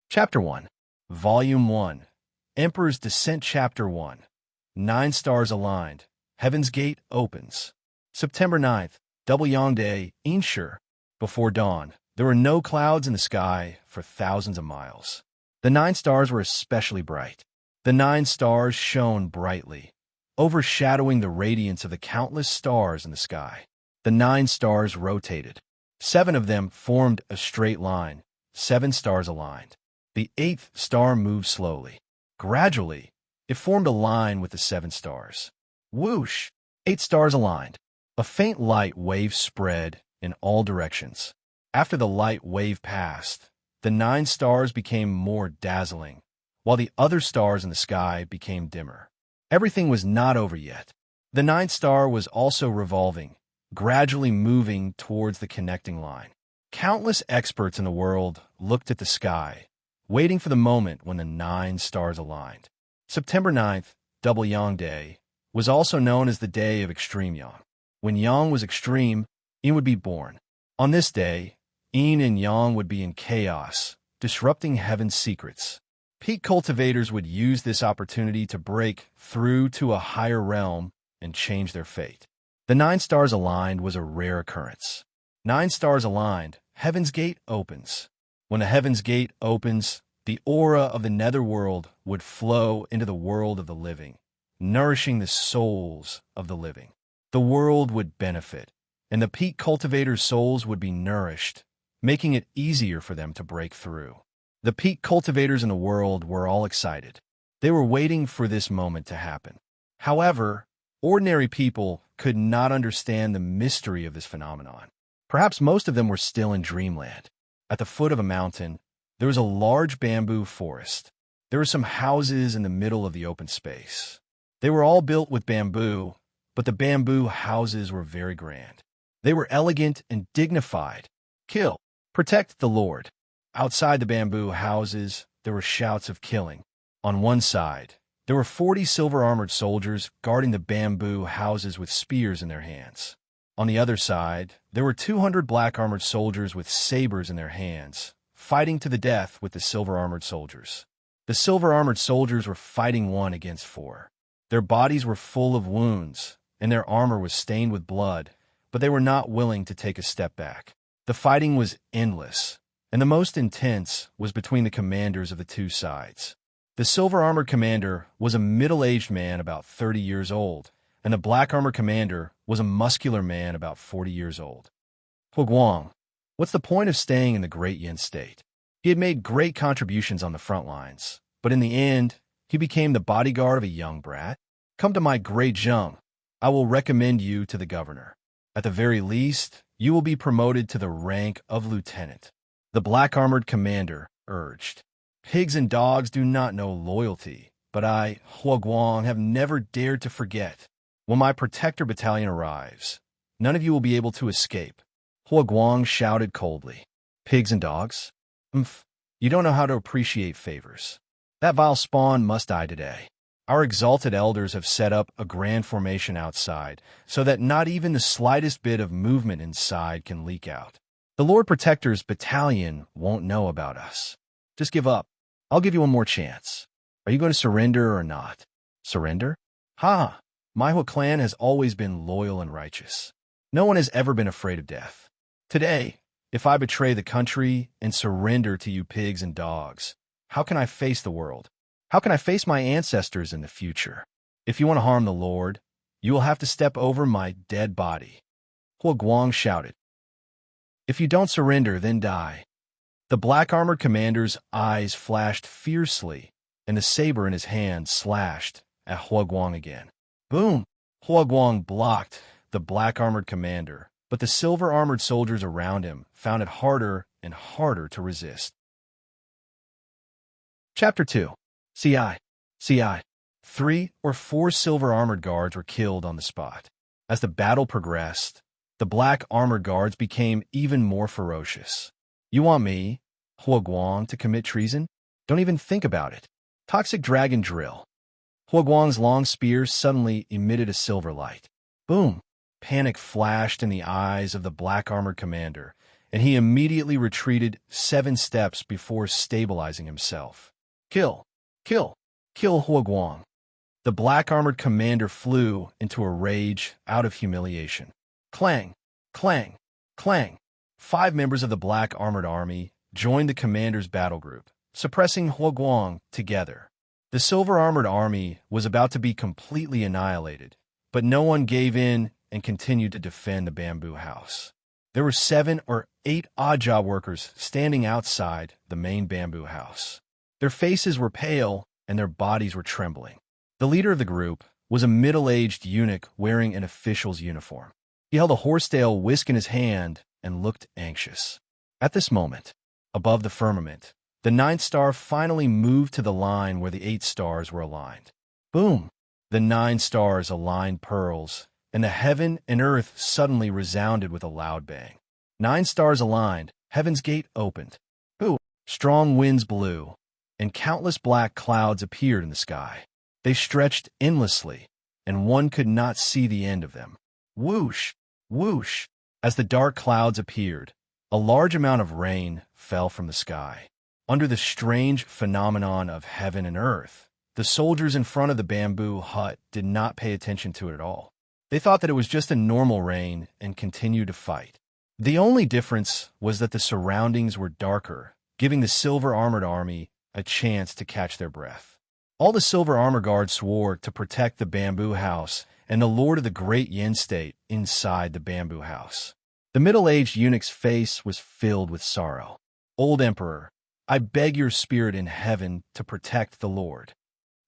Chapter 1, Volume 1, Emperor's Descent Chapter 1, 9 stars aligned, Heaven's Gate opens. September 9th, Double Yang Day, Inshur. Before dawn, there were no clouds in the sky for thousands of miles. The 9 stars were especially bright. The 9 stars shone brightly, overshadowing the radiance of the countless stars in the sky. The 9 stars rotated. 7 of them formed a straight line, 7 stars aligned. The 8th star moved slowly. Gradually, it formed a line with the 7 stars. Whoosh! 8 stars aligned. A faint light wave spread in all directions. After the light wave passed, the 9 stars became more dazzling, while the other stars in the sky became dimmer. Everything was not over yet. The 9th star was also revolving, gradually moving towards the connecting line. Countless experts in the world looked at the sky, waiting for the moment when the 9 stars aligned. September 9th, Double Yang Day, was also known as the Day of Extreme Yang. When Yang was extreme, Yin would be born. On this day, Yin and Yang would be in chaos, disrupting heaven's secrets. Peak cultivators would use this opportunity to break through to a higher realm and change their fate. The 9 stars aligned was a rare occurrence. 9 stars aligned, Heaven's Gate opens. When the Heaven's Gate opens, the aura of the netherworld would flow into the world of the living, nourishing the souls of the living. The world would benefit, and the peak cultivators' souls would be nourished, making it easier for them to break through. The peak cultivators in the world were all excited. They were waiting for this moment to happen. However, ordinary people could not understand the mystery of this phenomenon. Perhaps most of them were still in dreamland. At the foot of a mountain, there was a large bamboo forest. There were some houses in the middle of the open space. They were all built with bamboo, but the bamboo houses were very grand. They were elegant and dignified. Kill, protect the Lord. Outside the bamboo houses, there were shouts of killing. On one side, there were 40 silver-armored soldiers guarding the bamboo houses with spears in their hands. On the other side, there were 200 black-armored soldiers with sabers in their hands, fighting to the death with the silver-armored soldiers. The silver-armored soldiers were fighting 1 against 4. Their bodies were full of wounds, and their armor was stained with blood, but they were not willing to take a step back. The fighting was endless, and the most intense was between the commanders of the 2 sides. The silver-armored commander was a middle-aged man about 30 years old, and the black-armored commander was a muscular man about 40 years old. Huguang, what's the point of staying in the Great Yin state? He had made great contributions on the front lines, but in the end, he became the bodyguard of a young brat. Come to my great Zheng. I will recommend you to the governor. At the very least, you will be promoted to the rank of lieutenant. The black-armored commander urged. Pigs and dogs do not know loyalty, but I, Huguang, have never dared to forget. When my protector battalion arrives, none of you will be able to escape. Huguang shouted coldly. Pigs and dogs? You don't know how to appreciate favors. That vile spawn must die today. Our exalted elders have set up a grand formation outside, so that not even the slightest bit of movement inside can leak out. The Lord Protector's battalion won't know about us. Just give up. I'll give you one more chance. Are you going to surrender or not? Surrender? Ha! My Hu clan has always been loyal and righteous. No one has ever been afraid of death. Today, if I betray the country and surrender to you pigs and dogs, how can I face the world? How can I face my ancestors in the future? If you want to harm the Lord, you will have to step over my dead body. Huguang shouted. If you don't surrender, then die. The black-armored commander's eyes flashed fiercely, and the saber in his hand slashed at Huguang again. Boom! Huguang blocked the black-armored commander, but the silver-armored soldiers around him found it harder and harder to resist. Chapter 2. CI. 3 or 4 silver-armored guards were killed on the spot. As the battle progressed, the black-armored guards became even more ferocious. You want me, Huguang, to commit treason? Don't even think about it. Toxic Dragon Drill. Huguang's long spear suddenly emitted a silver light. Boom! Panic flashed in the eyes of the black-armored commander, and he immediately retreated 7 steps before stabilizing himself. Kill! Kill! Kill Huoguang! The black-armored commander flew into a rage out of humiliation. Clang! Clang! Clang! 5 members of the black-armored army joined the commander's battle group, suppressing Huoguang together. The silver-armored army was about to be completely annihilated, but no one gave in and continued to defend the bamboo house. There were 7 or 8 odd-job workers standing outside the main bamboo house. Their faces were pale and their bodies were trembling. The leader of the group was a middle-aged eunuch wearing an official's uniform. He held a horsetail whisk in his hand and looked anxious. At this moment, above the firmament, the 9th star finally moved to the line where the 8 stars were aligned. Boom! The 9 stars aligned pearls, and the heaven and earth suddenly resounded with a loud bang. 9 stars aligned, heaven's gate opened. Ooh! Strong winds blew, and countless black clouds appeared in the sky. They stretched endlessly, and one could not see the end of them. Whoosh! Whoosh! As the dark clouds appeared, a large amount of rain fell from the sky. Under the strange phenomenon of heaven and earth, the soldiers in front of the bamboo hut did not pay attention to it at all. They thought that it was just a normal rain and continued to fight. The only difference was that the surroundings were darker, giving the silver-armored army a chance to catch their breath. All the silver armor guards swore to protect the bamboo house and the lord of the great Yin state inside the bamboo house. The middle-aged eunuch's face was filled with sorrow. Old Emperor, I beg your spirit in heaven to protect the Lord.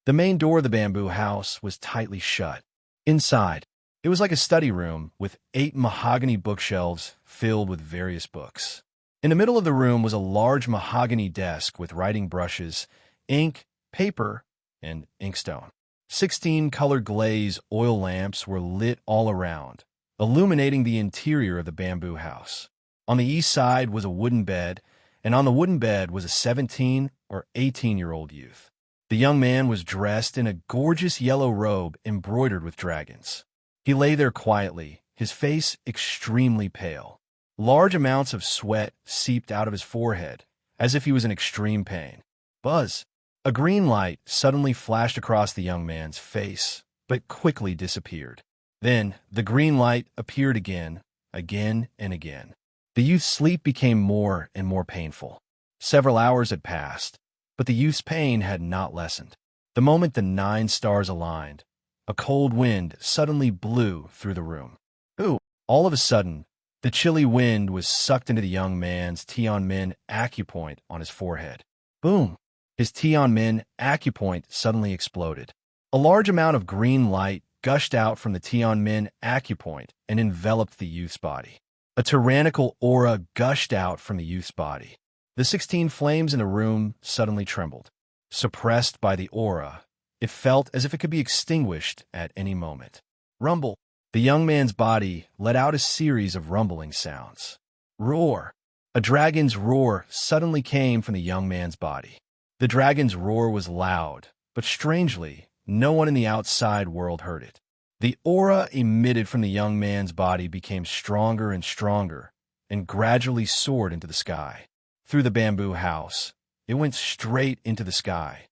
The main door of the bamboo house was tightly shut. Inside, it was like a study room with 8 mahogany bookshelves filled with various books. In the middle of the room was a large mahogany desk with writing brushes, ink, paper, and inkstone. 16 colored glaze oil lamps were lit all around, illuminating the interior of the bamboo house. On the east side was a wooden bed, and on the wooden bed was a 17 or 18-year-old youth. The young man was dressed in a gorgeous yellow robe embroidered with dragons. He lay there quietly, his face extremely pale. Large amounts of sweat seeped out of his forehead, as if he was in extreme pain. Buzz! A green light suddenly flashed across the young man's face, but quickly disappeared. Then the green light appeared again and again. The youth's sleep became more and more painful. Several hours had passed, but the youth's pain had not lessened. The moment the 9 stars aligned, a cold wind suddenly blew through the room. Ooh! All of a sudden, the chilly wind was sucked into the young man's Tianmin acupoint on his forehead. Boom! His Tianmin acupoint suddenly exploded. A large amount of green light gushed out from the Tianmin acupoint and enveloped the youth's body. A tyrannical aura gushed out from the youth's body. The 16 flames in the room suddenly trembled. Suppressed by the aura, it felt as if it could be extinguished at any moment. Rumble! The young man's body let out a series of rumbling sounds. Roar! A dragon's roar suddenly came from the young man's body. The dragon's roar was loud, but strangely, no one in the outside world heard it. The aura emitted from the young man's body became stronger and stronger, and gradually soared into the sky. Through the bamboo house, it went straight into the sky.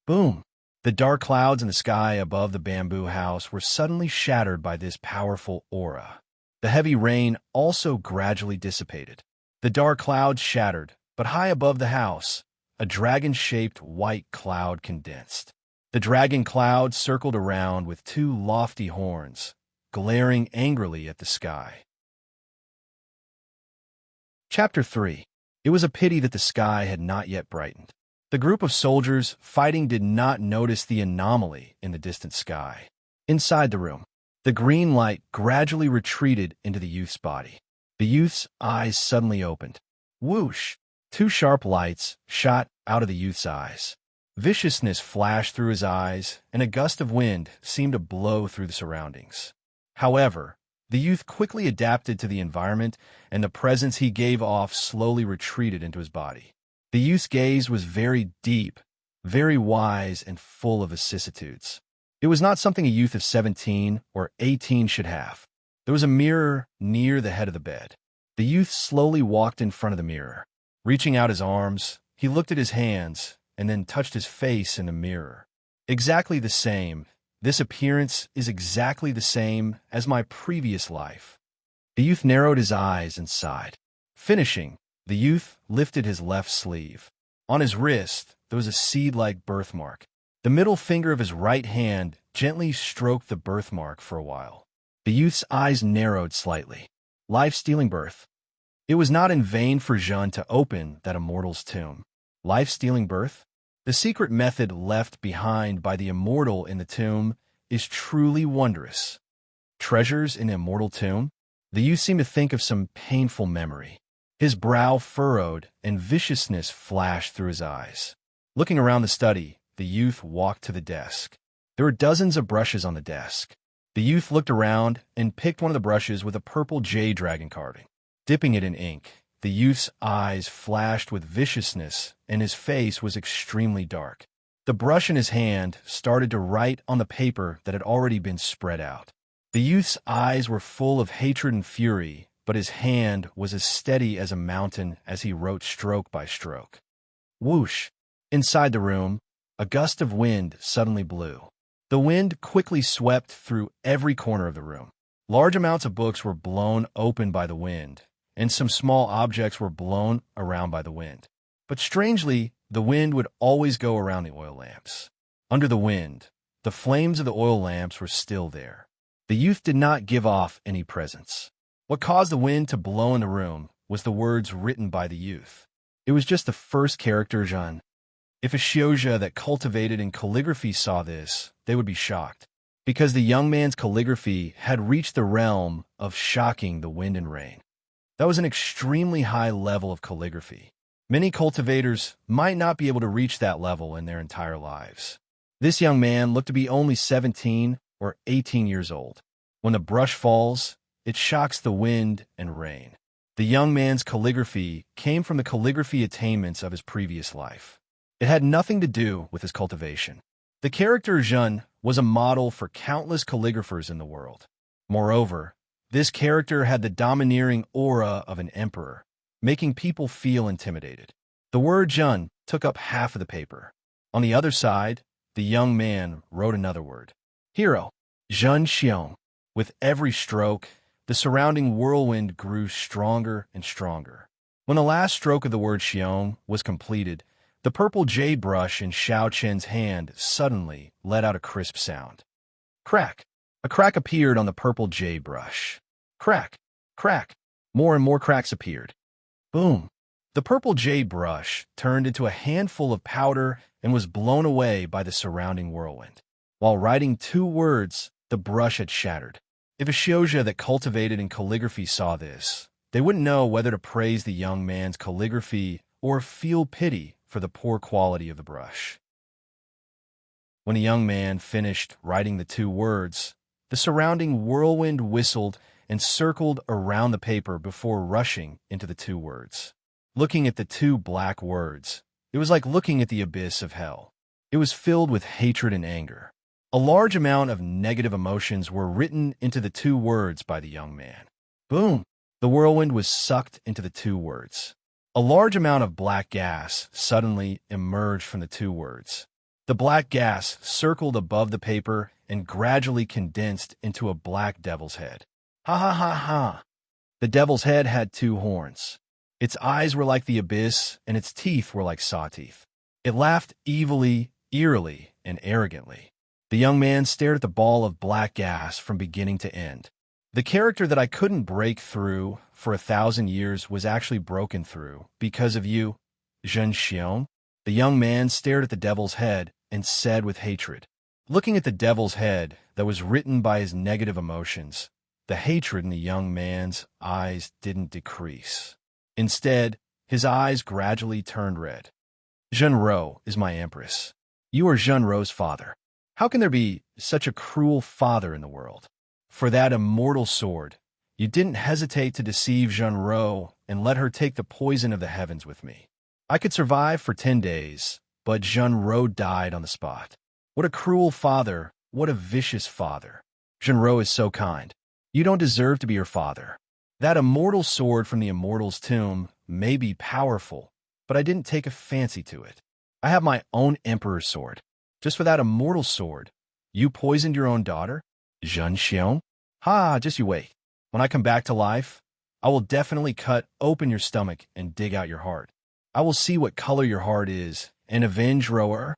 Boom! The dark clouds in the sky above the bamboo house were suddenly shattered by this powerful aura. The heavy rain also gradually dissipated. The dark clouds shattered, but high above the house, a dragon-shaped white cloud condensed. The dragon cloud circled around with 2 lofty horns, glaring angrily at the sky. Chapter 3. It was a pity that the sky had not yet brightened. The group of soldiers fighting did not notice the anomaly in the distant sky. Inside the room, the green light gradually retreated into the youth's body. The youth's eyes suddenly opened. Whoosh! 2 sharp lights shot out of the youth's eyes. Viciousness flashed through his eyes, and a gust of wind seemed to blow through the surroundings. However, the youth quickly adapted to the environment, and the presence he gave off slowly retreated into his body. The youth's gaze was very deep, very wise, and full of vicissitudes. It was not something a youth of 17 or 18 should have. There was a mirror near the head of the bed. The youth slowly walked in front of the mirror. Reaching out his arms, he looked at his hands and then touched his face in the mirror. Exactly the same. This appearance is exactly the same as my previous life. The youth narrowed his eyes and sighed. Finishing, the youth lifted his left sleeve. On his wrist, there was a seed-like birthmark. The middle finger of his right hand gently stroked the birthmark for a while. The youth's eyes narrowed slightly. Life-stealing birth. It was not in vain for Jean to open that immortal's tomb. Life-stealing birth? The secret method left behind by the immortal in the tomb is truly wondrous. Treasures in the immortal tomb? The youth seemed to think of some painful memory. His brow furrowed and viciousness flashed through his eyes. Looking around the study, the youth walked to the desk. There were dozens of brushes on the desk. The youth looked around and picked one of the brushes with a purple jade dragon carving. Dipping it in ink, the youth's eyes flashed with viciousness and his face was extremely dark. The brush in his hand started to write on the paper that had already been spread out. The youth's eyes were full of hatred and fury, but his hand was as steady as a mountain as he wrote stroke by stroke. Whoosh! Inside the room, a gust of wind suddenly blew. The wind quickly swept through every corner of the room. Large amounts of books were blown open by the wind, and some small objects were blown around by the wind. But strangely, the wind would always go around the oil lamps. Under the wind, the flames of the oil lamps were still there. The youth did not give off any presence. What caused the wind to blow in the room was the words written by the youth. It was just the first character, Jean. If a shioja that cultivated in calligraphy saw this, they would be shocked, because the young man's calligraphy had reached the realm of shocking the wind and rain. That was an extremely high level of calligraphy. Many cultivators might not be able to reach that level in their entire lives. This young man looked to be only 17 or 18 years old. When the brush falls, it shocks the wind and rain. The young man's calligraphy came from the calligraphy attainments of his previous life. It had nothing to do with his cultivation. The character Jean was a model for countless calligraphers in the world. Moreover, this character had the domineering aura of an emperor, making people feel intimidated. The word Jean took up half of the paper. On the other side, the young man wrote another word. Hero, Jean Xiong. With every stroke, the surrounding whirlwind grew stronger and stronger. When the last stroke of the word Xiong was completed, the purple jade brush in Xiao Chen's hand suddenly let out a crisp sound. Crack! A crack appeared on the purple jade brush. Crack! Crack! More and more cracks appeared. Boom! The purple jade brush turned into a handful of powder and was blown away by the surrounding whirlwind. While writing 2 words, the brush had shattered. If a shioja that cultivated in calligraphy saw this, they wouldn't know whether to praise the young man's calligraphy or feel pity for the poor quality of the brush. When the young man finished writing the 2 words, the surrounding whirlwind whistled and circled around the paper before rushing into the 2 words. Looking at the 2 black words, it was like looking at the abyss of hell. It was filled with hatred and anger. A large amount of negative emotions were written into the 2 words by the young man. Boom! The whirlwind was sucked into the 2 words. A large amount of black gas suddenly emerged from the 2 words. The black gas circled above the paper and gradually condensed into a black devil's head. Ha ha ha ha! The devil's head had 2 horns. Its eyes were like the abyss, and its teeth were like saw teeth. It laughed evilly, eerily, and arrogantly. The young man stared at the ball of black gas from beginning to end. The character that I couldn't break through for 1,000 years was actually broken through because of you, Jean Xiong. The young man stared at the devil's head and said with hatred. Looking at the devil's head that was written by his negative emotions, the hatred in the young man's eyes didn't decrease. Instead, his eyes gradually turned red. Jean Rou is my empress. You are Jean Rou's father. How can there be such a cruel father in the world? For that immortal sword, you didn't hesitate to deceive Jean Rou and let her take the poison of the heavens with me. I could survive for 10 days, but Jean Rou died on the spot. What a cruel father, what a vicious father. Jean Rou is so kind. You don't deserve to be her father. That immortal sword from the immortal's tomb may be powerful, but I didn't take a fancy to it. I have my own emperor's sword. Just for that immortal sword, you poisoned your own daughter? Zhen Xiong? Ha, just you wait. When I come back to life, I will definitely cut open your stomach and dig out your heart. I will see what color your heart is and avenge Roer.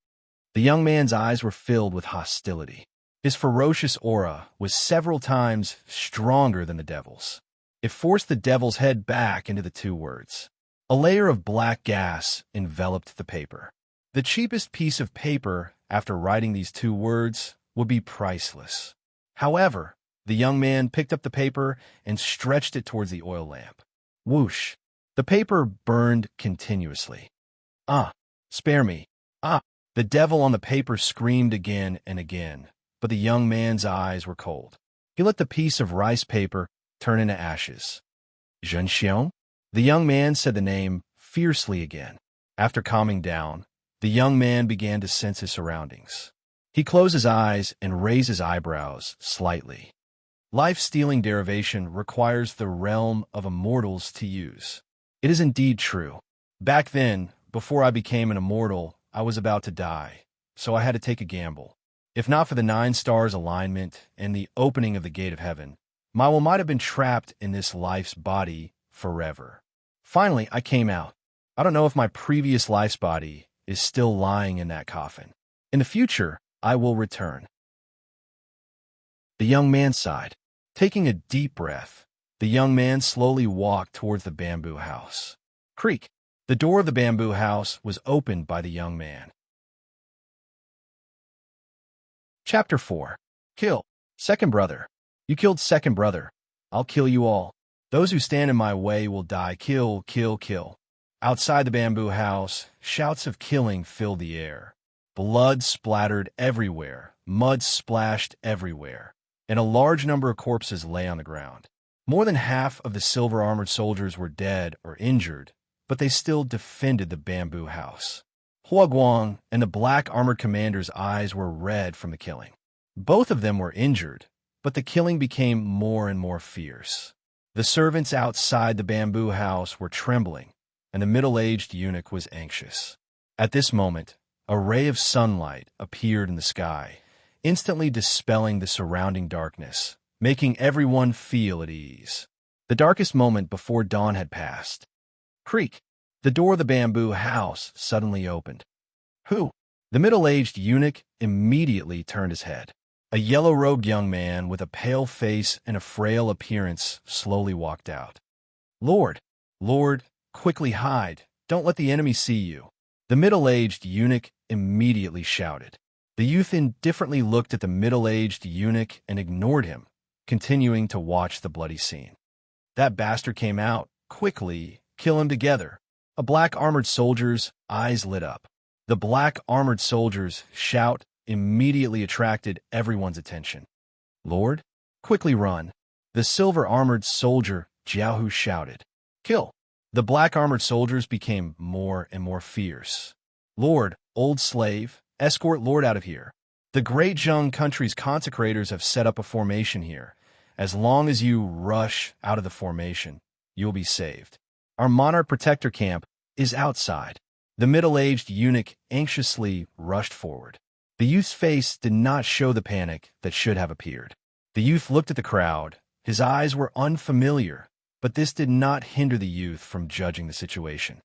The young man's eyes were filled with hostility. His ferocious aura was several times stronger than the devil's. It forced the devil's head back into the two words. A layer of black gas enveloped the paper. The cheapest piece of paper after writing these two words would be priceless. However, the young man picked up the paper and stretched it towards the oil lamp. Whoosh! The paper burned continuously. Ah! Spare me! Ah! The devil on the paper screamed again and again, but the young man's eyes were cold. He let the piece of rice paper turn into ashes. Zhen Xiong? The young man said the name fiercely again. After calming down, the young man began to sense his surroundings. He closed his eyes and raised his eyebrows slightly. Life-stealing derivation requires the realm of immortals to use. It is indeed true. Back then, before I became an immortal, I was about to die, so I had to take a gamble. If not for the 9 stars alignment and the opening of the gate of heaven, my will might have been trapped in this life's body forever. Finally, I came out. I don't know if my previous life's body is still lying in that coffin. In the future, I will return. The young man sighed. Taking a deep breath, the young man slowly walked towards the bamboo house. Creak! The door of the bamboo house was opened by the young man. Chapter 4. Kill. Second brother. You killed second brother. I'll kill you all. Those who stand in my way will die. Kill, kill, kill. Outside the bamboo house, shouts of killing filled the air. Blood splattered everywhere, mud splashed everywhere, and a large number of corpses lay on the ground. More than half of the silver-armored soldiers were dead or injured, but they still defended the bamboo house. Hua Guang and the black-armored commander's eyes were red from the killing. Both of them were injured, but the killing became more and more fierce. The servants outside the bamboo house were trembling, and the middle-aged eunuch was anxious. At this moment, a ray of sunlight appeared in the sky, instantly dispelling the surrounding darkness, making everyone feel at ease. The darkest moment before dawn had passed. Creak! The door of the bamboo house suddenly opened. Who? The middle-aged eunuch immediately turned his head. A yellow-robed young man with a pale face and a frail appearance slowly walked out. Lord! Lord! Quickly hide! Don't let the enemy see you! The middle-aged eunuch immediately shouted. The youth indifferently looked at the middle-aged eunuch and ignored him, continuing to watch the bloody scene. That bastard came out. Quickly, kill him together. A black-armored soldier's eyes lit up. The black-armored soldier's shout immediately attracted everyone's attention. Lord, quickly run. The silver-armored soldier, Jiaohu, shouted. Kill. The black-armored soldiers became more and more fierce. Lord, old slave, escort Lord out of here. The great Zheng country's consecrators have set up a formation here. As long as you rush out of the formation, you'll be saved. Our monarch protector camp is outside. The middle-aged eunuch anxiously rushed forward. The youth's face did not show the panic that should have appeared. The youth looked at the crowd. His eyes were unfamiliar, but this did not hinder the youth from judging the situation.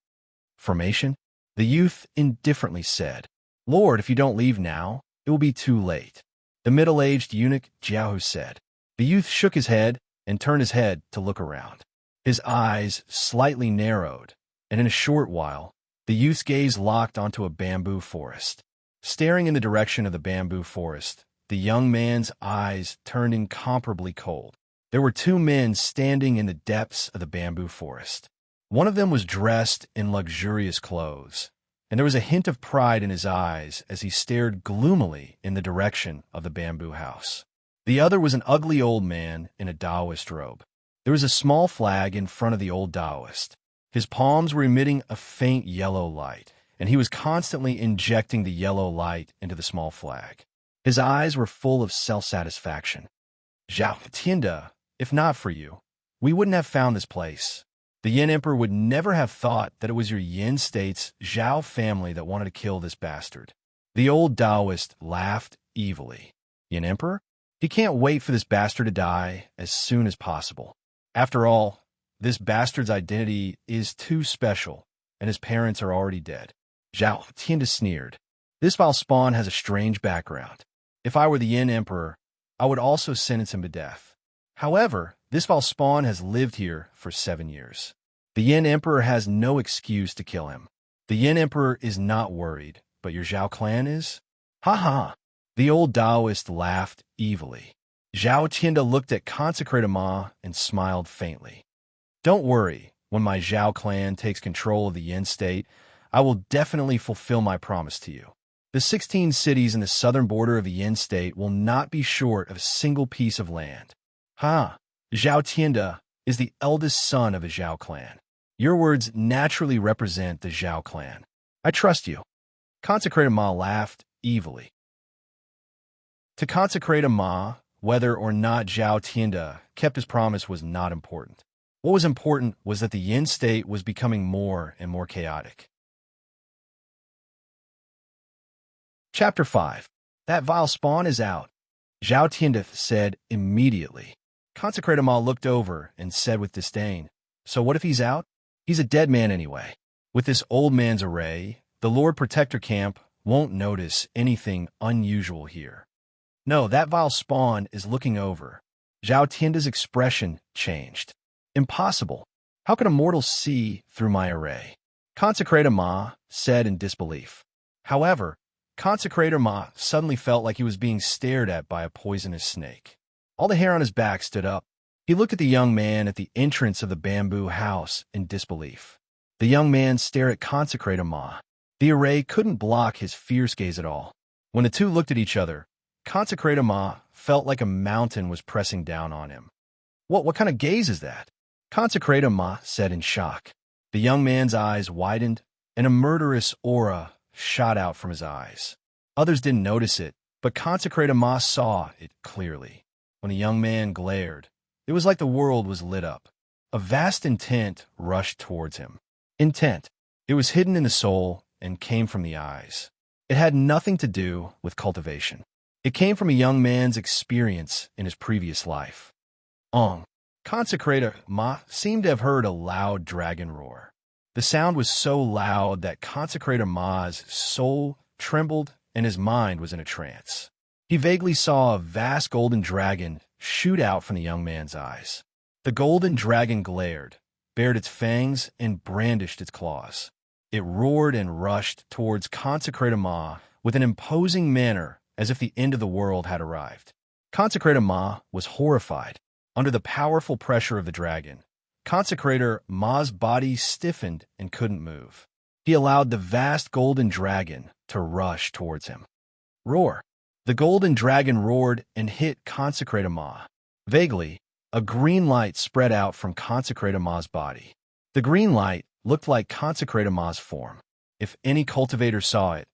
Formation? The youth indifferently said, Lord, if you don't leave now, it will be too late. The middle-aged eunuch, Jiaohu, said. The youth shook his head and turned his head to look around. His eyes slightly narrowed, and in a short while, the youth's gaze locked onto a bamboo forest. Staring in the direction of the bamboo forest, the young man's eyes turned incomparably cold. There were 2 men standing in the depths of the bamboo forest. One of them was dressed in luxurious clothes, and there was a hint of pride in his eyes as he stared gloomily in the direction of the bamboo house. The other was an ugly old man in a Taoist robe. There was a small flag in front of the old Taoist. His palms were emitting a faint yellow light, and he was constantly injecting the yellow light into the small flag. His eyes were full of self-satisfaction. Zhao Tianda, if not for you, we wouldn't have found this place. The Yin Emperor would never have thought that it was your Yin State's Zhao family that wanted to kill this bastard. The old Taoist laughed evilly. Yin Emperor? He can't wait for this bastard to die as soon as possible. After all, this bastard's identity is too special, and his parents are already dead. Zhao Tianda sneered. This vile spawn has a strange background. If I were the Yin Emperor, I would also sentence him to death. However, this vile spawn has lived here for 7 years. The Yin Emperor has no excuse to kill him. The Yin Emperor is not worried, but your Zhao clan is? Ha ha! The old Taoist laughed evilly. Zhao Tianda looked at Consecrated Ma and smiled faintly. Don't worry, when my Zhao clan takes control of the Yin state, I will definitely fulfill my promise to you. The 16 cities in the southern border of the Yin state will not be short of a single piece of land. Ha! Zhao Tianda is the eldest son of a Zhao clan. Your words naturally represent the Zhao clan. I trust you. Consecrated Ma laughed evilly. To Consecrated Ma, whether or not Zhao Tianda kept his promise was not important. What was important was that the Yin state was becoming more and more chaotic. Chapter 5. That vile spawn is out, Zhao Tianda said immediately. Consecrated Ma looked over and said with disdain, So what if he's out? He's a dead man anyway. With this old man's array, the Lord Protector camp won't notice anything unusual here. No, that vile spawn is looking over. Zhao Tianda's expression changed. Impossible. How can a mortal see through my array? Consecrated Ma said in disbelief. However, Consecrated Ma suddenly felt like he was being stared at by a poisonous snake. All the hair on his back stood up. He looked at the young man at the entrance of the bamboo house in disbelief. The young man stared at Consecrated Ma. The array couldn't block his fierce gaze at all. When the two looked at each other, Consecrated Ma felt like a mountain was pressing down on him. What kind of gaze is that? Consecrated Ma said in shock. The young man's eyes widened, and a murderous aura shot out from his eyes. Others didn't notice it, but Consecrated Ma saw it clearly. When the young man glared, it was like the world was lit up. A vast intent rushed towards him. Intent. It was hidden in the soul and came from the eyes. It had nothing to do with cultivation. It came from a young man's experience in his previous life. Consecrated Ma seemed to have heard a loud dragon roar. The sound was so loud that Consecrated Ma's soul trembled and his mind was in a trance. He vaguely saw a vast golden dragon shoot out from the young man's eyes. The golden dragon glared, bared its fangs, and brandished its claws. It roared and rushed towards Consecrated Ma with an imposing manner as if the end of the world had arrived. Consecrated Ma was horrified. Under the powerful pressure of the dragon, Consecrator Ma's body stiffened and couldn't move. He allowed the vast golden dragon to rush towards him. Roar! The golden dragon roared and hit Consecrated Ma. Vaguely, a green light spread out from Consecrated Ma's body. The green light looked like Consecrated Ma's form. If any cultivator saw it,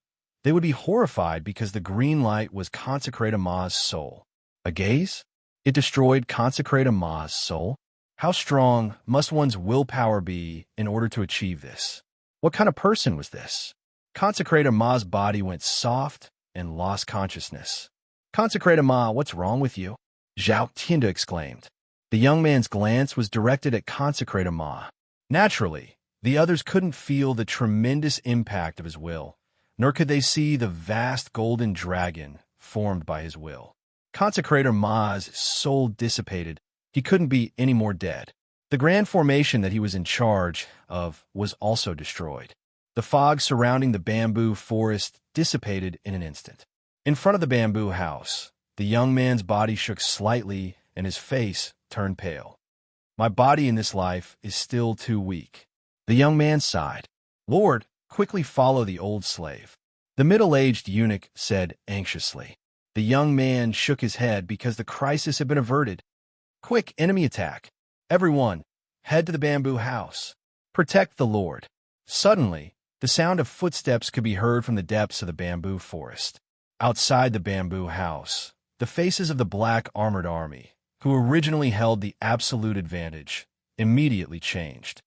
they would be horrified because the green light was Consecrated Ma's soul. A gaze? It destroyed Consecrated Ma's soul? How strong must one's willpower be in order to achieve this? What kind of person was this? Consecrated Ma's body went soft and lost consciousness. Consecrated Ma, what's wrong with you? Zhao Tianda exclaimed. The young man's glance was directed at Consecrated Ma. Naturally, the others couldn't feel the tremendous impact of his will, nor could they see the vast golden dragon formed by his will. Consecrator Ma's soul dissipated. He couldn't be any more dead. The grand formation that he was in charge of was also destroyed. The fog surrounding the bamboo forest dissipated in an instant. In front of the bamboo house, the young man's body shook slightly and his face turned pale. My body in this life is still too weak. The young man sighed. Lord, quickly follow the old slave. The middle-aged eunuch said anxiously. The young man shook his head because the crisis had been averted. Quick, enemy attack. Everyone, head to the bamboo house. Protect the Lord. Suddenly, the sound of footsteps could be heard from the depths of the bamboo forest. Outside the bamboo house, the faces of the black armored army, who originally held the absolute advantage, immediately changed.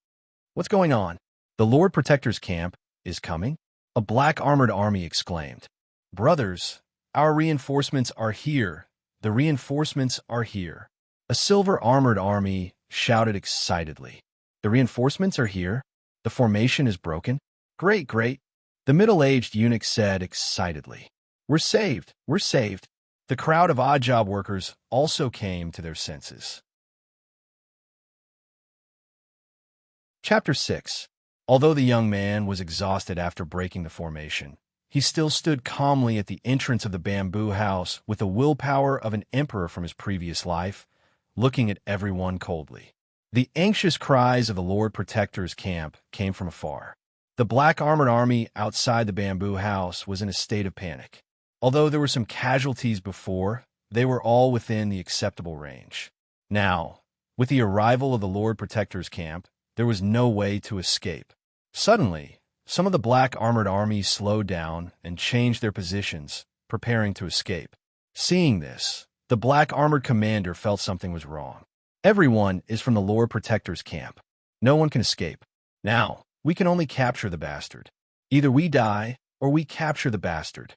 "What's going on? The Lord Protector's camp is coming?" a black armored army exclaimed. "Brothers, our reinforcements are here. The reinforcements are here." A silver armored army shouted excitedly. "The reinforcements are here? The formation is broken? Great, great." The middle-aged eunuch said excitedly. "We're saved, we're saved." The crowd of odd job workers also came to their senses. Chapter 6. Although the young man was exhausted after breaking the formation, he still stood calmly at the entrance of the bamboo house with the willpower of an emperor from his previous life, looking at everyone coldly. The anxious cries of the Lord Protector's camp came from afar. The black armored army outside the bamboo house was in a state of panic. Although there were some casualties before, they were all within the acceptable range. Now, with the arrival of the Lord Protector's camp, there was no way to escape. Suddenly, some of the black armored armies slowed down and changed their positions, preparing to escape. Seeing this, the black armored commander felt something was wrong. Everyone is from the Lord Protector's camp. No one can escape. Now, we can only capture the bastard. Either we die, or we capture the bastard.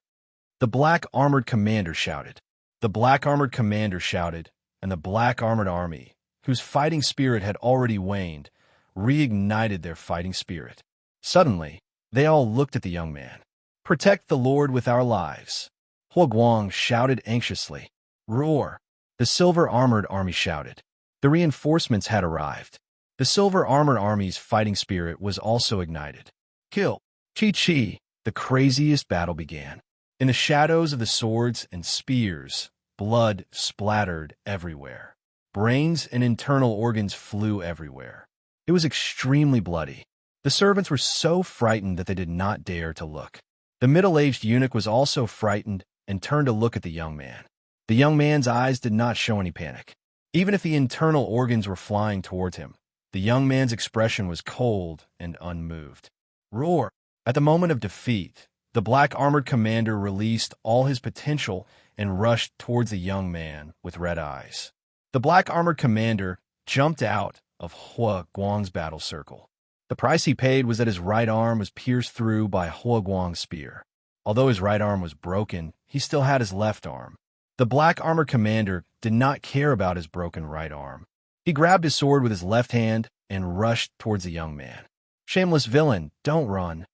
The black armored commander shouted. The black armored commander shouted, and the black armored army, whose fighting spirit had already waned, reignited their fighting spirit. Suddenly, they all looked at the young man. "Protect the Lord with our lives," Huoguang shouted anxiously. "Roar!" the silver armored army shouted. The reinforcements had arrived. The silver armored army's fighting spirit was also ignited. "Kill!" Chi-chi! The craziest battle began. In the shadows of the swords and spears, blood splattered everywhere. Brains and internal organs flew everywhere. It was extremely bloody. The servants were so frightened that they did not dare to look. The middle-aged eunuch was also frightened and turned to look at the young man. The young man's eyes did not show any panic. Even if the internal organs were flying towards him, the young man's expression was cold and unmoved. Roar! At the moment of defeat, the black armored commander released all his potential and rushed towards the young man with red eyes. The black armored commander jumped out of Huoguang's battle circle. The price he paid was that his right arm was pierced through by Huoguang's spear. Although his right arm was broken, he still had his left arm. The black armored commander did not care about his broken right arm. He grabbed his sword with his left hand and rushed towards the young man. "Shameless villain, don't run!"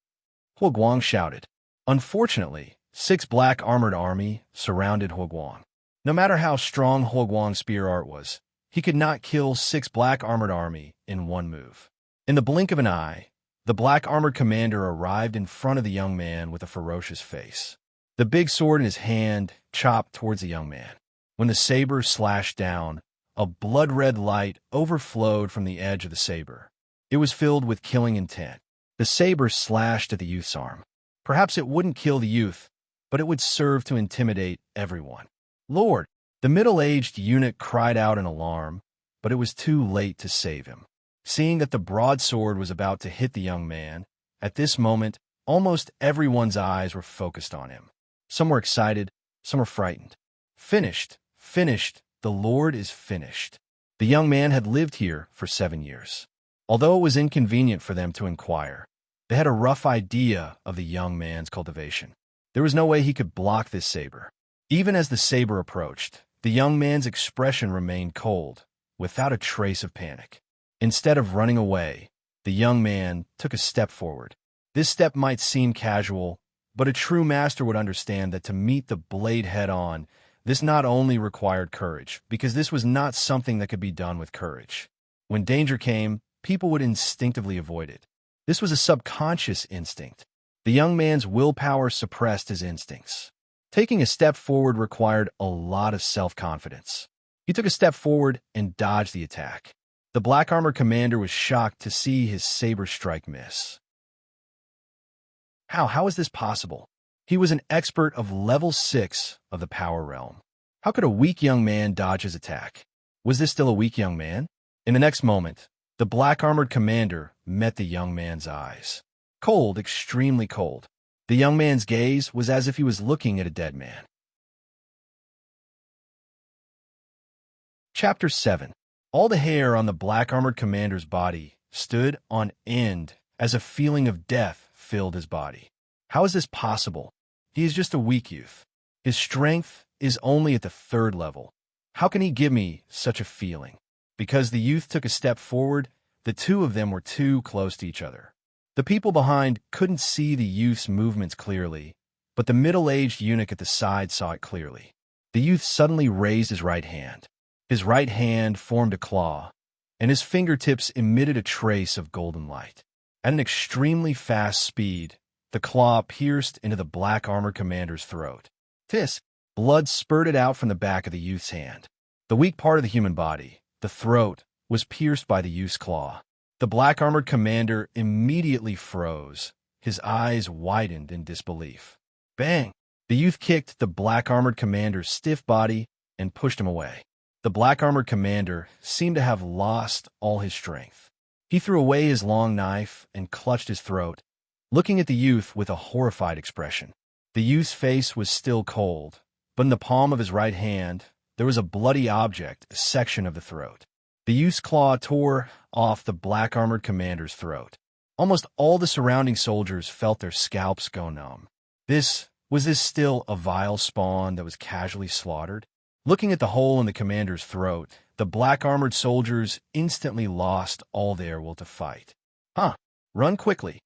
Huoguang shouted. Unfortunately, 6 black armored army surrounded Huoguang. No matter how strong Huoguang's spear art was, he could not kill 6 black armored army in one move. In the blink of an eye, the black armored commander arrived in front of the young man with a ferocious face. The big sword in his hand chopped towards the young man. When the saber slashed down, a blood-red light overflowed from the edge of the saber. It was filled with killing intent. The saber slashed at the youth's arm. Perhaps it wouldn't kill the youth, but it would serve to intimidate everyone. "Lord!" The middle-aged eunuch cried out in alarm, but it was too late to save him. Seeing that the broadsword was about to hit the young man, at this moment, almost everyone's eyes were focused on him. Some were excited, some were frightened. Finished, finished, the Lord is finished. The young man had lived here for 7 years. Although it was inconvenient for them to inquire, they had a rough idea of the young man's cultivation. There was no way he could block this saber. Even as the saber approached, the young man's expression remained cold, without a trace of panic. Instead of running away, the young man took a step forward. This step might seem casual, but a true master would understand that to meet the blade head-on, this not only required courage, because this was not something that could be done with courage. When danger came, people would instinctively avoid it. This was a subconscious instinct. The young man's willpower suppressed his instincts. Taking a step forward required a lot of self-confidence. He took a step forward and dodged the attack. The black armored commander was shocked to see his saber strike miss. How is this possible? He was an expert of level 6 of the power realm. How could a weak young man dodge his attack? Was this still a weak young man? In the next moment, the black armored commander met the young man's eyes. Cold, extremely cold. The young man's gaze was as if he was looking at a dead man. Chapter 7. All the hair on the black-armored commander's body stood on end as a feeling of death filled his body. How is this possible? He is just a weak youth. His strength is only at the 3rd level. How can he give me such a feeling? Because the youth took a step forward, the two of them were too close to each other. The people behind couldn't see the youth's movements clearly, but the middle-aged eunuch at the side saw it clearly. The youth suddenly raised his right hand. His right hand formed a claw, and his fingertips emitted a trace of golden light. At an extremely fast speed, the claw pierced into the black-armored commander's throat. Blood spurted out from the back of the youth's hand. The weak part of the human body, the throat, was pierced by the youth's claw. The black-armored commander immediately froze. His eyes widened in disbelief. Bang! The youth kicked the black-armored commander's stiff body and pushed him away. The black-armored commander seemed to have lost all his strength. He threw away his long knife and clutched his throat, looking at the youth with a horrified expression. The youth's face was still cold, but in the palm of his right hand, there was a bloody object, a section of the throat. The youth's claw tore off the black-armored commander's throat. Almost all the surrounding soldiers felt their scalps go numb. Was this still a vile spawn that was casually slaughtered? Looking at the hole in the commander's throat, the black-armored soldiers instantly lost all their will to fight. Run quickly.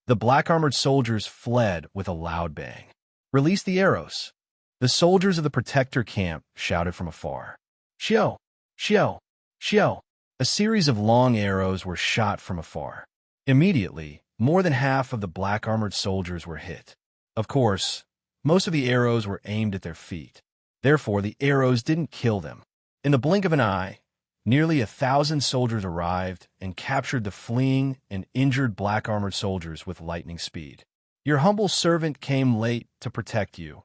The black-armored soldiers fled with a loud bang. Release the arrows. The soldiers of the protector camp shouted from afar. Xiao! Xiao! Xiao! A series of long arrows were shot from afar. Immediately, more than half of the black-armored soldiers were hit. Of course, most of the arrows were aimed at their feet. Therefore, the arrows didn't kill them. In the blink of an eye, nearly 1,000 soldiers arrived and captured the fleeing and injured black-armored soldiers with lightning speed. Your humble servant came late to protect you.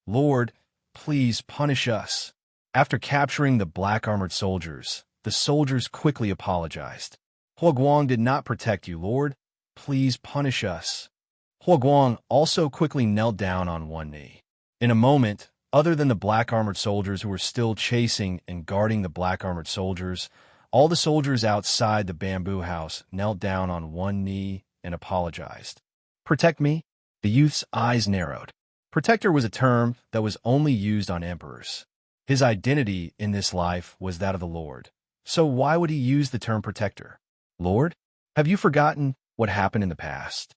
Lord, please punish us. After capturing the black-armored soldiers, the soldiers quickly apologized. Huoguang did not protect you, Lord. Please punish us. Huoguang also quickly knelt down on one knee. In a moment, other than the black-armored soldiers who were still chasing and guarding the black-armored soldiers, all the soldiers outside the bamboo house knelt down on one knee and apologized. Protect me? The youth's eyes narrowed. Protector was a term that was only used on emperors. His identity in this life was that of the Lord. So why would he use the term protector? Lord, have you forgotten what happened in the past?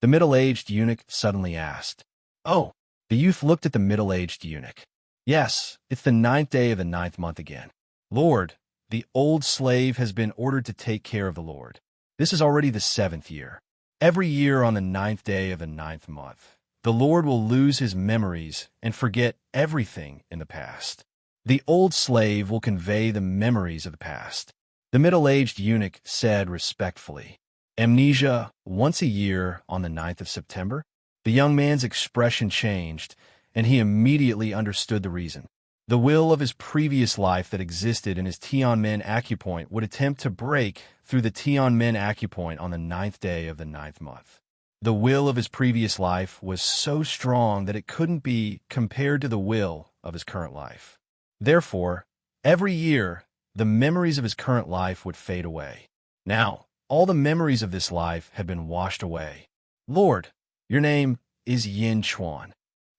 The middle-aged eunuch suddenly asked. Oh. The youth looked at the middle-aged eunuch. Yes, it's the 9th day of the 9th month again. Lord, the old slave has been ordered to take care of the Lord. This is already the 7th year. Every year on the 9th day of the 9th month, the Lord will lose his memories and forget everything in the past. The old slave will convey the memories of the past. The middle-aged eunuch said respectfully, Amnesia once a year on the 9th of September? The young man's expression changed, and he immediately understood the reason. The will of his previous life that existed in his Tianmen acupoint would attempt to break through the Tianmen acupoint on the 9th day of the 9th month. The will of his previous life was so strong that it couldn't be compared to the will of his current life. Therefore, every year, the memories of his current life would fade away. Now, all the memories of this life had been washed away. Lord, your name is Yin Chuan.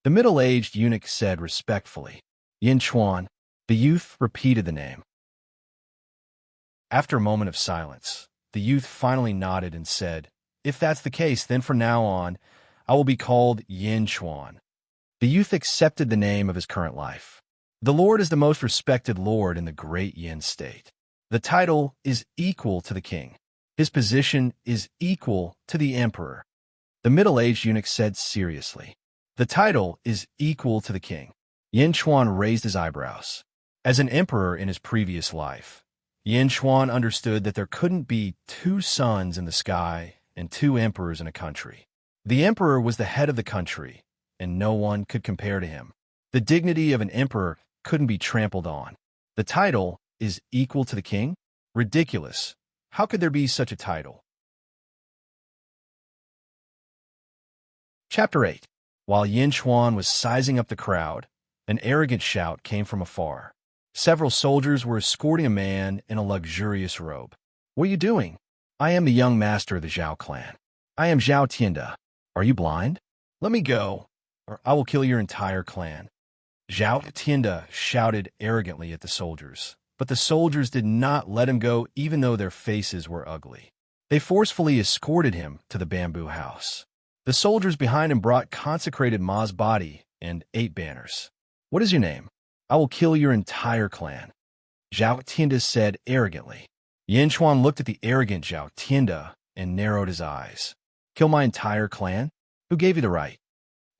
The middle-aged eunuch said respectfully. Yin Chuan. The youth repeated the name. After a moment of silence, the youth finally nodded and said, If that's the case, then from now on, I will be called Yin Chuan. The youth accepted the name of his current life. The Lord is the most respected Lord in the great Yin state. The title is equal to the king. His position is equal to the emperor. The middle-aged eunuch said seriously, The title is equal to the king. Yin Chuan raised his eyebrows. As an emperor in his previous life, Yin Chuan understood that there couldn't be 2 suns in the sky and 2 emperors in a country. The emperor was the head of the country, and no one could compare to him. The dignity of an emperor couldn't be trampled on. The title is equal to the king? Ridiculous. How could there be such a title? Chapter 8. While Yin Chuan was sizing up the crowd, an arrogant shout came from afar. Several soldiers were escorting a man in a luxurious robe. What are you doing? I am the young master of the Zhao clan. I am Zhao Tianda. Are you blind? Let me go, or I will kill your entire clan. Zhao Tianda shouted arrogantly at the soldiers, but the soldiers did not let him go even though their faces were ugly. They forcefully escorted him to the bamboo house. The soldiers behind him brought consecrated Ma's body and 8 banners. What is your name? I will kill your entire clan. Zhao Tianda said arrogantly. Yin Chuan looked at the arrogant Zhao Tianda and narrowed his eyes. Kill my entire clan? Who gave you the right?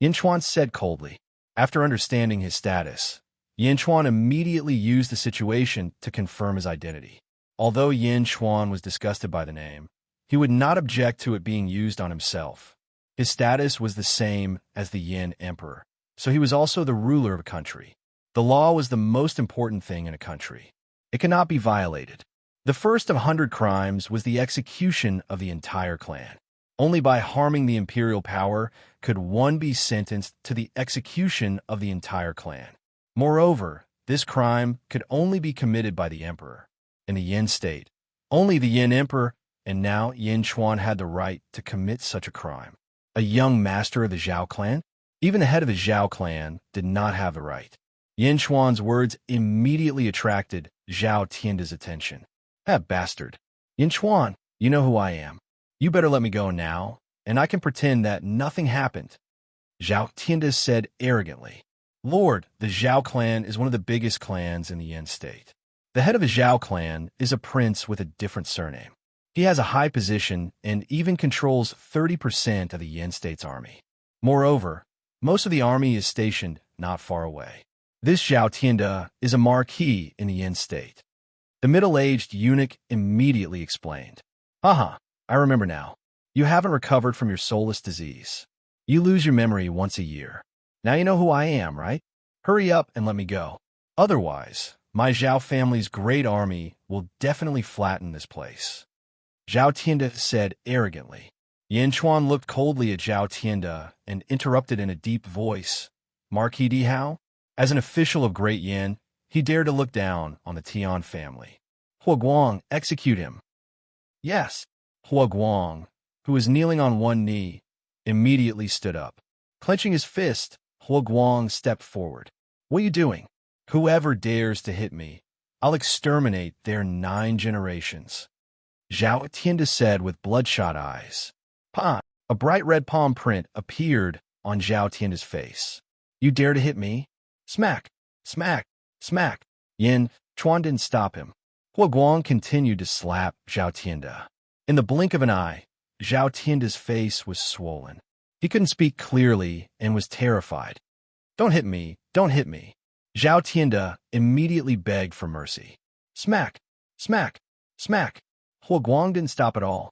Yin Chuan said coldly. After understanding his status, Yin Chuan immediately used the situation to confirm his identity. Although Yin Chuan was disgusted by the name, he would not object to it being used on himself. His status was the same as the Yin Emperor, so he was also the ruler of a country. The law was the most important thing in a country. It cannot be violated. The first of 100 crimes was the execution of the entire clan. Only by harming the imperial power could one be sentenced to the execution of the entire clan. Moreover, this crime could only be committed by the emperor. In the Yin state, only the Yin emperor, and now Yin Chuan had the right to commit such a crime. A young master of the Zhao clan? Even the head of the Zhao clan did not have the right. Yin Chuan's words immediately attracted Zhao Tianda's attention. That bastard. Yin Chuan, you know who I am. You better let me go now, and I can pretend that nothing happened. Zhao Tianda said arrogantly. Lord, the Zhao clan is one of the biggest clans in the Yin state. The head of the Zhao clan is a prince with a different surname. He has a high position and even controls 30% of the Yin state's army. Moreover, most of the army is stationed not far away. This Zhao Tianda is a marquis in the Yin state. The middle-aged eunuch immediately explained. Haha, I remember now. You haven't recovered from your soulless disease. You lose your memory once a year. Now you know who I am, right? Hurry up and let me go. Otherwise, my Zhao family's great army will definitely flatten this place. Zhao Tianda said arrogantly. Yin Chuan looked coldly at Zhao Tianda and interrupted in a deep voice. Marquis Di Hao? As an official of Great Yin, he dared to look down on the Tian family. Hua Guang, execute him. Yes. Hua Guang, who was kneeling on one knee, immediately stood up. Clenching his fist, Hua Guang stepped forward. What are you doing? Whoever dares to hit me, I'll exterminate their 9 generations. Zhao Tianda said with bloodshot eyes. Pa! A bright red palm print appeared on Zhao Tianda's face. You dare to hit me? Smack! Smack! Smack! Yin Chuan didn't stop him. Hua Guang continued to slap Zhao Tianda. In the blink of an eye, Zhao Tianda's face was swollen. He couldn't speak clearly and was terrified. Don't hit me, don't hit me. Zhao Tianda immediately begged for mercy. Smack! Smack! Smack! Hua Guang didn't stop at all.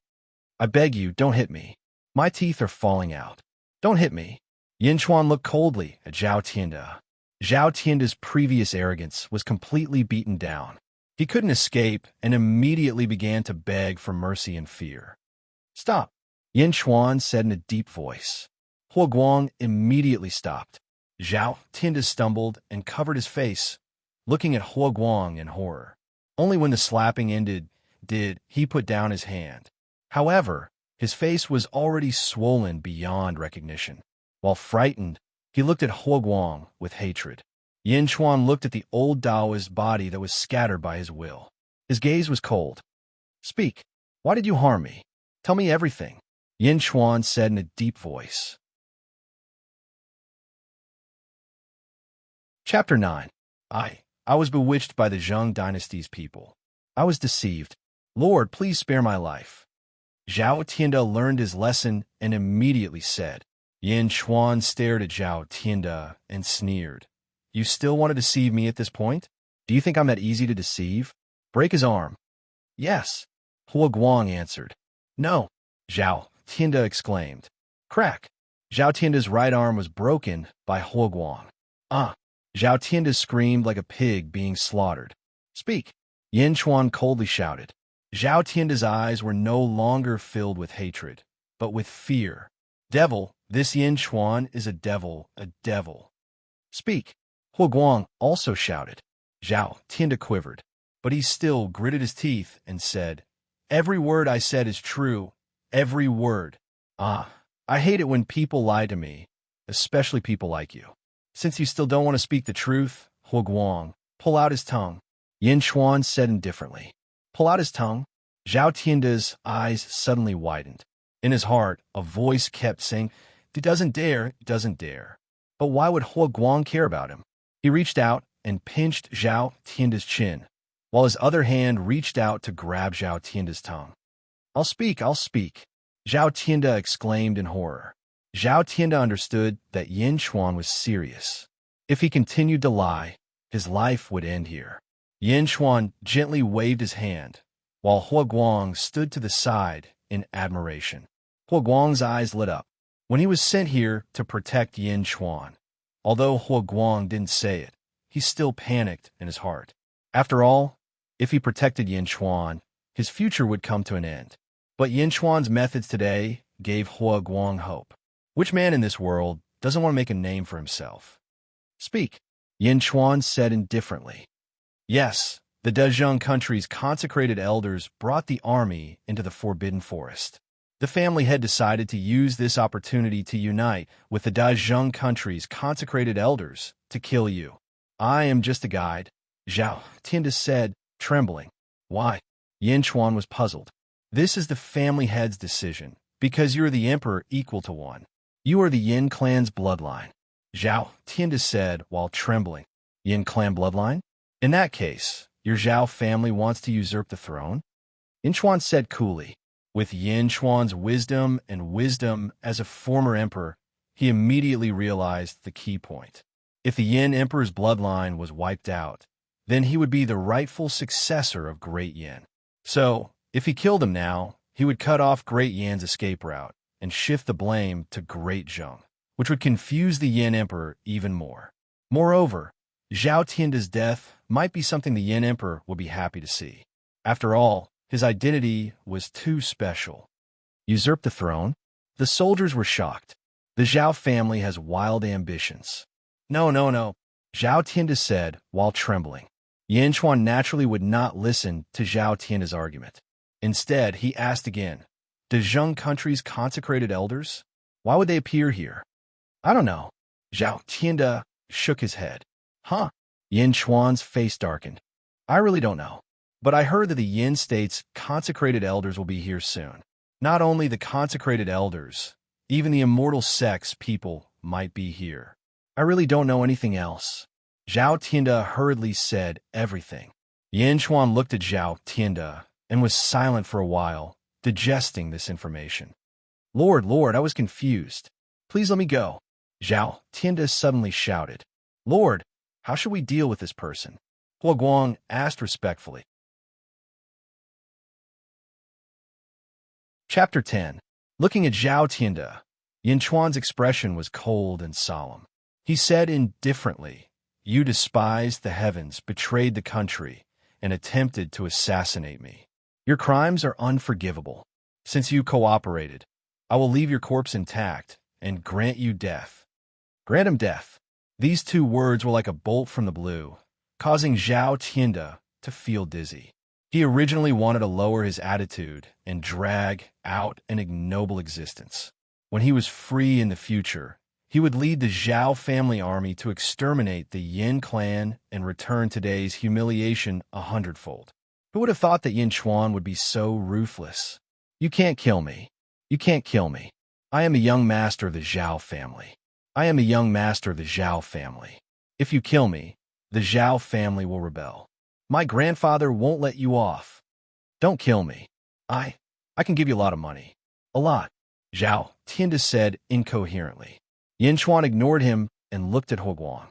I beg you, don't hit me. My teeth are falling out. Don't hit me. Yin Chuan looked coldly at Zhao Tianda. Zhao Tianda's previous arrogance was completely beaten down. He couldn't escape and immediately began to beg for mercy and fear. Stop, Yin Chuan said in a deep voice. Hua Guang immediately stopped. Zhao Tianda stumbled and covered his face, looking at Hua Guang in horror. Only when the slapping ended did he put down his hand. However, his face was already swollen beyond recognition. While frightened, he looked at Hua Guang with hatred. Yin Chuan looked at the old Daoist body that was scattered by his will. His gaze was cold. Speak. Why did you harm me? Tell me everything, Yin Chuan said in a deep voice. Chapter 9. I was bewitched by the Zheng dynasty's people. I was deceived. Lord, please spare my life. Zhao Tianda learned his lesson and immediately said. Yin Chuan stared at Zhao Tianda and sneered. You still want to deceive me at this point? Do you think I'm that easy to deceive? Break his arm. Yes, Hua Guang answered. No, Zhao Tianda exclaimed. Crack. Zhao Tianda's right arm was broken by Hua Guang. Zhao Tianda screamed like a pig being slaughtered. Speak, Yin Chuan coldly shouted. Zhao Tianda's eyes were no longer filled with hatred, but with fear. Devil, this Yin Chuan is a devil, a devil. Speak, Hua Guang also shouted. Zhao Tianda quivered, but he still gritted his teeth and said, "Every word I said is true. Every word. Ah, I hate it when people lie to me, especially people like you. Since you still don't want to speak the truth, Huoguang, pull out his tongue." Yin Chuan said indifferently. Pull out his tongue? Zhao Tianda's eyes suddenly widened. In his heart, a voice kept saying, "He doesn't dare, he doesn't dare." But why would Huoguang care about him? He reached out and pinched Zhao Tianda's chin, while his other hand reached out to grab Zhao Tianda's tongue. I'll speak, I'll speak," Zhao Tianda exclaimed in horror. Zhao Tianda understood that Yin Chuan was serious. If he continued to lie, his life would end here. Yin Chuan gently waved his hand, while Huoguang stood to the side in admiration. Huoguang's eyes lit up. When he was sent here to protect Yin Chuan, although Huoguang didn't say it, he still panicked in his heart. After all, if he protected Yin Chuan, his future would come to an end. But Yin Chuan's methods today gave Huoguang hope. Which man in this world doesn't want to make a name for himself? Speak, Yin Chuan said indifferently. Yes, the Dezheng country's consecrated elders brought the army into the Forbidden Forest. The family had decided to use this opportunity to unite with the Dezheng country's consecrated elders to kill you. I am just a guide, Zhao Tianda said, trembling. Why? Yin Chuan was puzzled. This is the family head's decision, because you're the emperor equal to one. You are the Yin clan's bloodline, Zhao Tianda said while trembling. Yin clan bloodline? In that case, your Zhao family wants to usurp the throne? Yin Chuan said coolly. With Yin Chuan's wisdom and wisdom as a former emperor, he immediately realized the key point. If the Yin emperor's bloodline was wiped out, then he would be the rightful successor of Great Yin. So, if he killed him now, he would cut off Great Yin's escape route and shift the blame to Great Zheng, which would confuse the Yin emperor even more. Moreover, Zhao Tianda's death might be something the Yin emperor would be happy to see. After all, his identity was too special. Usurp the throne? The soldiers were shocked. The Zhao family has wild ambitions. No, Zhao Tianda said while trembling. Yin Chuan naturally would not listen to Zhao Tianda's argument. Instead, he asked again, the Zheng country's consecrated elders? Why would they appear here? I don't know. Zhao Tianda shook his head. Huh? Yin Chuan's face darkened. I really don't know. But I heard that the Yin state's consecrated elders will be here soon. Not only the consecrated elders, even the immortal sex people might be here. I really don't know anything else. Zhao Tianda hurriedly said everything. Yin Chuan looked at Zhao Tianda and was silent for a while, digesting this information. Lord, I was confused. Please let me go. Zhao Tianda suddenly shouted. Lord, how should we deal with this person? Huoguang asked respectfully. Chapter 10. Looking at Zhao Tianda, Yin Chuan's expression was cold and solemn. He said indifferently, You despised the heavens, betrayed the country, and attempted to assassinate me. Your crimes are unforgivable. Since you cooperated, I will leave your corpse intact and grant you death. Grant him death. These two words were like a bolt from the blue, causing Zhao Tianda to feel dizzy. He originally wanted to lower his attitude and drag out an ignoble existence. When he was free in the future, he would lead the Zhao family army to exterminate the Yin clan and return today's humiliation 100-fold. Who would have thought that Yin Chuan would be so ruthless? You can't kill me. You can't kill me. I am a young master of the Zhao family. I am a young master of the Zhao family. If you kill me, the Zhao family will rebel. My grandfather won't let you off. Don't kill me. I can give you a lot of money. A lot. Zhao Tianda said incoherently. Yin Chuan ignored him and looked at Huoguang.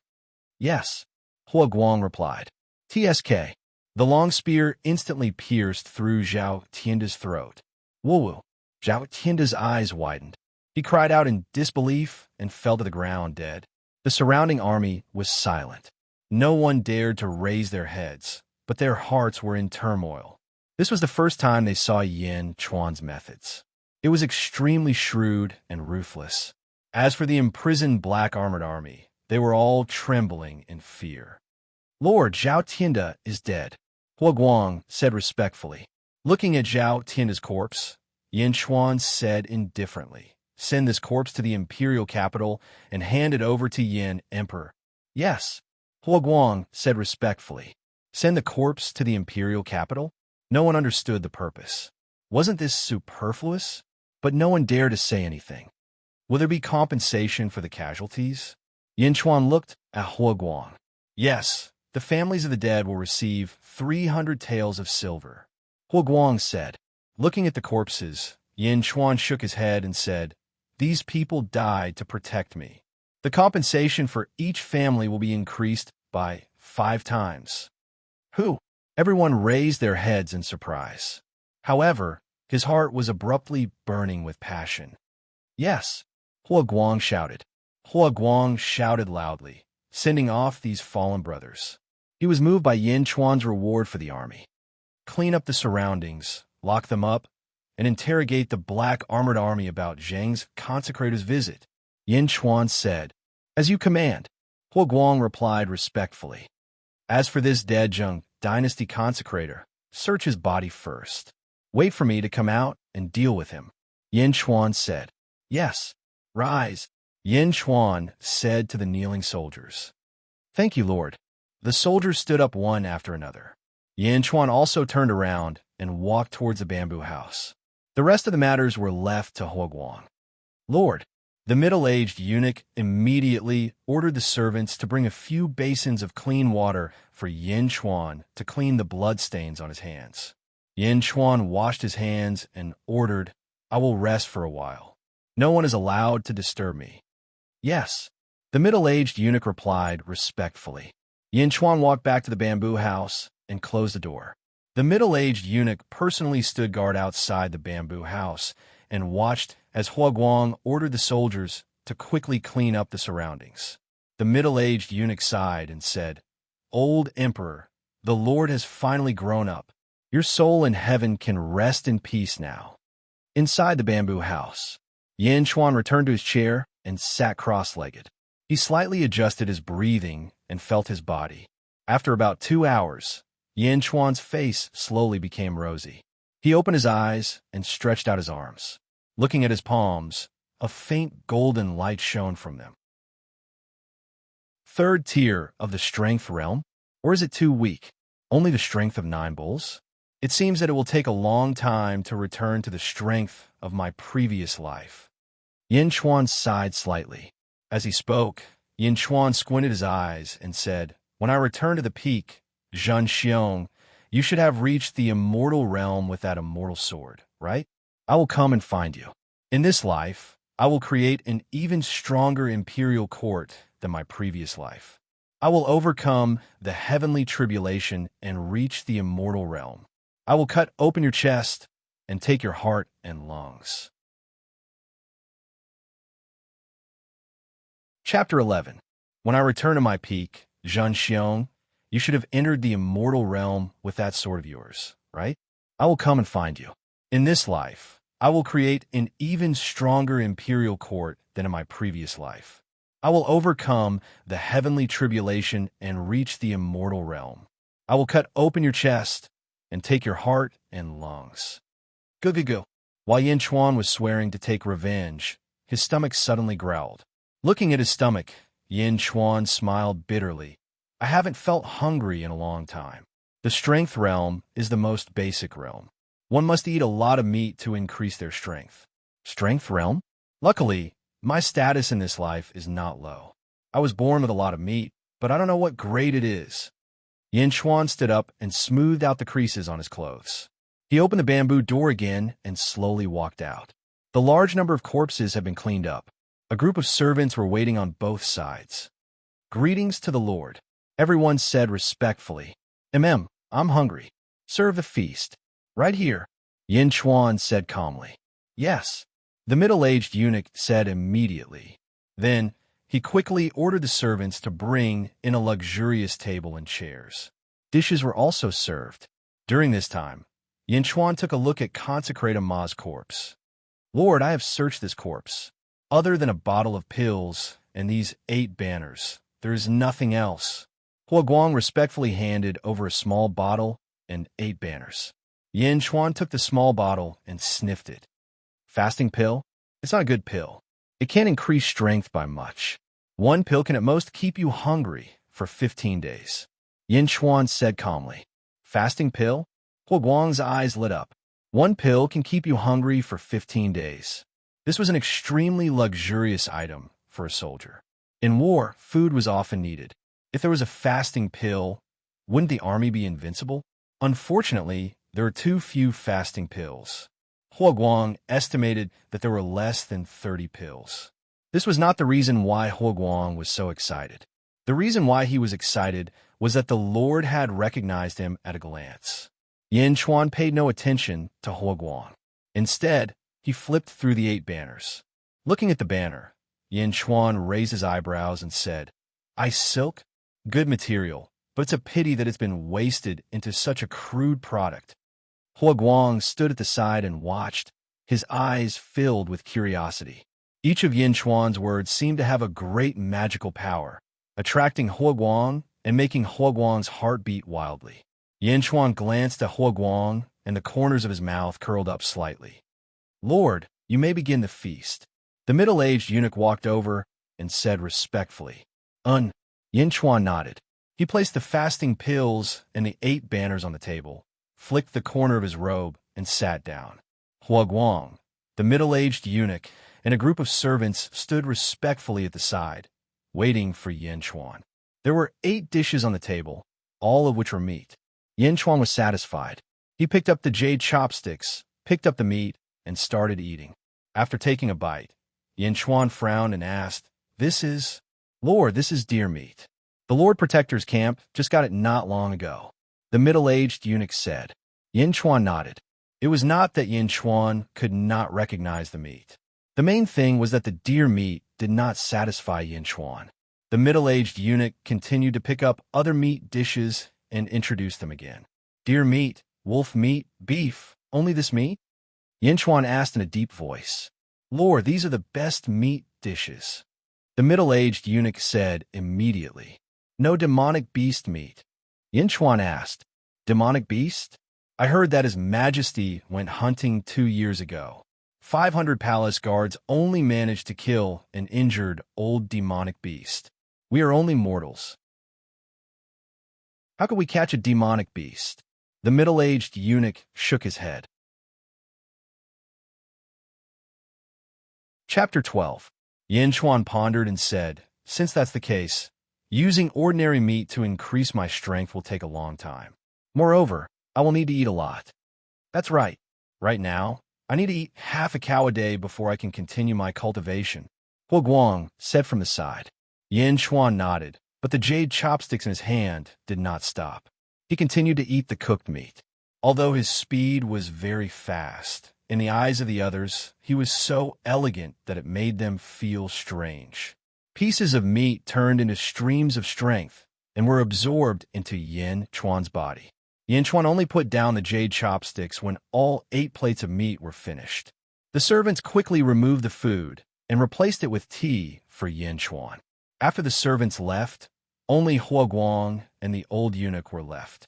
Yes, Huoguang replied. TSK. The long spear instantly pierced through Zhao Tianda's throat. Woo-woo. Zhao Tianda's eyes widened. He cried out in disbelief and fell to the ground dead. The surrounding army was silent. No one dared to raise their heads, but their hearts were in turmoil. This was the first time they saw Yin Chuan's methods. It was extremely shrewd and ruthless. As for the imprisoned black-armored army, they were all trembling in fear. Lord, Zhao Tianda is dead, Huaguang said respectfully. Looking at Zhao Tianda's corpse, Yin Chuan said indifferently, "Send this corpse to the imperial capital and hand it over to Yin Emperor." "Yes," Huaguang said respectfully. Send the corpse to the imperial capital? No one understood the purpose. Wasn't this superfluous? But no one dared to say anything. Will there be compensation for the casualties? Yin Chuan looked at Huaguang. Yes, the families of the dead will receive 300 taels of silver, Huaguang said. Looking at the corpses, Yin Chuan shook his head and said, "These people died to protect me. The compensation for each family will be increased by 5 times. Who? Everyone raised their heads in surprise. However, his heart was abruptly burning with passion. Yes, Huaguang shouted. Huaguang shouted loudly, sending off these fallen brothers. He was moved by Yin Chuan's reward for the army. Clean up the surroundings, lock them up, and interrogate the black armored army about Zhang's consecrator's visit, Yin Chuan said. As you command, Huaguang replied respectfully. As for this dead Zheng dynasty consecrator, search his body first. Wait for me to come out and deal with him, Yin Chuan said. Yes, rise, Yin Chuan said to the kneeling soldiers. Thank you, Lord. The soldiers stood up one after another. Yin Chuan also turned around and walked towards the bamboo house. The rest of the matters were left to Huaguang. Lord, the middle-aged eunuch immediately ordered the servants to bring a few basins of clean water for Yin Chuan to clean the bloodstains on his hands. Yin Chuan washed his hands and ordered, I will rest for a while. No one is allowed to disturb me. Yes, the middle-aged eunuch replied respectfully. Yin Chuan walked back to the bamboo house and closed the door. The middle-aged eunuch personally stood guard outside the bamboo house and watched as Huaguang ordered the soldiers to quickly clean up the surroundings. The middle-aged eunuch sighed and said, Old Emperor, the Lord has finally grown up. Your soul in heaven can rest in peace now. Inside the bamboo house, Yin Chuan returned to his chair and sat cross-legged. He slightly adjusted his breathing and felt his body. After about 2 hours, Yin Chuan's face slowly became rosy. He opened his eyes and stretched out his arms. Looking at his palms, a faint golden light shone from them. Third tier of the strength realm? Or is it too weak? Only the strength of 9 bulls? It seems that it will take a long time to return to the strength of my previous life. Yin Chuan sighed slightly. As he spoke, Yin Chuan squinted his eyes and said, When I return to the peak, Zhan Xiong, you should have reached the immortal realm with that immortal sword, right? I will come and find you. In this life, I will create an even stronger imperial court than my previous life. I will overcome the heavenly tribulation and reach the immortal realm. I will cut open your chest and take your heart and lungs. Chapter 11. When I return to my peak, Zhan Xiong, you should have entered the immortal realm with that sword of yours, right? I will come and find you. In this life, I will create an even stronger imperial court than in my previous life. I will overcome the heavenly tribulation and reach the immortal realm. I will cut open your chest and take your heart and lungs. Go. While Yin Chuan was swearing to take revenge, his stomach suddenly growled. Looking at his stomach, Yin Chuan smiled bitterly. I haven't felt hungry in a long time. The strength realm is the most basic realm. One must eat a lot of meat to increase their strength. Strength realm? Luckily, my status in this life is not low. I was born with a lot of meat, but I don't know what grade it is. Yin Chuan stood up and smoothed out the creases on his clothes. He opened the bamboo door again and slowly walked out. The large number of corpses had been cleaned up. A group of servants were waiting on both sides. Greetings to the Lord, everyone said respectfully. I'm hungry. Serve the feast. Right here, Yin Chuan said calmly. Yes, the middle-aged eunuch said immediately. Then, he quickly ordered the servants to bring in a luxurious table and chairs. Dishes were also served. During this time, Yin Chuan took a look at Consecrator Ma's corpse. Lord, I have searched this corpse. Other than a bottle of pills and these 8 banners, there is nothing else. Huoguang respectfully handed over a small bottle and 8 banners. Yin Chuan took the small bottle and sniffed it. Fasting pill? It's not a good pill. It can't increase strength by much. 1 pill can at most keep you hungry for 15 days. Yin Chuan said calmly. Fasting pill? Huoguang's eyes lit up. 1 pill can keep you hungry for 15 days. This was an extremely luxurious item for a soldier. In war, food was often needed. If there was a fasting pill, wouldn't the army be invincible? Unfortunately, there are too few fasting pills. Huoguang estimated that there were less than 30 pills. This was not the reason why Huoguang was so excited. The reason why he was excited was that the Lord had recognized him at a glance. Yin Chuan paid no attention to Huoguang. Instead, he flipped through the 8 banners. Looking at the banner, Yin Chuan raised his eyebrows and said, Ice silk? Good material, but it's a pity that it's been wasted into such a crude product. Huoguang stood at the side and watched, his eyes filled with curiosity. Each of Yin Chuan's words seemed to have a great magical power, attracting Huoguang and making Huoguang's heart beat wildly. Yin Chuan glanced at Huoguang, and the corners of his mouth curled up slightly. Lord, you may begin the feast. The middle-aged eunuch walked over and said respectfully. Yin Chuan nodded. He placed the fasting pills and the 8 banners on the table, flicked the corner of his robe, and sat down. Huoguang, the middle-aged eunuch, and a group of servants stood respectfully at the side, waiting for Yin Chuan. There were 8 dishes on the table, all of which were meat. Yin Chuan was satisfied. He picked up the jade chopsticks, picked up the meat, and started eating. After taking a bite, Yin Chuan frowned and asked, Lord, this is deer meat. The Lord Protector's camp just got it not long ago. The middle-aged eunuch said. Yin Chuan nodded. It was not that Yin Chuan could not recognize the meat. The main thing was that the deer meat did not satisfy Yin Chuan. The middle-aged eunuch continued to pick up other meat dishes and introduce them again. Deer meat, wolf meat, beef, only this meat? Yin Chuan asked in a deep voice. Lord, these are the best meat dishes. The middle-aged eunuch said immediately. No demonic beast meat. Yin Chuan asked, Demonic beast? I heard that His Majesty went hunting 2 years ago. 500 palace guards only managed to kill an injured old demonic beast. We are only mortals. How could we catch a demonic beast? The middle-aged eunuch shook his head. Chapter 12. Yin Chuan pondered and said, Since that's the case, using ordinary meat to increase my strength will take a long time. Moreover, I will need to eat a lot. That's right. Right now, I need to eat half a cow a day before I can continue my cultivation. Huoguang said from the side. Yin Chuan nodded, but the jade chopsticks in his hand did not stop. He continued to eat the cooked meat. Although his speed was very fast, in the eyes of the others, he was so elegant that it made them feel strange. Pieces of meat turned into streams of strength and were absorbed into Yin Chuan's body. Yin Chuan only put down the jade chopsticks when all 8 plates of meat were finished. The servants quickly removed the food and replaced it with tea for Yin Chuan. After the servants left, only Huoguang and the old eunuch were left.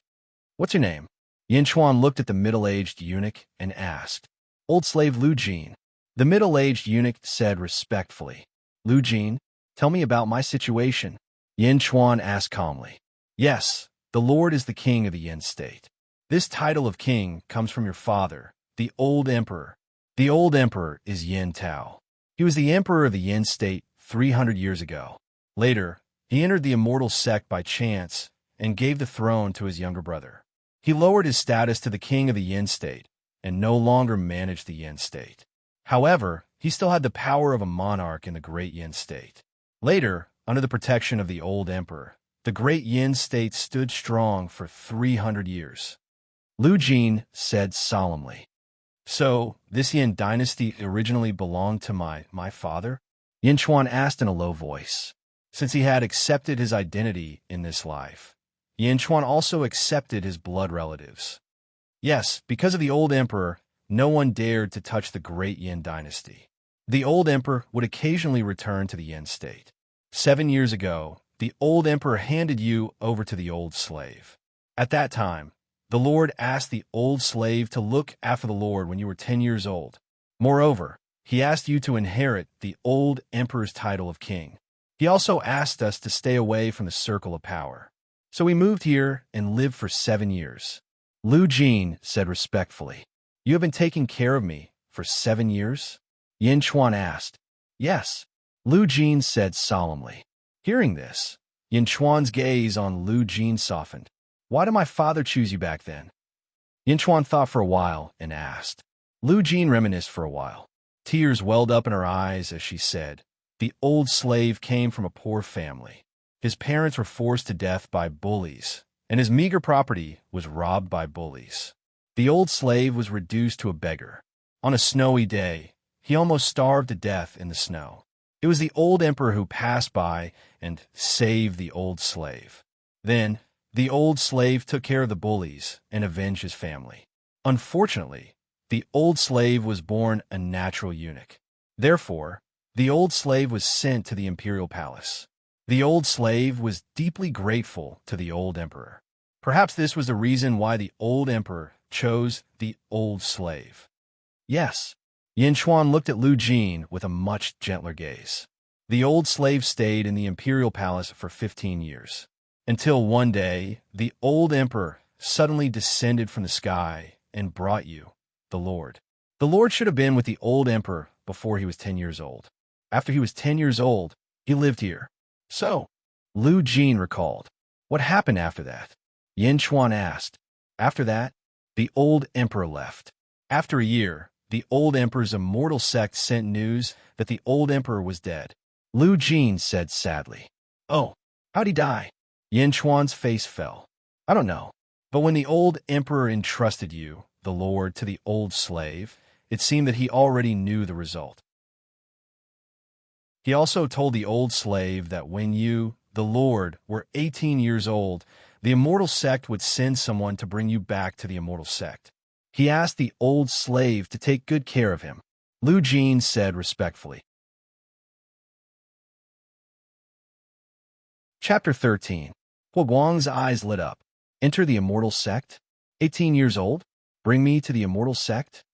What's your name? Yin Chuan looked at the middle-aged eunuch and asked. Old slave Lu Jin. The middle-aged eunuch said respectfully. Lu Jin, tell me about my situation. Yin Chuan asked calmly. Yes, the Lord is the king of the Yin state. This title of king comes from your father, the old emperor. The old emperor is Yin Tao. He was the emperor of the Yin state 300 years ago. Later, he entered the immortal sect by chance and gave the throne to his younger brother. He lowered his status to the king of the Yin state and no longer managed the Yin state. However, he still had the power of a monarch in the great Yin state. Later, under the protection of the old emperor, the great Yin state stood strong for 300 years. Lu Jin said solemnly. So, this Yin dynasty originally belonged to my father? Yin Chuan asked in a low voice. Since he had accepted his identity in this life, Yin Chuan also accepted his blood relatives. Yes, because of the old emperor, no one dared to touch the great Yin dynasty. The old emperor would occasionally return to the Yin state. 7 years ago, the old emperor handed you over to the old slave. At that time, the Lord asked the old slave to look after the Lord when you were 10 years old. Moreover, he asked you to inherit the old emperor's title of king. He also asked us to stay away from the circle of power. So we moved here and lived for 7 years. Lu Jin said respectfully, "You have been taking care of me for 7 years?" Yin Chuan asked. "Yes," Lu Jin said solemnly. Hearing this, Yin Chuan's gaze on Lu Jin softened. "Why did my father choose you back then?" Yin Chuan thought for a while and asked. Lu Jin reminisced for a while. Tears welled up in her eyes as she said, "The old slave came from a poor family. His parents were forced to death by bullies, and his meager property was robbed by bullies. The old slave was reduced to a beggar. On a snowy day, he almost starved to death in the snow. It was the old emperor who passed by and saved the old slave. Then, the old slave took care of the bullies and avenged his family. Unfortunately, the old slave was born a natural eunuch. Therefore, the old slave was sent to the imperial palace. The old slave was deeply grateful to the old emperor. Perhaps this was the reason why the old emperor chose the old slave." "Yes." Yin Chuan looked at Lu Jin with a much gentler gaze. "The old slave stayed in the imperial palace for 15 years, until one day the old emperor suddenly descended from the sky and brought you, the Lord. The Lord should have been with the old emperor before he was 10 years old. After he was 10 years old, he lived here." "So," Lu Jin recalled, "what happened after that?" Yin Chuan asked. "After that, the old emperor left. After a year, the old emperor's immortal sect sent news that the old emperor was dead." Lu Jin said sadly. "Oh, how'd he die?" Yin Chuan's face fell. "I don't know. But when the old emperor entrusted you, the Lord, to the old slave, it seemed that he already knew the result. He also told the old slave that when you, the Lord, were 18 years old, the immortal sect would send someone to bring you back to the immortal sect. He asked the old slave to take good care of him," Lu Jin said respectfully. Chapter 13. Huaguang's eyes lit up. "Enter the immortal sect? 18 years old? Bring me to the immortal sect?"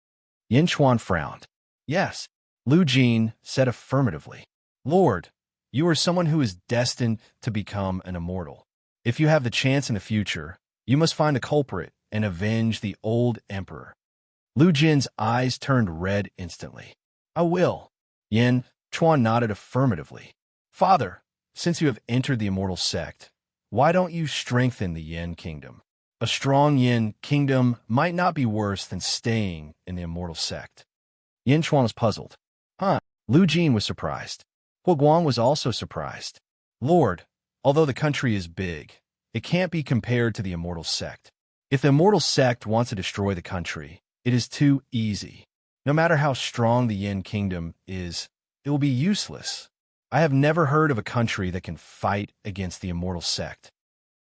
Yin Chuan frowned. "Yes," Lu Jin said affirmatively. "Lord, you are someone who is destined to become an immortal. If you have the chance in the future, you must find the culprit and avenge the old emperor." Lu Jin's eyes turned red instantly. "I will." Yin Chuan nodded affirmatively. "Father, since you have entered the immortal sect, why don't you strengthen the Yin kingdom? A strong Yin kingdom might not be worse than staying in the immortal sect." Yin Chuan was puzzled. "Huh?" Lu Jin was surprised. Huaguang was also surprised. "Lord, although the country is big, it can't be compared to the immortal sect. If the immortal sect wants to destroy the country, it is too easy. No matter how strong the Yin kingdom is, it will be useless. I have never heard of a country that can fight against the immortal sect."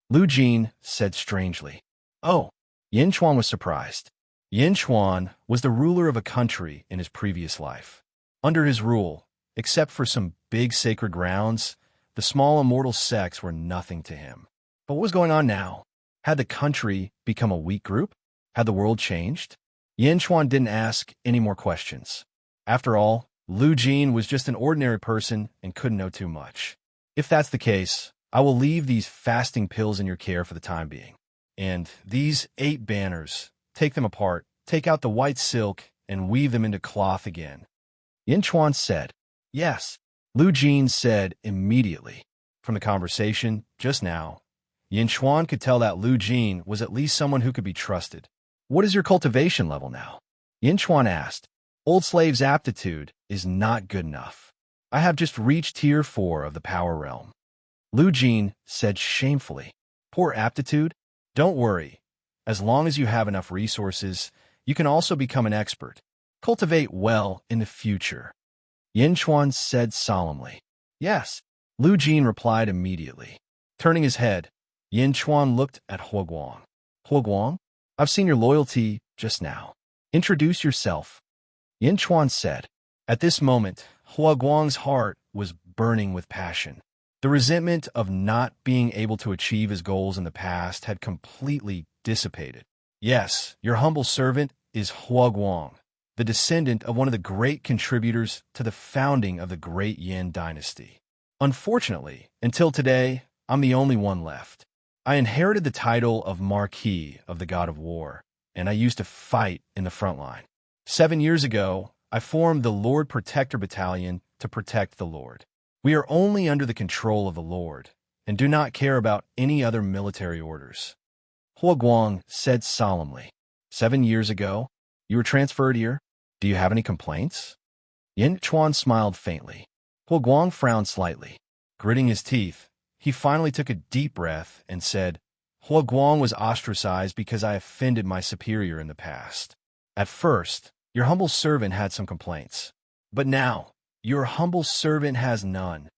Lu Jin said strangely. "Oh." Yin Chuan was surprised. Yin Chuan was the ruler of a country in his previous life. Under his rule, except for some big sacred grounds, the small immortal sects were nothing to him. But what was going on now? Had the country become a weak group? Had the world changed? Yin Chuan didn't ask any more questions. After all, Lu Jin was just an ordinary person and couldn't know too much. "If that's the case, I will leave these fasting pills in your care for the time being. And these 8 banners, take them apart, take out the white silk, and weave them into cloth again." Yin Chuan said. "Yes," Lu Jin said immediately. From the conversation just now, Yin Chuan could tell that Lu Jin was at least someone who could be trusted. "What is your cultivation level now?" Yin Chuan asked. "Old slave's aptitude is not good enough. I have just reached tier 4 of the power realm." Lu Jin said shamefully. "Poor aptitude? Don't worry. As long as you have enough resources, you can also become an expert. Cultivate well in the future." Yin Chuan said solemnly. "Yes," Lu Jin replied immediately. Turning his head, Yin Chuan looked at Huaguang. "Huaguang, I've seen your loyalty just now. Introduce yourself," Yin Chuan said. At this moment, Huaguang's heart was burning with passion. The resentment of not being able to achieve his goals in the past had completely dissipated. Yes, your humble servant is Huaguang, the descendant of one of the great contributors to the founding of the great Yin dynasty. Unfortunately, until today, I'm the only one left. I inherited the title of Marquis of the God of War, and I used to fight in the front line. 7 years ago, I formed the Lord Protector Battalion to protect the Lord. We are only under the control of the Lord, and do not care about any other military orders. Huaguang said solemnly. 7 years ago, you were transferred here? Do you have any complaints? Yin Chuan smiled faintly. Huaguang frowned slightly. Gritting his teeth, he finally took a deep breath and said, Huaguang was ostracized because I offended my superior in the past. At first, your humble servant had some complaints. But now, your humble servant has none.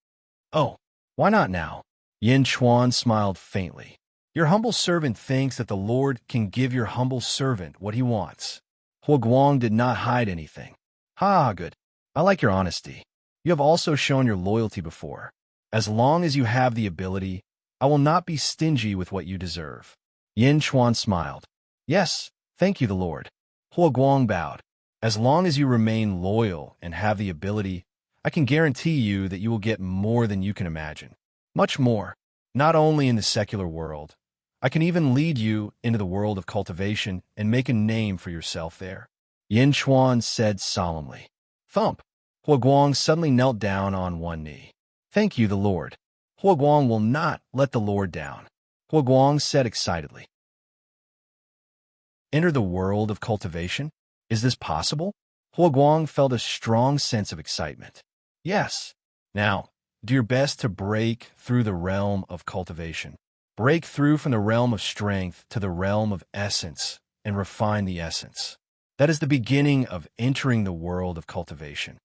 Oh, why not now? Yin Chuan smiled faintly. Your humble servant thinks that the Lord can give your humble servant what he wants. Huaguang did not hide anything. Ha, good. I like your honesty. You have also shown your loyalty before. As long as you have the ability, I will not be stingy with what you deserve. Yin Chuan smiled. Yes, thank you, the Lord. Huaguang bowed. As long as you remain loyal and have the ability, I can guarantee you that you will get more than you can imagine. Much more, not only in the secular world. I can even lead you into the world of cultivation and make a name for yourself there. Yin Chuan said solemnly. Thump. Huaguang suddenly knelt down on one knee. Thank you, the Lord. Huaguang will not let the Lord down. Huaguang said excitedly. Enter the world of cultivation? Is this possible? Huaguang felt a strong sense of excitement. Yes. Now, do your best to break through the realm of cultivation. Break through from the realm of strength to the realm of essence and refine the essence. That is the beginning of entering the world of cultivation.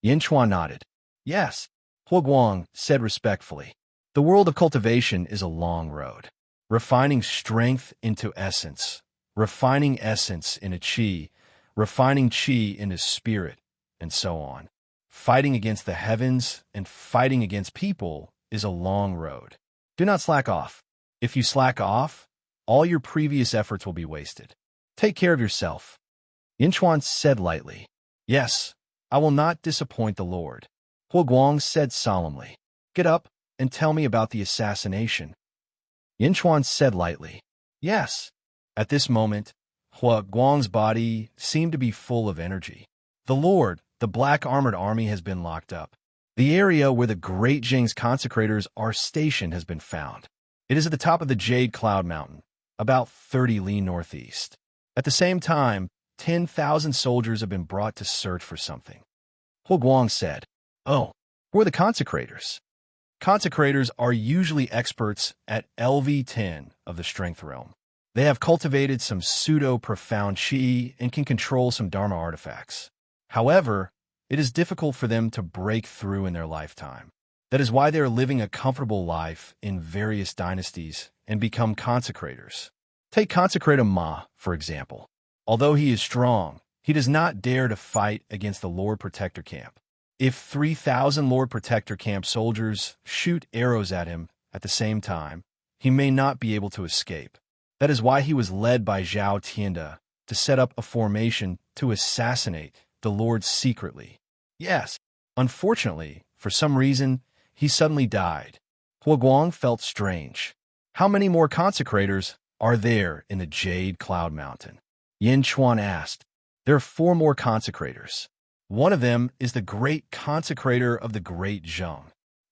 Yin Chuan nodded. Yes. Huaguang said respectfully. The world of cultivation is a long road. Refining strength into essence, refining essence into qi, refining qi into spirit, and so on. Fighting against the heavens and fighting against people is a long road. Do not slack off. If you slack off, all your previous efforts will be wasted. Take care of yourself. Yin Chuan said lightly. Yes, I will not disappoint the Lord. Huaguang said solemnly. Get up and tell me about the assassination. Yin Chuan said lightly. Yes. At this moment, Huaguang's body seemed to be full of energy. The Lord, the black armored army, has been locked up. The area where the great Jing's consecrators are stationed has been found. It is at the top of the Jade Cloud Mountain, about 30 li northeast. At the same time, 10,000 soldiers have been brought to search for something. Huaguang said, Oh, who are the consecrators? Consecrators are usually experts at LV10 of the Strength Realm. They have cultivated some pseudo-profound qi and can control some Dharma artifacts. However, it is difficult for them to break through in their lifetime. That is why they are living a comfortable life in various dynasties and become consecrators. Take Consecrator Ma, for example. Although he is strong, he does not dare to fight against the Lord Protector camp. If 3,000 Lord Protector camp soldiers shoot arrows at him at the same time, he may not be able to escape. That is why he was led by Zhao Tianda to set up a formation to assassinate the Lord secretly. Yes, unfortunately, for some reason, he suddenly died. Huaguang felt strange. How many more consecrators are there in the Jade Cloud Mountain? Yin Chuan asked. There are 4 more consecrators. One of them is the great consecrator of the great Zheng.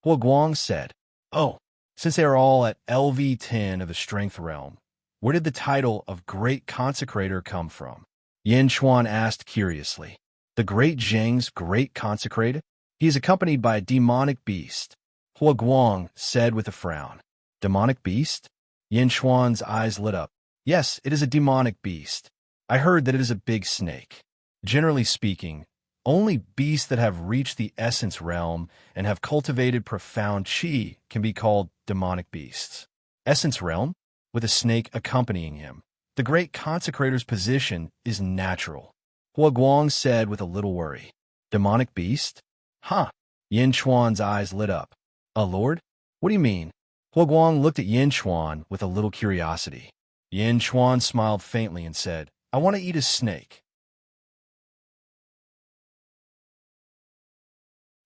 Huaguang said, Oh, since they are all at LV10 of the Strength Realm, where did the title of Great Consecrator come from? Yin Chuan asked curiously. The great Zheng's great consecrator? He is accompanied by a demonic beast. Huaguang said with a frown. Demonic beast? Yin Chuan's eyes lit up. Yes, it is a demonic beast. I heard that it is a big snake. Generally speaking, only beasts that have reached the essence realm and have cultivated profound qi can be called demonic beasts. Essence realm? With a snake accompanying him. The great consecrator's position is natural. Huaguang said with a little worry. Demonic beast? Huh. Yin Chuan's eyes lit up. A lord? What do you mean? Huoguang looked at Yin Chuan with a little curiosity. Yin Chuan smiled faintly and said, I want to eat a snake.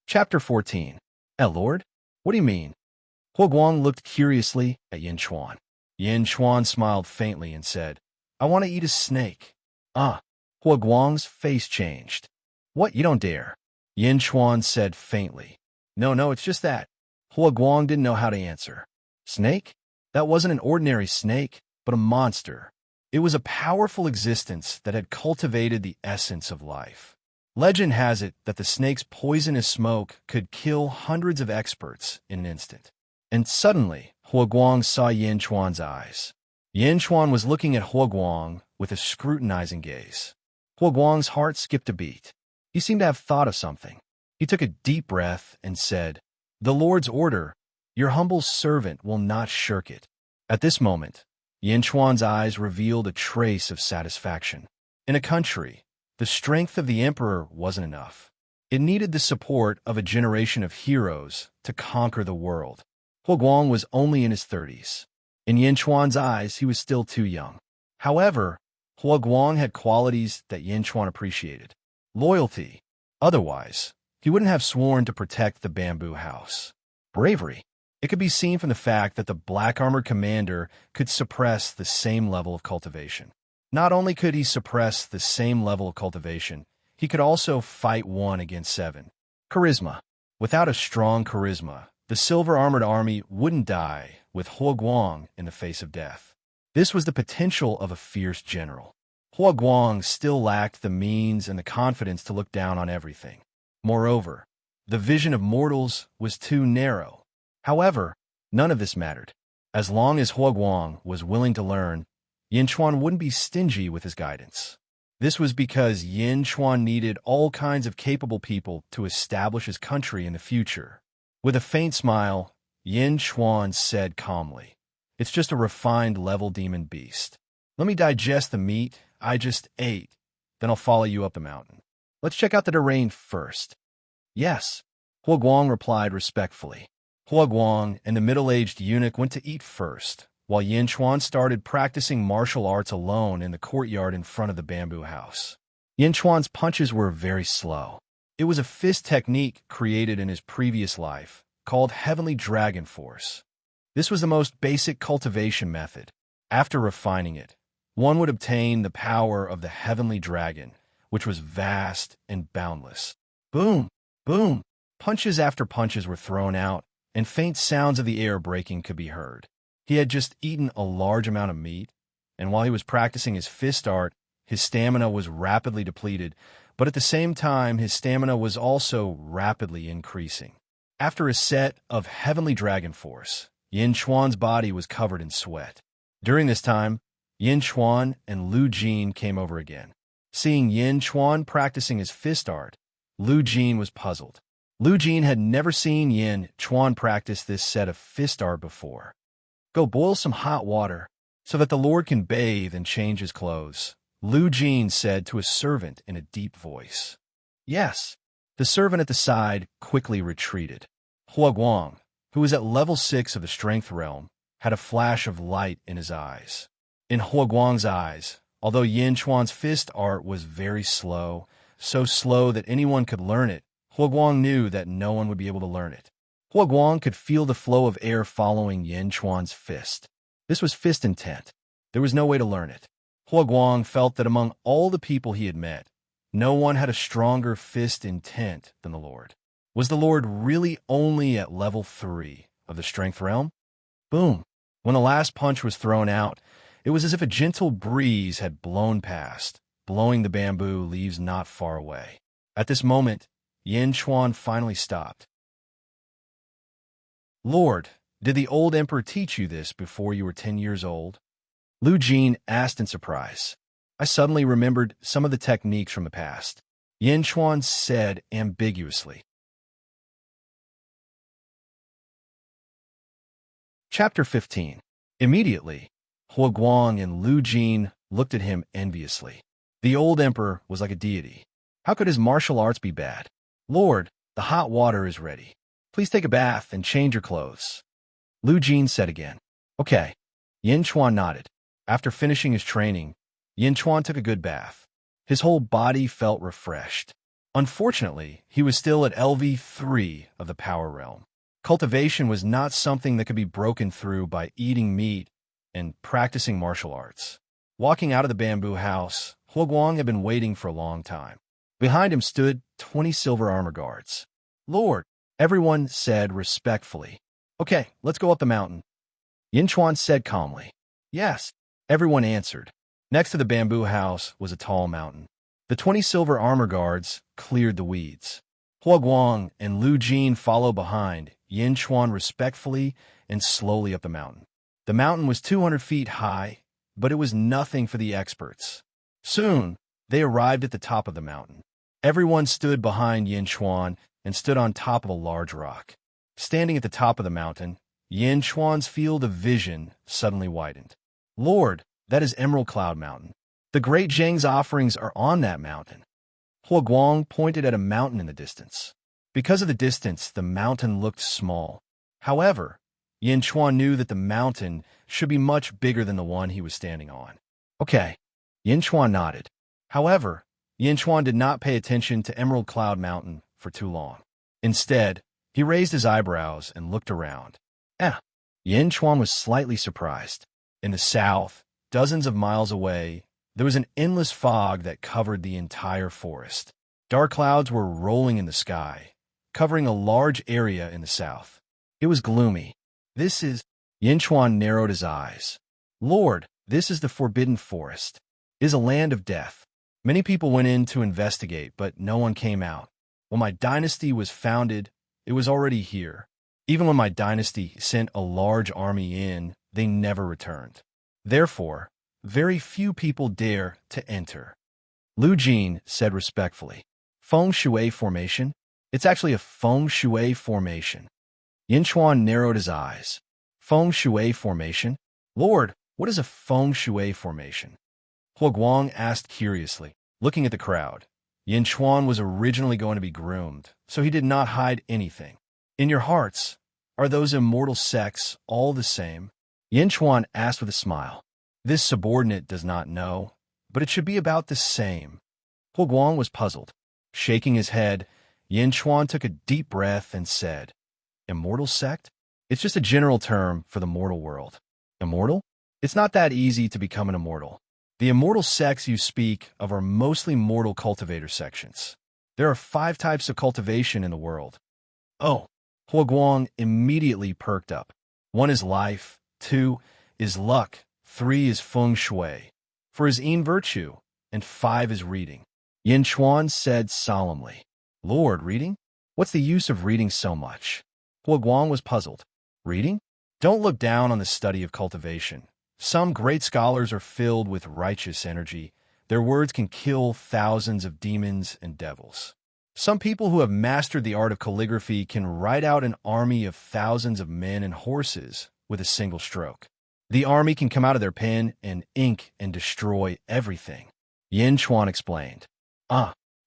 Chapter 14. Lord? What do you mean? Huoguang looked curiously at Yin Chuan. Yin Chuan smiled faintly and said, I want to eat a snake. Huoguang's face changed. What, you don't dare? Yin Chuan said faintly. No, it's just that. Huoguang didn't know how to answer. Snake? That wasn't an ordinary snake, but a monster. It was a powerful existence that had cultivated the essence of life. Legend has it that the snake's poisonous smoke could kill hundreds of experts in an instant. And suddenly, Huoguang saw Yin Chuan's eyes. Yin Chuan was looking at Huoguang with a scrutinizing gaze. Huoguang's heart skipped a beat. He seemed to have thought of something. He took a deep breath and said, The Lord's order, your humble servant will not shirk it. At this moment, Yin Chuan's eyes revealed a trace of satisfaction. In a country, the strength of the emperor wasn't enough. It needed the support of a generation of heroes to conquer the world. Huoguang was only in his 30s. In Yin Chuan's eyes, he was still too young. However, Huoguang had qualities that Yin Chuan appreciated. Loyalty. Otherwise, he wouldn't have sworn to protect the bamboo house. Bravery. It could be seen from the fact that the black-armored commander could suppress the same level of cultivation. Not only could he suppress the same level of cultivation, he could also fight 1 against 7. Charisma. Without a strong charisma, the silver-armored army wouldn't die with Huoguang in the face of death. This was the potential of a fierce general. Huoguang still lacked the means and the confidence to look down on everything. Moreover, the vision of mortals was too narrow. However, none of this mattered. As long as Huoguang was willing to learn, Yin Chuan wouldn't be stingy with his guidance. This was because Yin Chuan needed all kinds of capable people to establish his country in the future. With a faint smile, Yin Chuan said calmly, It's just a refined level demon beast. Let me digest the meat I just ate, then I'll follow you up the mountain. Let's check out the terrain first. Yes, Huoguang replied respectfully. Huoguang and the middle-aged eunuch went to eat first, while Yin Chuan started practicing martial arts alone in the courtyard in front of the bamboo house. Yin Chuan's punches were very slow. It was a fist technique created in his previous life, called Heavenly Dragon Force. This was the most basic cultivation method. After refining it, one would obtain the power of the Heavenly Dragon, which was vast and boundless. Boom! Boom! Punches after punches were thrown out, and faint sounds of the air breaking could be heard. He had just eaten a large amount of meat, and while he was practicing his fist art, his stamina was rapidly depleted, but at the same time, his stamina was also rapidly increasing. After a set of Heavenly Dragon Force, Yin Chuan's body was covered in sweat. During this time, Yin Chuan and Lu Jin came over again. Seeing Yin Chuan practicing his fist art, Lu Jin was puzzled. Lu Jin had never seen Yin Chuan practice this set of fist art before. Go boil some hot water so that the Lord can bathe and change his clothes, Lu Jin said to a servant in a deep voice. Yes. The servant at the side quickly retreated. Huoguang, who was at level 6 of the strength realm, had a flash of light in his eyes. In Huoguang's eyes, although Yin Chuan's fist art was very slow, so slow that anyone could learn it, Huoguang knew that no one would be able to learn it. Huoguang could feel the flow of air following Yin Chuan's fist. This was fist intent. There was no way to learn it. Huoguang felt that among all the people he had met, no one had a stronger fist intent than the Lord. Was the Lord really only at level 3 of the strength realm? Boom! When the last punch was thrown out, it was as if a gentle breeze had blown past, blowing the bamboo leaves not far away. At this moment, Yin Chuan finally stopped. Lord, did the old emperor teach you this before you were 10 years old? Lu Jin asked in surprise. I suddenly remembered some of the techniques from the past. Yin Chuan said ambiguously. Chapter 15. Immediately, Huoguang and Lu Jin looked at him enviously. The old emperor was like a deity. How could his martial arts be bad? Lord, the hot water is ready. Please take a bath and change your clothes. Lu Jin said again. Okay. Yin Chuan nodded. After finishing his training, Yin Chuan took a good bath. His whole body felt refreshed. Unfortunately, he was still at LV3 of the power realm. Cultivation was not something that could be broken through by eating meat and practicing martial arts. Walking out of the bamboo house, Huoguang had been waiting for a long time. Behind him stood 20 silver armor guards. Lord, everyone said respectfully. Okay, let's go up the mountain. Yin Chuan said calmly. Yes, everyone answered. Next to the bamboo house was a tall mountain. The 20 silver armor guards cleared the weeds. Huoguang and Lu Jin followed behind Yin Chuan respectfully and slowly up the mountain. The mountain was 200 feet high, but it was nothing for the experts. Soon, they arrived at the top of the mountain. Everyone stood behind Yin Chuan and stood on top of a large rock. Standing at the top of the mountain, Yin Chuan's field of vision suddenly widened. Lord, that is Emerald Cloud Mountain. The great Zhang's offerings are on that mountain. Huoguang pointed at a mountain in the distance. Because of the distance, the mountain looked small. However, Yin Chuan knew that the mountain should be much bigger than the one he was standing on. Okay, Yin Chuan nodded. However, Yin Chuan did not pay attention to Emerald Cloud Mountain for too long. Instead, he raised his eyebrows and looked around. Yin Chuan was slightly surprised. In the south, dozens of miles away, there was an endless fog that covered the entire forest. Dark clouds were rolling in the sky, covering a large area in the south. It was gloomy. Yin Chuan narrowed his eyes. Lord, this is the Forbidden Forest. It is a land of death. Many people went in to investigate, but no one came out. When my dynasty was founded, it was already here. Even when my dynasty sent a large army in, they never returned. Therefore, very few people dare to enter. Lu Jin said respectfully. Feng Shui Formation? It's actually a Feng Shui Formation. Yin Chuan narrowed his eyes. Feng Shui Formation? Lord, what is a Feng Shui Formation? Huoguang asked curiously, looking at the crowd. Yin Chuan was originally going to be groomed, so he did not hide anything. In your hearts, are those immortal sects all the same? Yin Chuan asked with a smile. This subordinate does not know, but it should be about the same. Huoguang was puzzled. Shaking his head, Yin Chuan took a deep breath and said, Immortal sect? It's just a general term for the mortal world. Immortal? It's not that easy to become an immortal. The immortal sects you speak of are mostly mortal cultivator sections. There are 5 types of cultivation in the world. Oh, Huoguang immediately perked up. 1 is life, 2 is luck, 3 is feng shui, 4 is yin virtue, and 5 is reading. Yin Chuan said solemnly, Lord, reading? What's the use of reading so much? Huoguang was puzzled. Reading? Don't look down on the study of cultivation. Some great scholars are filled with righteous energy. Their words can kill thousands of demons and devils. Some people who have mastered the art of calligraphy can write out an army of thousands of men and horses with a single stroke. The army can come out of their pen and ink and destroy everything. Yin Chuan explained.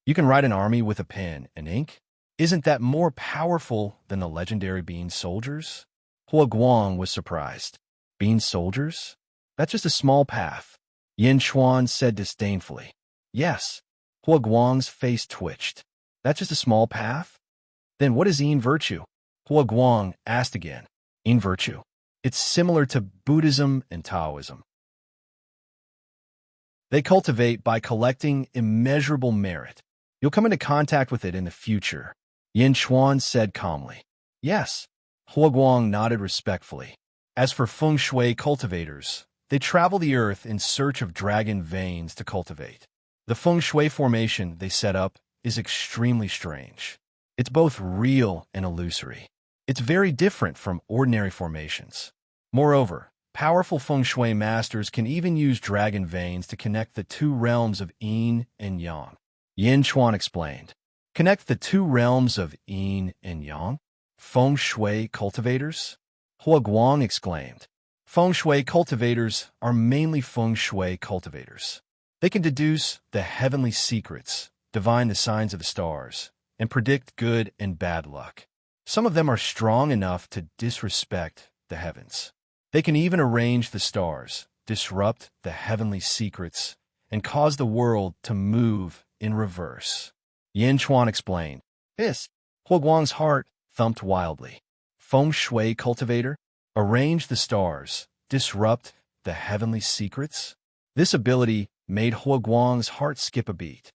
You can write an army with a pen and ink? Isn't that more powerful than the legendary bean soldiers? Huoguang was surprised. Bean soldiers? That's just a small path. Yin Chuan said disdainfully. Yes. Huoguang's face twitched. That's just a small path? Then what is yin virtue? Huoguang asked again. Yin virtue? It's similar to Buddhism and Taoism. They cultivate by collecting immeasurable merit. You'll come into contact with it in the future. Yin Chuan said calmly. Yes. Huoguang nodded respectfully. As for feng shui cultivators, they travel the earth in search of dragon veins to cultivate. The feng shui formation they set up is extremely strange. It's both real and illusory. It's very different from ordinary formations. Moreover, powerful feng shui masters can even use dragon veins to connect the 2 realms of yin and yang. Yin Chuan explained. Connect the 2 realms of yin and yang? Feng shui cultivators? Huoguang exclaimed. Feng shui cultivators are mainly feng shui cultivators. They can deduce the heavenly secrets, divine the signs of the stars, and predict good and bad luck. Some of them are strong enough to disrespect the heavens. They can even arrange the stars, disrupt the heavenly secrets, and cause the world to move in reverse. Yin Chuan explained. This, Huoguang's heart thumped wildly. Feng Shui cultivator? Arrange the stars, disrupt the heavenly secrets? This ability made Huoguang's heart skip a beat.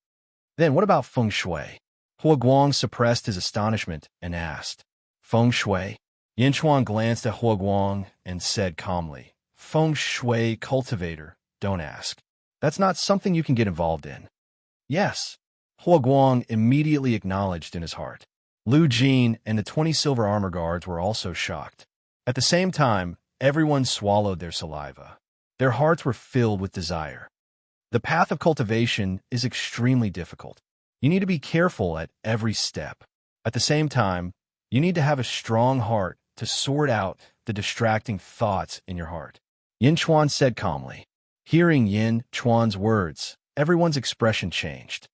Then what about Feng Shui? Huoguang suppressed his astonishment and asked. Feng Shui? Yin Chuan glanced at Huoguang and said calmly, Feng Shui cultivator, don't ask. That's not something you can get involved in. Yes, Huoguang immediately acknowledged in his heart. Lu Jin and the 20 silver armor guards were also shocked. At the same time, everyone swallowed their saliva. Their hearts were filled with desire. The path of cultivation is extremely difficult. You need to be careful at every step. At the same time, you need to have a strong heart to sort out the distracting thoughts in your heart. Yin Chuan said calmly. Hearing Yin Chuan's words, everyone's expression changed.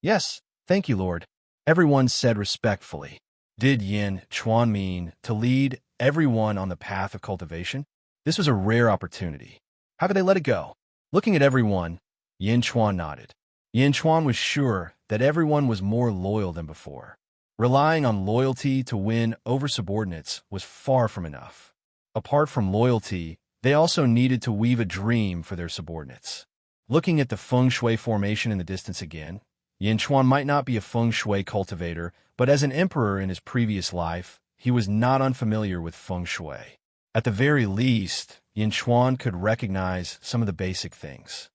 Yes, thank you, Lord, everyone said respectfully. Did Yin Chuan mean to lead everyone on the path of cultivation? This was a rare opportunity. How could they let it go? Looking at everyone, Yin Chuan nodded. Yin Chuan was sure that everyone was more loyal than before. Relying on loyalty to win over subordinates was far from enough. Apart from loyalty, they also needed to weave a dream for their subordinates. Looking at the feng shui formation in the distance again, Yin Chuan might not be a feng shui cultivator, but as an emperor in his previous life, he was not unfamiliar with feng shui. At the very least, Yin Chuan could recognize some of the basic things.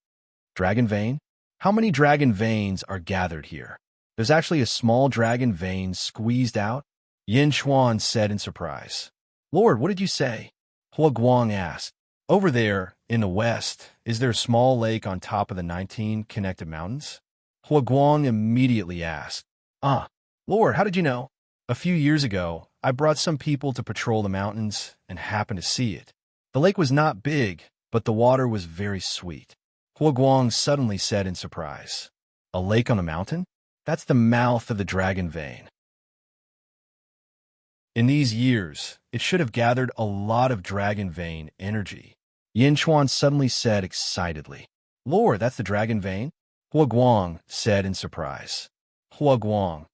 Dragon vein? How many dragon veins are gathered here? There's actually a small dragon vein squeezed out? Yin Chuan said in surprise. Lord, what did you say? Huoguang asked. Over there, in the west, is there a small lake on top of the 19 connected mountains? Huoguang immediately asked. Lord, how did you know? A few years ago, I brought some people to patrol the mountains and happened to see it. The lake was not big, but the water was very sweet. Huoguang suddenly said in surprise. A lake on a mountain? That's the mouth of the dragon vein. In these years, it should have gathered a lot of dragon vein energy. Yin Chuan suddenly said excitedly. Lord, that's the dragon vein? Huoguang said in surprise. Huoguang,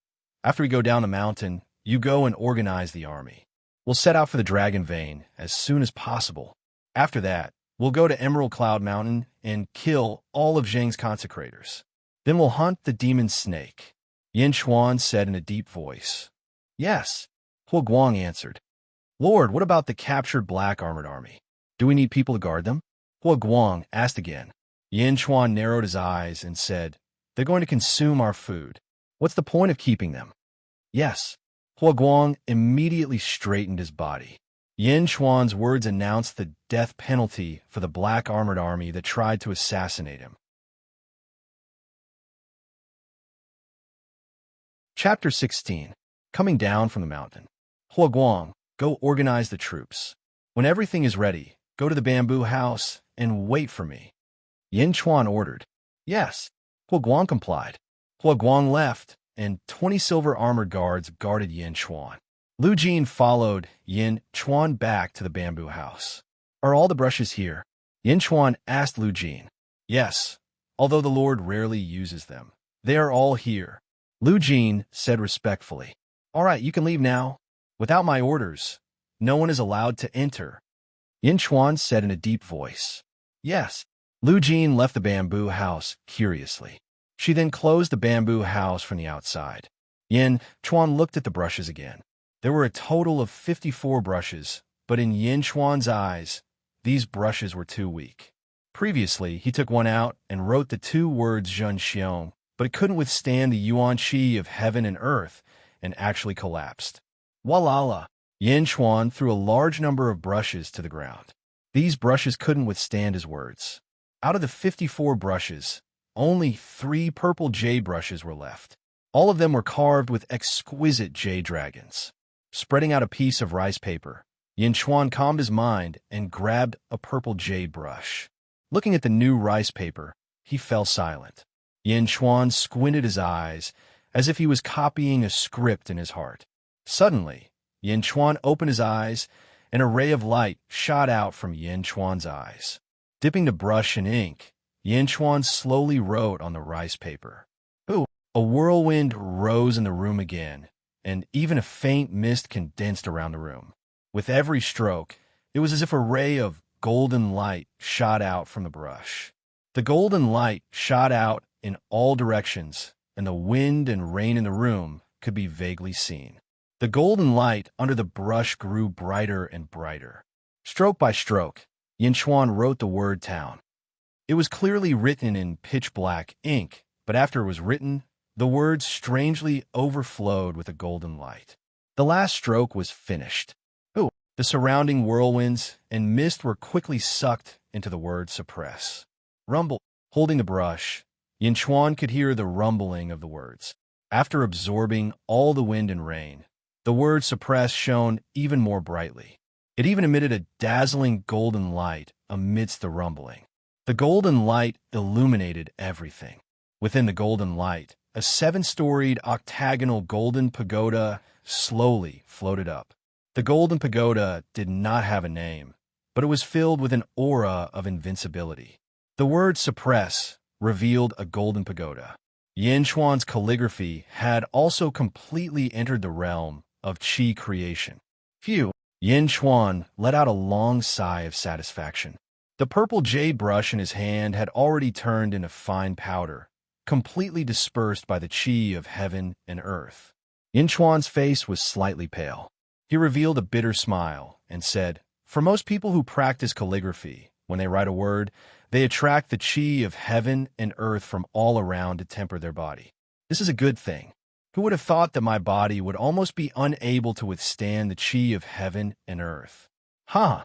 after we go down the mountain, you go and organize the army. We'll set out for the dragon vein as soon as possible. After that, we'll go to Emerald Cloud Mountain and kill all of Zheng's consecrators. Then we'll hunt the demon snake. Yin Chuan said in a deep voice. Yes, Huoguang answered. Lord, what about the captured black armored army? Do we need people to guard them? Huoguang asked again. Yin Chuan narrowed his eyes and said, They're going to consume our food. What's the point of keeping them? Yes. Huoguang immediately straightened his body. Yin Chuan's words announced the death penalty for the black armored army that tried to assassinate him. Chapter 16. Coming down from the mountain. Huoguang, go organize the troops. When everything is ready, go to the bamboo house and wait for me. Yin Chuan ordered. Yes. Huoguang complied. Huoguang left, and 20 silver armored guards guarded Yin Chuan. Lu Jin followed Yin Chuan back to the bamboo house. Are all the brushes here? Yin Chuan asked Lu Jin. Yes, although the Lord rarely uses them. They are all here. Lu Jin said respectfully. All right, you can leave now. Without my orders, no one is allowed to enter. Yin Chuan said in a deep voice. Yes. Lu Jin left the bamboo house curiously. She then closed the bamboo house from the outside. Yin Chuan looked at the brushes again. There were a total of 54 brushes, but in Yin Chuan's eyes, these brushes were too weak. Previously, he took one out and wrote the 2 words Zhen Xiong, but it couldn't withstand the yuan qi of heaven and earth and actually collapsed. Walala! Yin Chuan threw a large number of brushes to the ground. These brushes couldn't withstand his words. Out of the 54 brushes, only 3 purple jade brushes were left. All of them were carved with exquisite jade dragons. Spreading out a piece of rice paper, Yin Chuan calmed his mind and grabbed a purple jade brush. Looking at the new rice paper, he fell silent. Yin Chuan squinted his eyes as if he was copying a script in his heart. Suddenly, Yin Chuan opened his eyes An array of light shot out from Yin Chuan's eyes. Dipping the brush in ink, Yin Chuan slowly wrote on the rice paper. Ooh! A whirlwind rose in the room again, and even a faint mist condensed around the room. With every stroke, it was as if a ray of golden light shot out from the brush. The golden light shot out in all directions, and the wind and rain in the room could be vaguely seen. The golden light under the brush grew brighter and brighter. Stroke by stroke, Yin Chuan wrote the word town. It was clearly written in pitch-black ink, but after it was written, the words strangely overflowed with a golden light. The last stroke was finished. Ooh! The surrounding whirlwinds and mist were quickly sucked into the word suppress. Rumble. Holding the brush, Yin Chuan could hear the rumbling of the words. After absorbing all the wind and rain, the word suppress shone even more brightly. It even emitted a dazzling golden light amidst the rumbling. The golden light illuminated everything. Within the golden light, a 7-storied octagonal golden pagoda slowly floated up. The golden pagoda did not have a name, but it was filled with an aura of invincibility. The word suppress revealed a golden pagoda. Yin Chuan's calligraphy had also completely entered the realm of qi creation. Phew! Yin Chuan let out a long sigh of satisfaction. The purple jade brush in his hand had already turned into fine powder, completely dispersed by the qi of heaven and earth. Yin Chuan's face was slightly pale. He revealed a bitter smile and said, "For most people who practice calligraphy, when they write a word, they attract the qi of heaven and earth from all around to temper their body. This is a good thing. Who would have thought that my body would almost be unable to withstand the qi of heaven and earth?" Ha!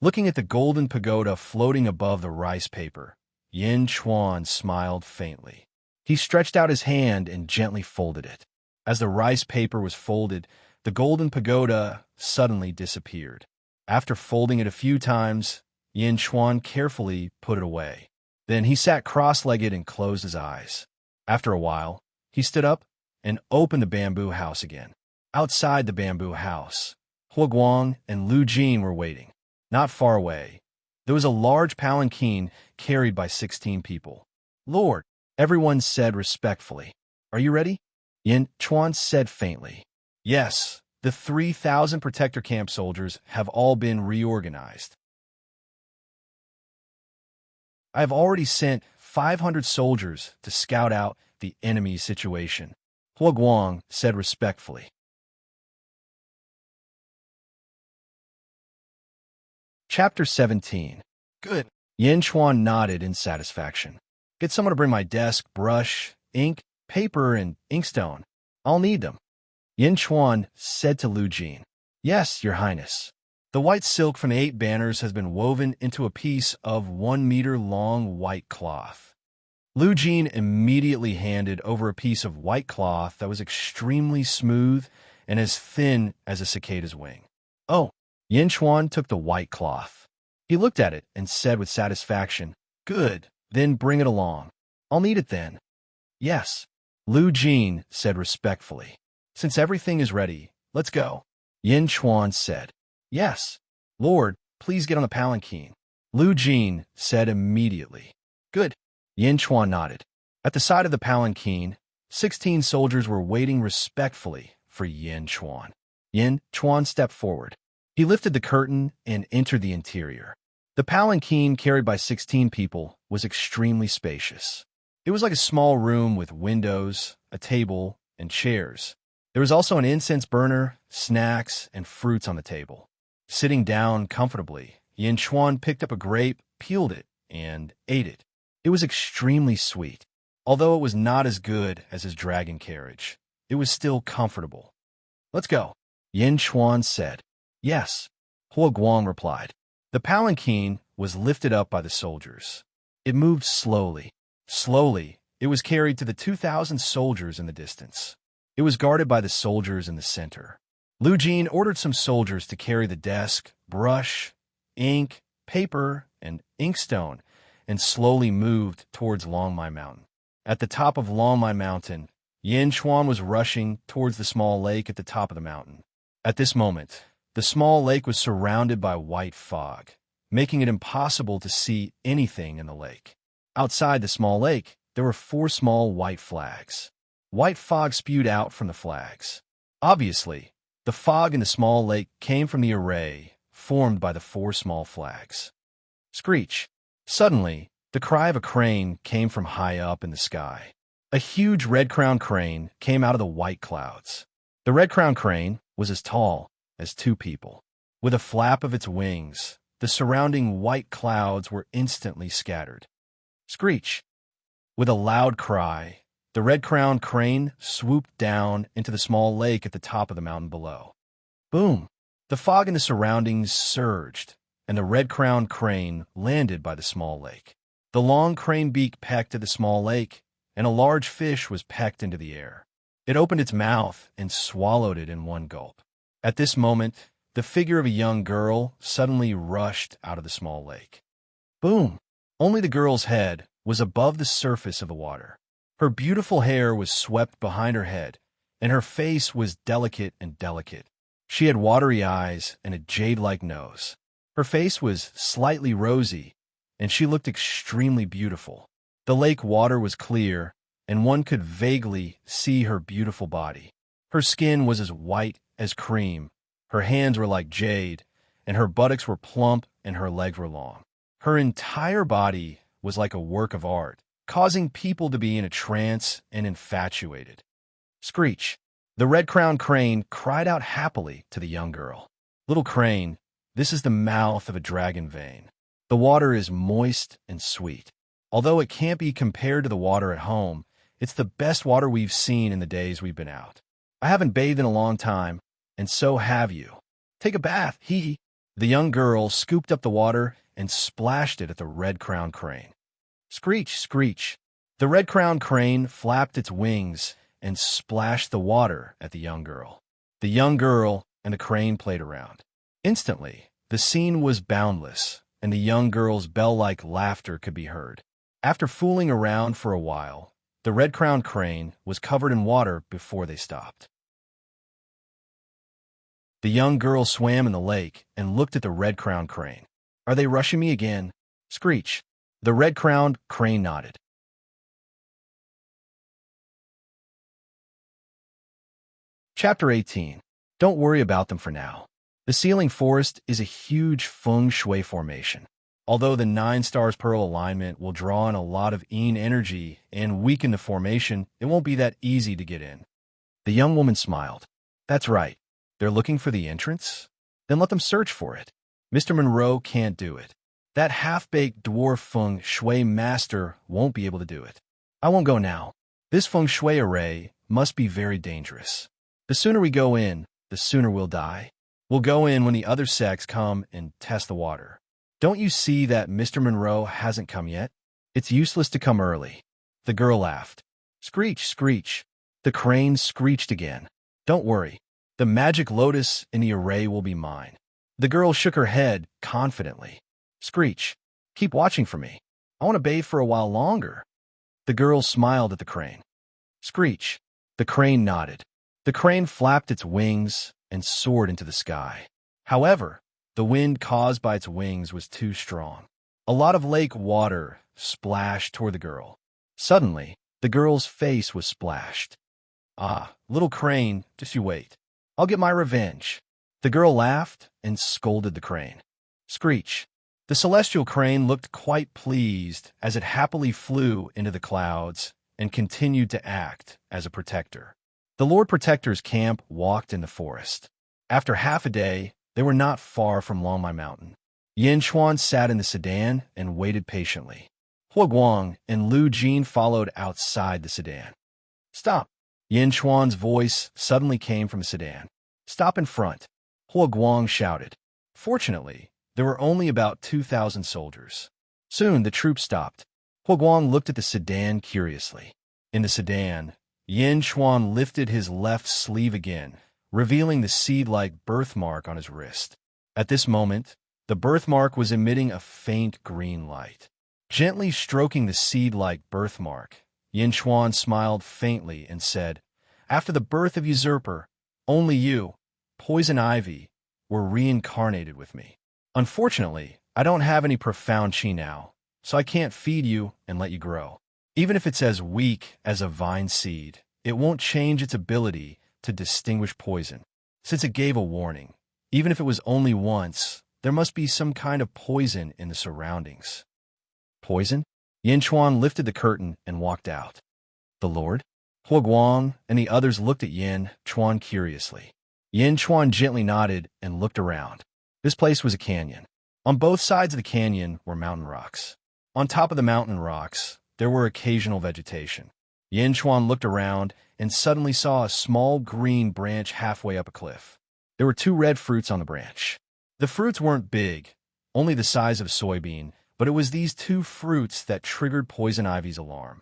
Looking at the golden pagoda floating above the rice paper, Yin Chuan smiled faintly. He stretched out his hand and gently folded it. As the rice paper was folded, the golden pagoda suddenly disappeared. After folding it a few times, Yin Chuan carefully put it away. Then he sat cross-legged and closed his eyes. After a while, he stood up and opened the bamboo house again. Outside the bamboo house, Hua Guang and Lu Jin were waiting. Not far away, there was a large palanquin carried by 16 people. "Lord," everyone said respectfully. "Are you ready?" Yin Chuan said faintly. "Yes, the 3,000 protector camp soldiers have all been reorganized. I have already sent 500 soldiers to scout out the enemy's situation," Hua Guang said respectfully. Chapter 17. Good. Yin Chuan nodded in satisfaction. "Get someone to bring my desk, brush, ink, paper, and inkstone. I'll need them." Yin Chuan said to Lu Jin, "Yes, Your Highness." The white silk from the 8 banners has been woven into a piece of 1-meter-long white cloth. Lu Jin immediately handed over a piece of white cloth that was extremely smooth and as thin as a cicada's wing. "Oh." Yin Chuan took the white cloth. He looked at it and said with satisfaction, "Good, then bring it along. I'll need it then." "Yes," Lu Jin said respectfully. "Since everything is ready, let's go." Yin Chuan said. "Yes, Lord, please get on the palanquin," Lu Jin said immediately. "Good." Yin Chuan nodded. At the side of the palanquin, 16 soldiers were waiting respectfully for Yin Chuan. Yin Chuan stepped forward. He lifted the curtain and entered the interior. The palanquin carried by 16 people was extremely spacious. It was like a small room with windows, a table, and chairs. There was also an incense burner, snacks, and fruits on the table. Sitting down comfortably, Yin Chuan picked up a grape, peeled it, and ate it. It was extremely sweet. Although it was not as good as his dragon carriage, it was still comfortable. "Let's go," Yin Chuan said. "Yes," Hua Guang replied. The palanquin was lifted up by the soldiers. It moved slowly. Slowly, it was carried to the 2,000 soldiers in the distance. It was guarded by the soldiers in the center. Lu Jin ordered some soldiers to carry the desk, brush, ink, paper, and inkstone, and slowly moved towards Longmai Mountain. At the top of Longmai Mountain, Yin Chuan was rushing towards the small lake at the top of the mountain. At this moment, The small lake was surrounded by white fog, making it impossible to see anything in the lake. Outside the small lake, there were 4 small white flags. White fog spewed out from the flags. Obviously, the fog in the small lake came from the array formed by the 4 small flags. Screech! Suddenly, the cry of a crane came from high up in the sky. A huge red-crowned crane came out of the white clouds. The red-crowned crane was as tall as 2 people. With a flap of its wings, the surrounding white clouds were instantly scattered. Screech! With a loud cry, the red-crowned crane swooped down into the small lake at the top of the mountain below. Boom! The fog in the surroundings surged, and the red-crowned crane landed by the small lake. The long crane beak pecked at the small lake, and a large fish was pecked into the air. It opened its mouth and swallowed it in one gulp. At this moment, the figure of a young girl suddenly rushed out of the small lake. Boom! Only the girl's head was above the surface of the water. Her beautiful hair was swept behind her head, and her face was delicate. She had watery eyes and a jade-like nose. Her face was slightly rosy, and she looked extremely beautiful. The lake water was clear, and one could vaguely see her beautiful body. Her skin was as white as cream, her hands were like jade, and her buttocks were plump and her legs were long. Her entire body was like a work of art, causing people to be in a trance and infatuated. Screech! The red-crowned crane cried out happily to the young girl. Little crane, this is the mouth of a dragon vein. The water is moist and sweet. Although it can't be compared to the water at home, it's the best water we've seen in the days we've been out. I haven't bathed in a long time, and so have you. Take a bath, hee. The young girl scooped up the water and splashed it at the red-crowned crane. Screech! Screech! The red-crowned crane flapped its wings and splashed the water at the young girl. The young girl and the crane played around. Instantly, the scene was boundless, and the young girl's bell-like laughter could be heard. After fooling around for a while, the red-crowned crane was covered in water before they stopped. The young girl swam in the lake and looked at the red-crowned crane. Are they rushing me again? Screech! The red-crowned crane nodded. Chapter 18. Don't worry about them for now. The ceiling forest is a huge feng shui formation. Although the 9 stars pearl alignment will draw in a lot of yin energy and weaken the formation, it won't be that easy to get in. The young woman smiled. That's right. They're looking for the entrance? Then let them search for it. Mr. Monroe can't do it. That half-baked dwarf feng shui master won't be able to do it. I won't go now. This feng shui array must be very dangerous. The sooner we go in, the sooner we'll die. We'll go in when the other sects come and test the water. Don't you see that Mr. Monroe hasn't come yet? It's useless to come early. The girl laughed. Screech! Screech! The crane screeched again. Don't worry. The magic lotus in the array will be mine. The girl shook her head confidently. Screech! Keep watching for me. I want to bathe for a while longer. The girl smiled at the crane. Screech! The crane nodded. The crane flapped its wings and soared into the sky. However, the wind caused by its wings was too strong. A lot of lake water splashed toward the girl. Suddenly, the girl's face was splashed. Ah, little crane, just you wait. I'll get my revenge. The girl laughed and scolded the crane. Screech! The celestial crane looked quite pleased as it happily flew into the clouds and continued to act as a protector. The Lord Protector's camp walked in the forest. After half a day, they were not far from Longmai Mountain. Yin Chuan sat in the sedan and waited patiently. Hua Guang and Lu Jin followed outside the sedan. Stop! Yin Chuan's voice suddenly came from the sedan. Stop in front! Hua Guang shouted. Fortunately, there were only about 2,000 soldiers. Soon the troop stopped. Hua Guang looked at the sedan curiously. In the sedan, Yin Chuan lifted his left sleeve again, revealing the seed-like birthmark on his wrist. At this moment, the birthmark was emitting a faint green light. Gently stroking the seed-like birthmark, Yin Chuan smiled faintly and said, After the birth of Usurper, only you, Poison Ivy, were reincarnated with me. Unfortunately, I don't have any profound chi now, so I can't feed you and let you grow. Even if it's as weak as a vine seed, it won't change its ability to distinguish poison. Since it gave a warning, even if it was only once, there must be some kind of poison in the surroundings. Poison? Yin Chuan lifted the curtain and walked out. The Lord? Hua Guang and the others looked at Yin Chuan curiously. Yin Chuan gently nodded and looked around. This place was a canyon. On both sides of the canyon were mountain rocks. On top of the mountain rocks, there were occasional vegetation. Yin Chuan looked around and suddenly saw a small green branch halfway up a cliff. There were 2 red fruits on the branch. The fruits weren't big, only the size of a soybean, but it was these 2 fruits that triggered Poison Ivy's alarm.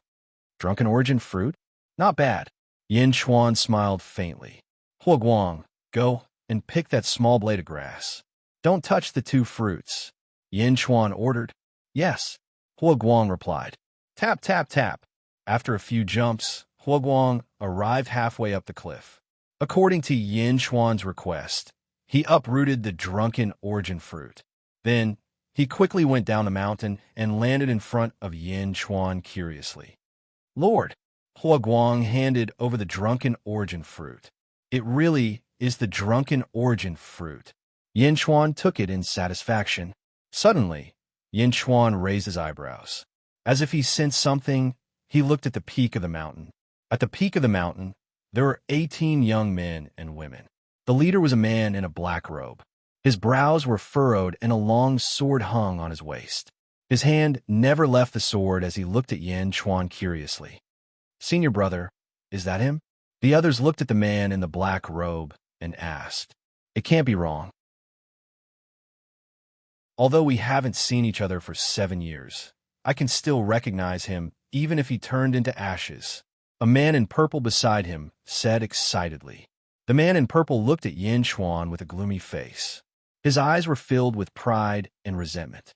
Drunken origin fruit? Not bad. Yin Chuan smiled faintly. Hua Guang, go and pick that small blade of grass. Don't touch the 2 fruits. Yin Chuan ordered. Yes. Hua Guang replied. Tap, tap, tap. After a few jumps, Hua Guang arrived halfway up the cliff. According to Yin Chuan's request, he uprooted the drunken origin fruit. Then, he quickly went down the mountain and landed in front of Yin Chuan curiously. Lord, Hua Guang handed over the drunken origin fruit. It really is the drunken origin fruit. Yin Chuan took it in satisfaction. Suddenly, Yin Chuan raised his eyebrows. As if he sensed something, he looked at the peak of the mountain. At the peak of the mountain, there were 18 young men and women. The leader was a man in a black robe. His brows were furrowed and a long sword hung on his waist. His hand never left the sword as he looked at Yin Chuan curiously. Senior brother, is that him? The others looked at the man in the black robe and asked. It can't be wrong. Although we haven't seen each other for 7 years, I can still recognize him even if he turned into ashes. A man in purple beside him said excitedly. The man in purple looked at Yin Chuan with a gloomy face. His eyes were filled with pride and resentment.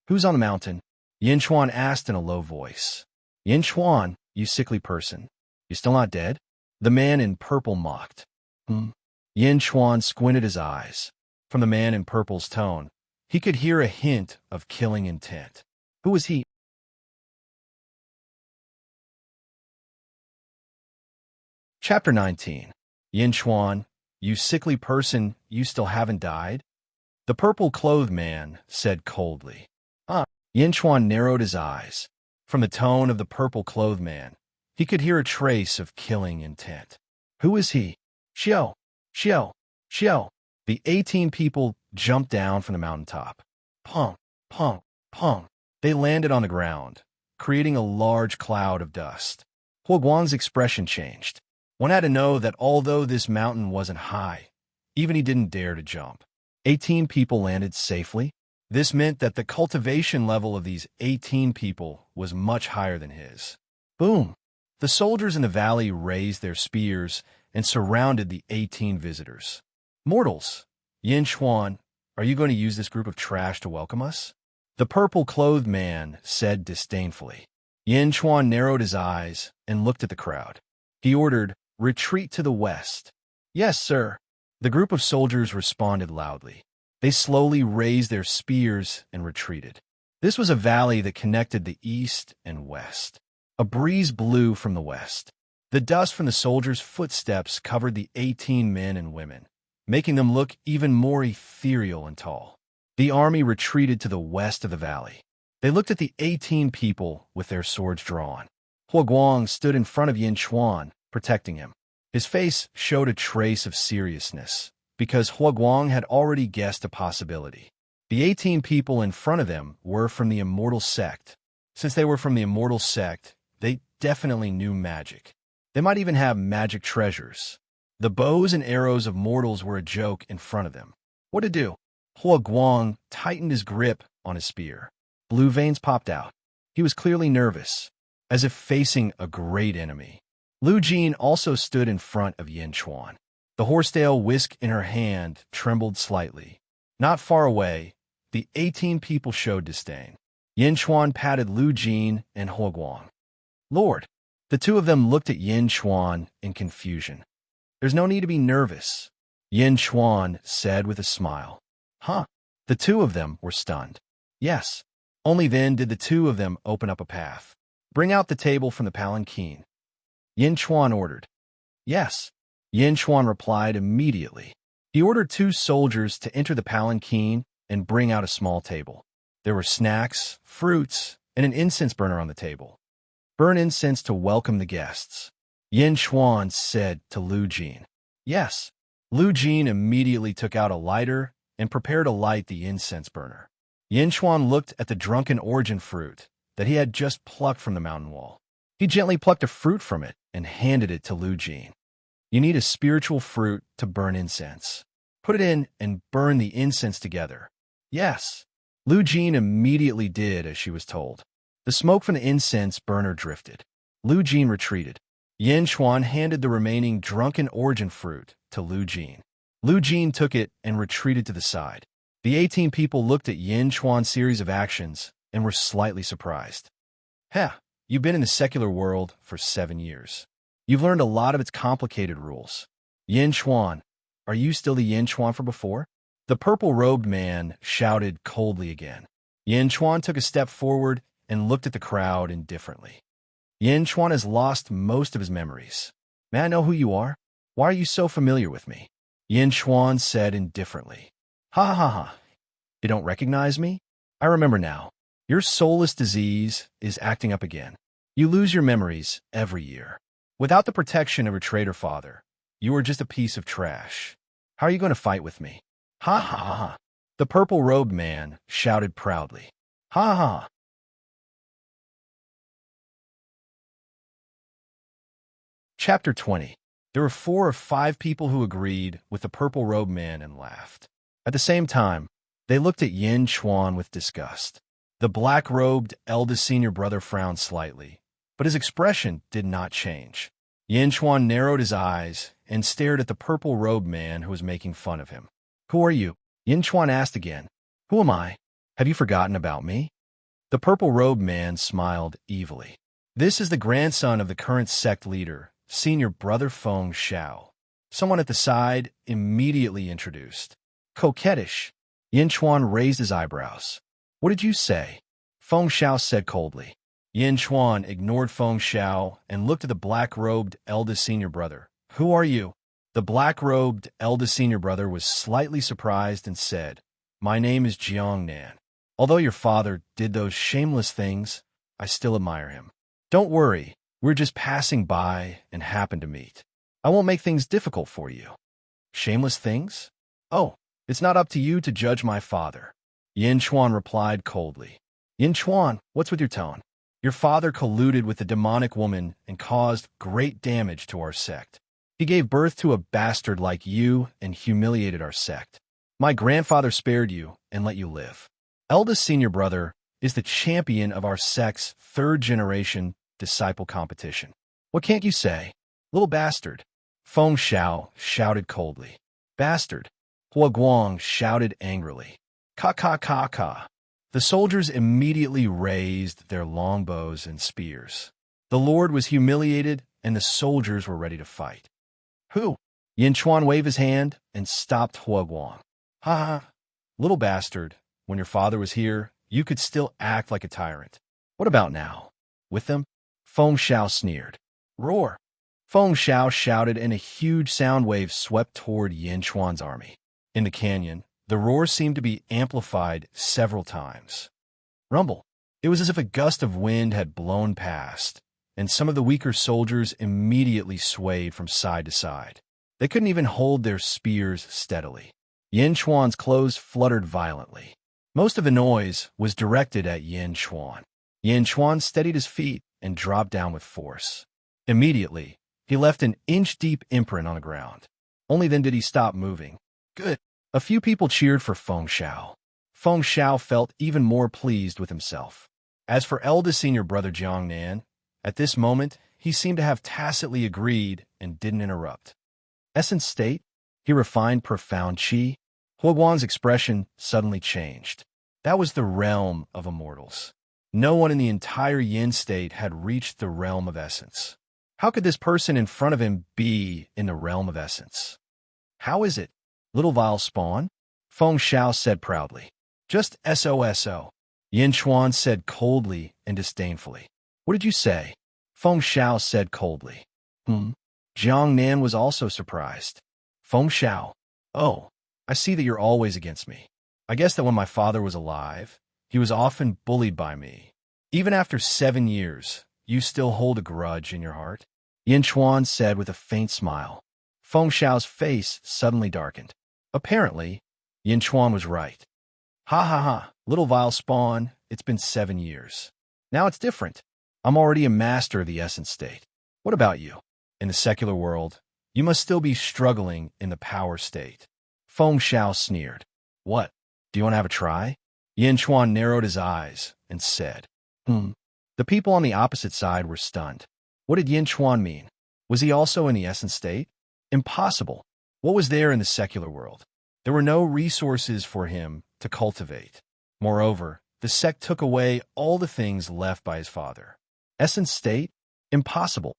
Who's on the mountain? Yin Chuan asked in a low voice. Yin Chuan, you sickly person. You still not dead? The man in purple mocked. Yin Chuan squinted his eyes. From the man in purple's tone, he could hear a hint of killing intent. Who was he? Chapter 19. Yin Chuan, you sickly person, you still haven't died? The purple-clothed man said coldly. Yin Chuan narrowed his eyes. From the tone of the purple-clothed man, he could hear a trace of killing intent. Who is he? Xiao, Xiao, Xiao. The 18 people jumped down from the mountaintop. Pong, pong, pong. They landed on the ground, creating a large cloud of dust. Hua Guang's expression changed. One had to know that although this mountain wasn't high, even he didn't dare to jump. 18 people landed safely. This meant that the cultivation level of these 18 people was much higher than his. Boom! The soldiers in the valley raised their spears and surrounded the 18 visitors. Mortals, Yin Chuan, are you going to use this group of trash to welcome us? The purple-clothed man said disdainfully. Yin Chuan narrowed his eyes and looked at the crowd. He ordered, retreat to the west. Yes, sir. The group of soldiers responded loudly. They slowly raised their spears and retreated. This was a valley that connected the east and west. A breeze blew from the west. The dust from the soldiers' footsteps covered the 18 men and women, making them look even more ethereal and tall. The army retreated to the west of the valley. They looked at the 18 people with their swords drawn. Hua Guang stood in front of Yin Chuan, protecting him. His face showed a trace of seriousness, because Hua Guang had already guessed a possibility. The 18 people in front of them were from the Immortal Sect. Since they were from the Immortal Sect, they definitely knew magic. They might even have magic treasures. The bows and arrows of mortals were a joke in front of them. What to do? Hua Guang tightened his grip on his spear. Blue veins popped out. He was clearly nervous, as if facing a great enemy. Lu Jin also stood in front of Yin Chuan. The horsetail whisk in her hand trembled slightly. Not far away, the 18 people showed disdain. Yin Chuan patted Lu Jin and Hua Guang. Lord, the two of them looked at Yin Chuan in confusion. There's no need to be nervous. Yin Chuan said with a smile. Huh? The two of them were stunned. Yes. Only then did the two of them open up a path. Bring out the table from the palanquin. Yin Chuan ordered. Yes. Yin Chuan replied immediately. He ordered 2 soldiers to enter the palanquin and bring out a small table. There were snacks, fruits, and an incense burner on the table. Burn incense to welcome the guests. Yin Chuan said to Lu Jin. Yes. Lu Jin immediately took out a lighter and prepared to light the incense burner. Yin Chuan looked at the drunken origin fruit that he had just plucked from the mountain wall. He gently plucked a fruit from it and handed it to Lu Jin. You need a spiritual fruit to burn incense. Put it in and burn the incense together. Yes. Lu Jin immediately did as she was told. The smoke from the incense burner drifted. Lu Jin retreated. Yin Chuan handed the remaining drunken origin fruit to Lu Jin. Lu Jin took it and retreated to the side. The 18 people looked at Yin Chuan's series of actions and were slightly surprised. Heh, you've been in the secular world for 7 years. You've learned a lot of its complicated rules. Yin Chuan, are you still the Yin Chuan from before? The purple-robed man shouted coldly again. Yin Chuan took a step forward and looked at the crowd indifferently. Yin Chuan has lost most of his memories. May I know who you are? Why are you so familiar with me? Yin Chuan said indifferently. Ha ha ha. You don't recognize me? I remember now. Your soulless disease is acting up again. You lose your memories every year. Without the protection of your traitor father, you are just a piece of trash. How are you going to fight with me? Ha ha ha. The purple-robed man shouted proudly. Ha ha. Chapter 20. There were 4 or 5 people who agreed with the purple-robed man and laughed. At the same time, they looked at Yin Chuan with disgust. The black-robed eldest senior brother frowned slightly, but his expression did not change. Yin Chuan narrowed his eyes and stared at the purple-robed man who was making fun of him. Who are you? Yin Chuan asked again. Who am I? Have you forgotten about me? The purple-robed man smiled evilly. This is the grandson of the current sect leader, Senior Brother Feng Xiao. Someone at the side immediately introduced. Coquettish. Yin Chuan raised his eyebrows. What did you say? Feng Xiao said coldly. Yin Chuan ignored Feng Xiao and looked at the black-robed eldest senior brother. Who are you? The black-robed eldest senior brother was slightly surprised and said, My name is Jiangnan. Although your father did those shameless things, I still admire him. Don't worry, we're just passing by and happened to meet. I won't make things difficult for you. Shameless things? Oh, it's not up to you to judge my father. Yin Chuan replied coldly. Yin Chuan, what's with your tone? Your father colluded with the demonic woman and caused great damage to our sect. He gave birth to a bastard like you and humiliated our sect. My grandfather spared you and let you live. Eldest senior brother is the champion of our sect's 3rd-generation disciple competition. What can't you say? Little bastard. Feng Xiao shouted coldly. Bastard. Hua Guang shouted angrily. Ka ka ka ka. The soldiers immediately raised their longbows and spears. The Lord was humiliated and the soldiers were ready to fight. Who? Yin Chuan waved his hand and stopped Hua Guang. Ha ha. Little bastard, when your father was here, you could still act like a tyrant. What about now? With them? Feng Xiao sneered. Roar. Feng Xiao shouted and a huge sound wave swept toward Yin Chuan's army. In the canyon, the roar seemed to be amplified several times. Rumble. It was as if a gust of wind had blown past, and some of the weaker soldiers immediately swayed from side to side. They couldn't even hold their spears steadily. Yin Chuan's clothes fluttered violently. Most of the noise was directed at Yin Chuan. Yin Chuan steadied his feet and dropped down with force. Immediately, he left an inch-deep imprint on the ground. Only then did he stop moving. Good. A few people cheered for Feng Xiao. Feng Xiao felt even more pleased with himself. As for eldest senior brother Jiangnan, at this moment, he seemed to have tacitly agreed and didn't interrupt. Essence state? He refined profound qi. Hua Guang's expression suddenly changed. That was the realm of immortals. No one in the entire Yin state had reached the realm of essence. How could this person in front of him be in the realm of essence? How is it? Little vile spawn? Feng Shao said proudly. Just SOSO. Yin Chuan said coldly and disdainfully. What did you say? Feng Shao said coldly. Jiang Nan was also surprised. Feng Shao. Oh, I see that you're always against me. I guess that when my father was alive, he was often bullied by me. Even after 7 years, you still hold a grudge in your heart? Yin Chuan said with a faint smile. Feng Shao's face suddenly darkened. Apparently, Yin Chuan was right. Ha ha ha, little vile spawn, it's been 7 years. Now it's different. I'm already a master of the essence state. What about you? In the secular world, you must still be struggling in the power state. Feng Shao sneered. What? Do you want to have a try? Yin Chuan narrowed his eyes and said, The people on the opposite side were stunned. What did Yin Chuan mean? Was he also in the essence state? Impossible. What was there in the secular world? There were no resources for him to cultivate. Moreover, the sect took away all the things left by his father. Essence state? Impossible.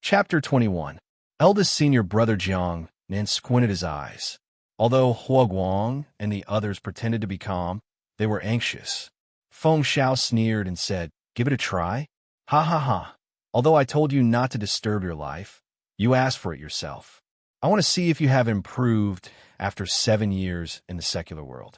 Chapter 21. Eldest senior brother Jiang Nan squinted his eyes. Although Hua Guang and the others pretended to be calm, they were anxious. Feng Shao sneered and said, Give it a try? Ha ha ha. Although I told you not to disturb your life, you asked for it yourself. I want to see if you have improved after 7 years in the secular world.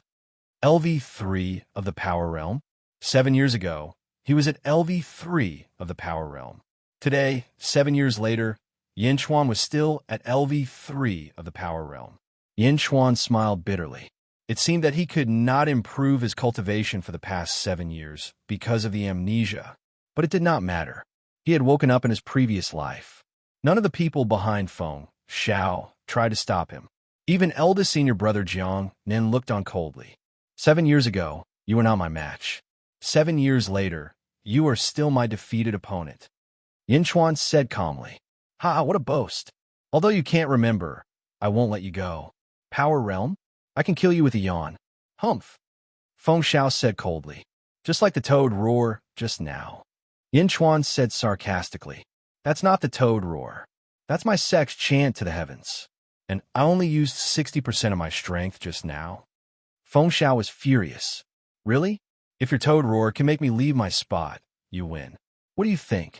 LV3 of the Power Realm. 7 years ago, he was at LV3 of the Power Realm. Today, 7 years later, Yin Chuan was still at LV3 of the Power Realm. Yin Chuan smiled bitterly. It seemed that he could not improve his cultivation for the past 7 years because of the amnesia. But it did not matter. He had woken up in his previous life. None of the people behind Feng Shao tried to stop him. Even eldest senior brother Jiang Nan looked on coldly. 7 years ago, you were not my match. 7 years later, you are still my defeated opponent. Yin Chuan said calmly. Ha, what a boast. Although you can't remember, I won't let you go. Power Realm? I can kill you with a yawn. Humph. Feng Shao said coldly. Just like the toad roar just now. Yin Chuan said sarcastically. That's not the toad roar. That's my sect's chant to the heavens. And I only used 60% of my strength just now. Feng Shao was furious. Really? If your toad roar can make me leave my spot, you win. What do you think?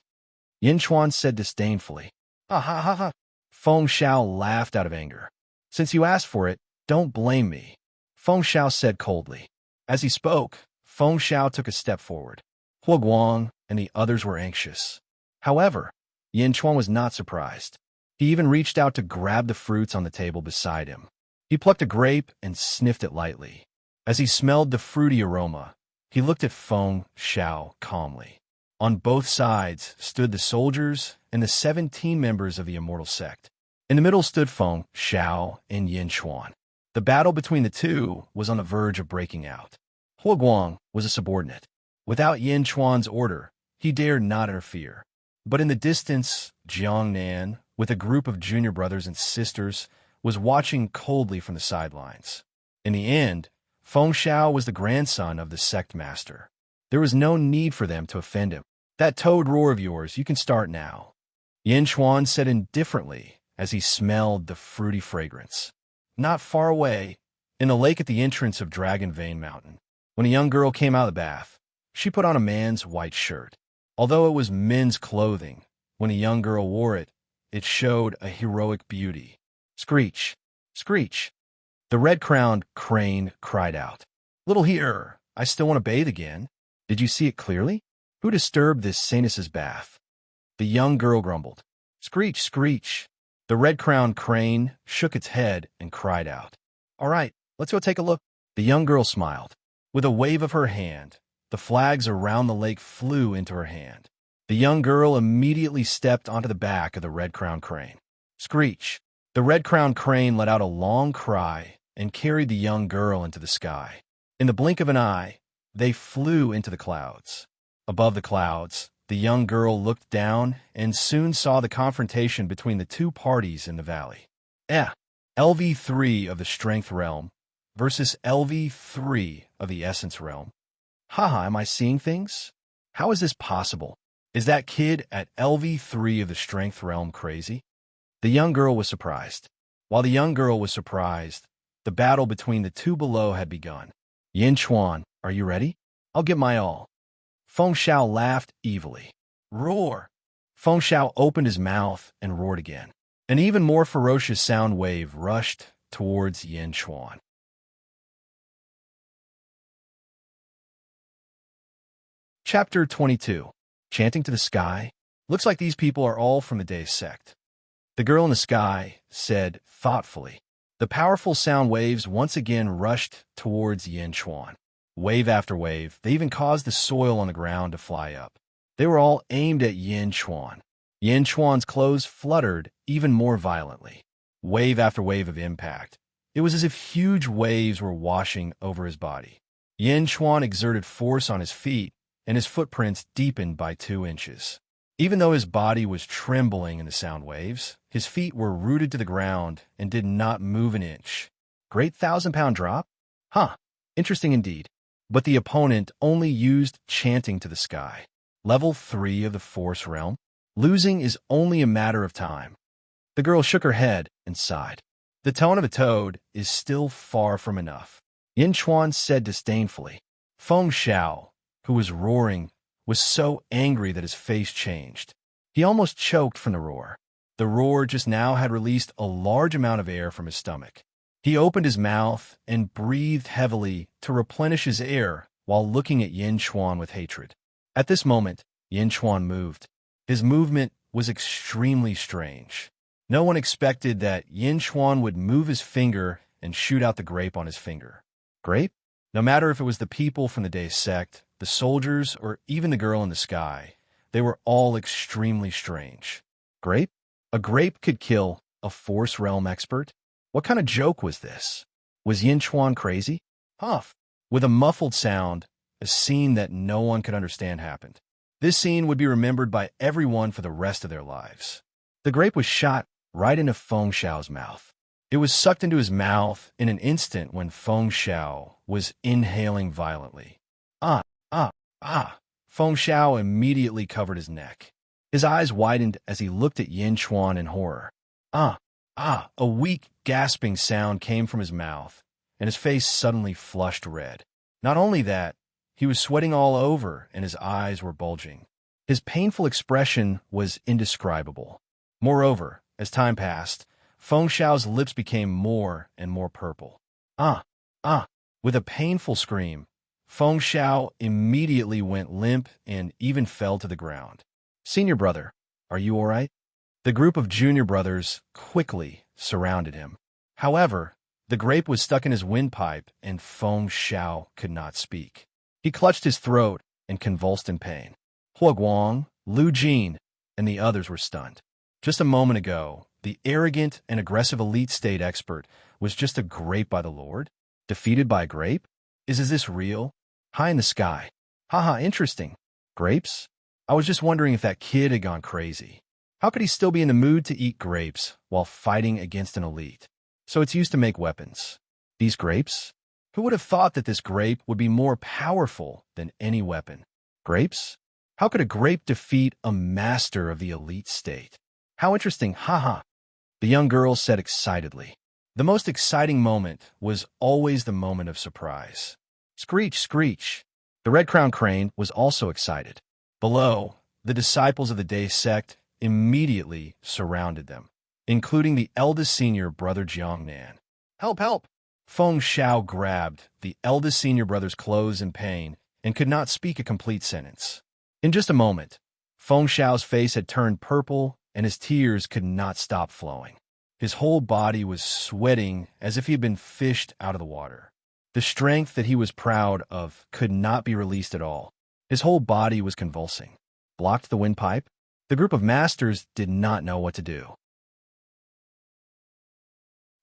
Yin Chuan said disdainfully. Ha ha ha ha. Feng Shao laughed out of anger. Since you asked for it, don't blame me. Feng Shao said coldly. As he spoke, Feng Shao took a step forward. Hua Guang and the others were anxious. However, Yin Chuan was not surprised. He even reached out to grab the fruits on the table beside him. He plucked a grape and sniffed it lightly. As he smelled the fruity aroma, he looked at Feng Shao calmly. On both sides stood the soldiers and the 17 members of the immortal sect. In the middle stood Feng Shao and Yin Chuan. The battle between the two was on the verge of breaking out. Hua Guang was a subordinate. Without Yin Chuan's order, he dared not interfere. But in the distance, Jiang Nan, with a group of junior brothers and sisters, was watching coldly from the sidelines. In the end, Feng Shao was the grandson of the sect master. There was no need for them to offend him. That toad roar of yours, you can start now. Yin Chuan said indifferently as he smelled the fruity fragrance. Not far away, in a lake at the entrance of Dragon Vein Mountain, when a young girl came out of the bath, she put on a man's white shirt. Although it was men's clothing, when a young girl wore it, it showed a heroic beauty. Screech! Screech! The red-crowned crane cried out. Little hearer, I still want to bathe again. Did you see it clearly? Who disturbed this Sanus's bath? The young girl grumbled. Screech! Screech! The red-crowned crane shook its head and cried out. All right, let's go take a look. The young girl smiled. With a wave of her hand, the flags around the lake flew into her hand. The young girl immediately stepped onto the back of the red-crowned crane. Screech! The red-crowned crane let out a long cry and carried the young girl into the sky. In the blink of an eye, they flew into the clouds. Above the clouds, the young girl looked down and soon saw the confrontation between the two parties in the valley. LV3 of the Strength Realm versus LV3 of the Essence Realm. Haha, am I seeing things? How is this possible? Is that kid at LV3 of the Strength Realm crazy? The young girl was surprised. While the young girl was surprised, the battle between the two below had begun. Yin Chuan, are you ready? I'll give my all. Feng Xiao laughed evilly. Roar! Feng Xiao opened his mouth and roared again. An even more ferocious sound wave rushed towards Yin Chuan. Chapter 22. Chanting to the Sky. Looks like these people are all from the Day sect. The girl in the sky said thoughtfully. The powerful sound waves once again rushed towards Yin Chuan. Wave after wave, they even caused the soil on the ground to fly up. They were all aimed at Yin Chuan. Yin Chuan's clothes fluttered even more violently. Wave after wave of impact. It was as if huge waves were washing over his body. Yin Chuan exerted force on his feet, and his footprints deepened by 2 inches. Even though his body was trembling in the sound waves, his feet were rooted to the ground and did not move an inch. Great 1,000-pound drop? Huh, interesting indeed. But the opponent only used chanting to the sky. Level 3 of the Force Realm? Losing is only a matter of time. The girl shook her head and sighed. The tone of a toad is still far from enough. Yin Chuan said disdainfully. Feng Xiao, who was roaring, was so angry that his face changed. He almost choked from the roar. The roar just now had released a large amount of air from his stomach. He opened his mouth and breathed heavily to replenish his air while looking at Yin Chuan with hatred. At this moment, Yin Chuan moved. His movement was extremely strange. No one expected that Yin Chuan would move his finger and shoot out the grape on his finger. Grape? No matter if it was the people from the Day sect, the soldiers, or even the girl in the sky, they were all extremely strange. Grape? A grape could kill a Force Realm expert? What kind of joke was this? Was Yin Chuan crazy? Huff! With a muffled sound, a scene that no one could understand happened. This scene would be remembered by everyone for the rest of their lives. The grape was shot right into Feng Xiao's mouth. It was sucked into his mouth in an instant when Feng Xiao was inhaling violently. Ah! Feng Xiao immediately covered his neck. His eyes widened as he looked at Yin Chuan in horror. A weak, gasping sound came from his mouth, and his face suddenly flushed red. Not only that, he was sweating all over and his eyes were bulging. His painful expression was indescribable. Moreover, as time passed, Feng Xiao's lips became more and more purple. With a painful scream, Feng Xiao immediately went limp and even fell to the ground. Senior brother, are you all right? The group of junior brothers quickly surrounded him. However, the grape was stuck in his windpipe and Feng Xiao could not speak. He clutched his throat and convulsed in pain. Hua Guang, Lu Jin, and the others were stunned. Just a moment ago, the arrogant and aggressive elite state expert was just a grape by the Lord? Defeated by a grape? Is this real? High in the sky. Haha, interesting. Grapes? I was just wondering if that kid had gone crazy. How could he still be in the mood to eat grapes while fighting against an elite? So it's used to make weapons. These grapes? Who would have thought that this grape would be more powerful than any weapon? Grapes? How could a grape defeat a master of the elite state? How interesting, haha. The young girl said excitedly. The most exciting moment was always the moment of surprise. Screech, screech. The red-crowned crane was also excited. Below, the disciples of the Day sect immediately surrounded them, including the eldest senior brother Jiangnan. Help, help! Feng Xiao grabbed the eldest senior brother's clothes in pain and could not speak a complete sentence. In just a moment, Feng Xiao's face had turned purple and his tears could not stop flowing. His whole body was sweating as if he had been fished out of the water. The strength that he was proud of could not be released at all. His whole body was convulsing. Blocked the windpipe? The group of masters did not know what to do.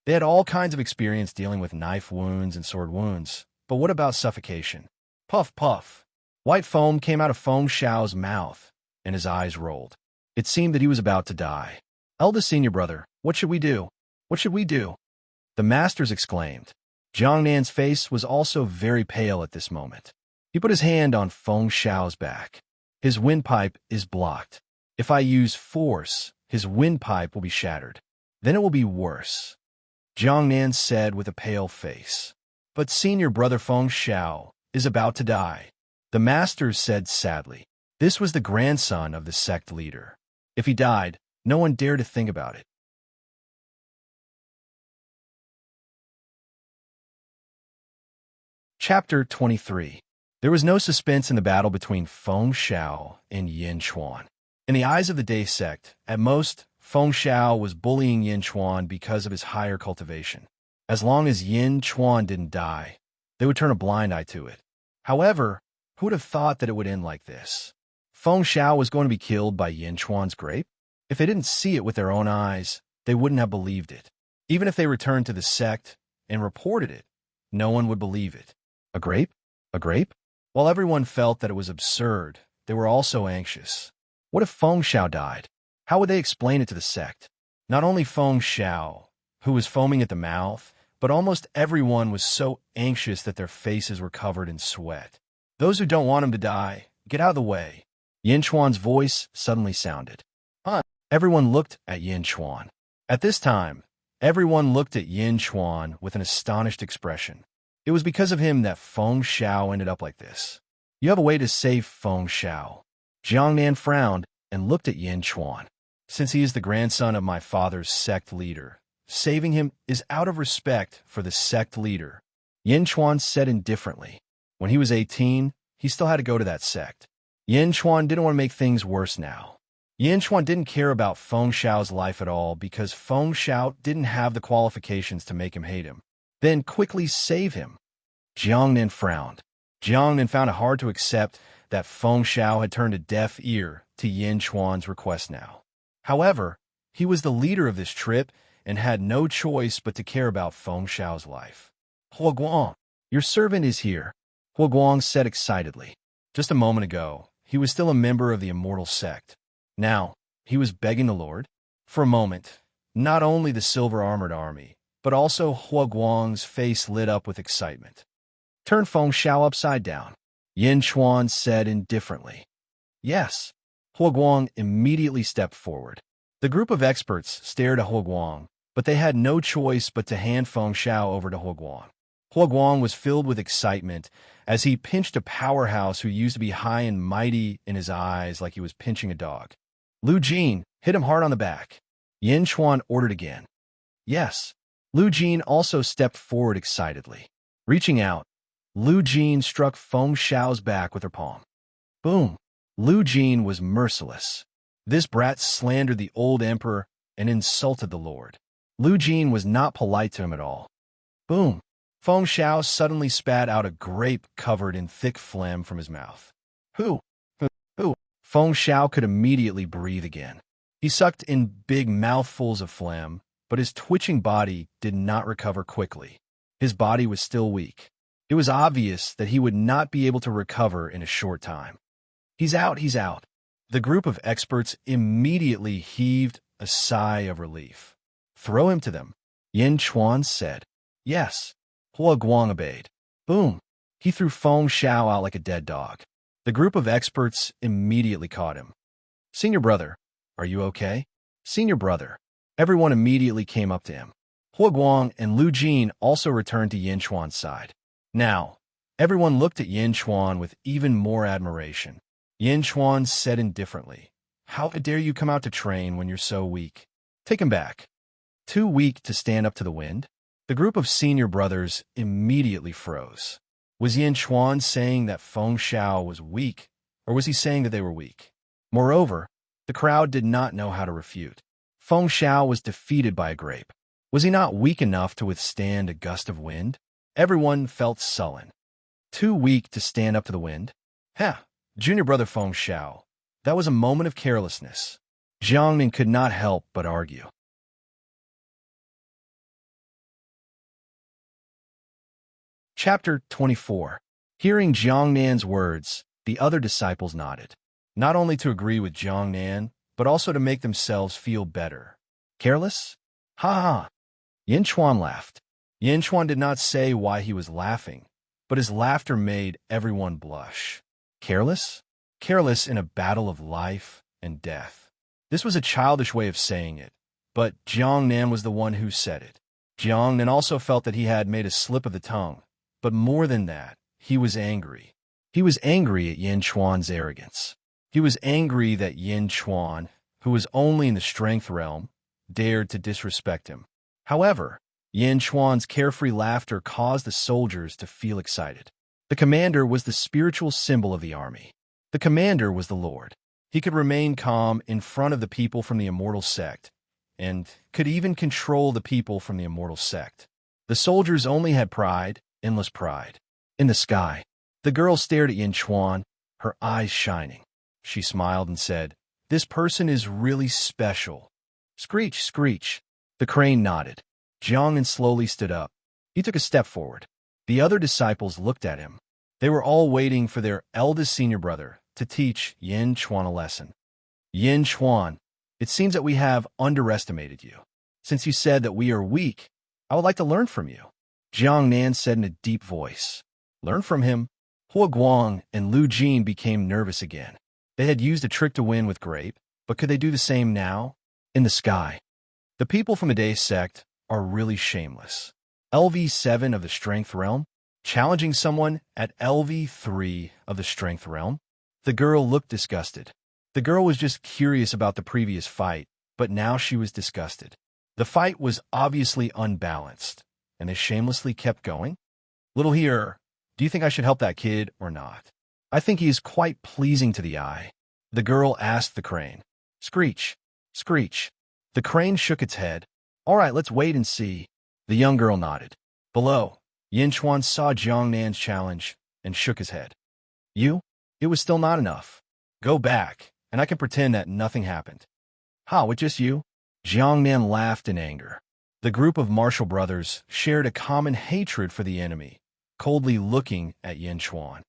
They had all kinds of experience dealing with knife wounds and sword wounds, but what about suffocation? Puff, puff. White foam came out of Feng Xiao's mouth, and his eyes rolled. It seemed that he was about to die. Eldest senior brother, what should we do? What should we do? The masters exclaimed. Jiangnan's face was also very pale at this moment. He put his hand on Feng Xiao's back. His windpipe is blocked. If I use force, his windpipe will be shattered. Then it will be worse, Jiangnan said with a pale face. But senior brother Feng Xiao is about to die, the masters said sadly. This was the grandson of the sect leader. If he died, no one dared to think about it. Chapter 23. There was no suspense in the battle between Feng Xiao and Yin Chuan. In the eyes of the Day sect, at most, Feng Xiao was bullying Yin Chuan because of his higher cultivation. As long as Yin Chuan didn't die, they would turn a blind eye to it. However, who would have thought that it would end like this? Feng Xiao was going to be killed by Yin Chuan's grape? If they didn't see it with their own eyes, they wouldn't have believed it. Even if they returned to the sect and reported it, no one would believe it. A grape? A grape? While everyone felt that it was absurd, they were also anxious. What if Feng Xiao died? How would they explain it to the sect? Not only Feng Xiao, who was foaming at the mouth, but almost everyone was so anxious that their faces were covered in sweat. Those who don't want him to die, get out of the way. Yin Chuan's voice suddenly sounded. Huh? Everyone looked at Yin Chuan. At this time, everyone looked at Yin Chuan with an astonished expression. It was because of him that Feng Xiao ended up like this. You have a way to save Feng Xiao. Jiangnan frowned and looked at Yin Chuan. Since he is the grandson of my father's sect leader, saving him is out of respect for the sect leader. Yin Chuan said indifferently. When he was 18, he still had to go to that sect. Yin Chuan didn't want to make things worse now. Yin Chuan didn't care about Feng Xiao's life at all because Feng Xiao didn't have the qualifications to make him hate him. Then quickly save him. Jiangnan frowned. Jiangnan found it hard to accept that Feng Xiao had turned a deaf ear to Yin Chuan's request now. However, he was the leader of this trip and had no choice but to care about Feng Xiao's life. Hua Guang, your servant is here, Hua Guang said excitedly. Just a moment ago, he was still a member of the immortal sect. Now, he was begging the Lord. For a moment, not only the silver-armored army, but also Hua Guang's face lit up with excitement. Turn Feng Xiao upside down, Yin Chuan said indifferently. Yes. Hua Guang immediately stepped forward. The group of experts stared at Hua Guang, but they had no choice but to hand Feng Xiao over to Hua Guang. Hua Guang was filled with excitement as he pinched a powerhouse who used to be high and mighty in his eyes like he was pinching a dog. Lu Jin, hit him hard on the back, Yin Chuan ordered again. Yes. Lu Jin also stepped forward excitedly. Reaching out, Lu Jin struck Feng Xiao's back with her palm. Boom! Lu Jin was merciless. This brat slandered the old emperor and insulted the Lord. Lu Jin was not polite to him at all. Boom! Feng Xiao suddenly spat out a grape covered in thick phlegm from his mouth. Who? Feng Xiao could immediately breathe again. He sucked in big mouthfuls of phlegm, but his twitching body did not recover quickly. His body was still weak. It was obvious that he would not be able to recover in a short time. He's out, he's out. The group of experts immediately heaved a sigh of relief. Throw him to them, Yin Chuan said. Yes. Hua Guang obeyed. Boom. He threw Feng Xiao out like a dead dog. The group of experts immediately caught him. Senior brother, are you okay? Senior brother. Everyone immediately came up to him. Hua Guang and Lu Jin also returned to Yin Chuan's side. Now, everyone looked at Yin Chuan with even more admiration. Yin Chuan said indifferently, How dare you come out to train when you're so weak? Take him back. Too weak to stand up to the wind? The group of senior brothers immediately froze. Was Yin Chuan saying that Feng Xiao was weak, or was he saying that they were weak? Moreover, the crowd did not know how to refute. Feng Xiao was defeated by a grape. Was he not weak enough to withstand a gust of wind? Everyone felt sullen. Too weak to stand up to the wind? Junior brother Feng Xiao. That was a moment of carelessness. Jiangnan could not help but argue. Chapter 24. Hearing Jiangnan's words, the other disciples nodded, not only to agree with Jiangnan, but also to make themselves feel better. Careless? Ha ha! Yin Chuan laughed. Yin Chuan did not say why he was laughing, but his laughter made everyone blush. Careless? careless in a battle of life and death. This was a childish way of saying it, but Jiang Nan was the one who said it. Jiang Nan also felt that he had made a slip of the tongue, but more than that, he was angry. He was angry at Yin Chuan's arrogance. He was angry that Yin Chuan, who was only in the strength realm, dared to disrespect him. However, Yin Chuan's carefree laughter caused the soldiers to feel excited. The commander was the spiritual symbol of the army. The commander was the Lord. He could remain calm in front of the people from the immortal sect, and could even control the people from the immortal sect. The soldiers only had pride, endless pride. In the sky, the girl stared at Yin Chuan, her eyes shining. She smiled and said, "This person is really special." Screech, screech. The crane nodded. Jiang Nan slowly stood up. He took a step forward. The other disciples looked at him. They were all waiting for their eldest senior brother to teach Yin Chuan a lesson. "Yin Chuan, it seems that we have underestimated you. Since you said that we are weak, I would like to learn from you," Jiang Nan said in a deep voice. Learn from him? Hua Guang and Lu Jin became nervous again. They had used a trick to win with Grape, but could they do the same now? In the sky, the people from the Day sect are really shameless. LV7 of the Strength Realm, challenging someone at LV3 of the Strength Realm. The girl looked disgusted. The girl was just curious about the previous fight, but now she was disgusted. The fight was obviously unbalanced, and they shamelessly kept going. "Little here, do you think I should help that kid or not? I think he is quite pleasing to the eye," the girl asked the crane. Screech, screech. The crane shook its head. "All right, let's wait and see." The young girl nodded. Below, Yin Chuan saw Jiang Nan's challenge and shook his head. "You? It was still not enough. Go back, and I can pretend that nothing happened." "Ha, with just you?" Jiang Nan laughed in anger. The group of martial brothers shared a common hatred for the enemy, coldly looking at Yin Chuan.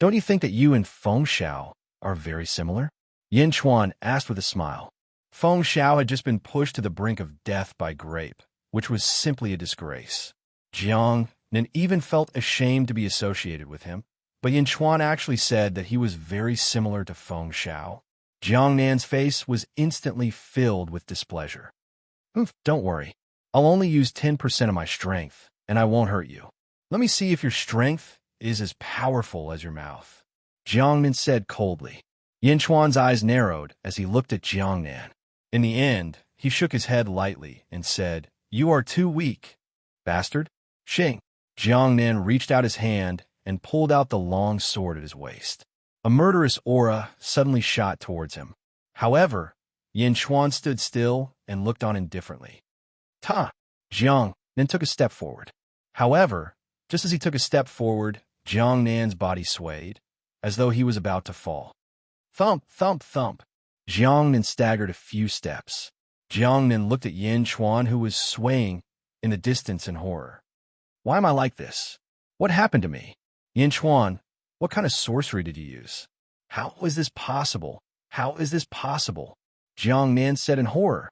"Don't you think that you and Feng Xiao are very similar?" Yin Chuan asked with a smile. Feng Xiao had just been pushed to the brink of death by Grape, which was simply a disgrace. Jiang Nan even felt ashamed to be associated with him, but Yin Chuan actually said that he was very similar to Feng Xiao. Jiang Nan's face was instantly filled with displeasure. "Don't worry. I'll only use 10% of my strength, and I won't hurt you. Let me see if your strength is as powerful as your mouth," Jiang Nan said coldly. Yin Chuan's eyes narrowed as he looked at Jiang Nan. In the end, he shook his head lightly and said, "You are too weak, bastard." Shing. Jiang Nan reached out his hand and pulled out the long sword at his waist. A murderous aura suddenly shot towards him. However, Yin Chuan stood still and looked on indifferently. "Ta!" Jiang Nan took a step forward. However, just as he took a step forward, Jiang Nan's body swayed, as though he was about to fall. Thump, thump, thump. Jiang Nan staggered a few steps. Jiang Nan looked at Yin Chuan, who was swaying in the distance in horror. "Why am I like this? What happened to me? Yin Chuan, what kind of sorcery did you use? How is this possible? How is this possible?" Jiang Nan said in horror.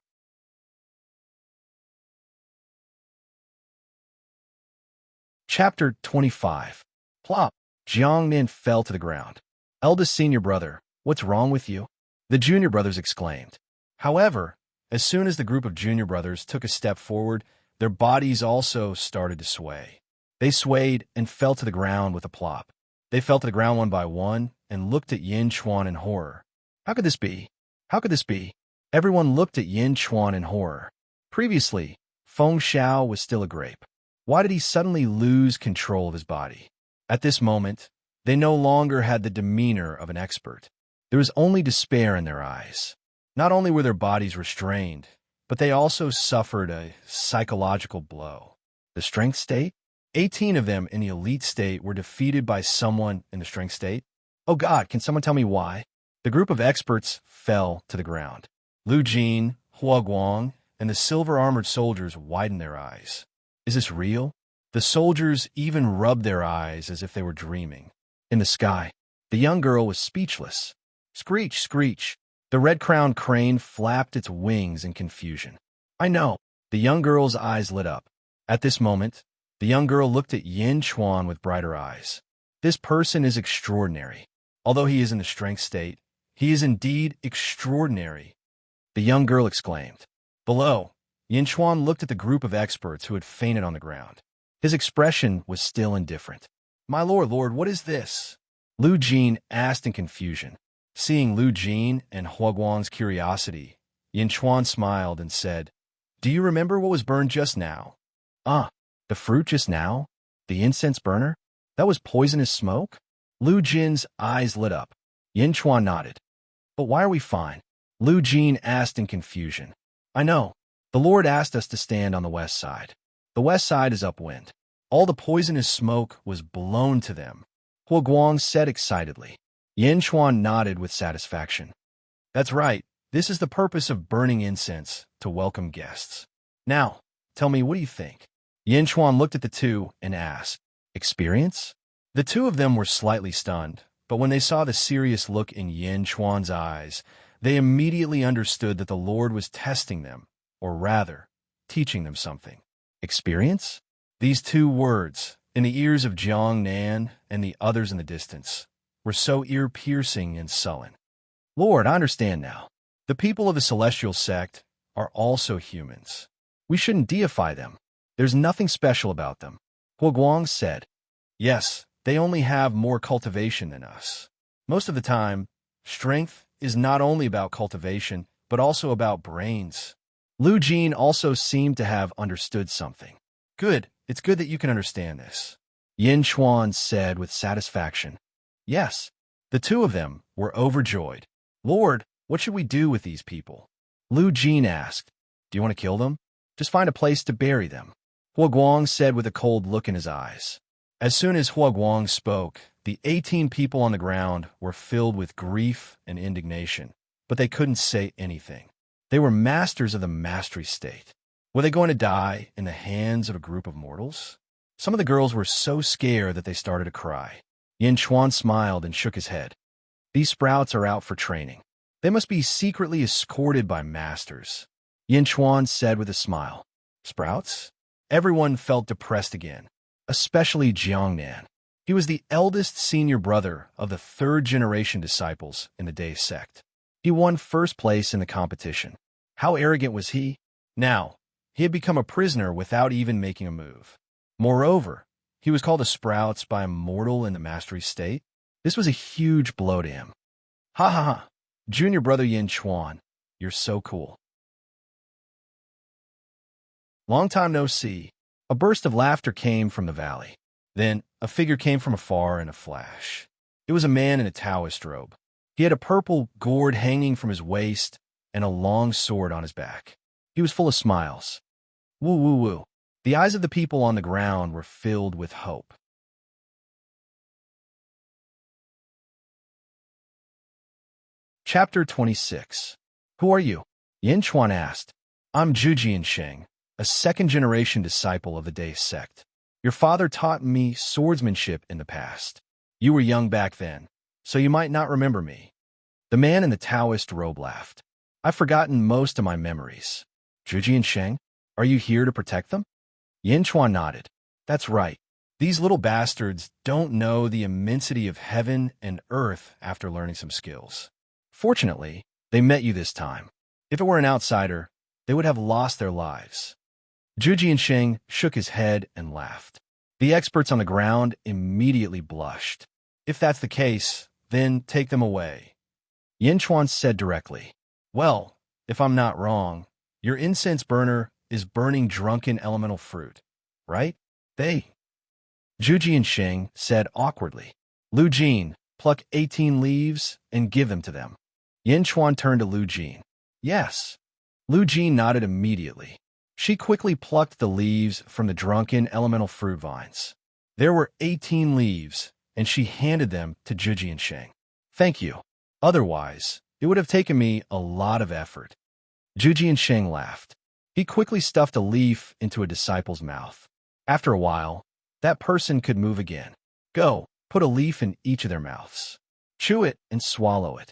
Chapter 25. Plop. Jiang Nan fell to the ground. "Eldest senior brother, what's wrong with you?" the junior brothers exclaimed. However, as soon as the group of junior brothers took a step forward, their bodies also started to sway. They swayed and fell to the ground with a plop. They fell to the ground one by one and looked at Yin Chuan in horror. How could this be? How could this be? Everyone looked at Yin Chuan in horror. Previously, Feng Xiao was still a Grape. Why did he suddenly lose control of his body? At this moment, they no longer had the demeanor of an expert. There was only despair in their eyes. Not only were their bodies restrained, but they also suffered a psychological blow. The strength state? 18 of them in the elite state were defeated by someone in the strength state. Oh God, can someone tell me why? The group of experts fell to the ground. Lu Jin, Hua Guang, and the silver-armored soldiers widened their eyes. Is this real? The soldiers even rubbed their eyes as if they were dreaming. In the sky, the young girl was speechless. Screech, screech. The red-crowned crane flapped its wings in confusion. "I know." The young girl's eyes lit up. At this moment, the young girl looked at Yin Chuan with brighter eyes. "This person is extraordinary. Although he is in the strength state, he is indeed extraordinary, the young girl exclaimed. Below, Yin Chuan looked at the group of experts who had fainted on the ground. His expression was still indifferent. My lord, what is this? Lu Jin asked in confusion. Seeing Lu Jin and Huaguang's curiosity, Yin Chuan smiled and said, Do you remember what was burned just now? The fruit just now? The incense burner? That was poisonous smoke? Lu Jin's eyes lit up. Yin Chuan nodded. But why are we fine? Lu Jin asked in confusion. I know. The Lord asked us to stand on the west side. The west side is upwind. All the poisonous smoke was blown to them, Huaguang said excitedly. Yin Chuan nodded with satisfaction. That's right. This is the purpose of burning incense, to welcome guests. Now, tell me, what do you think? Yin Chuan looked at the two and asked, Experience? The two of them were slightly stunned, but when they saw the serious look in Yin Chuan's eyes, they immediately understood that the Lord was testing them, or rather, teaching them something. Experience? These two words, in the ears of Jiang Nan and the others in the distance, were so ear-piercing and sullen. Lord, I understand now. The people of the celestial sect are also humans. We shouldn't deify them. There's nothing special about them. Huaguang said, Yes, they only have more cultivation than us. Most of the time, strength is not only about cultivation, but also about brains. Lu Jin also seemed to have understood something. Good, it's good that you can understand this. Yin Chuan said with satisfaction. Yes, the two of them were overjoyed. Lord, what should we do with these people? Lu Jin asked. Do you want to kill them? Just find a place to bury them. Huaguang said with a cold look in his eyes. As soon as Huaguang spoke, the 18 people on the ground were filled with grief and indignation, but they couldn't say anything. They were masters of the mastery state. Were they going to die in the hands of a group of mortals? Some of the girls were so scared that they started to cry. Yin Chuan smiled and shook his head. These sprouts are out for training. They must be secretly escorted by masters. Yin Chuan said with a smile. Sprouts? Everyone felt depressed again, especially Jiangnan. He was the eldest senior brother of the third-generation disciples in the Day sect. He won first place in the competition. How arrogant was he? Now, he had become a prisoner without even making a move. Moreover, he was called a Sprouts by a mortal in the mastery state. This was a huge blow to him. Ha ha ha! Junior brother Yin Chuan, you're so cool. Long time no see. A burst of laughter came from the valley. Then, a figure came from afar in a flash. It was a man in a Taoist robe. He had a purple gourd hanging from his waist and a long sword on his back. He was full of smiles. Woo woo woo. The eyes of the people on the ground were filled with hope. Chapter 26. Who are you? Yin Chuan asked. I'm Zhu Jiansheng, a second-generation disciple of the Day sect. Your father taught me swordsmanship in the past. You were young back then, so you might not remember me. The man in the Taoist robe laughed. I've forgotten most of my memories. Zhu Jiansheng, are you here to protect them? Yin Chuan nodded. That's right. These little bastards don't know the immensity of heaven and earth after learning some skills. Fortunately, they met you this time. If it were an outsider, they would have lost their lives. Zhu Jiansheng shook his head and laughed. The experts on the ground immediately blushed. If that's the case, then take them away. Yin Chuan said directly. Well, if I'm not wrong, your incense burner is burning drunken elemental fruit, right? Zhu Jiansheng said awkwardly. Lu Jin, pluck 18 leaves and give them to them. Yin Chuan turned to Lu Jin. Yes. Lu Jin nodded immediately. She quickly plucked the leaves from the drunken elemental fruit vines. There were 18 leaves, and she handed them to Zhu Jiansheng. Thank you. Otherwise, it would have taken me a lot of effort. Zhu Jiansheng laughed. He quickly stuffed a leaf into a disciple's mouth. After a while, that person could move again. Go, put a leaf in each of their mouths. Chew it and swallow it.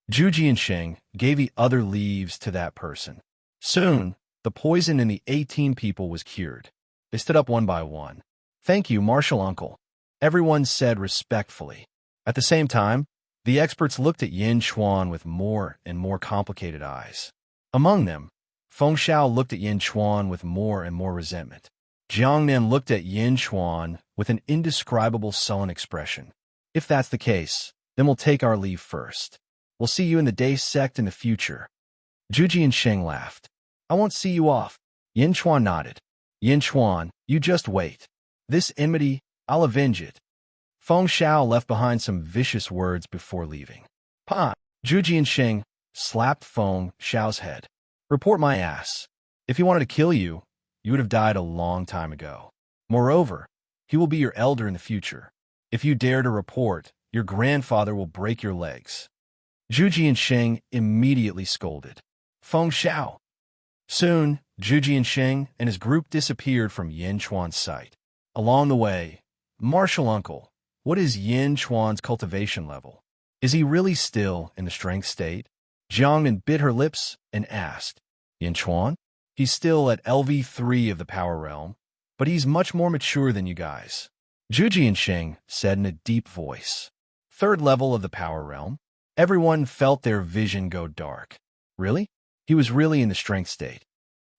Zhu Jiansheng gave the other leaves to that person. Soon, the poison in the 18 people was cured. They stood up one by one. Thank you, Martial Uncle, everyone said respectfully. At the same time, The experts looked at Yin Chuan with more and more complicated eyes. Among them, Feng Xiao looked at Yin Chuan with more and more resentment. Jiang Nen looked at Yin Chuan with an indescribable sullen expression. If that's the case, then we'll take our leave first. We'll see you in the Day sect in the future. Zhu Jiansheng laughed. I won't see you off. Yin Chuan nodded. Yin Chuan, you just wait. This enmity, I'll avenge it. Feng Xiao left behind some vicious words before leaving. Pa! Zhu Jiansheng slapped Feng Xiao's head. Report my ass. If he wanted to kill you, you would have died a long time ago. Moreover, he will be your elder in the future. If you dare to report, your grandfather will break your legs. Zhu Jiansheng immediately scolded. Feng Xiao. Soon, Zhu Jiansheng and his group disappeared from Yin Chuan's sight. Along the way, Martial Uncle, what is Yin Chuan's cultivation level? Is he really still in the strength state? Jiang Nen bit her lips and asked. Yin Chuan? He's still at LV3 of the power realm, but he's much more mature than you guys. Zhu Jiansheng said in a deep voice. Third level of the power realm. Everyone felt their vision go dark. Really? He was really in the strength state.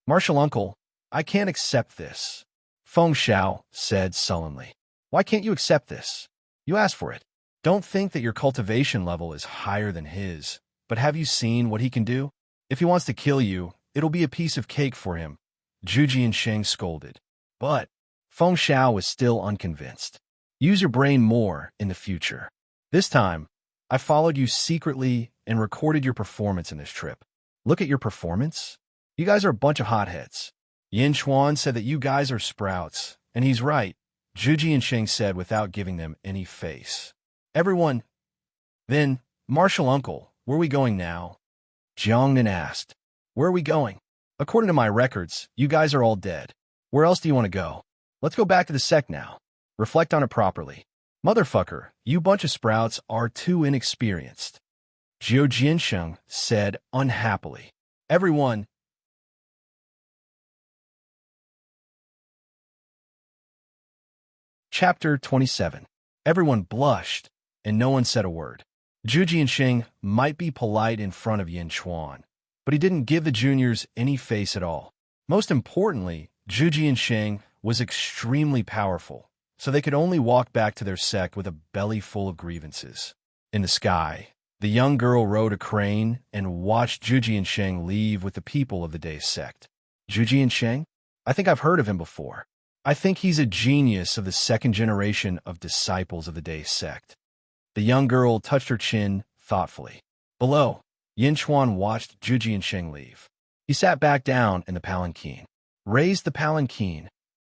Martial Uncle, I can't accept this. Feng Xiao said sullenly. Why can't you accept this? You asked for it. Don't think that your cultivation level is higher than his, but have you seen what he can do? If he wants to kill you, it'll be a piece of cake for him. Zhu Jiansheng scolded. But Feng Xiao was still unconvinced. Use your brain more in the future. This time, I followed you secretly and recorded your performance in this trip. Look at your performance. You guys are a bunch of hotheads. Yin Chuan said that you guys are sprouts, and he's right, Zhu Jiansheng said without giving them any face. Everyone. Then, Martial Uncle, where are we going now? Jiang Nen asked. Where are we going? According to my records, you guys are all dead. Where else do you want to go? Let's go back to the sect now. Reflect on it properly. Motherfucker, you bunch of sprouts are too inexperienced. Zhu Jiansheng said unhappily. Everyone. Chapter 27. Everyone blushed, and no one said a word. Zhu Jiansheng might be polite in front of Yin Chuan, but he didn't give the juniors any face at all. Most importantly, Zhu Jiansheng was extremely powerful, so they could only walk back to their sect with a belly full of grievances. In the sky, the young girl rode a crane and watched Zhu Jiansheng leave with the people of the Day sect. Zhu Jiansheng? I think I've heard of him before. I think he's a genius of the second generation of disciples of the Day sect. The young girl touched her chin thoughtfully. Below, Yin Chuan watched Zhu Jiansheng leave. He sat back down in the palanquin. Raise the palanquin.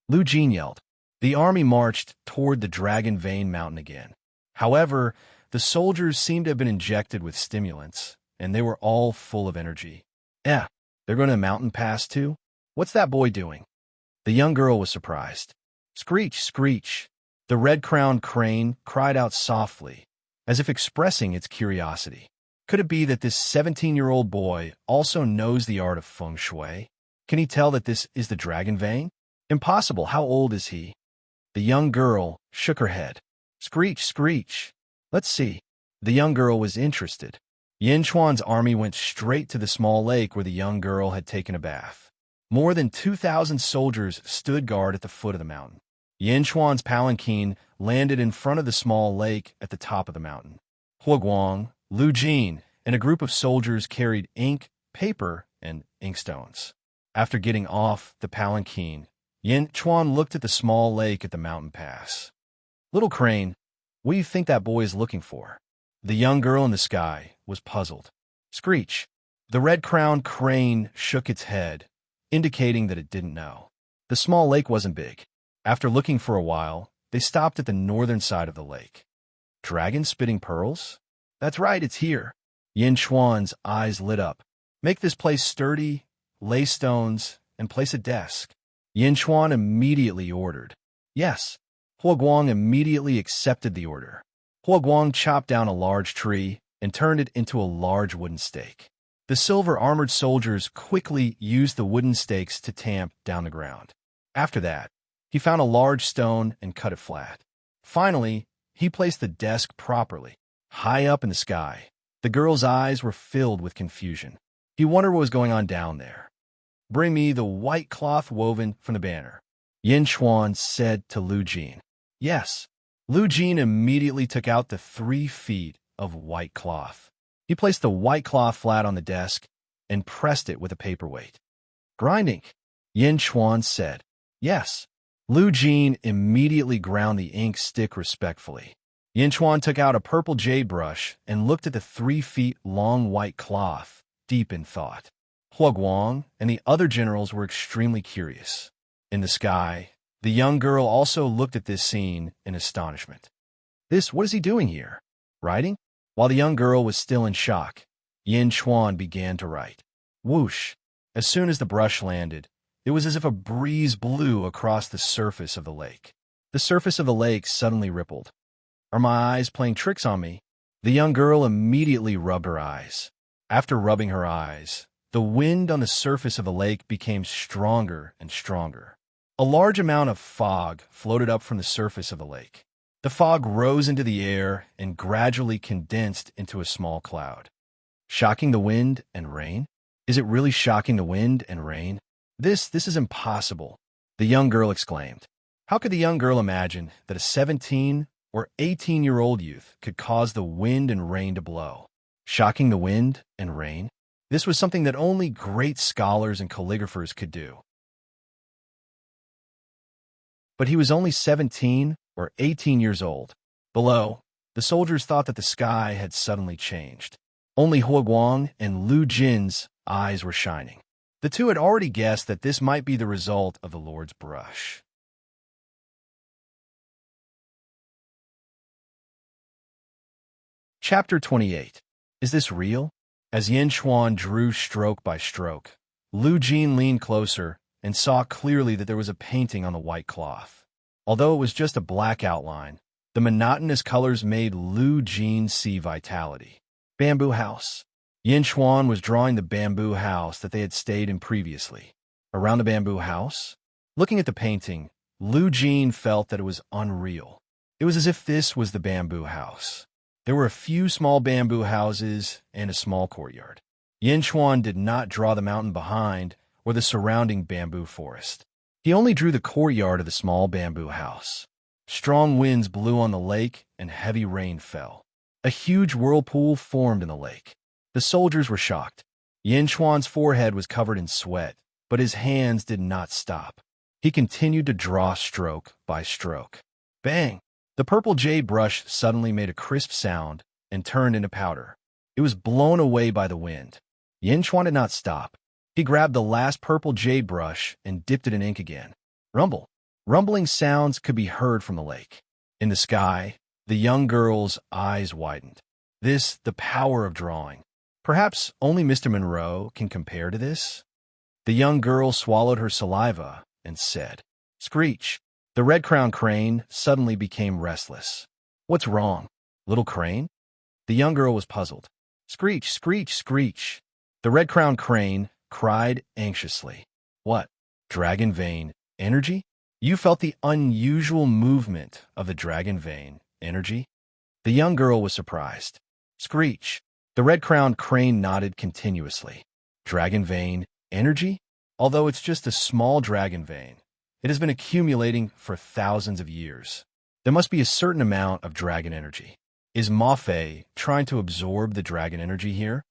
Lu Jin yelled. The army marched toward the Dragon Vein Mountain again. However, the soldiers seemed to have been injected with stimulants, and they were all full of energy. They're going to the mountain pass too? What's that boy doing? The young girl was surprised. Screech, screech. The red-crowned crane cried out softly, as if expressing its curiosity. Could it be that this 17-year-old boy also knows the art of feng shui? Can he tell that this is the Dragon Vein? Impossible. How old is he? The young girl shook her head. Screech, screech. Let's see. The young girl was interested. Yin Chuan's army went straight to the small lake where the young girl had taken a bath. More than 2,000 soldiers stood guard at the foot of the mountain. Yin Chuan's palanquin landed in front of the small lake at the top of the mountain. Huoguang, Lu Jin, and a group of soldiers carried ink, paper, and inkstones. After getting off the palanquin, Yin Chuan looked at the small lake at the mountain pass. Little crane, what do you think that boy is looking for? The young girl in the sky was puzzled. Screech. The red-crowned crane shook its head, indicating that it didn't know. The small lake wasn't big. After looking for a while, they stopped at the northern side of the lake. Dragon spitting pearls? That's right, it's here. Yin Chuan's eyes lit up. Make this place sturdy, lay stones, and place a desk. Yin Chuan immediately ordered. Yes. Huoguang immediately accepted the order. Huoguang chopped down a large tree and turned it into a large wooden stake. The silver-armored soldiers quickly used the wooden stakes to tamp down the ground. After that, he found a large stone and cut it flat. Finally, he placed the desk properly. high up in the sky. The girl's eyes were filled with confusion. He wondered what was going on down there. "Bring me the white cloth woven from the banner," Yin Chuan said to Lu Jin. "Yes." Lu Jin immediately took out the 3 feet of white cloth. He placed the white cloth flat on the desk and pressed it with a paperweight. "Grinding," Yin Chuan said. "Yes." Lu Jin immediately ground the ink stick respectfully. Yin Chuan took out a purple jade brush and looked at the 3 feet long white cloth, deep in thought. Hua Guang and the other generals were extremely curious. In the sky, the young girl also looked at this scene in astonishment. What is he doing here? Writing? While the young girl was still in shock, Yin Chuan began to write. Whoosh! As soon as the brush landed, it was as if a breeze blew across the surface of the lake. The surface of the lake suddenly rippled. "Are my eyes playing tricks on me?" The young girl immediately rubbed her eyes. After rubbing her eyes, the wind on the surface of the lake became stronger and stronger. A large amount of fog floated up from the surface of the lake. The fog rose into the air and gradually condensed into a small cloud. Shocking the wind and rain? Is it really shocking the wind and rain? This is impossible, the young girl exclaimed. How could the young girl imagine that a 17 or 18-year-old youth could cause the wind and rain to blow? Shocking the wind and rain? This was something that only great scholars and calligraphers could do. But he was only 17 or 18 years old. Below, the soldiers thought that the sky had suddenly changed. Only Hua Guang and Lu Jin's eyes were shining. The two had already guessed that this might be the result of the Lord's brush. Chapter 28. Is this real? As Yin Chuan drew stroke by stroke, Lu Jin leaned closer and saw clearly that there was a painting on the white cloth. Although it was just a black outline, the monotonous colors made Lu Jin see vitality. Bamboo house. Yin Chuan was drawing the bamboo house that they had stayed in previously. Around the bamboo house? Looking at the painting, Lu Jin felt that it was unreal. It was as if this was the bamboo house. There were a few small bamboo houses and a small courtyard. Yin Chuan did not draw the mountain behind or the surrounding bamboo forest. He only drew the courtyard of the small bamboo house. Strong winds blew on the lake and heavy rain fell. A huge whirlpool formed in the lake. The soldiers were shocked. Yin Chuan's forehead was covered in sweat, but his hands did not stop. He continued to draw stroke by stroke. Bang! The purple jade brush suddenly made a crisp sound and turned into powder. It was blown away by the wind. Yin Chuan did not stop. He grabbed the last purple jade brush and dipped it in ink again. Rumble. Rumbling sounds could be heard from the lake. In the sky, the young girl's eyes widened. The power of drawing. Perhaps only Mr. Monroe can compare to this? The young girl swallowed her saliva and said, Screech. The red-crowned crane suddenly became restless. What's wrong, little crane? The young girl was puzzled. Screech, screech, screech. The red-crowned crane cried anxiously. What? Dragon vein energy? You felt the unusual movement of the dragon vein energy? The young girl was surprised. Screech. The red-crowned crane nodded continuously. Dragon vein energy? Although it's just a small dragon vein, it has been accumulating for thousands of years. There must be a certain amount of dragon energy. Is Ma Fei trying to absorb the dragon energy here?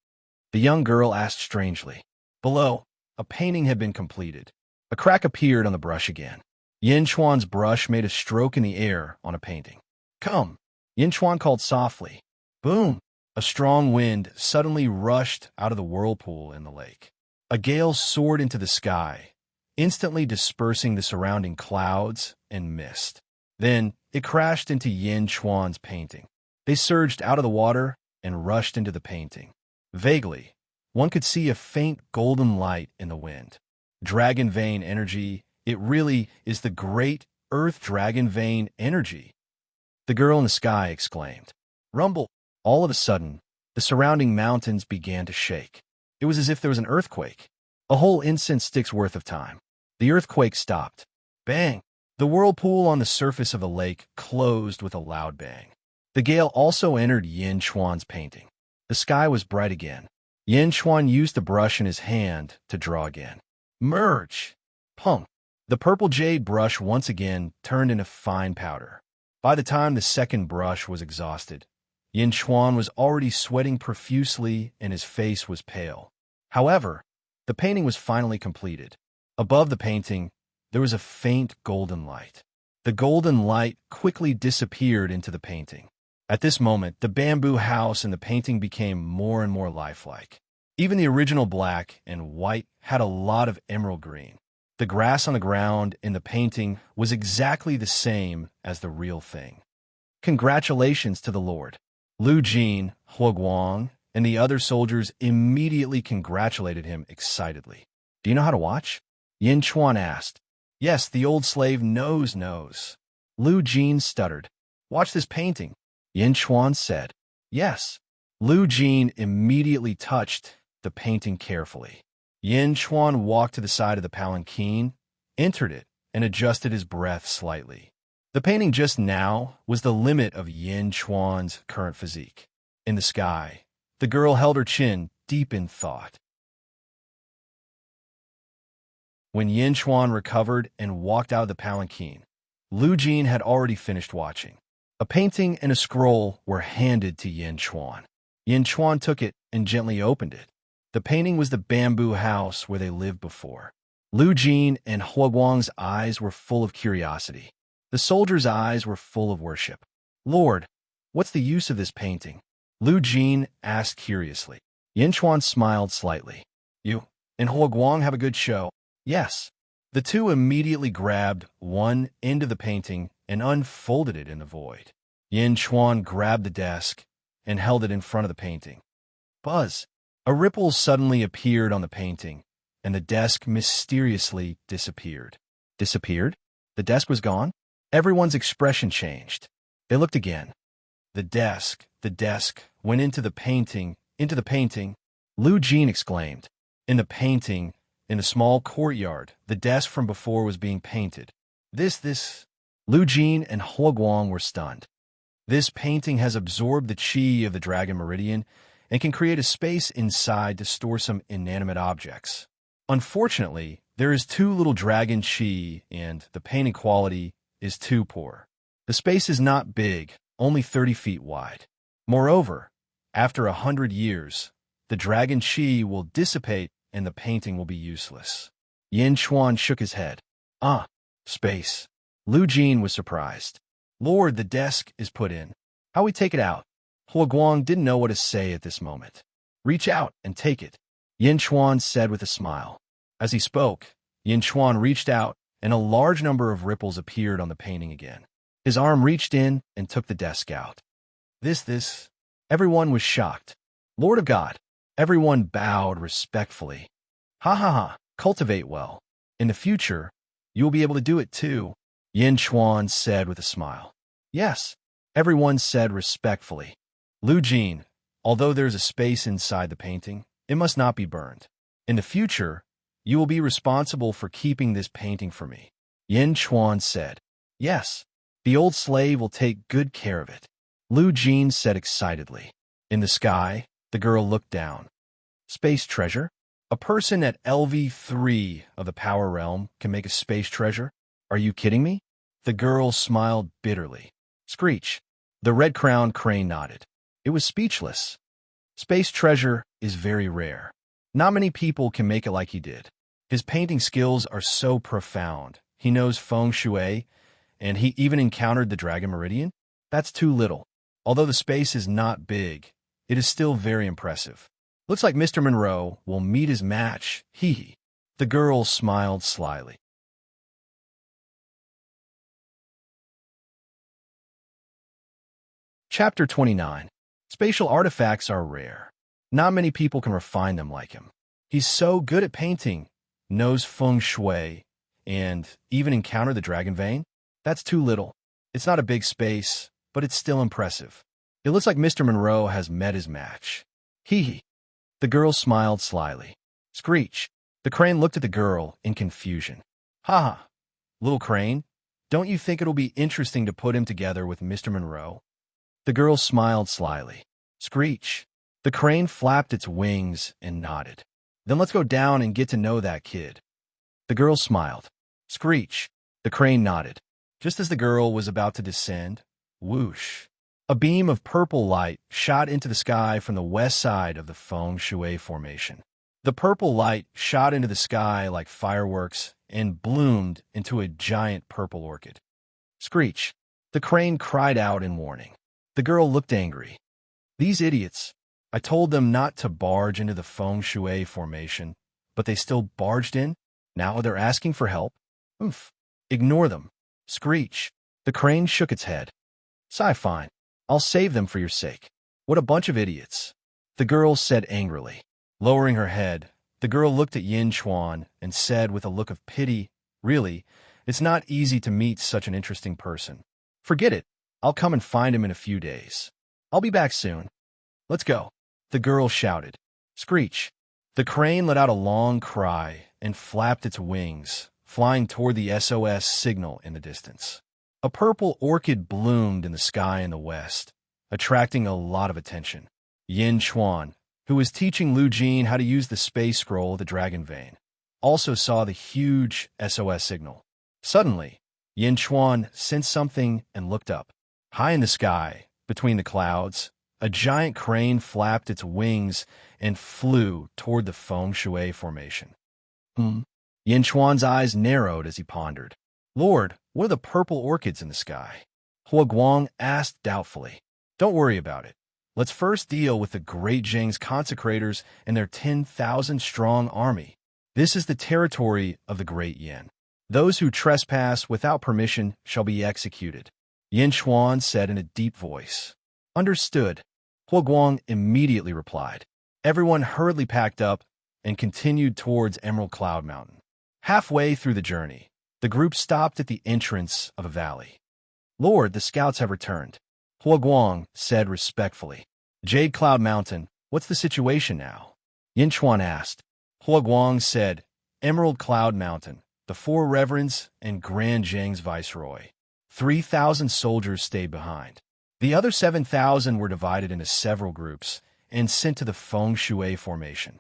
The young girl asked strangely. Below, a painting had been completed. A crack appeared on the brush again. Yin Chuan's brush made a stroke in the air on a painting. Come! Yin Chuan called softly. Boom! A strong wind suddenly rushed out of the whirlpool in the lake. A gale soared into the sky, instantly dispersing the surrounding clouds and mist. Then it crashed into Yin Chuan's painting. They surged out of the water and rushed into the painting. Vaguely, one could see a faint golden light in the wind. Dragon vein energy, it really is the great Earth dragon vein energy. The girl in the sky exclaimed. Rumble! All of a sudden, the surrounding mountains began to shake. It was as if there was an earthquake. A whole incense stick's worth of time. The earthquake stopped. Bang! The whirlpool on the surface of the lake closed with a loud bang. The gale also entered Yin Chuan's painting. The sky was bright again. Yin Chuan used the brush in his hand to draw again. Merge! Pump! The purple jade brush once again turned into fine powder. By the time the second brush was exhausted, Yin Chuan was already sweating profusely and his face was pale. However, the painting was finally completed. Above the painting, there was a faint golden light. The golden light quickly disappeared into the painting. At this moment, the bamboo house in the painting became more and more lifelike. Even the original black and white had a lot of emerald green. The grass on the ground in the painting was exactly the same as the real thing. Congratulations to the Lord. Lu Jin, Huoguang, and the other soldiers immediately congratulated him excitedly. Do you know how to watch? Yin Chuan asked. Yes, the old slave knows. Lu Jin stuttered. Watch this painting. Yin Chuan said. Yes. Lu Jin immediately touched the painting carefully. Yin Chuan walked to the side of the palanquin, entered it, and adjusted his breath slightly. The painting just now was the limit of Yin Chuan's current physique. In the sky, the girl held her chin deep in thought. When Yin Chuan recovered and walked out of the palanquin, Lu Jin had already finished watching. A painting and a scroll were handed to Yin Chuan. Yin Chuan took it and gently opened it. The painting was the bamboo house where they lived before. Lu Jin and Huoguang's eyes were full of curiosity. The soldiers' eyes were full of worship. Lord, what's the use of this painting? Lu Jin asked curiously. Yin Chuan smiled slightly. You and Huoguang have a good show. Yes. The two immediately grabbed one end of the painting and unfolded it in the void. Yin Chuan grabbed the desk and held it in front of the painting. Buzz! A ripple suddenly appeared on the painting, and the desk mysteriously disappeared. Disappeared? The desk was gone? Everyone's expression changed. They looked again. The desk went into the painting. Lu Jin exclaimed. In the painting, in a small courtyard, the desk from before was being painted. This. Lu Jin and Huoguang were stunned. This painting has absorbed the qi of the Dragon Meridian and can create a space inside to store some inanimate objects. Unfortunately, there is too little dragon qi and the painting quality is too poor. The space is not big, only 30 feet wide. Moreover, after 100 years, the dragon qi will dissipate and the painting will be useless. Yin Chuan shook his head. Space. Lu Jin was surprised. Lord, the desk is put in. How we take it out? Huoguang didn't know what to say at this moment. Reach out and take it, Yin Chuan said with a smile. As he spoke, Yin Chuan reached out and a large number of ripples appeared on the painting again. His arm reached in and took the desk out. This. Everyone was shocked. Lord of God. Everyone bowed respectfully. Ha. Cultivate well. In the future, you will be able to do it too, Yin Chuan said with a smile. Yes, everyone said respectfully. Lu Jin, although there's a space inside the painting, it must not be burned. In the future, you will be responsible for keeping this painting for me, Yin Chuan said. Yes, the old slave will take good care of it, Lu Jin said excitedly. In the sky, the girl looked down. Space treasure? A person at LV3 of the Power Realm can make a space treasure? Are you kidding me? The girl smiled bitterly. Screech. The red-crowned crane nodded. It was speechless. Space treasure is very rare. Not many people can make it like he did. His painting skills are so profound. He knows feng shui, and he even encountered the Dragon Meridian. That's too little. Although the space is not big, it is still very impressive. Looks like Mr. Monroe will meet his match. Hee. The girl smiled slyly. Chapter 29. Spatial artifacts are rare. Not many people can refine them like him. He's so good at painting, knows feng shui, and even encountered the dragon vein. That's too little. It's not a big space, but it's still impressive. It looks like Mr. Monroe has met his match. Hee. The girl smiled slyly. Screech. The crane looked at the girl in confusion. Ha. Little crane, don't you think it'll be interesting to put him together with Mr. Monroe? The girl smiled slyly. Screech. The crane flapped its wings and nodded. Then let's go down and get to know that kid. The girl smiled. Screech. The crane nodded. Just as the girl was about to descend, whoosh. A beam of purple light shot into the sky from the west side of the Feng Shui formation. The purple light shot into the sky like fireworks and bloomed into a giant purple orchid. Screech. The crane cried out in warning. The girl looked angry. These idiots. I told them not to barge into the Feng Shui formation, but they still barged in? Now they're asking for help? Oof. Ignore them. Screech. The crane shook its head. Sigh, fine. I'll save them for your sake. What a bunch of idiots. The girl said angrily. Lowering her head, the girl looked at Yin Chuan and said with a look of pity, Really, it's not easy to meet such an interesting person. Forget it. I'll come and find him in a few days. I'll be back soon. Let's go. The girl shouted. Screech. The crane let out a long cry and flapped its wings, flying toward the SOS signal in the distance. A purple orchid bloomed in the sky in the west, attracting a lot of attention. Yin Chuan, who was teaching Lu Jin how to use the space scroll of the dragon vein, also saw the huge SOS signal. Suddenly, Yin Chuan sensed something and looked up. High in the sky, between the clouds, a giant crane flapped its wings and flew toward the Feng Shui formation. Yin Chuan's eyes narrowed as he pondered. Lord, what are the purple orchids in the sky? Hua Guang asked doubtfully. Don't worry about it. Let's first deal with the Great Jing's consecrators and their 10,000-strong army. This is the territory of the Great Yin. Those who trespass without permission shall be executed. Yin Chuan said in a deep voice. Understood. Hua Guang immediately replied. Everyone hurriedly packed up and continued towards Emerald Cloud Mountain. Halfway through the journey, the group stopped at the entrance of a valley. Lord, the scouts have returned. Hua Guang said respectfully. Jade Cloud Mountain, what's the situation now? Yin Chuan asked. Hua Guang said, Emerald Cloud Mountain, the four reverends and Grand Zheng's viceroy. 3,000 soldiers stayed behind. The other 7,000 were divided into several groups and sent to the Feng Shui formation.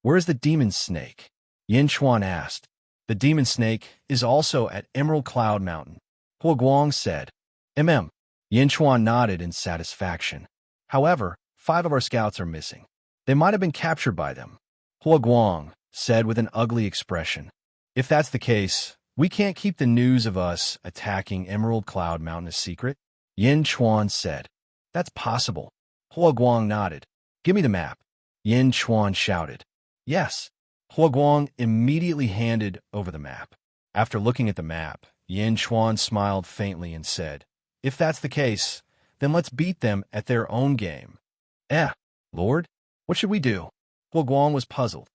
Where is the demon snake? Yin Chuan asked. The demon snake is also at Emerald Cloud Mountain. Hua Guang said. Yin Chuan nodded in satisfaction. However, 5 of our scouts are missing. They might have been captured by them. Hua Guang said with an ugly expression. If that's the case, we can't keep the news of us attacking Emerald Cloud Mountain a secret. Yin Chuan said. That's possible. Hua Guang nodded. Give me the map. Yin Chuan shouted. Yes. Hua Guang immediately handed over the map. After looking at the map, Yin Chuan smiled faintly and said, If that's the case, then let's beat them at their own game. Lord, what should we do? Hua Guang was puzzled.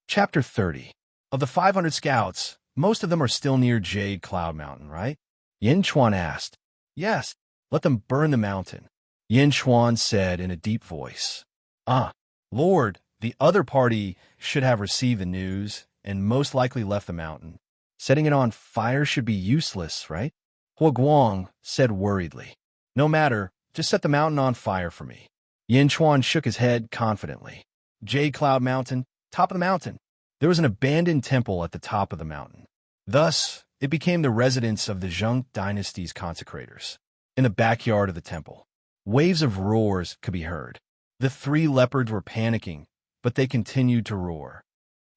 Chapter 30. Of the 500 scouts, most of them are still near Jade Cloud Mountain, right? Yin Chuan asked. Yes, let them burn the mountain. Yin Chuan said in a deep voice. Lord, the other party should have received the news and most likely left the mountain. Setting it on fire should be useless, right? Hua Guang said worriedly. No matter, just set the mountain on fire for me. Yin Chuan shook his head confidently. Jade Cloud Mountain, top of the mountain. There was an abandoned temple at the top of the mountain. Thus, it became the residence of the Zheng dynasty's consecrators. In the backyard of the temple, waves of roars could be heard. The 3 leopards were panicking, but they continued to roar.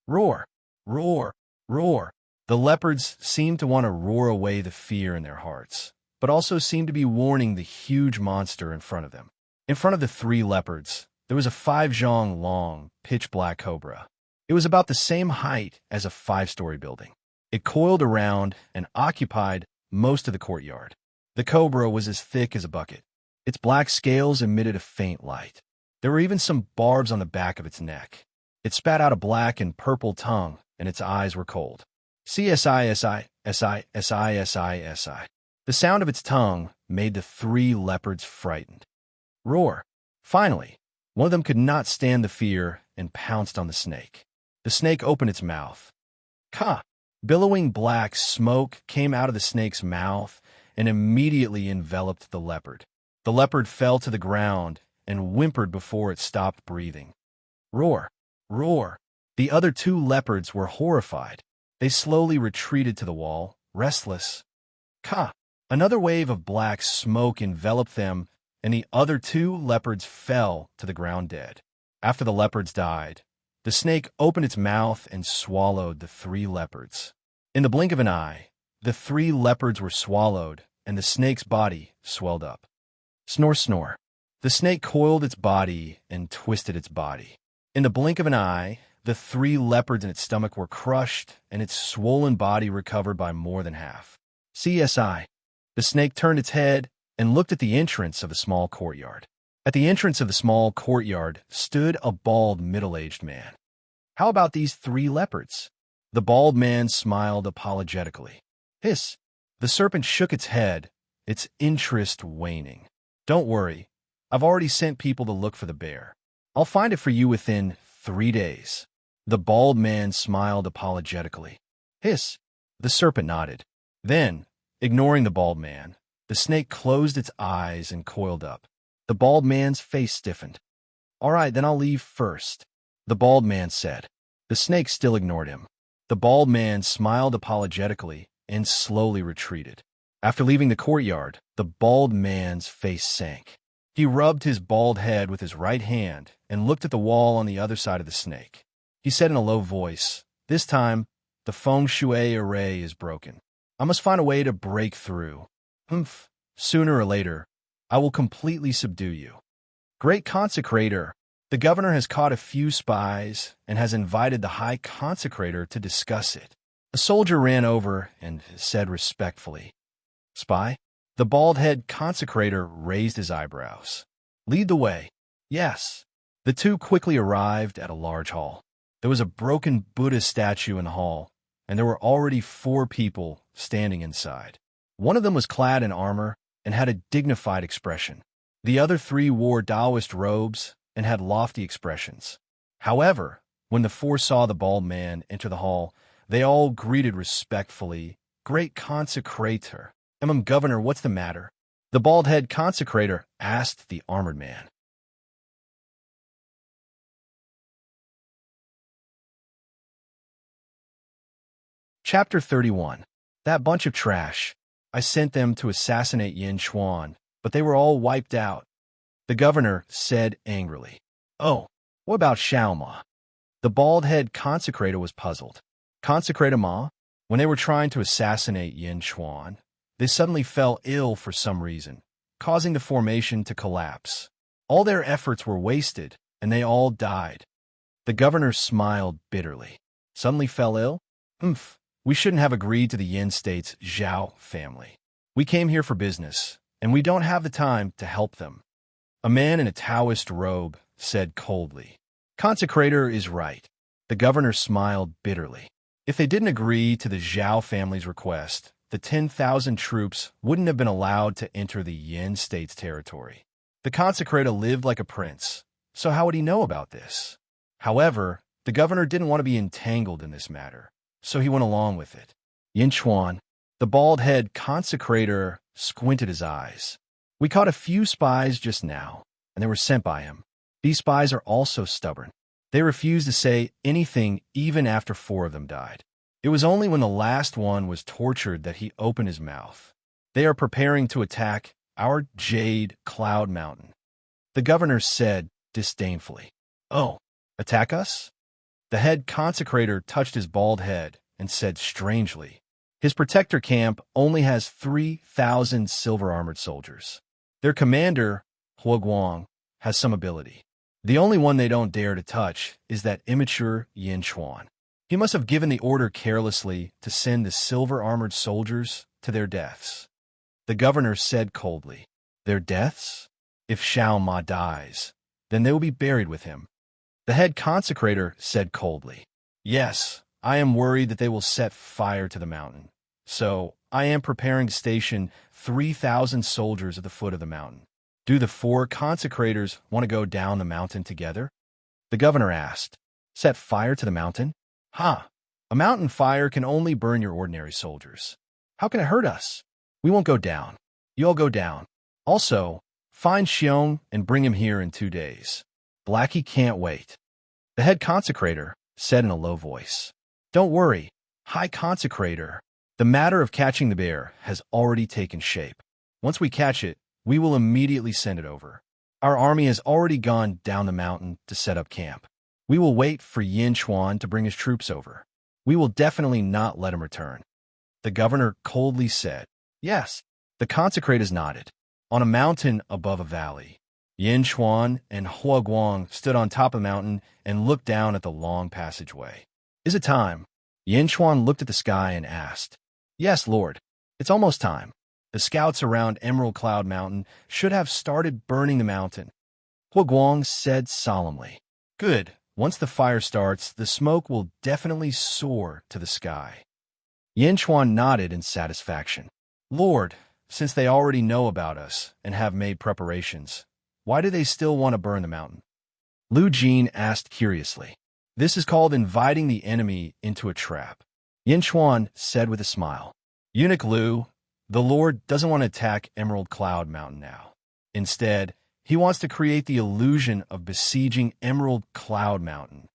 Roar, roar, roar. The leopards seemed to want to roar away the fear in their hearts, but also seemed to be warning the huge monster in front of them. In front of the 3 leopards, there was a 5-zhong long, pitch-black cobra. It was about the same height as a 5-story building. It coiled around and occupied most of the courtyard. The cobra was as thick as a bucket. Its black scales emitted a faint light. There were even some barbs on the back of its neck. It spat out a black and purple tongue, and its eyes were cold. CSI. The sound of its tongue made the 3 leopards frightened. Roar. Finally, one of them could not stand the fear and pounced on the snake. The snake opened its mouth. Ka! Billowing black smoke came out of the snake's mouth and immediately enveloped the leopard. The leopard fell to the ground and whimpered before it stopped breathing. Roar! Roar! The other two leopards were horrified. They slowly retreated to the wall, restless. Ka! Another wave of black smoke enveloped them, and the other two leopards fell to the ground dead. After the leopards died, the snake opened its mouth and swallowed the three leopards. In the blink of an eye, the three leopards were swallowed, and the snake's body swelled up. Snore, snore. The snake coiled its body and twisted its body. In the blink of an eye, the three leopards in its stomach were crushed, and its swollen body recovered by more than half. CSI. The snake turned its head and looked at the entrance of the small courtyard. At the entrance of the small courtyard stood a bald, middle-aged man. How about these three leopards? The bald man smiled apologetically. Hiss! The serpent shook its head, its interest waning. Don't worry, I've already sent people to look for the bear. I'll find it for you within 3 days. The bald man smiled apologetically. Hiss! The serpent nodded. Then, ignoring the bald man, the snake closed its eyes and coiled up. The bald man's face stiffened. All right, then I'll leave first, the bald man said. The snake still ignored him. The bald man smiled apologetically and slowly retreated. After leaving the courtyard, the bald man's face sank. He rubbed his bald head with his right hand and looked at the wall on the other side of the snake. He said in a low voice, "This time, the feng shui array is broken. I must find a way to break through. Sooner or later, I will completely subdue you. Great Consecrator, the governor has caught a few spies and has invited the High Consecrator to discuss it." A soldier ran over and said respectfully, "Spy?" The bald-head Consecrator raised his eyebrows. "Lead the way." "Yes." The two quickly arrived at a large hall. There was a broken Buddha statue in the hall, and there were already 4 people standing inside. One of them was clad in armor and had a dignified expression. The other 3 wore Taoist robes and had lofty expressions. However, when the 4 saw the bald man enter the hall, they all greeted respectfully, "Great Consecrator." Governor, what's the matter?" The bald-head Consecrator asked the armored man. Chapter 31. That bunch of trash. I sent them to assassinate Yin Chuan, but they were all wiped out. The governor said angrily. "Oh, what about Xiao Ma?" The bald-head Consecrator was puzzled. Consecrator Ma? When they were trying to assassinate Yin Chuan, they suddenly fell ill for some reason, causing the formation to collapse. All their efforts were wasted, and they all died. The governor smiled bitterly. Suddenly fell ill? We shouldn't have agreed to the Yin State's Zhao family. We came here for business, and we don't have the time to help them. A man in a Taoist robe said coldly. Consecrator is right. The governor smiled bitterly. If they didn't agree to the Zhao family's request, the 10,000 troops wouldn't have been allowed to enter the Yin State's territory. The Consecrator lived like a prince, so how would he know about this? However, the governor didn't want to be entangled in this matter, so he went along with it. Yin Chuan, the bald-head Consecrator, squinted his eyes. "We caught a few spies just now, and they were sent by him. These spies are also stubborn. They refused to say anything even after 4 of them died. It was only when the last one was tortured that he opened his mouth. They are preparing to attack our Jade Cloud Mountain." The governor said disdainfully. "Oh, attack us?" The head Consecrator touched his bald head and said strangely, "His protector camp only has 3,000 silver-armored soldiers. Their commander, Huoguang, has some ability. The only one they don't dare to touch is that immature Yin Chuan. He must have given the order carelessly to send the silver-armored soldiers to their deaths." The governor said coldly, "Their deaths? If Xiao Ma dies, then they will be buried with him." The head Consecrator said coldly, "Yes, I am worried that they will set fire to the mountain. So, I am preparing to station 3,000 soldiers at the foot of the mountain. Do the 4 Consecrators want to go down the mountain together?" The governor asked. "Set fire to the mountain? Ha! A mountain fire can only burn your ordinary soldiers. How can it hurt us? We won't go down. You all go down. Also, find Xiong and bring him here in 2 days. Blackie can't wait. The head consecrator said in a low voice. Don't worry, High Consecrator. The matter of catching the bear has already taken shape. Once we catch it, we will immediately send it over. Our army has already gone down the mountain to set up camp. We will wait for Yin Chuan to bring his troops over. We will definitely not let him return. The governor coldly said. Yes. The consecrators nodded. On a mountain above a valley, Yin Chuan and Hua Guang stood on top of the mountain and looked down at the long passageway. Is it time? Yin Chuan looked at the sky and asked. Yes, Lord. It's almost time. The scouts around Emerald Cloud Mountain should have started burning the mountain. Hua Guang said solemnly. Good. Once the fire starts, the smoke will definitely soar to the sky. Yin Chuan nodded in satisfaction. Lord, since they already know about us and have made preparations, why do they still want to burn the mountain? Lu Jin asked curiously. This is called inviting the enemy into a trap. Yin Chuan said with a smile. Eunuch Lu, the Lord doesn't want to attack Emerald Cloud Mountain now. Instead, he wants to create the illusion of besieging Emerald Cloud Mountain.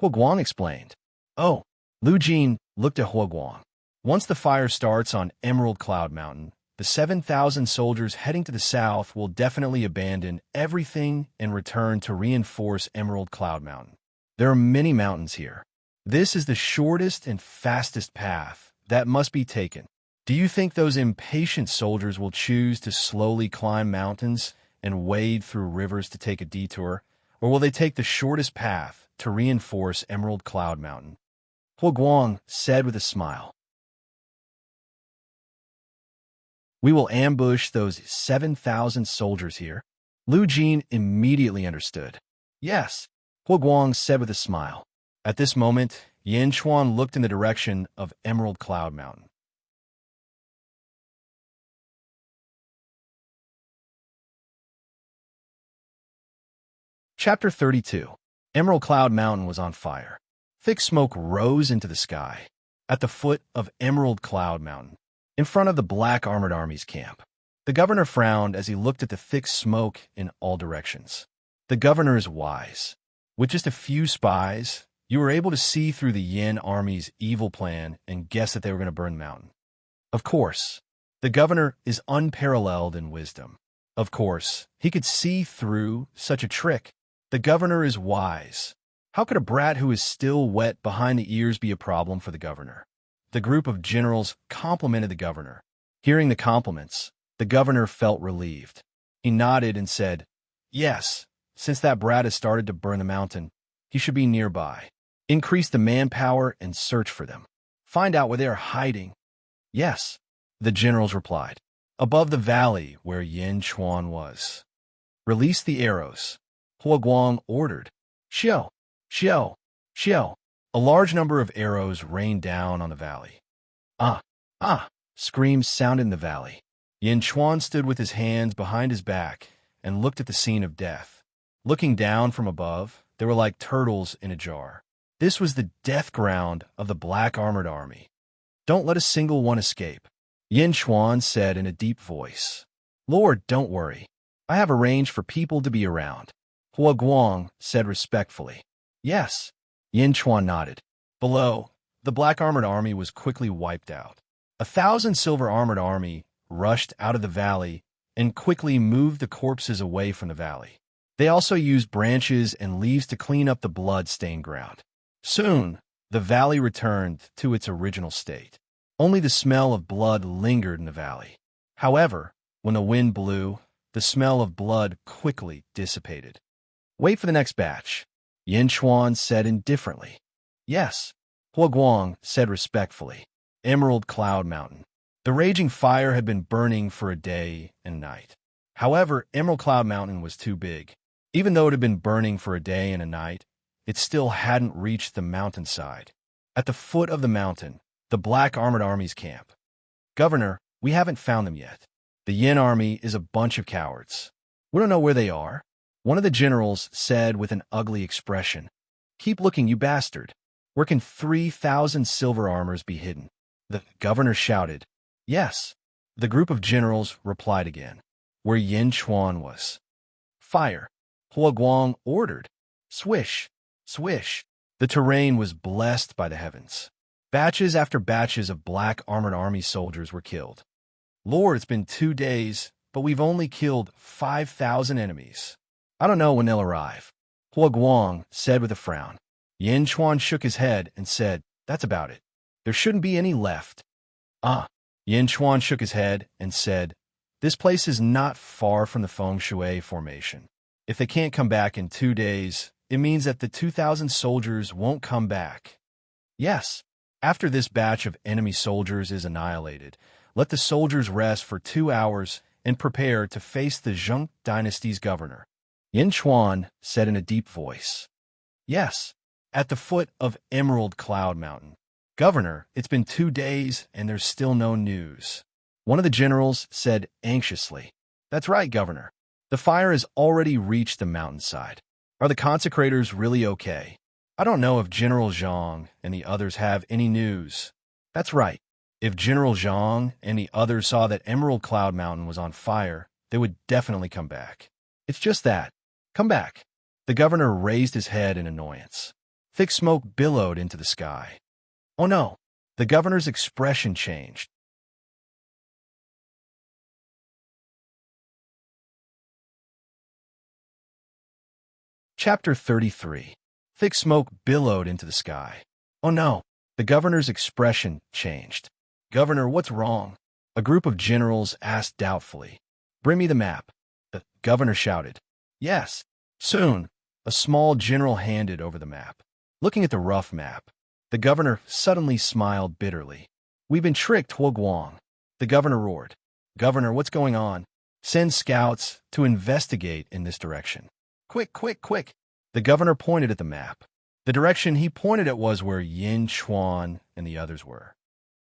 Hua Guang explained. Oh, Lu Jin looked at Hua Guang. Once the fire starts on Emerald Cloud Mountain, the 7,000 soldiers heading to the south will definitely abandon everything and return to reinforce Emerald Cloud Mountain. There are many mountains here. This is the shortest and fastest path that must be taken. Do you think those impatient soldiers will choose to slowly climb mountains and wade through rivers to take a detour, or will they take the shortest path to reinforce Emerald Cloud Mountain? Hua Guang said with a smile. We will ambush those 7,000 soldiers here. Lu Jin immediately understood. Yes, Hua Guang said with a smile. At this moment, Yin Chuan looked in the direction of Emerald Cloud Mountain. Chapter 32. Emerald Cloud Mountain was on fire. Thick smoke rose into the sky. At the foot of Emerald Cloud Mountain, in front of the Black Armored Army's camp, the governor frowned as he looked at the thick smoke in all directions. The governor is wise. With just a few spies, you were able to see through the Yin army's evil plan and guess that they were going to burn the mountain. Of course, the governor is unparalleled in wisdom. Of course, he could see through such a trick. The governor is wise. How could a brat who is still wet behind the ears be a problem for the governor? The group of generals complimented the governor. Hearing the compliments, the governor felt relieved. He nodded and said, Yes, since that brat has started to burn the mountain, he should be nearby. Increase the manpower and search for them. Find out where they are hiding. Yes, the generals replied. Above the valley where Yin Chuan was. Release the arrows. Hua Guang ordered. Xiao, xiao, xiao. A large number of arrows rained down on the valley. Ah, ah, screams sounded in the valley. Yin Chuan stood with his hands behind his back and looked at the scene of death. Looking down from above, they were like turtles in a jar. This was the death ground of the Black Armored Army. Don't let a single one escape, Yin Chuan said in a deep voice. Lord, don't worry. I have arranged for people to be around. Hua Guang said respectfully. Yes, Yin Chuan nodded. Below, the Black Armored Army was quickly wiped out. 1,000 Silver Armored Army rushed out of the valley and quickly moved the corpses away from the valley. They also used branches and leaves to clean up the blood-stained ground. Soon, the valley returned to its original state. Only the smell of blood lingered in the valley. However, when the wind blew, the smell of blood quickly dissipated. Wait for the next batch, Yin Chuan said indifferently. Yes, Hua Guang said respectfully. Emerald Cloud Mountain. The raging fire had been burning for a day and night. However, Emerald Cloud Mountain was too big. Even though it had been burning for a day and a night, it still hadn't reached the mountainside. At the foot of the mountain, the Black Armored Army's camp. Governor, we haven't found them yet. The Yin army is a bunch of cowards. We don't know where they are. One of the generals said with an ugly expression. Keep looking, you bastard. Where can 3,000 silver armors be hidden? The governor shouted. Yes. The group of generals replied again. Where Yin Chuan was. Fire. Hua Guang ordered. Swish. Swish. The terrain was blessed by the heavens. Batches after batches of black armored army soldiers were killed. Lord, it's been 2 days, but we've only killed 5,000 enemies. I don't know when they'll arrive. Hua Guang said with a frown. Yin Chuan shook his head and said, That's about it. There shouldn't be any left. Yin Chuan shook his head and said, This place is not far from the Feng Shui formation. If they can't come back in 2 days, it means that the 2,000 soldiers won't come back. Yes, after this batch of enemy soldiers is annihilated, let the soldiers rest for 2 hours and prepare to face the Zheng dynasty's governor. Yin Chuan said in a deep voice. Yes, at the foot of Emerald Cloud Mountain. Governor, it's been 2 days and there's still no news. One of the generals said anxiously. That's right, Governor. The fire has already reached the mountainside. Are the consecrators really okay? I don't know if General Zhang and the others have any news. That's right. If General Zhang and the others saw that Emerald Cloud Mountain was on fire, they would definitely come back. It's just that. Come back. The governor raised his head in annoyance. Thick smoke billowed into the sky. Oh no! The governor's expression changed. Chapter 33. Thick smoke billowed into the sky. Oh no! The governor's expression changed. Governor, what's wrong? A group of generals asked doubtfully. Bring me the map. The governor shouted. Yes. Soon, a small general handed over the map. Looking at the rough map, the governor suddenly smiled bitterly. We've been tricked, Hua Guang. The governor roared. Governor, what's going on? Send scouts to investigate in this direction. Quick, quick, quick. The governor pointed at the map. The direction he pointed at was where Yin Chuan and the others were.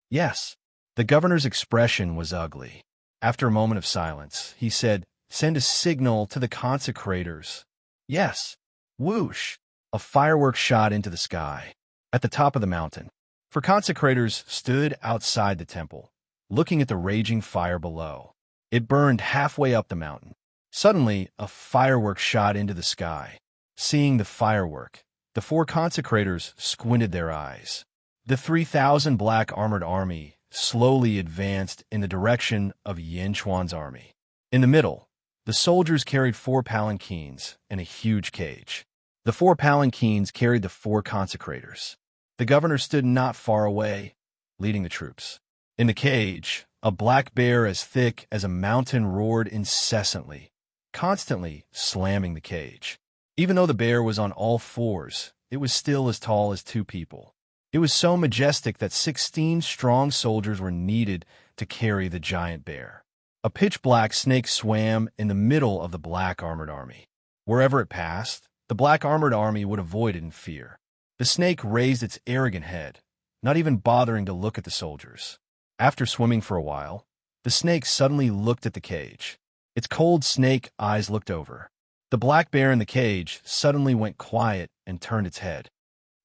Yes. The governor's expression was ugly. After a moment of silence, he said, Send a signal to the consecrators. Yes. Whoosh. A firework shot into the sky. At the top of the mountain. For consecrators stood outside the temple, looking at the raging fire below. It burned halfway up the mountain. Suddenly, a firework shot into the sky. Seeing the firework, the 4 consecrators squinted their eyes. The 3,000 black armored army slowly advanced in the direction of Yin Chuan's army. In the middle, the soldiers carried 4 palanquins and a huge cage. The 4 palanquins carried the 4 consecrators. The governor stood not far away, leading the troops. In the cage, a black bear as thick as a mountain roared incessantly, constantly slamming the cage. Even though the bear was on all 4s, it was still as tall as 2 people. It was so majestic that 16 strong soldiers were needed to carry the giant bear. A pitch-black snake swam in the middle of the black armored army. Wherever it passed, the black armored army would avoid it in fear. The snake raised its arrogant head, not even bothering to look at the soldiers. After swimming for a while, the snake suddenly looked at the cage. Its cold snake eyes looked over. The black bear in the cage suddenly went quiet and turned its head.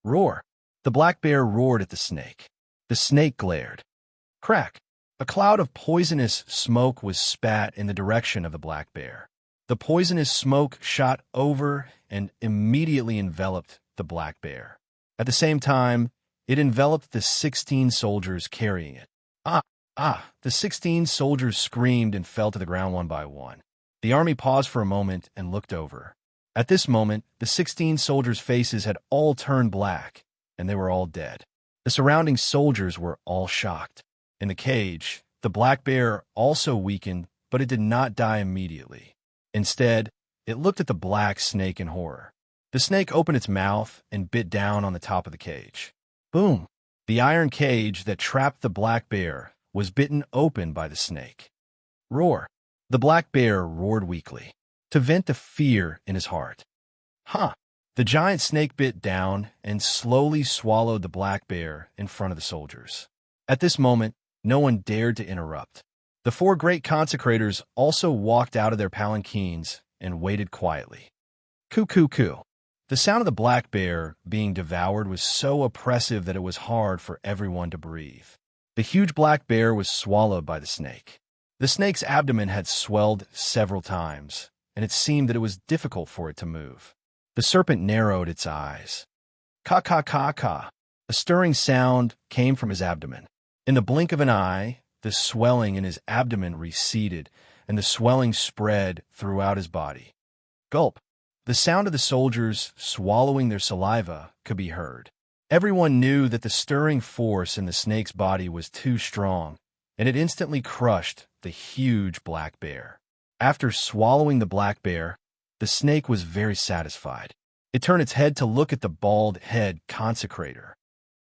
Roar! The black bear roared at the snake. The snake glared. Crack! A cloud of poisonous smoke was spat in the direction of the black bear. The poisonous smoke shot over and immediately enveloped the black bear. At the same time, it enveloped the 16 soldiers carrying it. The 16 soldiers screamed and fell to the ground one by one. The army paused for a moment and looked over. At this moment, the 16 soldiers' faces had all turned black, and they were all dead. The surrounding soldiers were all shocked. In the cage, the black bear also weakened, but it did not die immediately. Instead, it looked at the black snake in horror. The snake opened its mouth and bit down on the top of the cage. Boom! The iron cage that trapped the black bear was bitten open by the snake. Roar! The black bear roared weakly, to vent the fear in his heart. The giant snake bit down and slowly swallowed the black bear in front of the soldiers. At this moment, no one dared to interrupt. The 4 great consecrators also walked out of their palanquins and waited quietly. Coo, coo, coo. The sound of the black bear being devoured was so oppressive that it was hard for everyone to breathe. The huge black bear was swallowed by the snake. The snake's abdomen had swelled several times, and it seemed that it was difficult for it to move. The serpent narrowed its eyes. Ka ka ka ka. A stirring sound came from his abdomen. In the blink of an eye, the swelling in his abdomen receded, and the swelling spread throughout his body. Gulp. The sound of the soldiers swallowing their saliva could be heard. Everyone knew that the stirring force in the snake's body was too strong, and it instantly crushed the huge black bear. After swallowing the black bear, the snake was very satisfied. It turned its head to look at the bald head consecrator.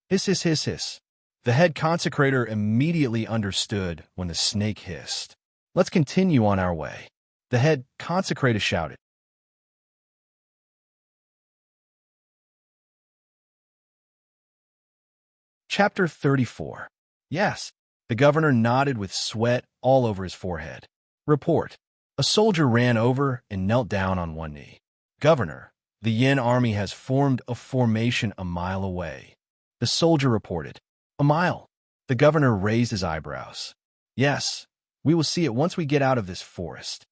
Hiss, hiss, hiss, hiss. The head consecrator immediately understood when the snake hissed. Let's continue on our way. The head consecrator shouted. Chapter 34. Yes. The governor nodded with sweat all over his forehead. Report. A soldier ran over and knelt down on one knee. Governor, the Yin army has formed a formation a mile away. The soldier reported. A mile. The governor raised his eyebrows. Yes, we will see it once we get out of this forest.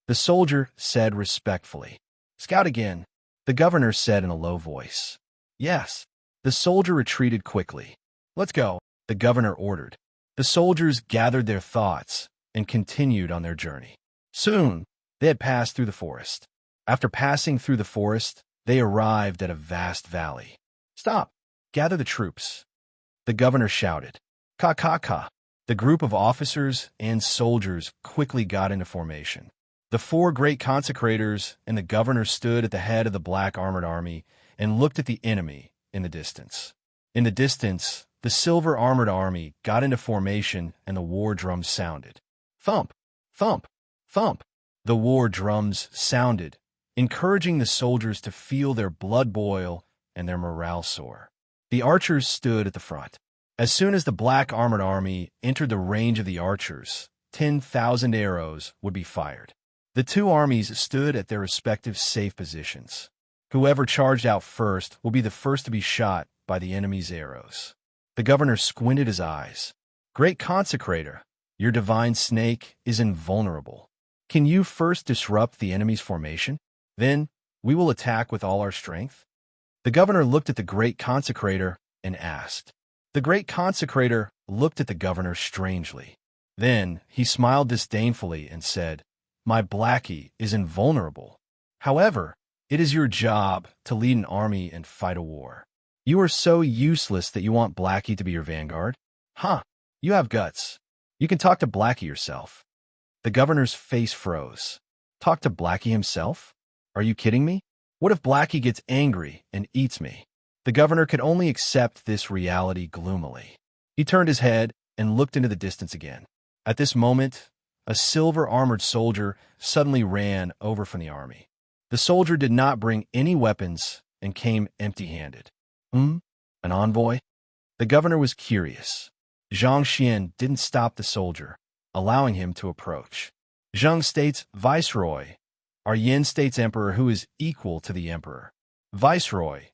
The soldier said respectfully. Scout again. The governor said in a low voice. Yes. The soldier retreated quickly. Let's go, the governor ordered. The soldiers gathered their thoughts and continued on their journey. Soon, they had passed through the forest. After passing through the forest, they arrived at a vast valley. Stop! Gather the troops. The governor shouted. Ka ka ka. The group of officers and soldiers quickly got into formation. The four great consecrators and the governor stood at the head of the black armored army and looked at the enemy in the distance. In the distance, the silver armored army got into formation and the war drums sounded. Thump, thump, thump. The war drums sounded, encouraging the soldiers to feel their blood boil and their morale soar. The archers stood at the front. As soon as the black armored army entered the range of the archers, 10,000 arrows would be fired. The two armies stood at their respective safe positions. Whoever charged out first will be the first to be shot by the enemy's arrows. The governor squinted his eyes. Great consecrator, your divine snake is invulnerable. Can you first disrupt the enemy's formation? Then we will attack with all our strength. The governor looked at the great consecrator and asked. The great consecrator looked at the governor strangely. Then he smiled disdainfully and said, My Blackie is invulnerable. However, it is your job to lead an army and fight a war. You are so useless that you want Blackie to be your vanguard? Huh, you have guts. You can talk to Blackie yourself. The governor's face froze. Talk to Blackie himself? Are you kidding me? What if Blackie gets angry and eats me? The governor could only accept this reality gloomily. He turned his head and looked into the distance again. At this moment, a silver-armored soldier suddenly ran over from the army. The soldier did not bring any weapons and came empty-handed. An envoy? The governor was curious. Zhang Xian didn't stop the soldier, allowing him to approach. Zhang states Viceroy, our Yin states Emperor who is equal to the Emperor. Viceroy,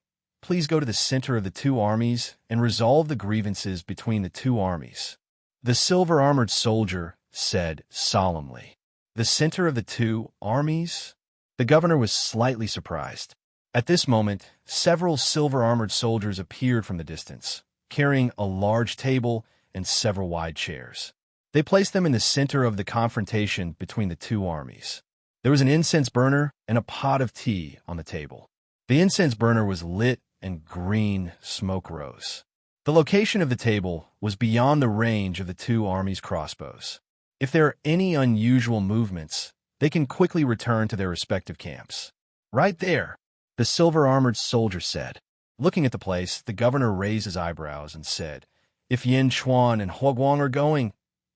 please go to the center of the two armies and resolve the grievances between the two armies. The silver-armored soldier said solemnly. The center of the two armies? The governor was slightly surprised. At this moment, several silver-armored soldiers appeared from the distance, carrying a large table and several wide chairs. They placed them in the center of the confrontation between the two armies. There was an incense burner and a pot of tea on the table. The incense burner was lit and green smoke rose. The location of the table was beyond the range of the two armies' crossbows. If there are any unusual movements, they can quickly return to their respective camps. Right there, the silver-armored soldier said. Looking at the place, the governor raised his eyebrows and said, If Yin Chuan and Huoguang are going,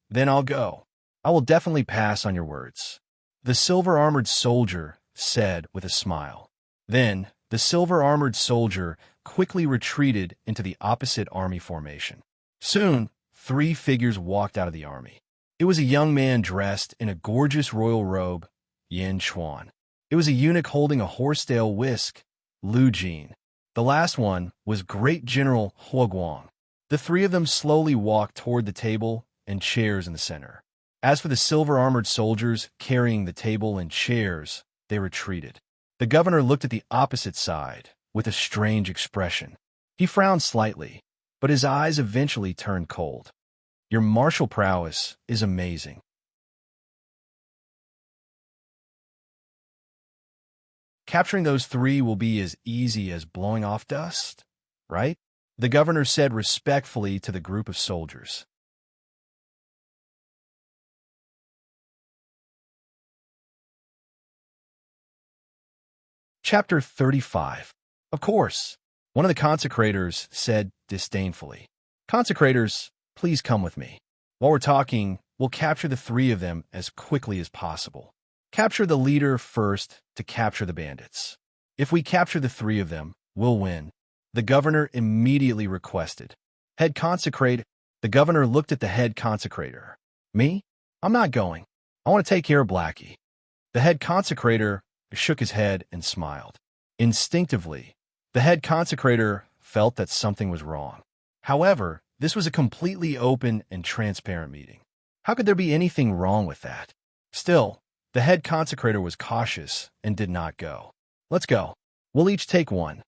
then I'll go. I will definitely pass on your words. The silver-armored soldier said with a smile. Then, the silver-armored soldier quickly retreated into the opposite army formation. Soon, 3 figures walked out of the army. It was a young man dressed in a gorgeous royal robe, Yin Chuan. It was a eunuch holding a horsetail whisk, Lu Jin. The last one was Great General Huoguang. The three of them slowly walked toward the table and chairs in the center. As for the silver-armored soldiers carrying the table and chairs, they retreated. The governor looked at the opposite side with a strange expression. He frowned slightly, but his eyes eventually turned cold. Your martial prowess is amazing. Capturing those three will be as easy as blowing off dust, right? The governor said respectfully to the group of soldiers. Chapter 35. Of course, one of the consecrators said disdainfully. Consecrators, please come with me. While we're talking, we'll capture the three of them as quickly as possible. Capture the leader first to capture the bandits. If we capture the three of them, we'll win. The governor immediately requested. Head consecrate. The governor looked at the head consecrator. Me? I'm not going. I want to take care of Blackie. The head consecrator shook his head and smiled. Instinctively, the head consecrator felt that something was wrong. However, this was a completely open and transparent meeting. How could there be anything wrong with that? Still, the head consecrator was cautious and did not go. Let's go. We'll each take one.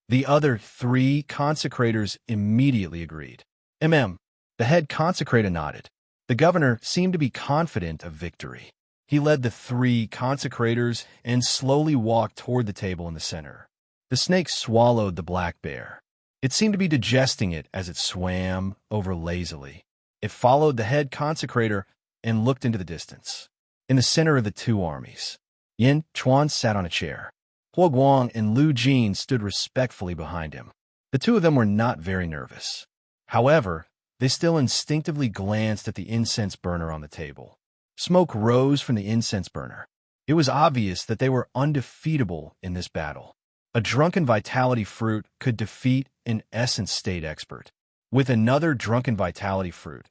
The other three consecrators immediately agreed. The head consecrator nodded. The governor seemed to be confident of victory. He led the three consecrators and slowly walked toward the table in the center. The snake swallowed the black bear. It seemed to be digesting it as it swam over lazily. It followed the head consecrator and looked into the distance. In the center of the two armies, Yin Chuan sat on a chair. Huoguang and Lu Jin stood respectfully behind him. The two of them were not very nervous. However, they still instinctively glanced at the incense burner on the table. Smoke rose from the incense burner. It was obvious that they were undefeatable in this battle. A drunken vitality fruit could defeat an essence state expert. With another drunken vitality fruit,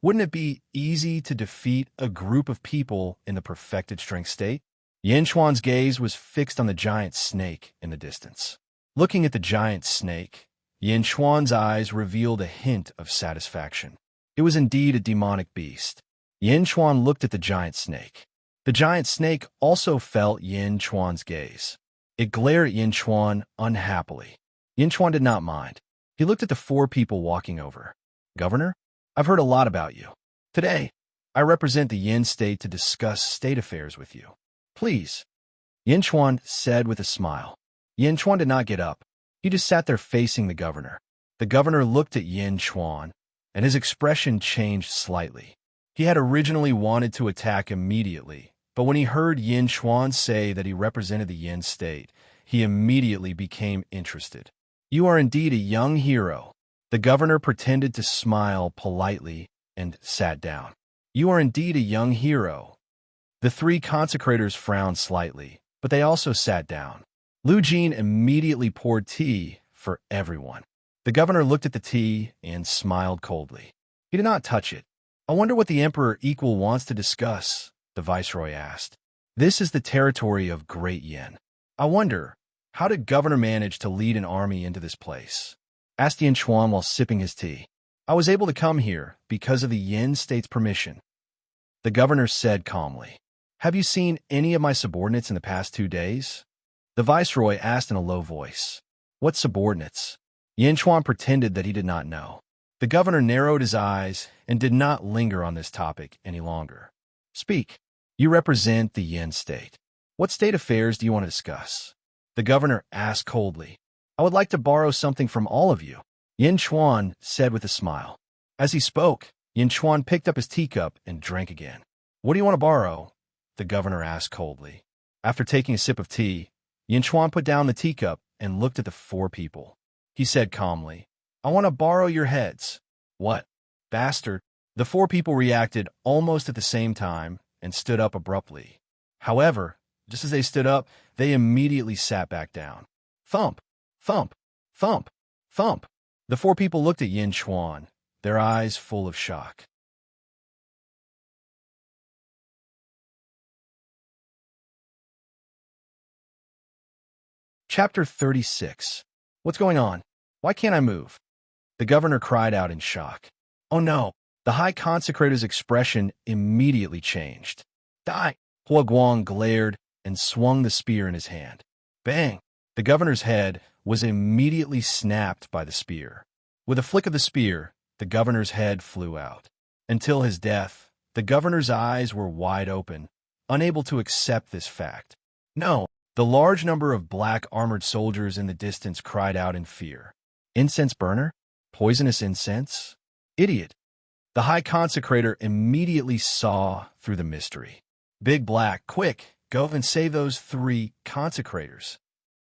wouldn't it be easy to defeat a group of people in the perfected strength state? Yin Chuan's gaze was fixed on the giant snake in the distance. Looking at the giant snake, Yin Chuan's eyes revealed a hint of satisfaction. It was indeed a demonic beast. Yin Chuan looked at the giant snake. The giant snake also felt Yin Chuan's gaze. It glared at Yin Chuan unhappily. Yin Chuan did not mind. He looked at the four people walking over. Governor, I've heard a lot about you. Today, I represent the Yin state to discuss state affairs with you. Please, Yin Chuan said with a smile. Yin Chuan did not get up. He just sat there facing the governor. The governor looked at Yin Chuan, and his expression changed slightly. He had originally wanted to attack immediately, but when he heard Yin Chuan say that he represented the Yin state, he immediately became interested. You are indeed a young hero. The governor pretended to smile politely and sat down. You are indeed a young hero. The three consecrators frowned slightly, but they also sat down. Lu Jin immediately poured tea for everyone. The governor looked at the tea and smiled coldly. He did not touch it. I wonder what the Emperor Equal wants to discuss, the viceroy asked. This is the territory of Great Yin. I wonder, how did governor manage to lead an army into this place? Asked Yin Chuan while sipping his tea. I was able to come here because of the Yin state's permission. The governor said calmly. Have you seen any of my subordinates in the past 2 days? The viceroy asked in a low voice. What subordinates? Yin Chuan pretended that he did not know. The governor narrowed his eyes and did not linger on this topic any longer. Speak. You represent the Yin state. What state affairs do you want to discuss? The governor asked coldly. I would like to borrow something from all of you, Yin Chuan said with a smile. As he spoke, Yin Chuan picked up his teacup and drank again. What do you want to borrow? The governor asked coldly. After taking a sip of tea, Yin Chuan put down the teacup and looked at the four people. He said calmly, I want to borrow your heads. What? Bastard. The four people reacted almost at the same time and stood up abruptly. However, just as they stood up, they immediately sat back down. Thump, thump, thump, thump. The four people looked at Yin Chuan, their eyes full of shock. Chapter 36. What's going on? Why can't I move? The governor cried out in shock. Oh no! The High Consecrator's expression immediately changed. Die! Hua Guang glared and swung the spear in his hand. Bang! The governor's head was immediately snapped by the spear. With a flick of the spear, the governor's head flew out. Until his death, the governor's eyes were wide open, unable to accept this fact. No! The large number of black armored soldiers in the distance cried out in fear. Incense burner? Poisonous incense? Idiot! The High Consecrator immediately saw through the mystery. Big Black, quick, go and save those 3 consecrators.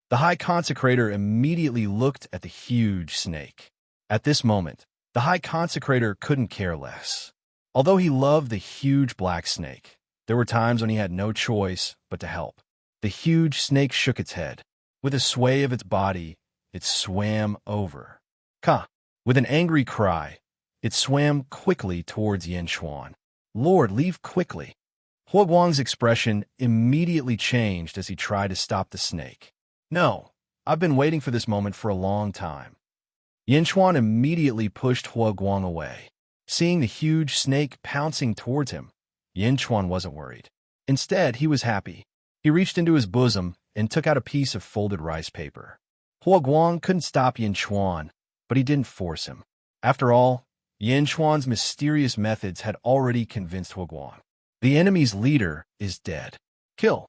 The High Consecrator immediately looked at the huge snake. At this moment, the High Consecrator couldn't care less. Although he loved the huge black snake, there were times when he had no choice but to help. The huge snake shook its head. With a sway of its body, it swam over. Ka! With an angry cry, it swam quickly towards Yin Xuan. Lord, leave quickly! Hua Guang's expression immediately changed as he tried to stop the snake. No, I've been waiting for this moment for a long time. Yin Xuan immediately pushed Hua Guang away. Seeing the huge snake pouncing towards him, Yin Xuan wasn't worried. Instead, he was happy. He reached into his bosom and took out a piece of folded rice paper. Hua Guang couldn't stop Yin Xuan, but he didn't force him. After all, Yin Xuan's mysterious methods had already convinced Hua Guang. The enemy's leader is dead. Kill!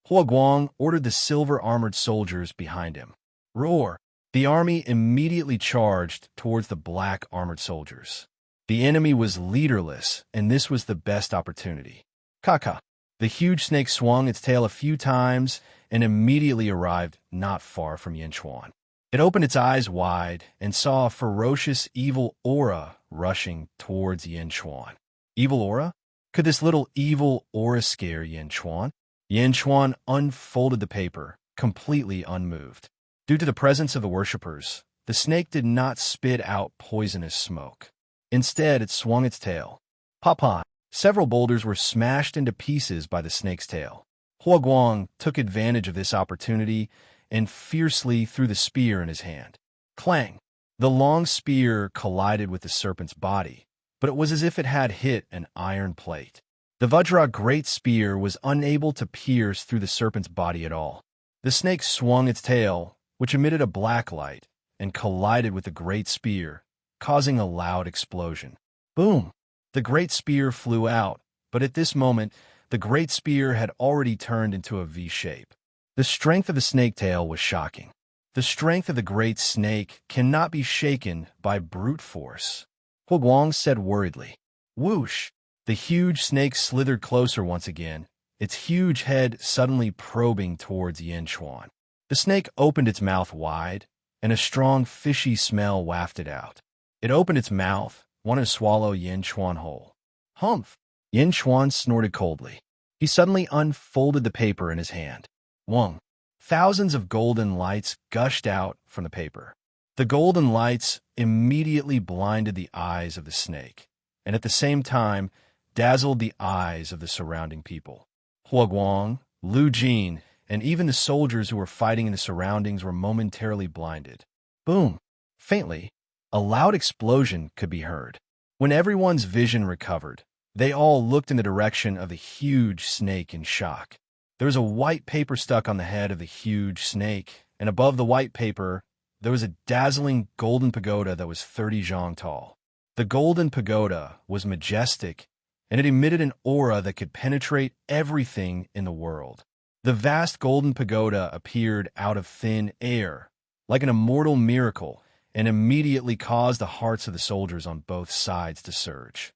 Hua Guang ordered the silver-armored soldiers behind him. Roar! The army immediately charged towards the black-armored soldiers. The enemy was leaderless, and this was the best opportunity. Kaka! The huge snake swung its tail a few times and immediately arrived not far from Yin Xuan. It opened its eyes wide and saw a ferocious evil aura rushing towards Yin Xuan. Evil aura? Could this little evil aura scare Yin Xuan? Yin Xuan unfolded the paper, completely unmoved. Due to the presence of the worshippers, the snake did not spit out poisonous smoke. Instead, it swung its tail. Papa! Several boulders were smashed into pieces by the snake's tail. Hua Guang took advantage of this opportunity and fiercely threw the spear in his hand. Clang! The long spear collided with the serpent's body, but it was as if it had hit an iron plate. The Vajra great spear was unable to pierce through the serpent's body at all. The snake swung its tail, which emitted a black light, and collided with the great spear, causing a loud explosion. Boom! The great spear flew out, but at this moment, the great spear had already turned into a V shape. The strength of the snake tail was shocking. The strength of the great snake cannot be shaken by brute force. Hua Guang said worriedly. Whoosh! The huge snake slithered closer once again, its huge head suddenly probing towards Yin Xuan. The snake opened its mouth wide, and a strong fishy smell wafted out. It opened its mouth, wanted to swallow Yin Xuan whole. Humph! Yin Xuan snorted coldly. He suddenly unfolded the paper in his hand. Wong! Thousands of golden lights gushed out from the paper. The golden lights immediately blinded the eyes of the snake, and at the same time dazzled the eyes of the surrounding people. Hua Guang, Lu Jin, and even the soldiers who were fighting in the surroundings were momentarily blinded. Boom! Faintly, a loud explosion could be heard. When everyone's vision recovered, they all looked in the direction of the huge snake in shock. There was a white paper stuck on the head of the huge snake, and above the white paper, there was a dazzling golden pagoda that was 30 zhang tall. The golden pagoda was majestic, and it emitted an aura that could penetrate everything in the world. The vast golden pagoda appeared out of thin air, like an immortal miracle, and immediately caused the hearts of the soldiers on both sides to surge.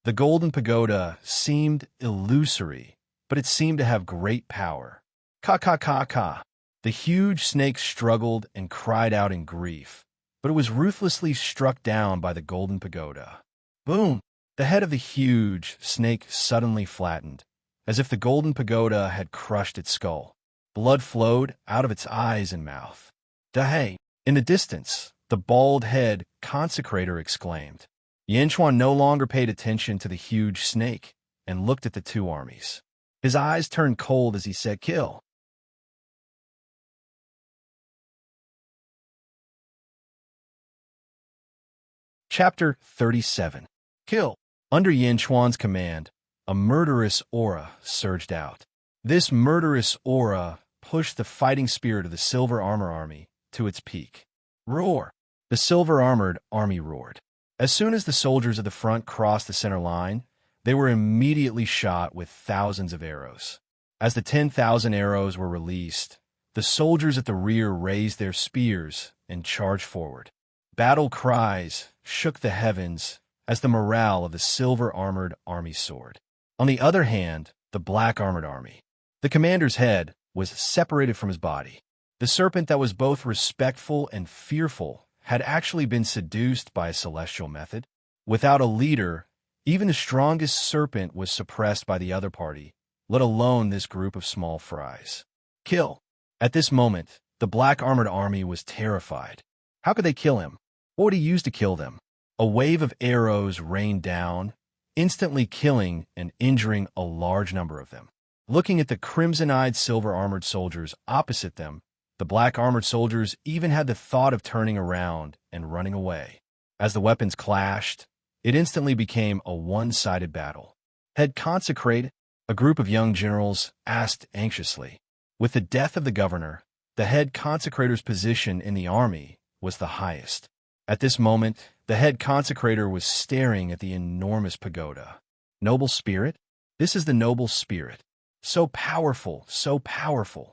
The golden pagoda seemed illusory, but it seemed to have great power. Ka. The huge snake struggled and cried out in grief, but it was ruthlessly struck down by the golden pagoda. Boom! The head of the huge snake suddenly flattened, as if the golden pagoda had crushed its skull. Blood flowed out of its eyes and mouth. Dahe! In the distance, the bald-head consecrator exclaimed. Yin Xuan no longer paid attention to the huge snake and looked at the two armies. His eyes turned cold as he said, "Kill." Chapter 37. Kill. Under Yin Chuan's command, a murderous aura surged out. This murderous aura pushed the fighting spirit of the Silver Armor Army to its peak. Roar! The silver-armored army roared. As soon as the soldiers of the front crossed the center line, they were immediately shot with thousands of arrows. As the 10,000 arrows were released, the soldiers at the rear raised their spears and charged forward. Battle cries shook the heavens as the morale of the silver-armored army soared. On the other hand, the black-armored army. The commander's head was separated from his body. The serpent that was both respectful and fearful had actually been seduced by a celestial method. Without a leader, even the strongest serpent was suppressed by the other party, let alone this group of small fries. Kill. At this moment, the black-armored army was terrified. How could they kill him? What would he use to kill them? A wave of arrows rained down, instantly killing and injuring a large number of them. Looking at the crimson-eyed silver-armored soldiers opposite them, the black-armored soldiers even had the thought of turning around and running away. As the weapons clashed, it instantly became a one-sided battle. Head Consecrate, a group of young generals, asked anxiously. With the death of the governor, the head consecrator's position in the army was the highest. At this moment, the head consecrator was staring at the enormous pagoda. Noble spirit? This is the noble spirit. So powerful, so powerful.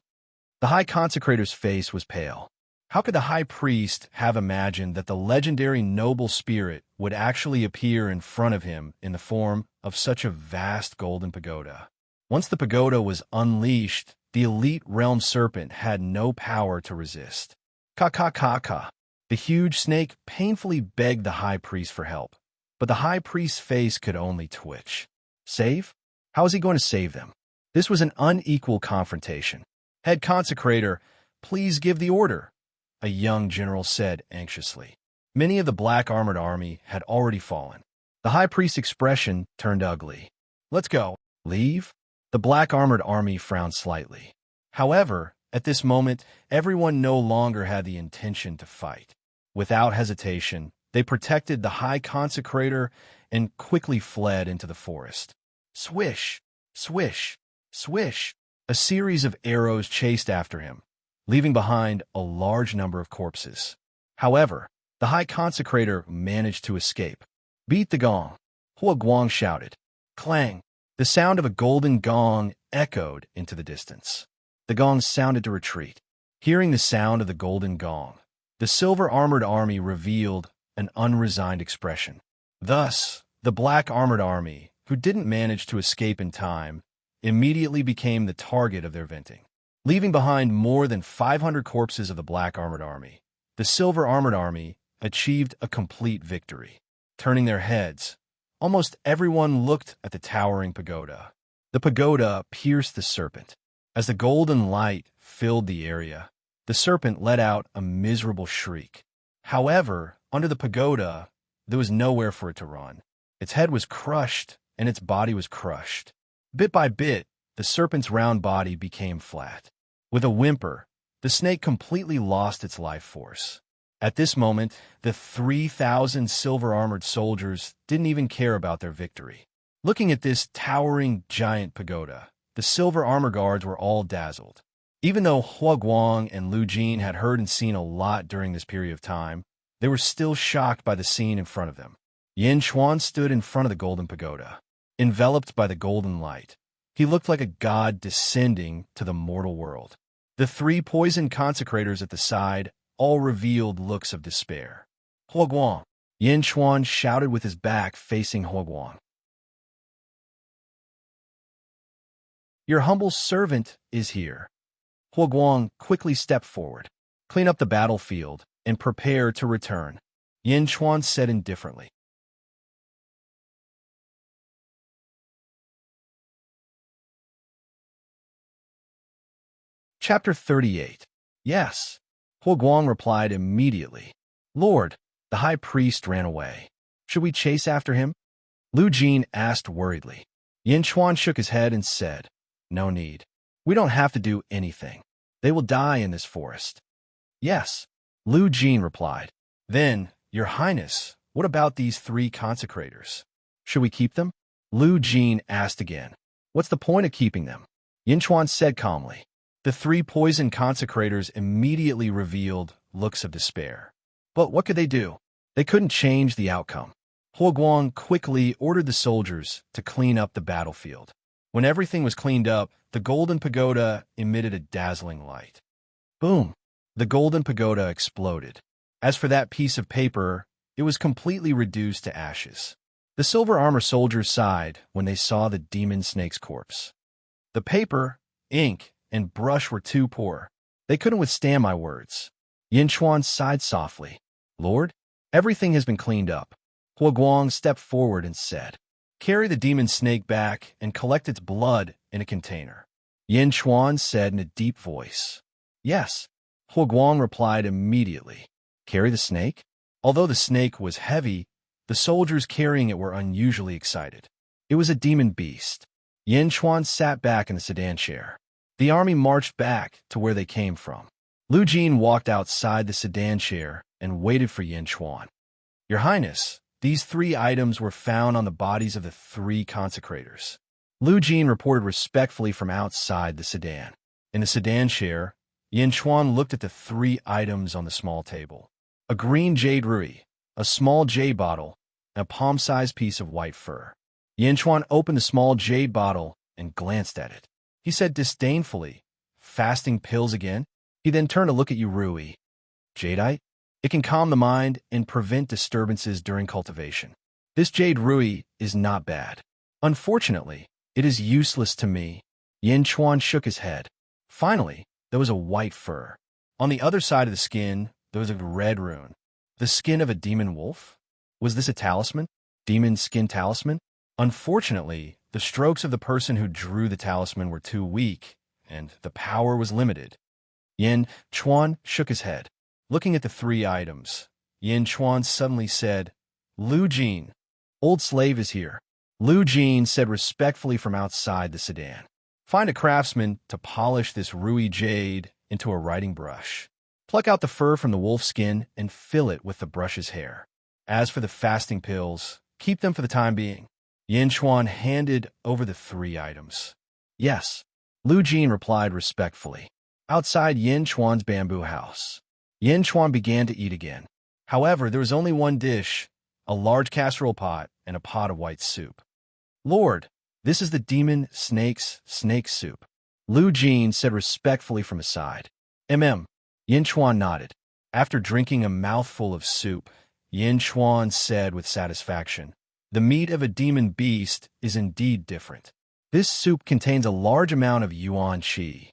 The high consecrator's face was pale. How could the high priest have imagined that the legendary noble spirit would actually appear in front of him in the form of such a vast golden pagoda? Once the pagoda was unleashed, the elite realm serpent had no power to resist. Ka. The huge snake painfully begged the high priest for help, but the high priest's face could only twitch. Save? How is he going to save them? This was an unequal confrontation. Head consecrator, please give the order, a young general said anxiously. Many of the black-armored army had already fallen. The high priest's expression turned ugly. Let's go. Leave? The black-armored army frowned slightly. However, at this moment, everyone no longer had the intention to fight. Without hesitation, they protected the high consecrator and quickly fled into the forest. Swish, swish, swish. A series of arrows chased after him, leaving behind a large number of corpses. However, the high consecrator managed to escape. Beat the gong, Hua Guang shouted. Clang! The sound of a golden gong echoed into the distance. The gong sounded to retreat. Hearing the sound of the golden gong, the silver-armored army revealed an unresigned expression. Thus, the black-armored army, who didn't manage to escape in time, immediately became the target of their venting. Leaving behind more than 500 corpses of the black-armored army, the silver-armored army achieved a complete victory. Turning their heads, almost everyone looked at the towering pagoda. The pagoda pierced the serpent. As the golden light filled the area, the serpent let out a miserable shriek. However, under the pagoda, there was nowhere for it to run. Its head was crushed, and its body was crushed. Bit by bit, the serpent's round body became flat. With a whimper, the snake completely lost its life force. At this moment, the 3,000 silver-armored soldiers didn't even care about their victory. Looking at this towering giant pagoda, the silver armor guards were all dazzled. Even though Hua Guang and Lu Jin had heard and seen a lot during this period of time, they were still shocked by the scene in front of them. Yin Chuan stood in front of the golden pagoda. Enveloped by the golden light, he looked like a god descending to the mortal world. The three poisoned consecrators at the side all revealed looks of despair. Hua Guang! Yin Chuan shouted with his back facing Hua Guang. Your humble servant is here. Hua Guang quickly stepped forward. Clean up the battlefield and prepare to return, Yin Chuan said indifferently. Chapter 38. Yes, Hua Guang replied immediately. Lord, the high priest ran away. Should we chase after him? Lu Jin asked worriedly. Yin Chuan shook his head and said, No need. We don't have to do anything. They will die in this forest. Yes, Lu Jin replied. Then, Your Highness, what about these 3 consecrators? Should we keep them? Lu Jin asked again. What's the point of keeping them? Yin Chuan said calmly. The 3 poison consecrators immediately revealed looks of despair. But what could they do? They couldn't change the outcome. Huo Guang quickly ordered the soldiers to clean up the battlefield. When everything was cleaned up, the golden pagoda emitted a dazzling light. Boom! The golden pagoda exploded. As for that piece of paper, it was completely reduced to ashes. The silver armor soldiers sighed when they saw the demon snake's corpse. The paper, ink, and brush were too poor. They couldn't withstand my words. Yin Chuan sighed softly. Lord, everything has been cleaned up. Huo Guang stepped forward and said, Carry the demon snake back and collect its blood in a container. Yin Chuan said in a deep voice. Yes. Huo Guang replied immediately. Carry the snake? Although the snake was heavy, the soldiers carrying it were unusually excited. It was a demon beast. Yin Chuan sat back in the sedan chair. The army marched back to where they came from. Lu Jin walked outside the sedan chair and waited for Yin Chuan. Your Highness, these 3 items were found on the bodies of the 3 consecrators. Lu Jin reported respectfully from outside the sedan. In the sedan chair, Yin Chuan looked at the 3 items on the small table. A green jade rui, a small jade bottle, and a palm-sized piece of white fur. Yin Chuan opened the small jade bottle and glanced at it. He said disdainfully, Fasting pills again? He then turned to look at Rui. Jadeite? It can calm the mind and prevent disturbances during cultivation. This jade rui is not bad. Unfortunately, it is useless to me. Yin Chuan shook his head. Finally, there was a white fur. On the other side of the skin, there was a red rune. The skin of a demon wolf? Was this a talisman? Demon skin talisman? Unfortunately, the strokes of the person who drew the talisman were too weak, and the power was limited. Yin Chuan shook his head. Looking at the 3 items, Yin Chuan suddenly said, Lu Jin, old slave is here. Lu Jin said respectfully from outside the sedan. Find a craftsman to polish this rui jade into a writing brush. Pluck out the fur from the wolf skin and fill it with the brush's hair. As for the fasting pills, keep them for the time being. Yin Chuan handed over the 3 items. Yes, Lu Jin replied respectfully. Outside Yin Chuan's bamboo house, Yin Chuan began to eat again. However, there was only one dish, a large casserole pot and a pot of white soup. Lord, this is the demon snake's snake soup. Lu Jin said respectfully from his side. Yin Chuan nodded. After drinking a mouthful of soup, Yin Chuan said with satisfaction, The meat of a demon beast is indeed different. This soup contains a large amount of yuan qi.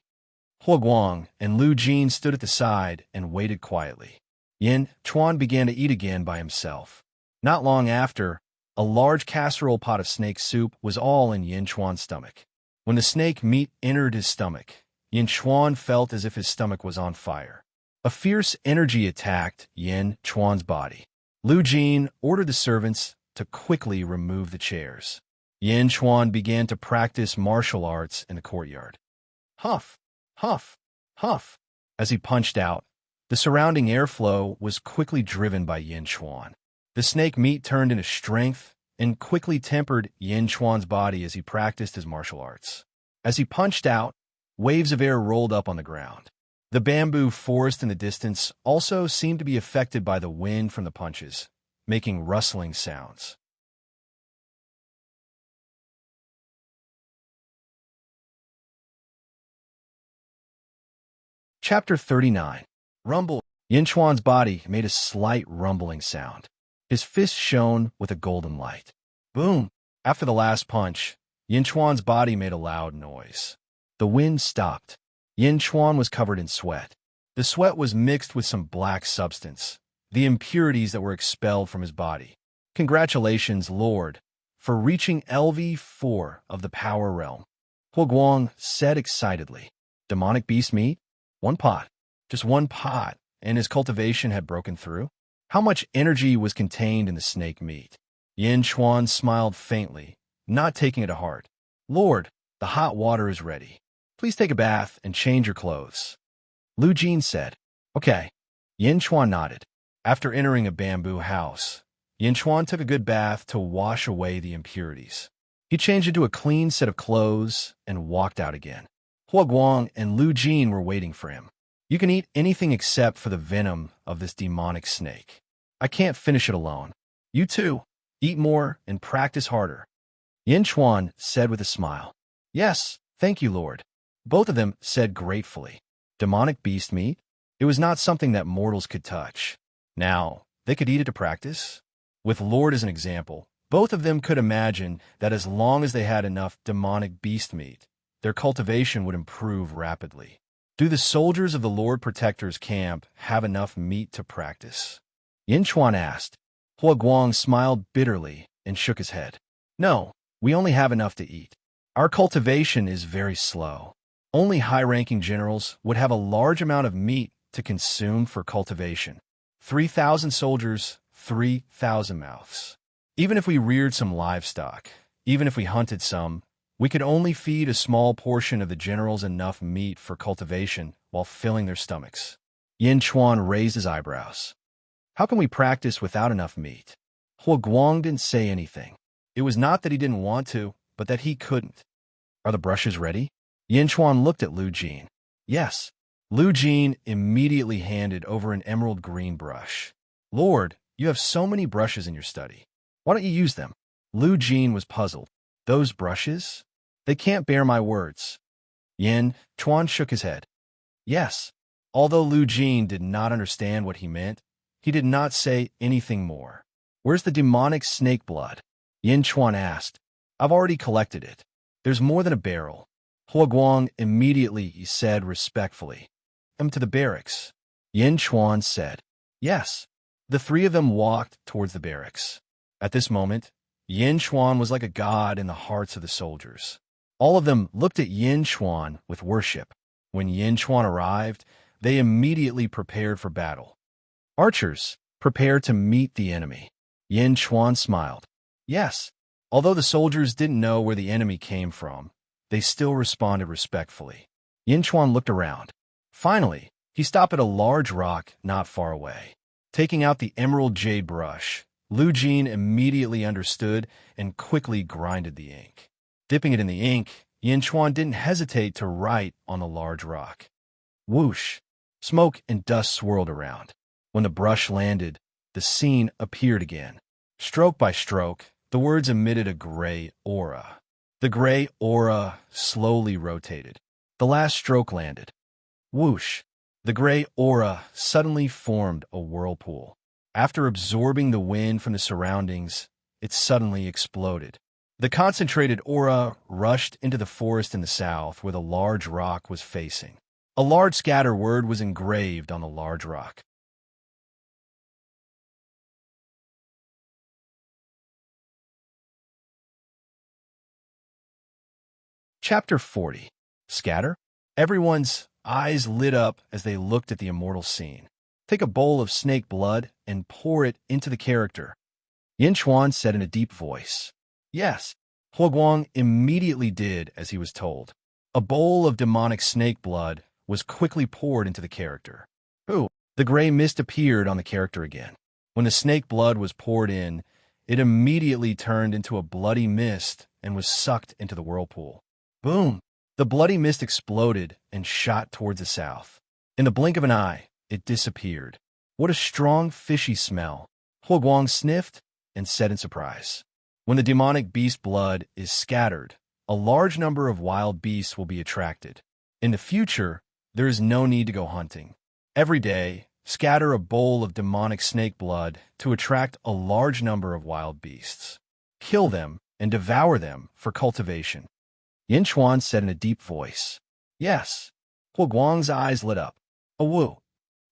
Huo Guang and Lu Jin stood at the side and waited quietly. Yin Chuan began to eat again by himself. Not long after, a large casserole pot of snake soup was all in Yin Chuan's stomach. When the snake meat entered his stomach, Yin Chuan felt as if his stomach was on fire. A fierce energy attacked Yin Chuan's body. Lu Jin ordered the servants to quickly remove the chairs. Yin Chuan began to practice martial arts in the courtyard. Huff, huff, huff. As he punched out, the surrounding airflow was quickly driven by Yin Chuan. The snake meat turned into strength and quickly tempered Yin Chuan's body as he practiced his martial arts. As he punched out, waves of air rolled up on the ground. The bamboo forest in the distance also seemed to be affected by the wind from the punches, making rustling sounds. Chapter 39. Rumble. Yin Chuan's body made a slight rumbling sound. His fist shone with a golden light. Boom! After the last punch, Yin Chuan's body made a loud noise. The wind stopped. Yin Chuan was covered in sweat. The sweat was mixed with some black substance, the impurities that were expelled from his body. Congratulations, Lord, for reaching LV4 of the Power Realm. Huo Guang said excitedly. Demonic beast meat? 1 pot. Just 1 pot, and his cultivation had broken through? How much energy was contained in the snake meat? Yin Chuan smiled faintly, not taking it to heart. Lord, The hot water is ready. Please take a bath and change your clothes. Lu Jin said. Okay. Yin Chuan nodded. After entering a bamboo house, Yin Chuan took a good bath to wash away the impurities. He changed into a clean set of clothes and walked out again. Hua Guang and Lu Jin were waiting for him. You can eat anything except for the venom of this demonic snake. I can't finish it alone. You too. Eat more and practice harder. Yin Chuan said with a smile. Yes, thank you, Lord. Both of them said gratefully. Demonic beast meat? It was not something that mortals could touch. Now, they could eat it to practice. With Lord as an example, both of them could imagine that as long as they had enough demonic beast meat, their cultivation would improve rapidly. Do the soldiers of the Lord Protector's camp have enough meat to practice? Yin Chuan asked. Hua Guang smiled bitterly and shook his head. No, we only have enough to eat. Our cultivation is very slow. Only high-ranking generals would have a large amount of meat to consume for cultivation. 3,000 soldiers, 3,000 mouths. Even if we reared some livestock, even if we hunted some, we could only feed a small portion of the generals enough meat for cultivation while filling their stomachs. Yin Chuan raised his eyebrows. How can we practice without enough meat? Hua Guang didn't say anything. It was not that he didn't want to, but that he couldn't. Are the brushes ready? Yin Chuan looked at Lu Jin. Yes. Lu Jin immediately handed over an emerald green brush. Lord, you have so many brushes in your study. Why don't you use them? Lu Jin was puzzled. Those brushes? They can't bear my words. Yin Chuan shook his head. Yes. Although Lu Jin did not understand what he meant, he did not say anything more. Where's the demonic snake blood? Yin Chuan asked. I've already collected it. There's more than a barrel. Hua Guang immediately said respectfully. Come to the barracks. Yin Chuan said. Yes. The three of them walked towards the barracks. At this moment, Yin Chuan was like a god in the hearts of the soldiers. All of them looked at Yin Chuan with worship. When Yin Chuan arrived, they immediately prepared for battle. Archers, prepare to meet the enemy. Yin Chuan smiled. Yes. Although the soldiers didn't know where the enemy came from, they still responded respectfully. Yin Chuan looked around. Finally, he stopped at a large rock not far away. Taking out the emerald jade brush, Lu Jin immediately understood and quickly grinded the ink. Dipping it in the ink, Yin Chuan didn't hesitate to write on the large rock. Whoosh! Smoke and dust swirled around. When the brush landed, the scene appeared again. Stroke by stroke, the words emitted a gray aura. The gray aura slowly rotated. The last stroke landed. Whoosh! The gray aura suddenly formed a whirlpool. After absorbing the wind from the surroundings, it suddenly exploded. The concentrated aura rushed into the forest in the south where the large rock was facing. A large scatter word was engraved on the large rock. Chapter 40. Scatter? Everyone's eyes lit up as they looked at the immortal scene. Take a bowl of snake blood and pour it into the character. Yin Chuan said in a deep voice. Yes. Hua Guang immediately did as he was told. A bowl of demonic snake blood was quickly poured into the character. Ooh! The gray mist appeared on the character again. When the snake blood was poured in, it immediately turned into a bloody mist and was sucked into the whirlpool. Boom! The bloody mist exploded and shot towards the south. In the blink of an eye, it disappeared. What a strong, fishy smell. Hua Guang sniffed and said in surprise. When the demonic beast blood is scattered, a large number of wild beasts will be attracted. In the future, there is no need to go hunting. Every day, scatter a bowl of demonic snake blood to attract a large number of wild beasts. Kill them and devour them for cultivation. Yin Chuan said in a deep voice. Yes. Hua Guang's eyes lit up. A woo.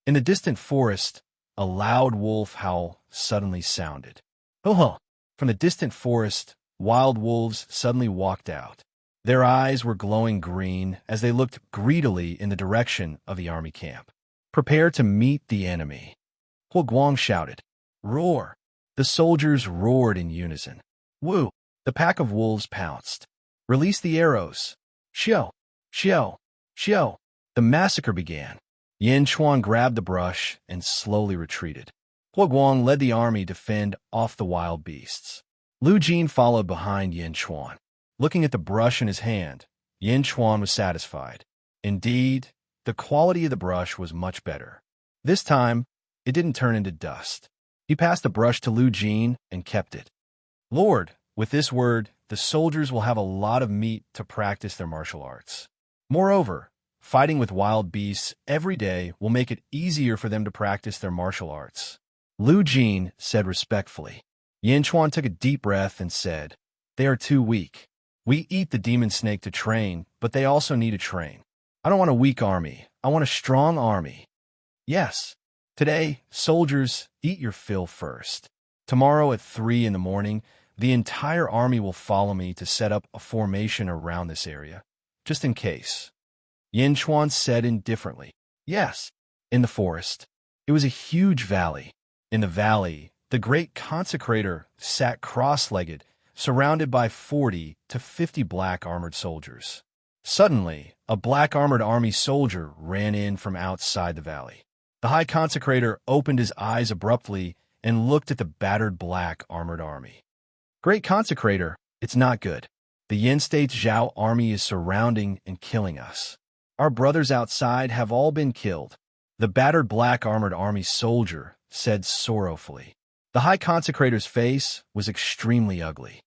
In the distant forest, a loud wolf howl suddenly sounded. Ho-ho! From the distant forest, wild wolves suddenly walked out. Their eyes were glowing green as they looked greedily in the direction of the army camp. Prepare to meet the enemy. Hua Guang shouted. Roar! The soldiers roared in unison. Woo! The pack of wolves pounced. Release the arrows. Xiao, xiao, xiao. The massacre began. Yin Chuan grabbed the brush and slowly retreated. Hua Guang led the army to fend off the wild beasts. Lu Jin followed behind Yin Chuan. Looking at the brush in his hand, Yin Chuan was satisfied. Indeed, the quality of the brush was much better. This time, it didn't turn into dust. He passed the brush to Lu Jin and kept it. Lord, with this word, the soldiers will have a lot of meat to practice their martial arts. Moreover, fighting with wild beasts every day will make it easier for them to practice their martial arts. Lu Jin said respectfully. Yin Chuan took a deep breath and said, "They are too weak. We eat the demon snake to train, but they also need to train. I don't want a weak army. I want a strong army. Yes. Today, soldiers, eat your fill first. Tomorrow at 3 in the morning, the entire army will follow me to set up a formation around this area, just in case." Yin Chuan said indifferently, "Yes." In the forest, it was a huge valley. In the valley, the great consecrator sat cross-legged, surrounded by 40 to 50 black armored soldiers. Suddenly, a black armored army soldier ran in from outside the valley. The high consecrator opened his eyes abruptly and looked at the battered black armored army. "Great consecrator, it's not good. The Yin State's Zhao army is surrounding and killing us. Our brothers outside have all been killed." The battered black armored army soldier said sorrowfully. The high consecrator's face was extremely ugly.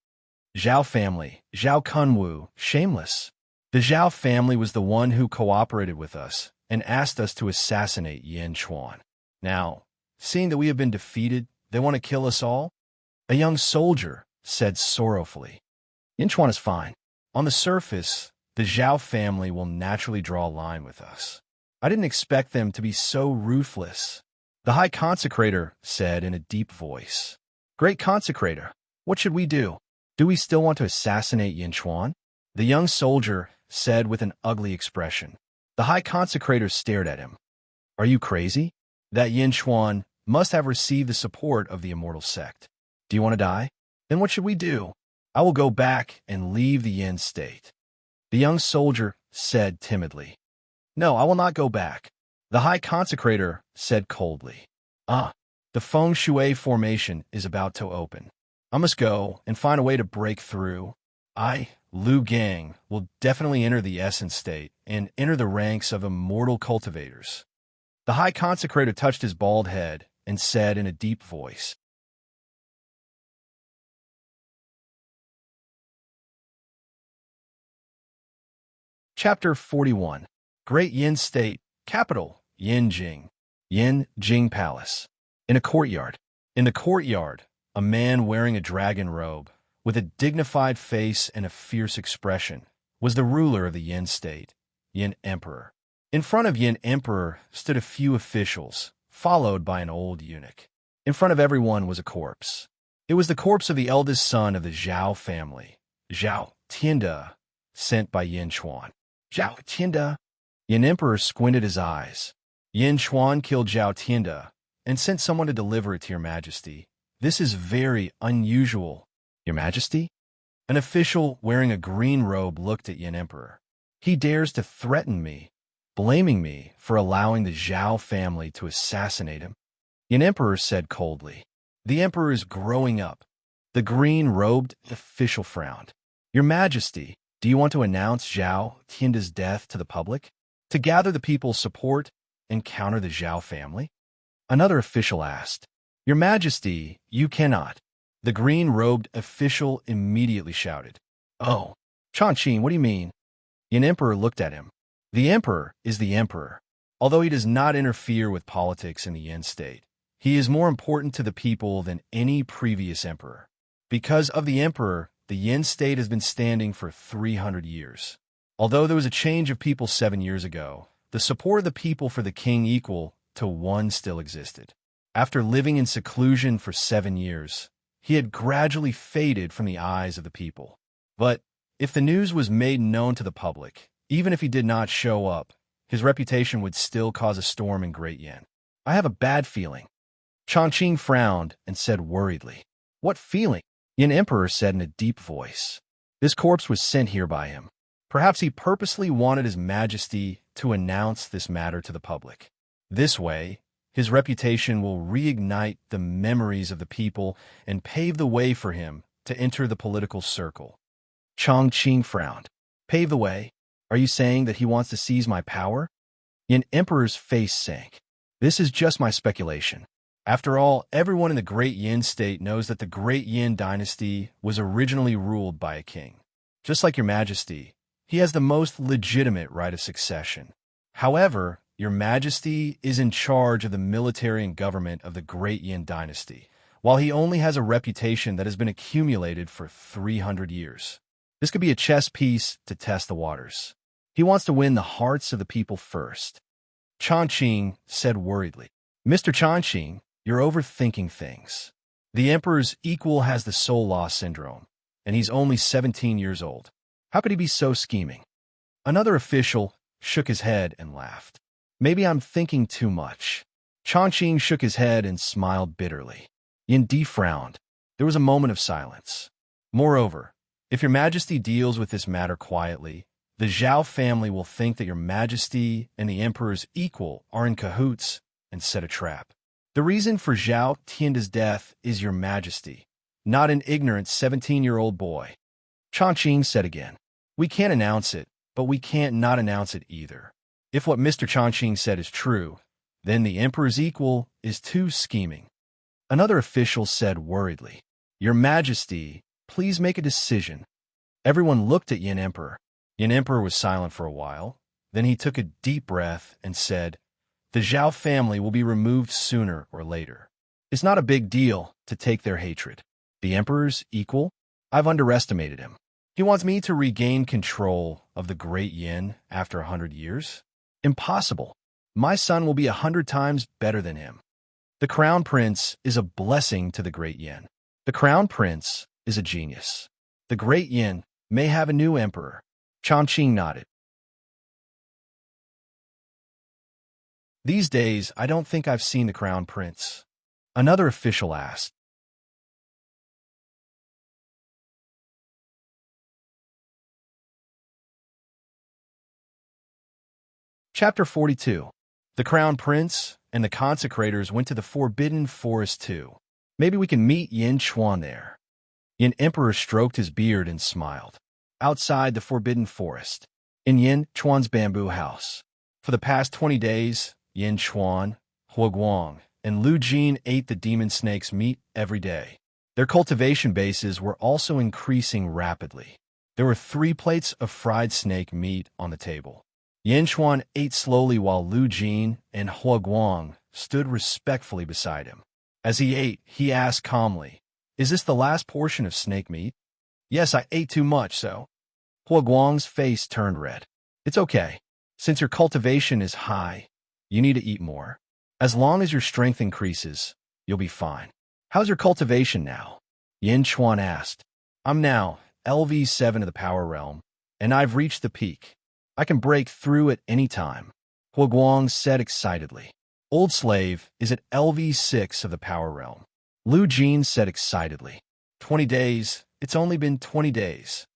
"Zhao family, Zhao Kunwu, shameless. The Zhao family was the one who cooperated with us and asked us to assassinate Yin Chuan. Now, seeing that we have been defeated, they want to kill us all?" A young soldier said sorrowfully. "Yin Chuan is fine. On the surface, the Zhao family will naturally draw a line with us. I didn't expect them to be so ruthless." The high consecrator said in a deep voice. "Great consecrator, what should we do? Do we still want to assassinate Yin Chuan?" The young soldier said with an ugly expression. The high consecrator stared at him. "Are you crazy? That Yin Chuan must have received the support of the immortal sect. Do you want to die? Then what should we do? I will go back and leave the Yin state." The young soldier said timidly. "No, I will not go back." The high consecrator said coldly. The Feng Shui formation is about to open. I must go and find a way to break through. I, Lu Gang, will definitely enter the Essence state and enter the ranks of immortal cultivators." The high consecrator touched his bald head and said in a deep voice. Chapter 41. Great Yin State, Capital, Yinjing, Yinjing Palace. In a courtyard. In the courtyard, a man wearing a dragon robe, with a dignified face and a fierce expression, was the ruler of the Yin state, Yin Emperor. In front of Yin Emperor stood a few officials, followed by an old eunuch. In front of everyone was a corpse. It was the corpse of the eldest son of the Zhao family, Zhao Tianda, sent by Yin Chuan. Zhao Tianda. Yin Emperor squinted his eyes. "Yin Chuan killed Zhao Tianda and sent someone to deliver it to your majesty. This is very unusual." "Your majesty?" An official wearing a green robe looked at Yin Emperor. "He dares to threaten me, blaming me for allowing the Zhao family to assassinate him." Yin Emperor said coldly. "The emperor is growing up." The green-robed official frowned. "Your majesty, do you want to announce Zhao Tianda's death to the public, to gather the people's support and counter the Zhao family?" Another official asked. "Your majesty, you cannot." The green-robed official immediately shouted. "Oh, Changqing, what do you mean?" Yin Emperor looked at him. The emperor is the emperor. Although he does not interfere with politics in the Yin state, he is more important to the people than any previous emperor. Because of the emperor, the Yin state has been standing for 300 years. Although there was a change of people 7 years ago, the support of the people for the king equal to one still existed. After living in seclusion for 7 years, he had gradually faded from the eyes of the people. But if the news was made known to the public, even if he did not show up, his reputation would still cause a storm in Great Yin. "I have a bad feeling." Changqing frowned and said worriedly. "What feeling?" Yin Emperor said in a deep voice. This corpse was sent here by him. Perhaps he purposely wanted His Majesty to announce this matter to the public. This way, his reputation will reignite the memories of the people and pave the way for him to enter the political circle. Chongqing frowned. Pave the way? Are you saying that he wants to seize my power? Yin Emperor's face sank. This is just my speculation. After all, everyone in the Great Yin state knows that the Great Yin dynasty was originally ruled by a king. Just like Your Majesty, he has the most legitimate right of succession. However, Your Majesty is in charge of the military and government of the Great Yin dynasty, while he only has a reputation that has been accumulated for 300 years. This could be a chess piece to test the waters. He wants to win the hearts of the people first. Chongqing said worriedly, Mr. Chongqing, you're overthinking things. The Emperor's equal has the soul loss syndrome, and he's only 17 years old. How could he be so scheming? Another official shook his head and laughed. Maybe I'm thinking too much. Chongqing shook his head and smiled bitterly. Yin Di frowned. There was a moment of silence. Moreover, if Your Majesty deals with this matter quietly, the Zhao family will think that Your Majesty and the Emperor's equal are in cahoots and set a trap. The reason for Zhao Tianda's death is Your Majesty, not an ignorant 17-year-old boy. Chongqing said again, We can't announce it, but we can't not announce it either. If what Mr. Chongqing said is true, then the Emperor's equal is too scheming. Another official said worriedly, Your Majesty, please make a decision. Everyone looked at Yin Emperor. Yin Emperor was silent for a while. Then he took a deep breath and said, The Zhao family will be removed sooner or later. It's not a big deal to take their hatred. The Emperor's equal? I've underestimated him. He wants me to regain control of the Great Yin after 100 years? Impossible. My son will be 100 times better than him. The Crown Prince is a blessing to the Great Yin. The Crown Prince is a genius. The Great Yin may have a new emperor. Chongqing nodded. These days, I don't think I've seen the Crown Prince. Another official asked. Chapter 42. The Crown Prince and the consecrators went to the Forbidden Forest too. Maybe we can meet Yin Chuan there. Yin Emperor stroked his beard and smiled. Outside the Forbidden Forest, in Yin Chuan's bamboo house. For the past 20 days, Yin Chuan, Huoguang, and Lu Jin ate the demon snake's meat every day. Their cultivation bases were also increasing rapidly. There were 3 plates of fried snake meat on the table. Yin Chuan ate slowly while Lu Jin and Huoguang stood respectfully beside him. As he ate, he asked calmly, Is this the last portion of snake meat? Yes, I ate too much, so. Huoguang's face turned red. It's okay. Since your cultivation is high, you need to eat more. As long as your strength increases, you'll be fine. How's your cultivation now? Yin Chuan asked. I'm now LV7 of the Power Realm, and I've reached the peak. I can break through at any time. Huoguang said excitedly. Old Slave is at LV6 of the Power Realm. Lu Jin said excitedly. 20 days. It's only been 20 days.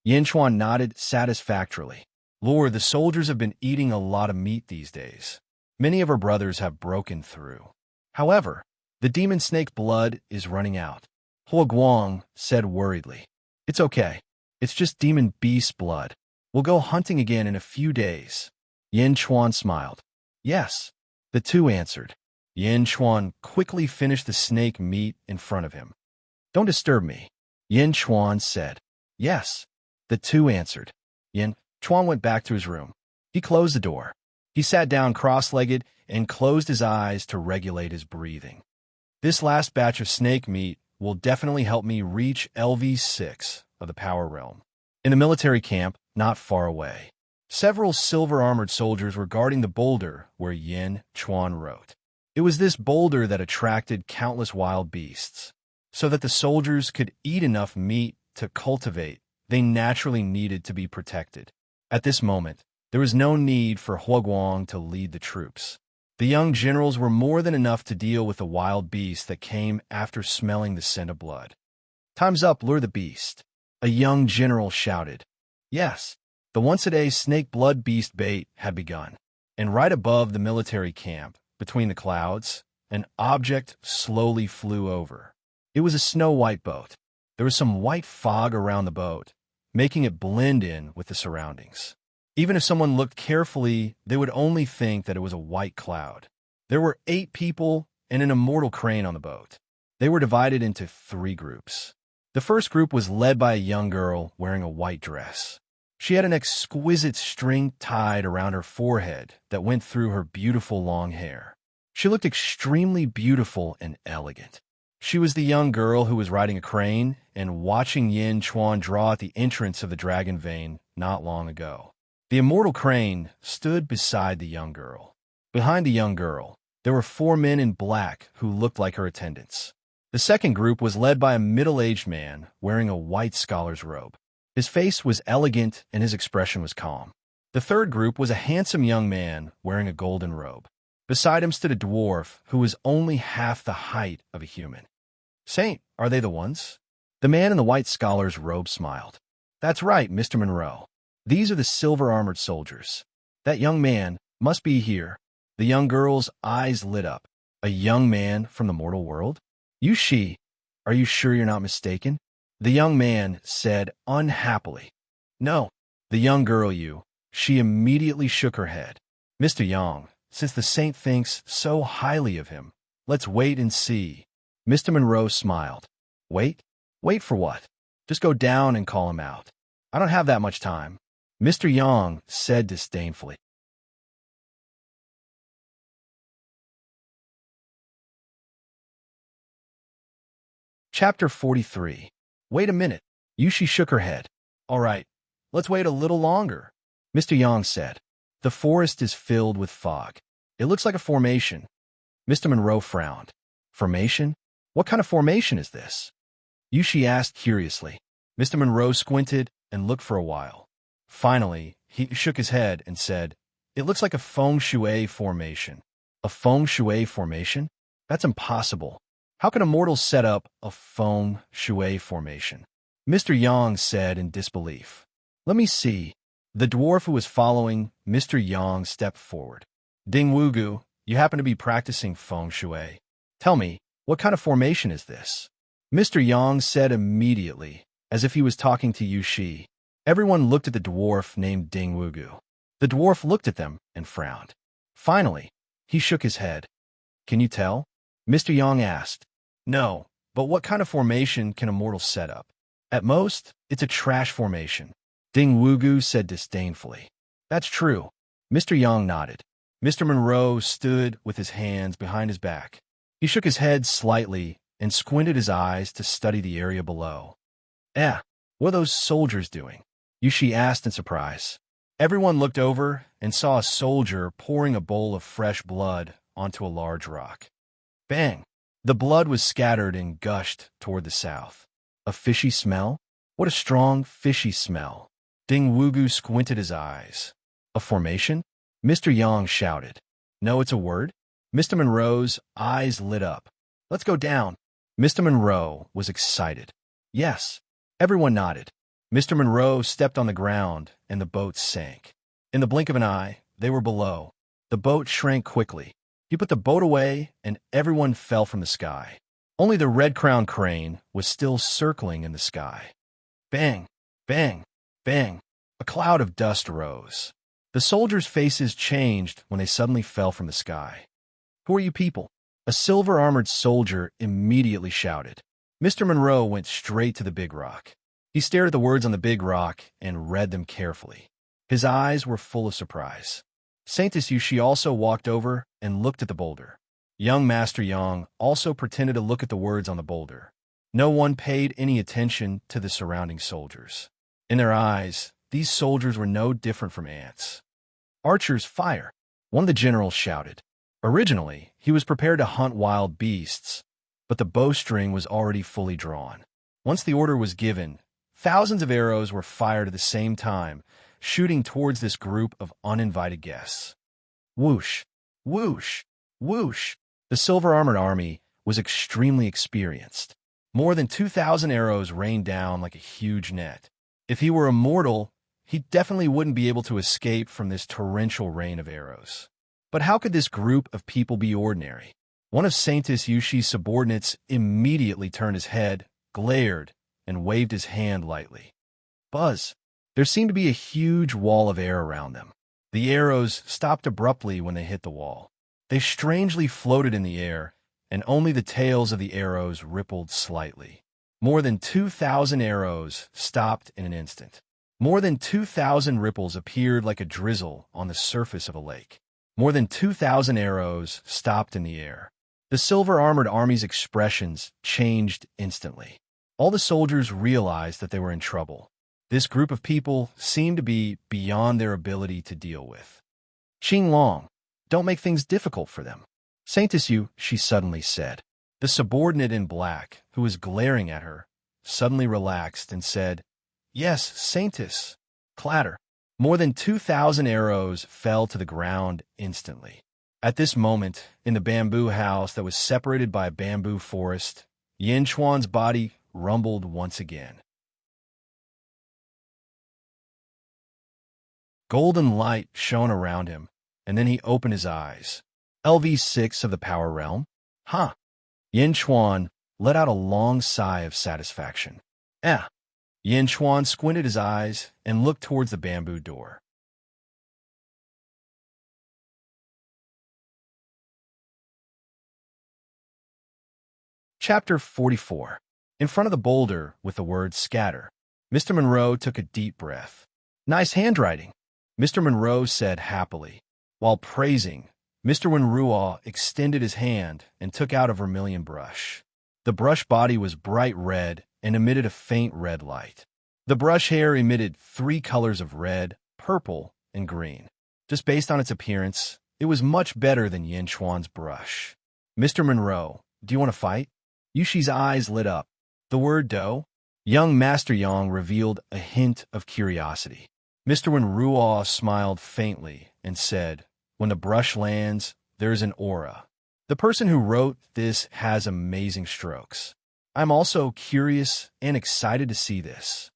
Yin Chuan nodded satisfactorily. Lord, the soldiers have been eating a lot of meat these days. Many of our brothers have broken through. However, the demon snake blood is running out. Huoguang said worriedly. It's okay. It's just demon beast blood. We'll go hunting again in a few days. Yin Chuan smiled. Yes, the two answered. Yin Chuan quickly finished the snake meat in front of him. Don't disturb me, Yin Chuan said. Yes, the two answered. Yin Chuan went back to his room. He closed the door. He sat down cross-legged and closed his eyes to regulate his breathing. This last batch of snake meat will definitely help me reach LV6 of the Power Realm. In the military camp, not far away, several silver-armored soldiers were guarding the boulder where Yin Chuan wrote. It was this boulder that attracted countless wild beasts. So that the soldiers could eat enough meat to cultivate, they naturally needed to be protected. At this moment, there was no need for Huoguang to lead the troops. The young generals were more than enough to deal with the wild beast that came after smelling the scent of blood. Time's up, lure the beast. A young general shouted. Yes, the once-a-day snake blood beast bait had begun. And right above the military camp, between the clouds, an object slowly flew over. It was a snow-white boat. There was some white fog around the boat, making it blend in with the surroundings. Even if someone looked carefully, they would only think that it was a white cloud. There were 8 people and an immortal crane on the boat. They were divided into 3 groups. The first group was led by a young girl wearing a white dress. She had an exquisite string tied around her forehead that went through her beautiful long hair. She looked extremely beautiful and elegant. She was the young girl who was riding a crane and watching Yin Chuan draw at the entrance of the Dragon Vein not long ago. The immortal crane stood beside the young girl. Behind the young girl, there were 4 men in black who looked like her attendants. The second group was led by a middle-aged man wearing a white scholar's robe. His face was elegant and his expression was calm. The third group was a handsome young man wearing a golden robe. Beside him stood a dwarf who was only half the height of a human. Saint, are they the ones? The man in the white scholar's robe smiled. That's right, Mr. Monroe. These are the silver-armored soldiers. That young man must be here. The young girl's eyes lit up. A young man from the mortal world? She, are you sure you're not mistaken? The young man said unhappily. No. The young girl, she immediately shook her head. Mr. Yang, since the saint thinks so highly of him, let's wait and see. Mr. Monroe smiled. Wait? Wait for what? Just go down and call him out. I don't have that much time. Mr. Yang said disdainfully. Chapter 43. Wait a minute. Yushi shook her head. All right, let's wait a little longer. Mr. Yang said. The forest is filled with fog. It looks like a formation. Mr. Monroe frowned. Formation? What kind of formation is this? Yushi asked curiously. Mr. Monroe squinted and looked for a while. Finally, he shook his head and said, It looks like a feng shui formation. A feng shui formation? That's impossible. How can a mortal set up a feng shui formation? Mr. Yang said in disbelief. Let me see. The dwarf who was following Mr. Yang stepped forward. Ding Wugu, you happen to be practicing feng shui. Tell me, what kind of formation is this? Mr. Yang said immediately, as if he was talking to Yushi. Everyone looked at the dwarf named Ding Wugu. The dwarf looked at them and frowned. Finally, he shook his head. Can you tell? Mr. Yang asked. No, but what kind of formation can a mortal set up? At most, it's a trash formation. Ding Wugu said disdainfully. That's true. Mr. Yang nodded. Mr. Monroe stood with his hands behind his back. He shook his head slightly and squinted his eyes to study the area below. What are those soldiers doing? Yushi asked in surprise. Everyone looked over and saw a soldier pouring a bowl of fresh blood onto a large rock. Bang! The blood was scattered and gushed toward the south. A fishy smell? What a strong, fishy smell. Ding Wugu squinted his eyes. A formation? Mr. Yang shouted. No, it's a word. Mr. Monroe's eyes lit up. Let's go down. Mr. Monroe was excited. Yes. Everyone nodded. Mr. Monroe stepped on the ground, and the boat sank. In the blink of an eye, they were below. The boat shrank quickly. He put the boat away, and everyone fell from the sky. Only the red-crowned crane was still circling in the sky. Bang! Bang! Bang! A cloud of dust rose. The soldiers' faces changed when they suddenly fell from the sky. Who are you people? A silver-armored soldier immediately shouted. Mr. Monroe went straight to the big rock. He stared at the words on the big rock and read them carefully. His eyes were full of surprise. Saintess Yushi also walked over and looked at the boulder. Young Master Yang also pretended to look at the words on the boulder. No one paid any attention to the surrounding soldiers. In their eyes, these soldiers were no different from ants. Archers, fire! One of the generals shouted. Originally, he was prepared to hunt wild beasts, but the bowstring was already fully drawn. Once the order was given, thousands of arrows were fired at the same time, shooting towards this group of uninvited guests. Whoosh! Whoosh! Whoosh! The silver-armored army was extremely experienced. More than 2,000 arrows rained down like a huge net. If he were immortal, he definitely wouldn't be able to escape from this torrential rain of arrows. But how could this group of people be ordinary? One of Saintess Yushi's subordinates immediately turned his head, glared, and waved his hand lightly. Buzz! There seemed to be a huge wall of air around them. The arrows stopped abruptly when they hit the wall. They strangely floated in the air, and only the tails of the arrows rippled slightly. More than 2,000 arrows stopped in an instant. More than 2,000 ripples appeared like a drizzle on the surface of a lake. More than 2,000 arrows stopped in the air. The silver-armored army's expressions changed instantly. All the soldiers realized that they were in trouble. This group of people seemed to be beyond their ability to deal with. Qing Long, don't make things difficult for them. Saintess Yu, she suddenly said. The subordinate in black, who was glaring at her, suddenly relaxed and said, Yes, Saintess. Clatter. More than 2,000 arrows fell to the ground instantly. At this moment, in the bamboo house that was separated by a bamboo forest, Yin Chuan's body rumbled once again. Golden light shone around him, and then he opened his eyes. LV6 of the Power Realm? Huh. Yin Chuan let out a long sigh of satisfaction. Yin Chuan squinted his eyes and looked towards the bamboo door. Chapter 44. In front of the boulder with the word scatter, Mr. Monroe took a deep breath. Nice handwriting, Mr. Monroe said happily. While praising, Mr. Wenruo extended his hand and took out a vermilion brush. The brush body was bright red and emitted a faint red light. The brush hair emitted 3 colors of red, purple, and green. Just based on its appearance, it was much better than Yin Chuan's brush. Mr. Monroe, do you want to fight? Yushi's eyes lit up. The word do? Young Master Yang revealed a hint of curiosity. Mr. Wenruo smiled faintly and said, When the brush lands, there's an aura. The person who wrote this has amazing strokes. I'm also curious and excited to see this.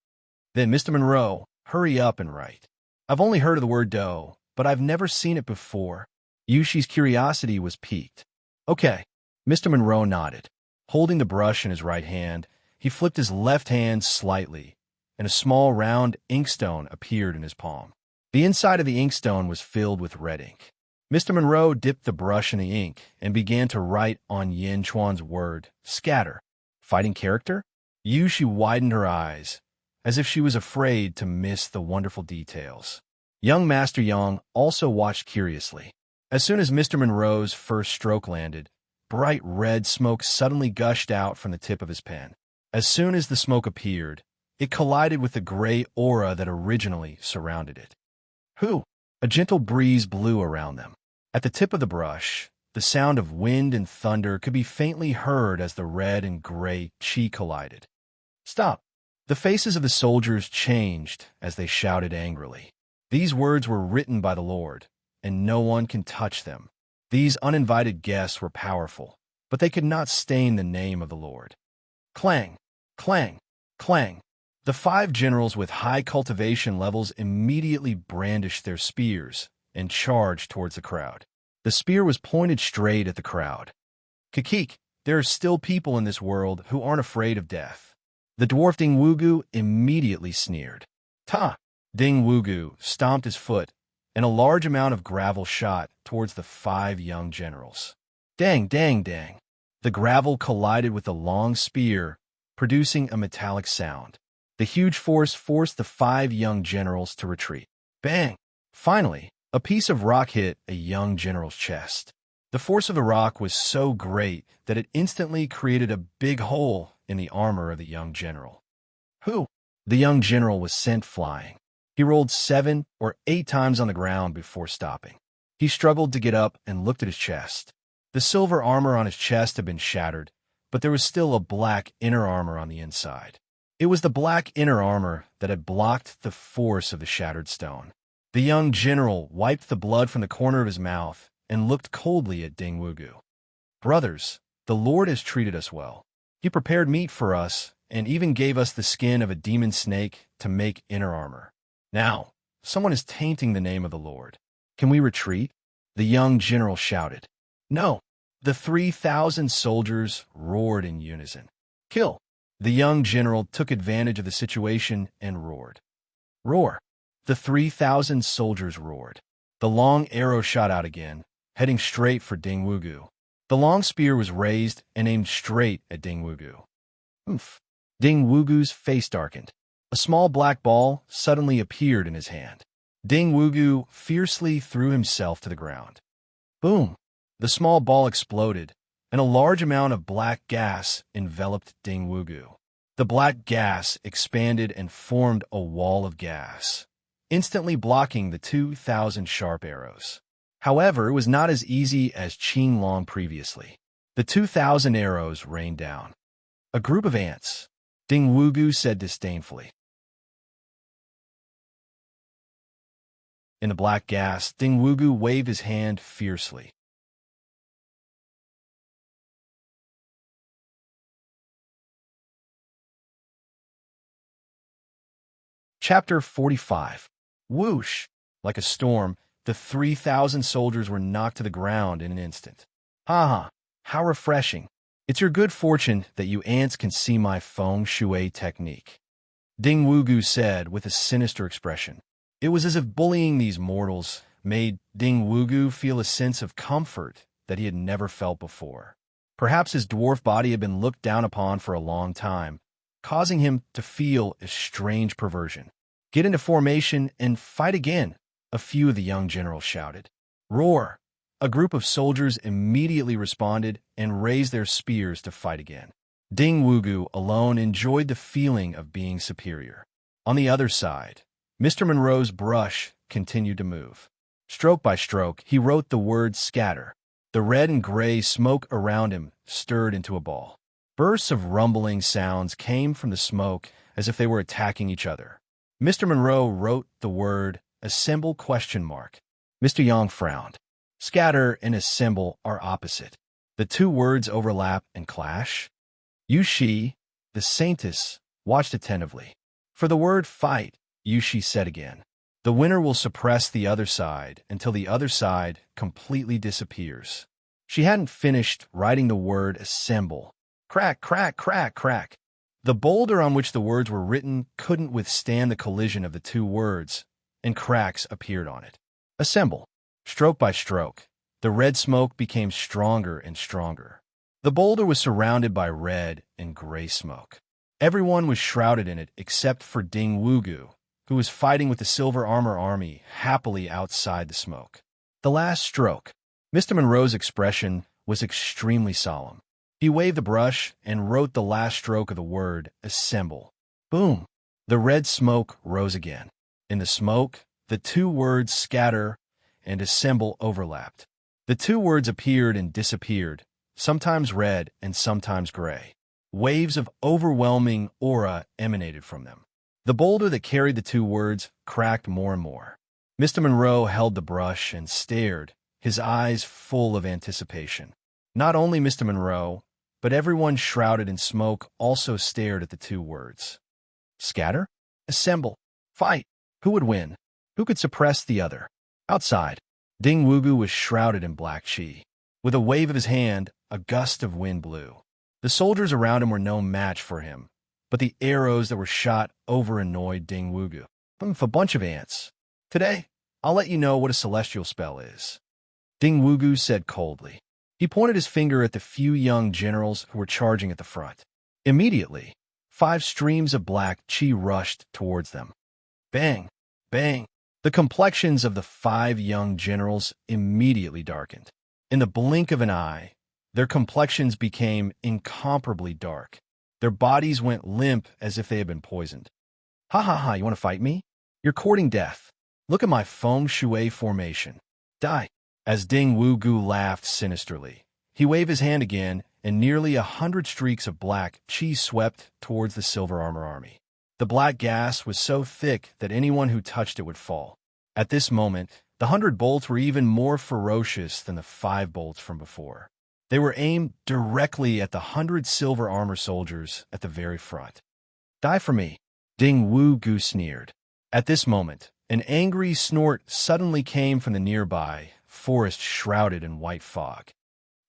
Then, Mr. Monroe, hurry up and write. I've only heard of the word do, but I've never seen it before. Yushi's curiosity was piqued. Okay. Mr. Monroe nodded. Holding the brush in his right hand, he flipped his left hand slightly, and a small round inkstone appeared in his palm. The inside of the inkstone was filled with red ink. Mr. Monroe dipped the brush in the ink and began to write on Yin Chuan's word, scatter. Fighting character? Yushi widened her eyes, as if she was afraid to miss the wonderful details. Young Master Yang also watched curiously. As soon as Mr. Monroe's first stroke landed, bright red smoke suddenly gushed out from the tip of his pen. As soon as the smoke appeared, it collided with the gray aura that originally surrounded it. Whew! A gentle breeze blew around them. At the tip of the brush, the sound of wind and thunder could be faintly heard as the red and gray chi collided. Stop! The faces of the soldiers changed as they shouted angrily. These words were written by the Lord, and no one can touch them. These uninvited guests were powerful, but they could not stain the name of the Lord. Clang! Clang! Clang! The 5 generals with high cultivation levels immediately brandished their spears and charged towards the crowd. The spear was pointed straight at the crowd. Kikik, there are still people in this world who aren't afraid of death. The dwarf Ding Wugu immediately sneered. Ta! Ding Wugu stomped his foot, and a large amount of gravel shot towards the 5 young generals. Dang, dang, dang. The gravel collided with the long spear, producing a metallic sound. The huge force forced the 5 young generals to retreat. Bang! Finally, a piece of rock hit a young general's chest. The force of the rock was so great that it instantly created a big hole in the armor of the young general. Who? The young general was sent flying. He rolled 7 or 8 times on the ground before stopping. He struggled to get up and looked at his chest. The silver armor on his chest had been shattered, but there was still a black inner armor on the inside. It was the black inner armor that had blocked the force of the shattered stone. The young general wiped the blood from the corner of his mouth and looked coldly at Ding Wugu. Brothers, the Lord has treated us well. He prepared meat for us and even gave us the skin of a demon snake to make inner armor. Now, someone is tainting the name of the Lord. Can we retreat? The young general shouted. No. The 3,000 soldiers roared in unison. Kill! The young general took advantage of the situation and roared. Roar! The 3,000 soldiers roared. The long arrow shot out again, heading straight for Ding Wugu. The long spear was raised and aimed straight at Ding Wugu. Oomph! Ding Wugu's face darkened. A small black ball suddenly appeared in his hand. Ding Wugu fiercely threw himself to the ground. Boom! The small ball exploded, and a large amount of black gas enveloped Ding Wugu. The black gas expanded and formed a wall of gas, instantly blocking the 2,000 sharp arrows. However, it was not as easy as Qing Long previously. The 2,000 arrows rained down. A group of ants, Ding Wugu said disdainfully. In the black gas, Ding Wugu waved his hand fiercely. Chapter 45. Whoosh! Like a storm, the 3,000 soldiers were knocked to the ground in an instant. Ha ha! How refreshing! It's your good fortune that you ants can see my feng shui technique, Ding Wugu said with a sinister expression. It was as if bullying these mortals made Ding Wugu feel a sense of comfort that he had never felt before. Perhaps his dwarf body had been looked down upon for a long time, causing him to feel a strange perversion. Get into formation and fight again, a few of the young generals shouted. Roar! A group of soldiers immediately responded and raised their spears to fight again. Ding Wugu alone enjoyed the feeling of being superior. On the other side, Mr. Monroe's brush continued to move. Stroke by stroke, he wrote the word scatter. The red and gray smoke around him stirred into a ball. Bursts of rumbling sounds came from the smoke as if they were attacking each other. Mr. Monroe wrote the word assemble ? Mr. Yang frowned. Scatter and assemble are opposite. The two words overlap and clash. Yu Shi, the saintess, watched attentively. For the word fight, Yu Shi said again. The winner will suppress the other side until the other side completely disappears. She hadn't finished writing the word assemble. Crack, crack, crack, crack. The boulder on which the words were written couldn't withstand the collision of the two words, and cracks appeared on it. Assemble. Stroke by stroke, the red smoke became stronger and stronger. The boulder was surrounded by red and gray smoke. Everyone was shrouded in it except for Ding Wugu, who was fighting with the Silver Armor Army happily outside the smoke. The last stroke. Mr. Monroe's expression was extremely solemn. He waved the brush and wrote the last stroke of the word, assemble. Boom! The red smoke rose again. In the smoke, the two words scatter and assemble overlapped. The two words appeared and disappeared, sometimes red and sometimes gray. Waves of overwhelming aura emanated from them. The boulder that carried the two words cracked more and more. Mr. Monroe held the brush and stared, his eyes full of anticipation. Not only Mr. Monroe, but everyone shrouded in smoke also stared at the two words. Scatter? Assemble? Fight? Who would win? Who could suppress the other? Outside, Ding Wugu was shrouded in black chi. With a wave of his hand, a gust of wind blew. The soldiers around him were no match for him, but the arrows that were shot over annoyed Ding Wugu. A bunch of ants. Today, I'll let you know what a celestial spell is, Ding Wugu said coldly. He pointed his finger at the few young generals who were charging at the front. Immediately, 5 streams of black chi rushed towards them. Bang! Bang! The complexions of the 5 young generals immediately darkened. In the blink of an eye, their complexions became incomparably dark. Their bodies went limp as if they had been poisoned. Ha ha ha, you want to fight me? You're courting death. Look at my feng shui formation. Die. As Ding Wugu laughed sinisterly, he waved his hand again, and nearly 100 streaks of black chi swept towards the Silver Armor Army. The black gas was so thick that anyone who touched it would fall. At this moment, the 100 bolts were even more ferocious than the 5 bolts from before. They were aimed directly at the 100 silver armor soldiers at the very front. Die for me, Ding Wu-gu sneered. At this moment, an angry snort suddenly came from the nearby forest shrouded in white fog.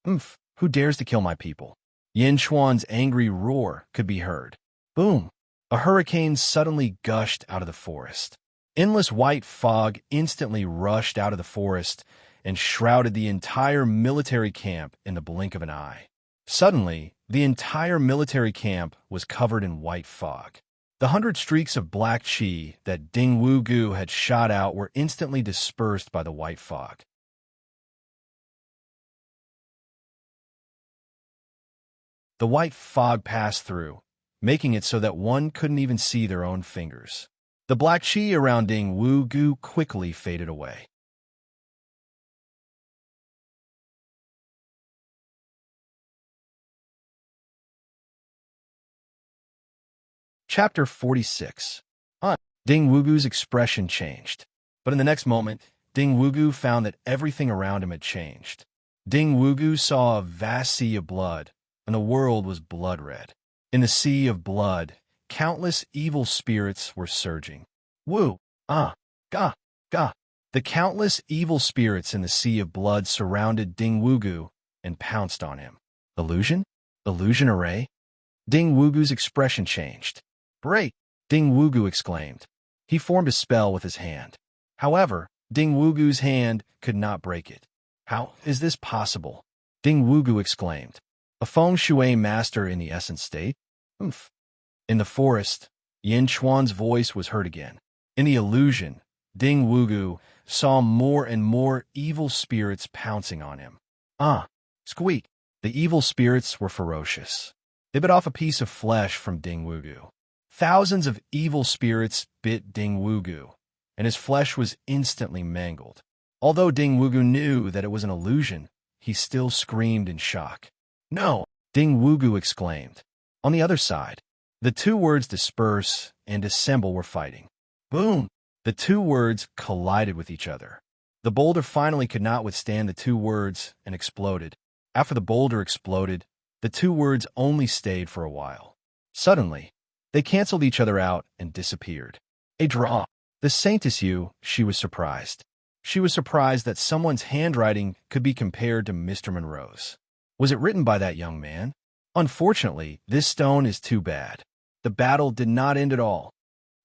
Who dares to kill my people? Yin Chuan's angry roar could be heard. Boom! A hurricane suddenly gushed out of the forest. Endless white fog instantly rushed out of the forest and shrouded the entire military camp in the blink of an eye. Suddenly, the entire military camp was covered in white fog. The 100 streaks of black chi that Ding Wu-gu had shot out were instantly dispersed by the white fog. The white fog passed through, making it so that one couldn't even see their own fingers. The black chi around Ding Wu-gu quickly faded away. Chapter 46. Ding Wu-gu's expression changed. But in the next moment, Ding Wu-gu found that everything around him had changed. Ding Wu-gu saw a vast sea of blood, and the world was blood-red. In the sea of blood, countless evil spirits were surging. Wu, ga, ga. The countless evil spirits in the sea of blood surrounded Ding Wu-gu and pounced on him. Illusion? Illusion array? Ding Wu-gu's expression changed. Break! Ding Wu-gu exclaimed. He formed a spell with his hand. However, Ding Wu-gu's hand could not break it. How is this possible? Ding Wu-gu exclaimed. A feng shui master in the essence state? In the forest, Yin Chuan's voice was heard again. In the illusion, Ding Wu-gu saw more and more evil spirits pouncing on him. Squeak! The evil spirits were ferocious. They bit off a piece of flesh from Ding Wu-gu. Thousands of evil spirits bit Ding Wu-gu, and his flesh was instantly mangled. Although Ding Wu-gu knew that it was an illusion, he still screamed in shock. No! Ding Wu-gu exclaimed. On the other side, the two words disperse and dissemble were fighting. Boom! The two words collided with each other. The boulder finally could not withstand the two words and exploded. After the boulder exploded, the two words only stayed for a while. Suddenly, they canceled each other out and disappeared. A draw. The Saintess Yu, she was surprised. She was surprised that someone's handwriting could be compared to Mr. Monroe's. Was it written by that young man? Unfortunately, this stone is too bad. The battle did not end at all.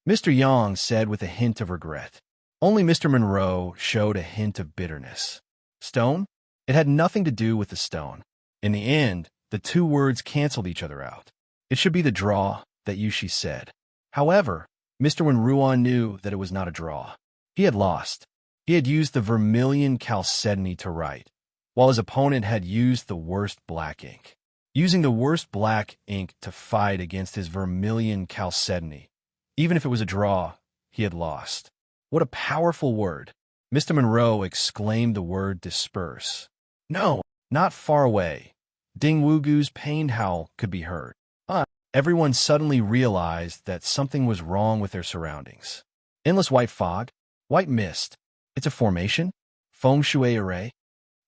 Mr. Yang said with a hint of regret. Only Mr. Monroe showed a hint of bitterness. Stone? It had nothing to do with the stone. In the end, the two words canceled each other out. It should be the draw, that Yushi said. However, Mr. Wenruan knew that it was not a draw. He had lost. He had used the vermilion chalcedony to write, while his opponent had used the worst black ink. Using the worst black ink to fight against his vermilion chalcedony, even if it was a draw, he had lost. What a powerful word! Mr. Monroe exclaimed the word disperse. No, not far away. Ding Wu-gu's pained howl could be heard. Everyone suddenly realized that something was wrong with their surroundings. Endless white fog? White mist? It's a formation? Feng shui array?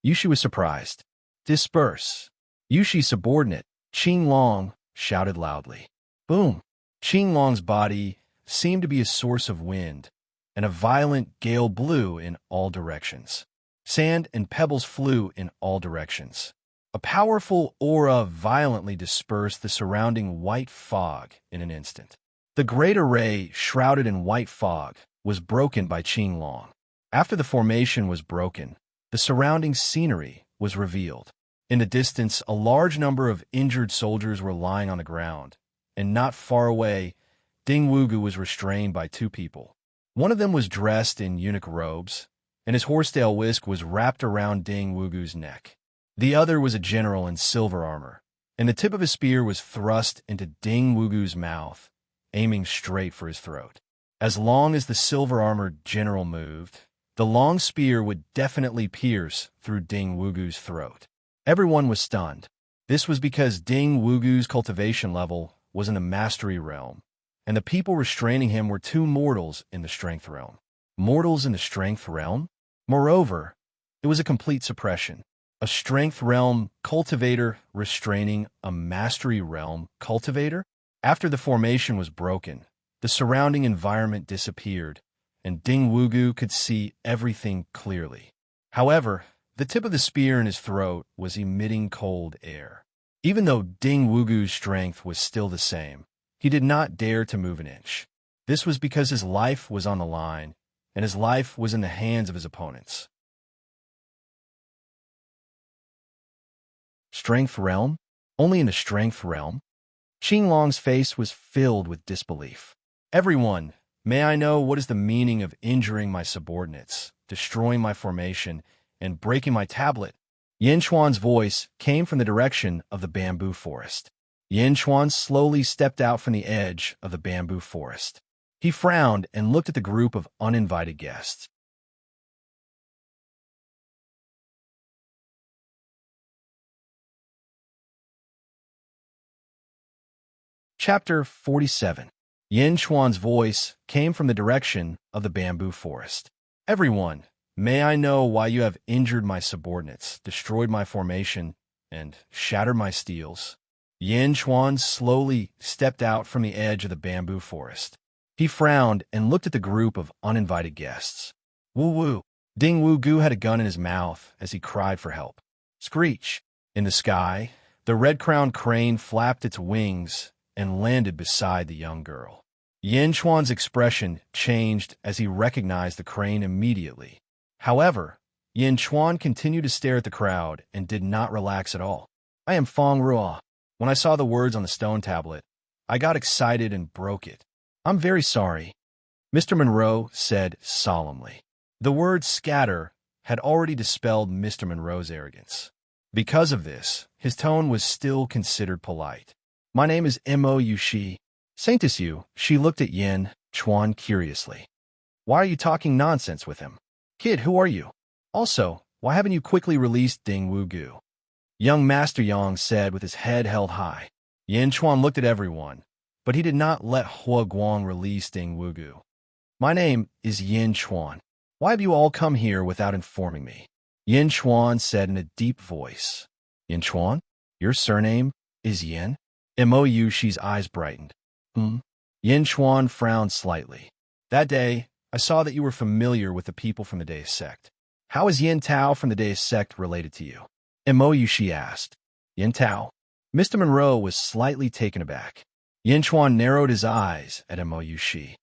Yushi was surprised. Disperse. Yushi's subordinate, Qing Long, shouted loudly. Boom! Qing Long's body seemed to be a source of wind, and a violent gale blew in all directions. Sand and pebbles flew in all directions. A powerful aura violently dispersed the surrounding white fog in an instant. The great array, shrouded in white fog, was broken by Qing Long. After the formation was broken, the surrounding scenery was revealed. In the distance, a large number of injured soldiers were lying on the ground, and not far away, Ding Wu-gu was restrained by two people. One of them was dressed in eunuch robes, and his horsetail whisk was wrapped around Ding Wu-gu's neck. The other was a general in silver armor, and the tip of his spear was thrust into Ding Wu-gu's mouth, aiming straight for his throat. As long as the silver-armored general moved, the long spear would definitely pierce through Ding Wu-gu's throat. Everyone was stunned. This was because Ding Wu-gu's cultivation level was in the mastery realm, and the people restraining him were two mortals in the strength realm. Mortals in the strength realm? Moreover, it was a complete suppression. A strength realm cultivator restraining a mastery realm cultivator? After the formation was broken, the surrounding environment disappeared, and Ding Wugu could see everything clearly. However, the tip of the spear in his throat was emitting cold air. Even though Ding Wugu's strength was still the same, he did not dare to move an inch. This was because his life was on the line, and his life was in the hands of his opponents. Strength realm? Only in the strength realm? Qinglong's face was filled with disbelief. Everyone, may I know what is the meaning of injuring my subordinates, destroying my formation, and breaking my tablet? Yin Chuan's voice came from the direction of the bamboo forest. Yin Chuan slowly stepped out from the edge of the bamboo forest. He frowned and looked at the group of uninvited guests. Chapter 47. Yin Chuan's voice came from the direction of the bamboo forest. Everyone, may I know why you have injured my subordinates, destroyed my formation, and shattered my steels? Yin Chuan slowly stepped out from the edge of the bamboo forest. He frowned and looked at the group of uninvited guests. Woo woo! Ding Wugu had a gun in his mouth as he cried for help. Screech! In the sky, the red-crowned crane flapped its wings and landed beside the young girl. Yin Chuan's expression changed as he recognized the crane immediately. However, Yin Chuan continued to stare at the crowd and did not relax at all. I am Fong Ruo. When I saw the words on the stone tablet, I got excited and broke it. I'm very sorry, Mr. Monroe said solemnly. The word scatter had already dispelled Mr. Monroe's arrogance. Because of this, his tone was still considered polite. My name is Mo Yushi. Saintus Yu, she looked at Yin Chuan curiously. Why are you talking nonsense with him? Kid, who are you? Also, why haven't you quickly released Ding Wugu? Young Master Yang said with his head held high. Yin Chuan looked at everyone, but he did not let Hua Guang release Ding Wugu. My name is Yin Chuan. Why have you all come here without informing me? Yin Chuan said in a deep voice. Yin Chuan? Your surname is Yin? Mo Yushi's eyes brightened. Yin Chuan frowned slightly. That day, I saw that you were familiar with the people from the Deus sect. How is Yin Tao from the Deus sect related to you? Mo Yushi asked. Yin Tao? Mr. Monroe was slightly taken aback. Yin Chuan narrowed his eyes at Mo Yushi.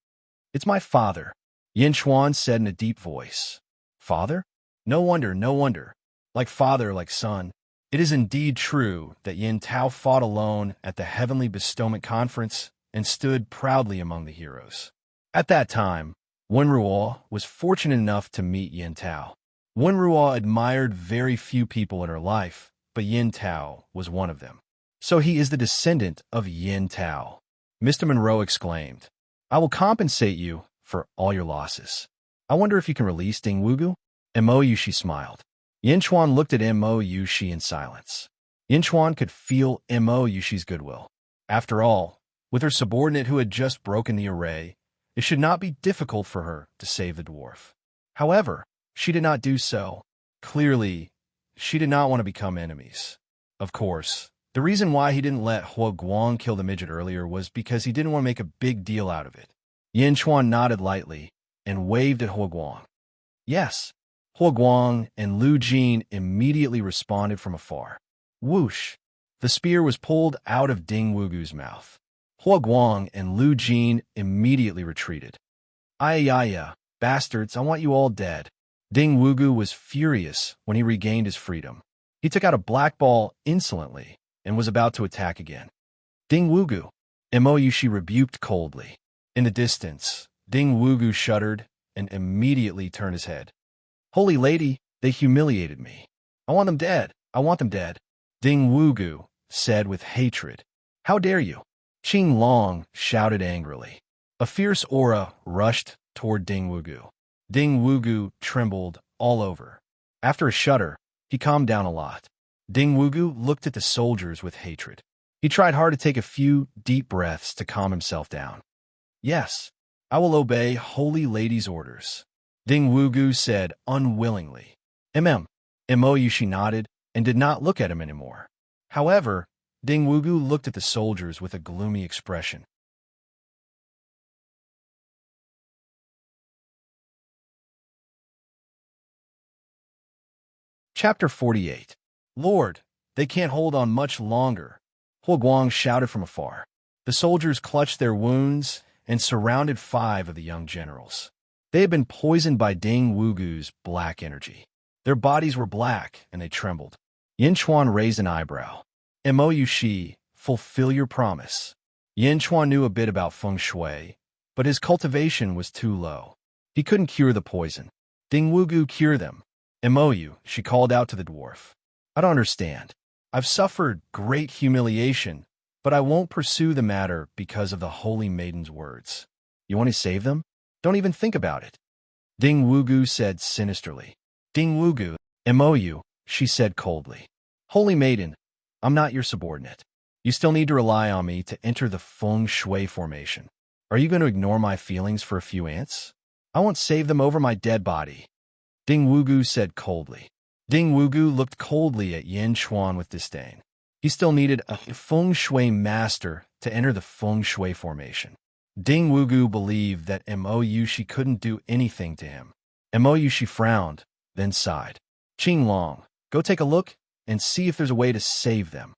It's my father, Yin Chuan said in a deep voice. Father? No wonder, no wonder. Like father, like son. It is indeed true that Yin Tao fought alone at the Heavenly Bestowment Conference and stood proudly among the heroes. At that time, Wen Ruo was fortunate enough to meet Yin Tao. Wen Ruo admired very few people in her life, but Yin Tao was one of them. So he is the descendant of Yin Tao. Mr. Monroe exclaimed, I will compensate you for all your losses. I wonder if you can release Ding Wugu? Mo Yushi smiled. Yin Chuan looked at Mo Yushi in silence. Yin Chuan could feel Mo Yushi's goodwill. After all, with her subordinate who had just broken the array, it should not be difficult for her to save the dwarf. However, she did not do so. Clearly, she did not want to become enemies. Of course, the reason why he didn't let Hua Guang kill the midget earlier was because he didn't want to make a big deal out of it. Yin Chuan nodded lightly and waved at Hua Guang. Yes. Hua Guang and Lu Jin immediately responded from afar. Whoosh! The spear was pulled out of Ding Wugu's mouth. Hua Guang and Lu Jin immediately retreated. Ayaya, bastards, I want you all dead. Ding Wugu was furious when he regained his freedom. He took out a black ball insolently and was about to attack again. Ding Wugu, Mo Yushi rebuked coldly. In the distance, Ding Wugu shuddered and immediately turned his head. Holy lady, they humiliated me. I want them dead. I want them dead. Ding Wugu said with hatred. How dare you? Qing Long shouted angrily. A fierce aura rushed toward Ding Wugu. Ding Wugu trembled all over. After a shudder, he calmed down a lot. Ding Wugu looked at the soldiers with hatred. He tried hard to take a few deep breaths to calm himself down. Yes, I will obey Holy Lady's orders, Ding Wugu said unwillingly. Mo Yushi nodded and did not look at him anymore. However, Ding Wugu looked at the soldiers with a gloomy expression. Chapter 48. Lord, they can't hold on much longer, Huo Guang shouted from afar. The soldiers clutched their wounds and surrounded 5 of the young generals. They had been poisoned by Ding Wugu's black energy. Their bodies were black, and they trembled. Yin Chuan raised an eyebrow. Mou Shi, fulfill your promise. Yin Chuan knew a bit about feng shui, but his cultivation was too low. He couldn't cure the poison. Ding Wugu cure them. Mou, she called out to the dwarf. I don't understand. I've suffered great humiliation, but I won't pursue the matter because of the holy maiden's words. You want to save them? Don't even think about it. Ding Wugu said sinisterly. Ding Wugu, Mou, she said coldly. Holy maiden, I'm not your subordinate. You still need to rely on me to enter the feng shui formation. Are you going to ignore my feelings for a few ants? I won't save them over my dead body. Ding Wugu said coldly. Ding Wugu looked coldly at Yin Chuan with disdain. He still needed a feng shui master to enter the feng shui formation. Ding Wugu believed that Mou Shi couldn't do anything to him. Mou Shi frowned, then sighed. Qing Long, go take a look and see if there's a way to save them.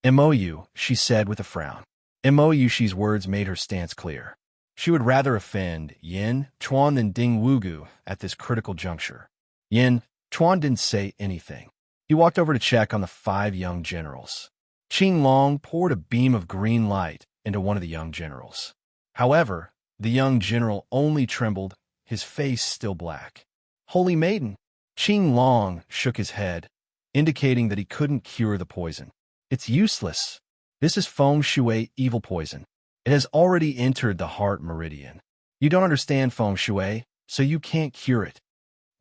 Mou, she said with a frown. Mou Shi's words made her stance clear. She would rather offend Yin Chuan than Ding Wugu at this critical juncture. Yin Chuan didn't say anything. He walked over to check on the 5 young generals. Qing Long poured a beam of green light into one of the young generals. However, the young general only trembled, his face still black. Holy maiden! Qing Long shook his head, indicating that he couldn't cure the poison. It's useless. This is feng shui evil poison. It has already entered the heart meridian. You don't understand feng shui, so you can't cure it.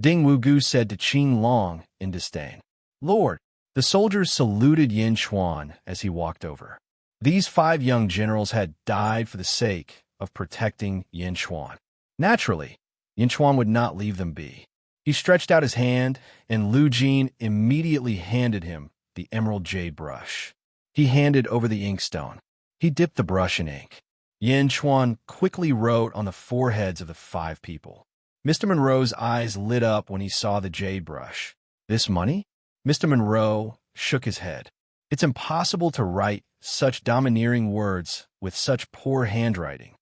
Ding Wugu said to Qing Long in disdain. Lord, the soldiers saluted Yin Chuan as he walked over. These 5 young generals had died for the sake of protecting Yin Chuan. Naturally, Yin Chuan would not leave them be. He stretched out his hand, and Lu Jin immediately handed him the emerald jade brush. He handed over the inkstone. He dipped the brush in ink. Yin Chuan quickly wrote on the foreheads of the 5 people. Mr. Monroe's eyes lit up when he saw the jade brush. This money? Mr. Monroe shook his head. It's impossible to write such domineering words with such poor handwriting.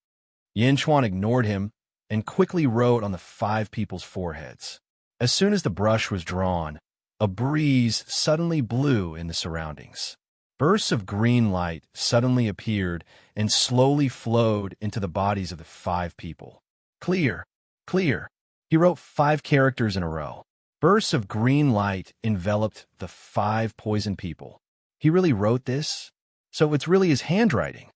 Yin Chuan ignored him and quickly wrote on the 5 people's foreheads. As soon as the brush was drawn, a breeze suddenly blew in the surroundings. Bursts of green light suddenly appeared and slowly flowed into the bodies of the 5 people. Clear, clear. He wrote 5 characters in a row. Bursts of green light enveloped the 5 poisoned people. He really wrote this? So it's really his handwriting.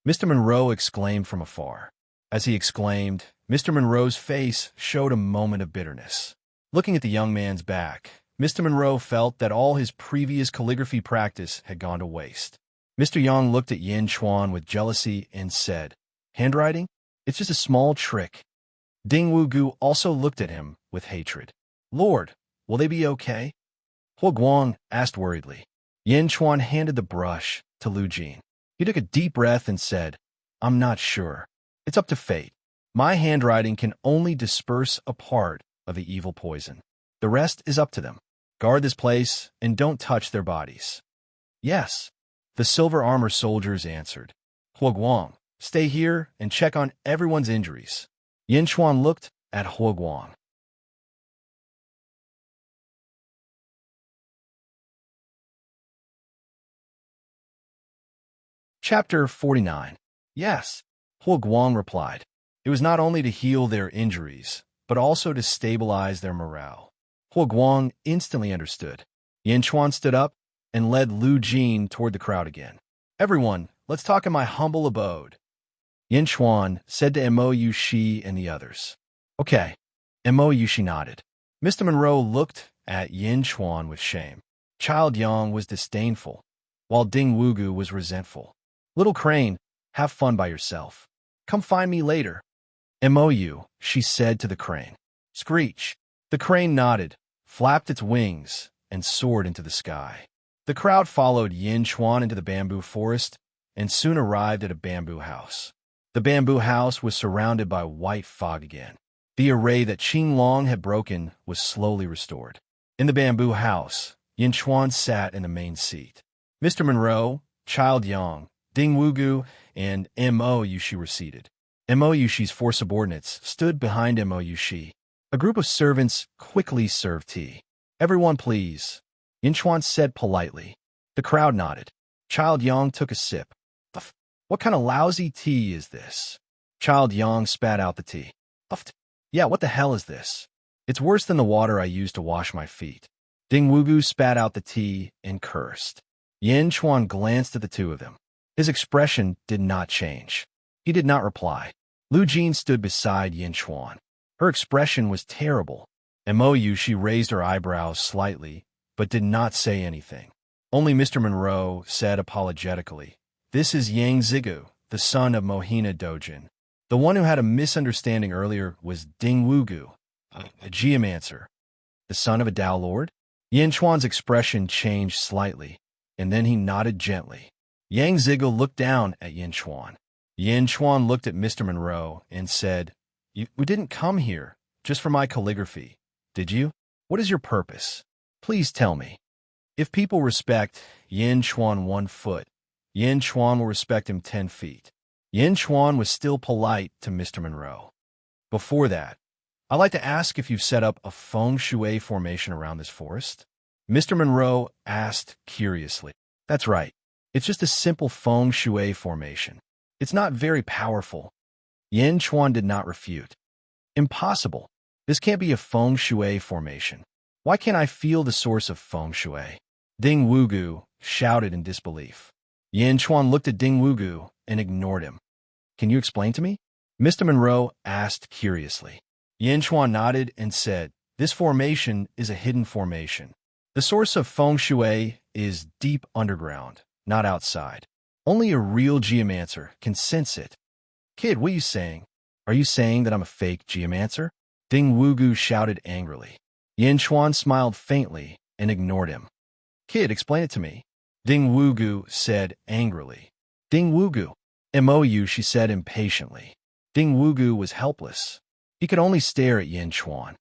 Mr. Monroe exclaimed from afar. As he exclaimed, Mr. Monroe's face showed a moment of bitterness. Looking at the young man's back, Mr. Monroe felt that all his previous calligraphy practice had gone to waste. Mr. Yang looked at Yin Chuan with jealousy and said, Handwriting? It's just a small trick. Ding Wugu also looked at him with hatred. Lord, will they be okay? Huo Guang asked worriedly. Yin Chuan handed the brush to Lu Jin. He took a deep breath and said, I'm not sure. It's up to fate. My handwriting can only disperse a part of the evil poison. The rest is up to them. Guard this place and don't touch their bodies. Yes, the silver armor soldiers answered. Huo Guang, stay here and check on everyone's injuries. Yin Chuan looked at Huo Guang. Chapter 49. Yes, Huo Guang replied. It was not only to heal their injuries, but also to stabilize their morale. Huo Guang instantly understood. Yin Chuan stood up and led Lu Jin toward the crowd again. Everyone, let's talk in my humble abode. Yin Chuan said to Mou Shi and the others. Okay. Mou Shi nodded. Mr. Monroe looked at Yin Chuan with shame. Child Yang was disdainful, while Ding Wugu was resentful. Little Crane, have fun by yourself. Come find me later. Mou, she said to the crane. Screech. The crane nodded, flapped its wings, and soared into the sky. The crowd followed Yin Chuan into the bamboo forest and soon arrived at a bamboo house. The bamboo house was surrounded by white fog again. The array that Qing Long had broken was slowly restored. In the bamboo house, Yin Chuan sat in the main seat. Mr. Monroe, Child Yang, Ding Wugu, and Mo Yushi were seated. Mo Yushi's 4 subordinates stood behind Mo Yushi. A group of servants quickly served tea. "Everyone, please," Yin Chuan said politely. The crowd nodded. Child Yang took a sip. What kind of lousy tea is this?" Child Yang spat out the tea. "Yeah, what the hell is this? It's worse than the water I used to wash my feet." Ding Wugu spat out the tea and cursed. Yin Chuan glanced at the two of them. His expression did not change. He did not reply. Lu Jin stood beside Yin Chuan. Her expression was terrible. Mo Yushi raised her eyebrows slightly, but did not say anything. Only Mr. Monroe said apologetically, "This is Yang Zigu, the son of Mohina Dojin. The one who had a misunderstanding earlier was Ding Wugu, a geomancer. The son of a Tao Lord?" Yin Chuan's expression changed slightly, and then he nodded gently. Yang Zigu looked down at Yin Chuan. Yin Chuan looked at Mr. Monroe and said, "You didn't come here just for my calligraphy, did you? What is your purpose? Please tell me." If people respect Yin Chuan 1 foot, Yin Chuan will respect him 10 feet. Yin Chuan was still polite to Mr. Monroe. "Before that, I'd like to ask if you've set up a feng shui formation around this forest?" Mr. Monroe asked curiously. "That's right. It's just a simple feng shui formation. It's not very powerful." Yin Chuan did not refute. "Impossible. This can't be a feng shui formation. Why can't I feel the source of feng shui?" Ding Wugu shouted in disbelief. Yin Chuan looked at Ding Wugu and ignored him. "Can you explain to me?" Mr. Monroe asked curiously. Yin Chuan nodded and said, "This formation is a hidden formation. The source of feng shui is deep underground, not outside. Only a real geomancer can sense it." "Kid, what are you saying? Are you saying that I'm a fake geomancer?" Ding Wugu shouted angrily. Yin Chuan smiled faintly and ignored him. "Kid, explain it to me," Ding Wugu said angrily. "Ding Wugu, MOU," she said impatiently. Ding Wugu was helpless. He could only stare at Yin Chuan.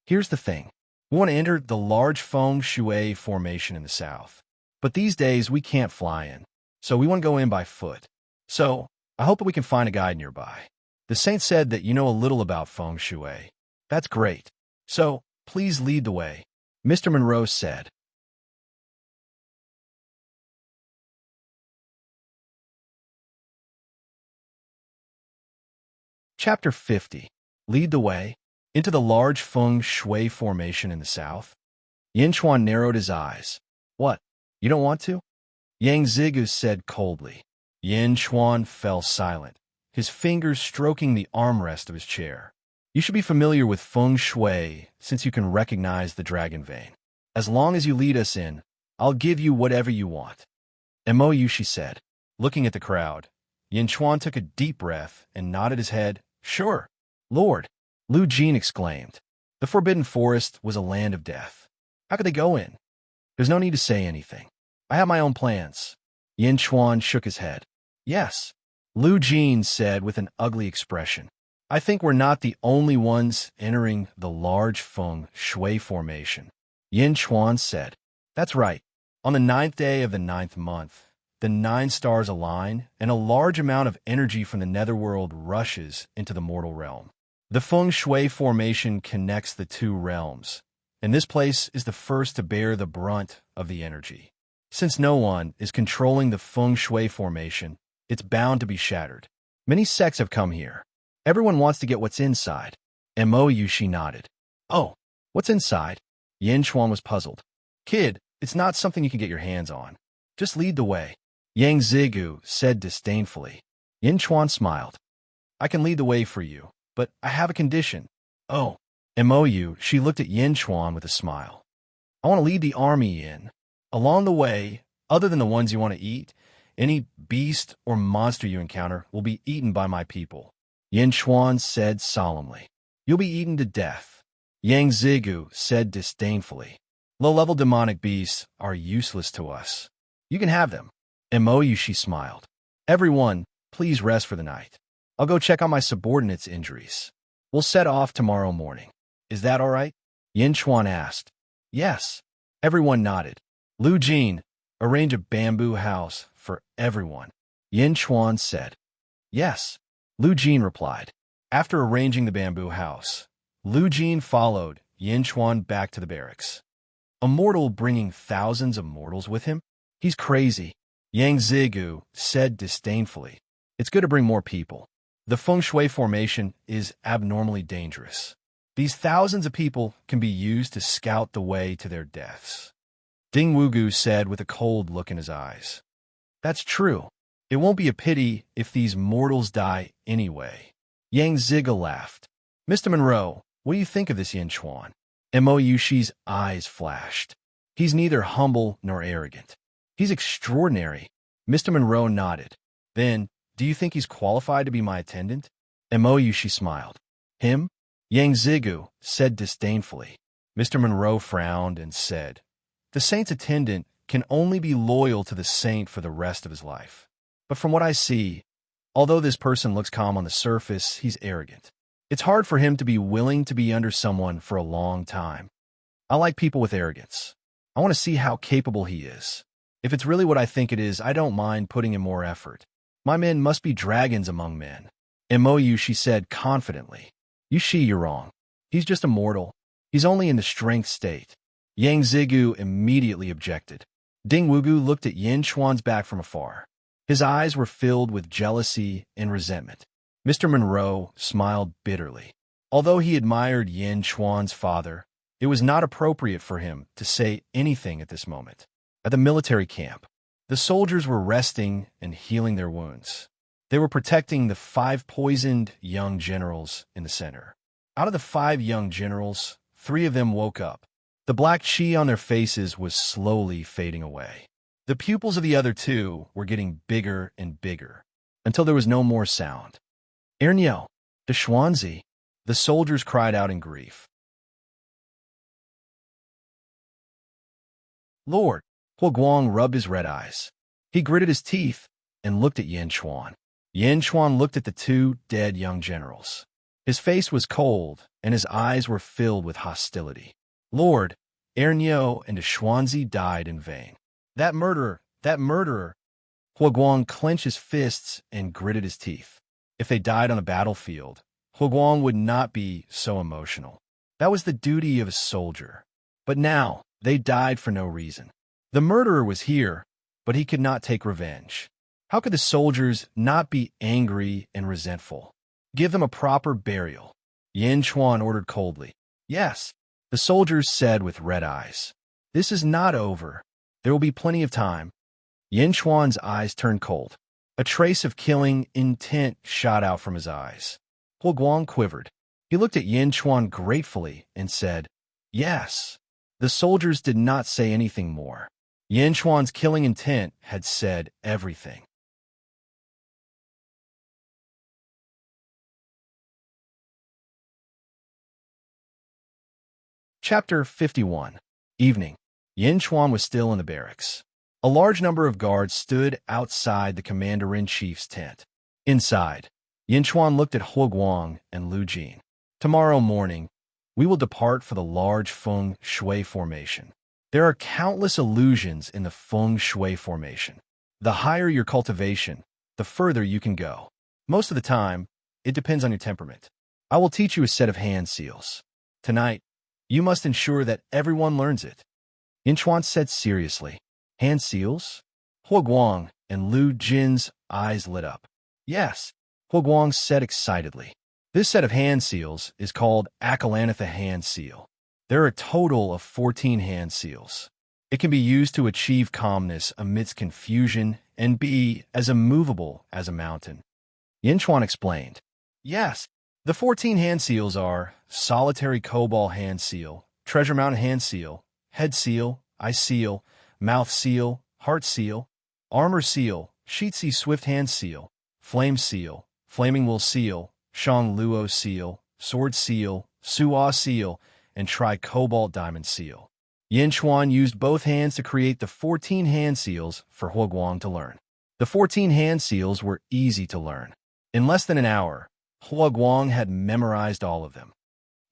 "Here's the thing. We want to enter the large feng shui formation in the south. But these days we can't fly in, so we want to go in by foot. So I hope that we can find a guide nearby. The saint said that you know a little about feng shui. That's great. So please lead the way," Mr. Monroe said. Chapter 50. Lead the way into the large feng shui formation in the south. Yin Chuan narrowed his eyes. "What? You don't want to?" Yang Zigu said coldly. Yin Chuan fell silent, his fingers stroking the armrest of his chair. "You should be familiar with feng shui since you can recognize the dragon vein. As long as you lead us in, I'll give you whatever you want." MOU, she said. Looking at the crowd, Yin Chuan took a deep breath and nodded his head. "Sure, Lord," Lu Jin exclaimed. The Forbidden Forest was a land of death. How could they go in? There's no need to say anything. I have my own plans. Yin Chuan shook his head. "Yes," Lu Jin said with an ugly expression. "I think we're not the only ones entering the large feng shui formation." Yin Chuan said, "That's right. On the 9th day of the 9th month, the 9 stars align, and a large amount of energy from the netherworld rushes into the mortal realm. The feng shui formation connects the 2 realms, and this place is the first to bear the brunt of the energy. Since no one is controlling the feng shui formation, it's bound to be shattered. Many sects have come here. Everyone wants to get what's inside." MOU, she nodded. "Oh, what's inside?" Yin Chuan was puzzled. "Kid, it's not something you can get your hands on. Just lead the way," Yang Zigu said disdainfully. Yin Chuan smiled. "I can lead the way for you, but I have a condition." "Oh." MOU, she looked at Yin Chuan with a smile. "I want to lead the army in. Along the way, other than the ones you want to eat, any beast or monster you encounter will be eaten by my people." Yin Chuan said solemnly. "You'll be eaten to death," Yang Zigu said disdainfully. Low-level demonic beasts are useless to us. You can have them. Emoyushi smiled. Everyone, please rest for the night. I'll go check on my subordinate's injuries. We'll set off tomorrow morning. Is that all right? Yin Chuan asked. Yes. Everyone nodded. Lu Jin, arrange a bamboo house for everyone. Yin Chuan said. Yes. Lu Jin replied. After arranging the bamboo house, Lu Jin followed Yin Chuan back to the barracks. A mortal bringing thousands of mortals with him? He's crazy, Yang Zigu said disdainfully. It's good to bring more people. The feng shui formation is abnormally dangerous. These thousands of people can be used to scout the way to their deaths. Ding Wugu said with a cold look in his eyes. That's true. It won't be a pity if these mortals die anyway. Yang Ziga laughed. Mr. Monroe, what do you think of this Yin Chuan? Emoyushi's eyes flashed. He's neither humble nor arrogant. He's extraordinary. Mr. Monroe nodded. Then, do you think he's qualified to be my attendant? Emoyushi smiled. Him? Yang Zigu said disdainfully. Mr. Monroe frowned and said, The saint's attendant can only be loyal to the saint for the rest of his life. But from what I see, although this person looks calm on the surface, he's arrogant. It's hard for him to be willing to be under someone for a long time. I like people with arrogance. I want to see how capable he is. If it's really what I think it is, I don't mind putting in more effort. My men must be dragons among men. Emoyushi said confidently. You're wrong. He's just a mortal. He's only in the strength state. Yang Zigu immediately objected. Ding Wugu looked at Yin Chuan's back from afar. His eyes were filled with jealousy and resentment. Mr. Monroe smiled bitterly. Although he admired Yin Chuan's father, it was not appropriate for him to say anything at this moment. At the military camp, the soldiers were resting and healing their wounds. They were protecting the 5 poisoned young generals in the center. Out of the 5 young generals, 3 of them woke up. The black chi on their faces was slowly fading away. The pupils of the other 2 were getting bigger and bigger, until there was no more sound. Ernyo, the Xuanzi, the soldiers cried out in grief. Lord, Hua Guang rubbed his red eyes. He gritted his teeth and looked at Yin Chuan. Yin Chuan looked at the 2 dead young generals. His face was cold, and his eyes were filled with hostility. Lord, Ernyo and the Xuanzi died in vain. That murderer! Hua Guang clenched his fists and gritted his teeth. If they died on a battlefield, Hua Guang would not be so emotional. That was the duty of a soldier. But now, they died for no reason. The murderer was here, but he could not take revenge. How could the soldiers not be angry and resentful? Give them a proper burial. Yin Chuan ordered coldly. Yes, the soldiers said with red eyes. This is not over. There will be plenty of time. Yin Chuan's eyes turned cold. A trace of killing intent shot out from his eyes. Hua Guang quivered. He looked at Yin Chuan gratefully and said, Yes. The soldiers did not say anything more. Yin Chuan's killing intent had said everything. Chapter 51. Evening. Yin Chuan was still in the barracks. A large number of guards stood outside the commander-in-chief's tent. Inside, Yin Chuan looked at Hua Guang and Lu Jin. Tomorrow morning, we will depart for the large feng shui formation. There are countless illusions in the feng shui formation. The higher your cultivation, the further you can go. Most of the time, it depends on your temperament. I will teach you a set of hand seals. Tonight, you must ensure that everyone learns it. Yin Chuan said seriously. Hand seals? Hua Guang and Lu Jin's eyes lit up. Yes, Hua Guang said excitedly. This set of hand seals is called Akalanatha hand seal. There are a total of 14 hand seals. It can be used to achieve calmness amidst confusion and be as immovable as a mountain. Yin Chuan explained. Yes, the 14 hand seals are Solitary Cobalt hand seal, Treasure Mountain hand seal, Head seal, Eye seal, Mouth seal, Heart seal, Armor seal, Sheetsy Swift hand seal, Flame seal, Flaming Will seal, Shang Luo seal, Sword seal, Suwa seal, and Tri-Cobalt Diamond seal. Yin Chuan used both hands to create the 14 hand seals for Huoguang to learn. The 14 hand seals were easy to learn. In less than an hour, Huoguang had memorized all of them.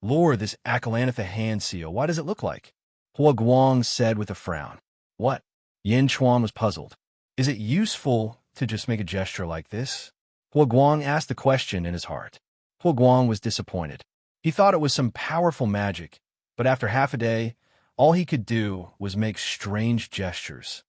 Lord, this Akalantha hand seal, why does it look like? Huoguang said with a frown. What? Yin Chuan was puzzled. Is it useful to just make a gesture like this? Huoguang asked the question in his heart. Huoguang was disappointed. He thought it was some powerful magic, but after half a day, all he could do was make strange gestures.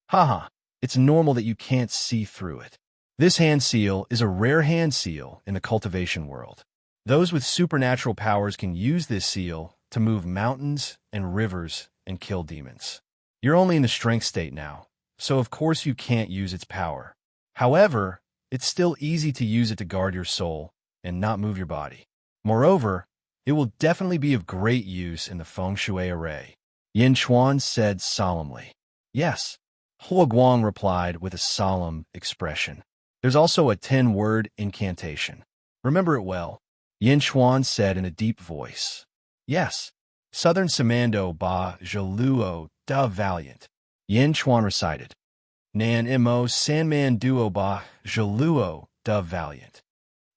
Haha, it's normal that you can't see through it. This hand seal is a rare hand seal in the cultivation world. Those with supernatural powers can use this seal to move mountains and rivers and kill demons. You're only in the strength state now, so of course you can't use its power. However, it's still easy to use it to guard your soul and not move your body. Moreover, it will definitely be of great use in the feng shui array. Yin Chuan said solemnly. Yes, Huoguang replied with a solemn expression. There's also a 10-word incantation. Remember it well, Yin Chuan said in a deep voice. Yes, Southern Samando ba Jaluo da Valiant. Yin Chuan recited. Nan Mo Sandman Duo ba Jaluo da Valiant.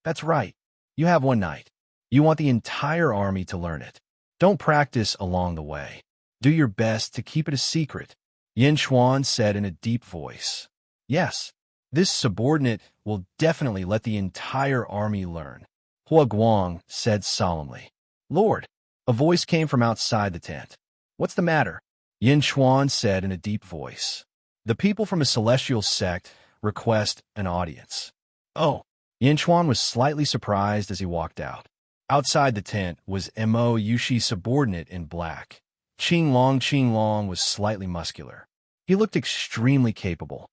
That's right. You have one night. You want the entire army to learn it. Don't practice along the way. Do your best to keep it a secret, Yin Chuan said in a deep voice. Yes, this subordinate will definitely let the entire army learn, Huoguang said solemnly. Lord, a voice came from outside the tent. What's the matter? Yin Chuan said in a deep voice. The people from a celestial sect request an audience. Oh, Yin Chuan was slightly surprised as he walked out. Outside the tent was Mo Yushi's subordinate in black. Qing Long was slightly muscular. He looked extremely capable.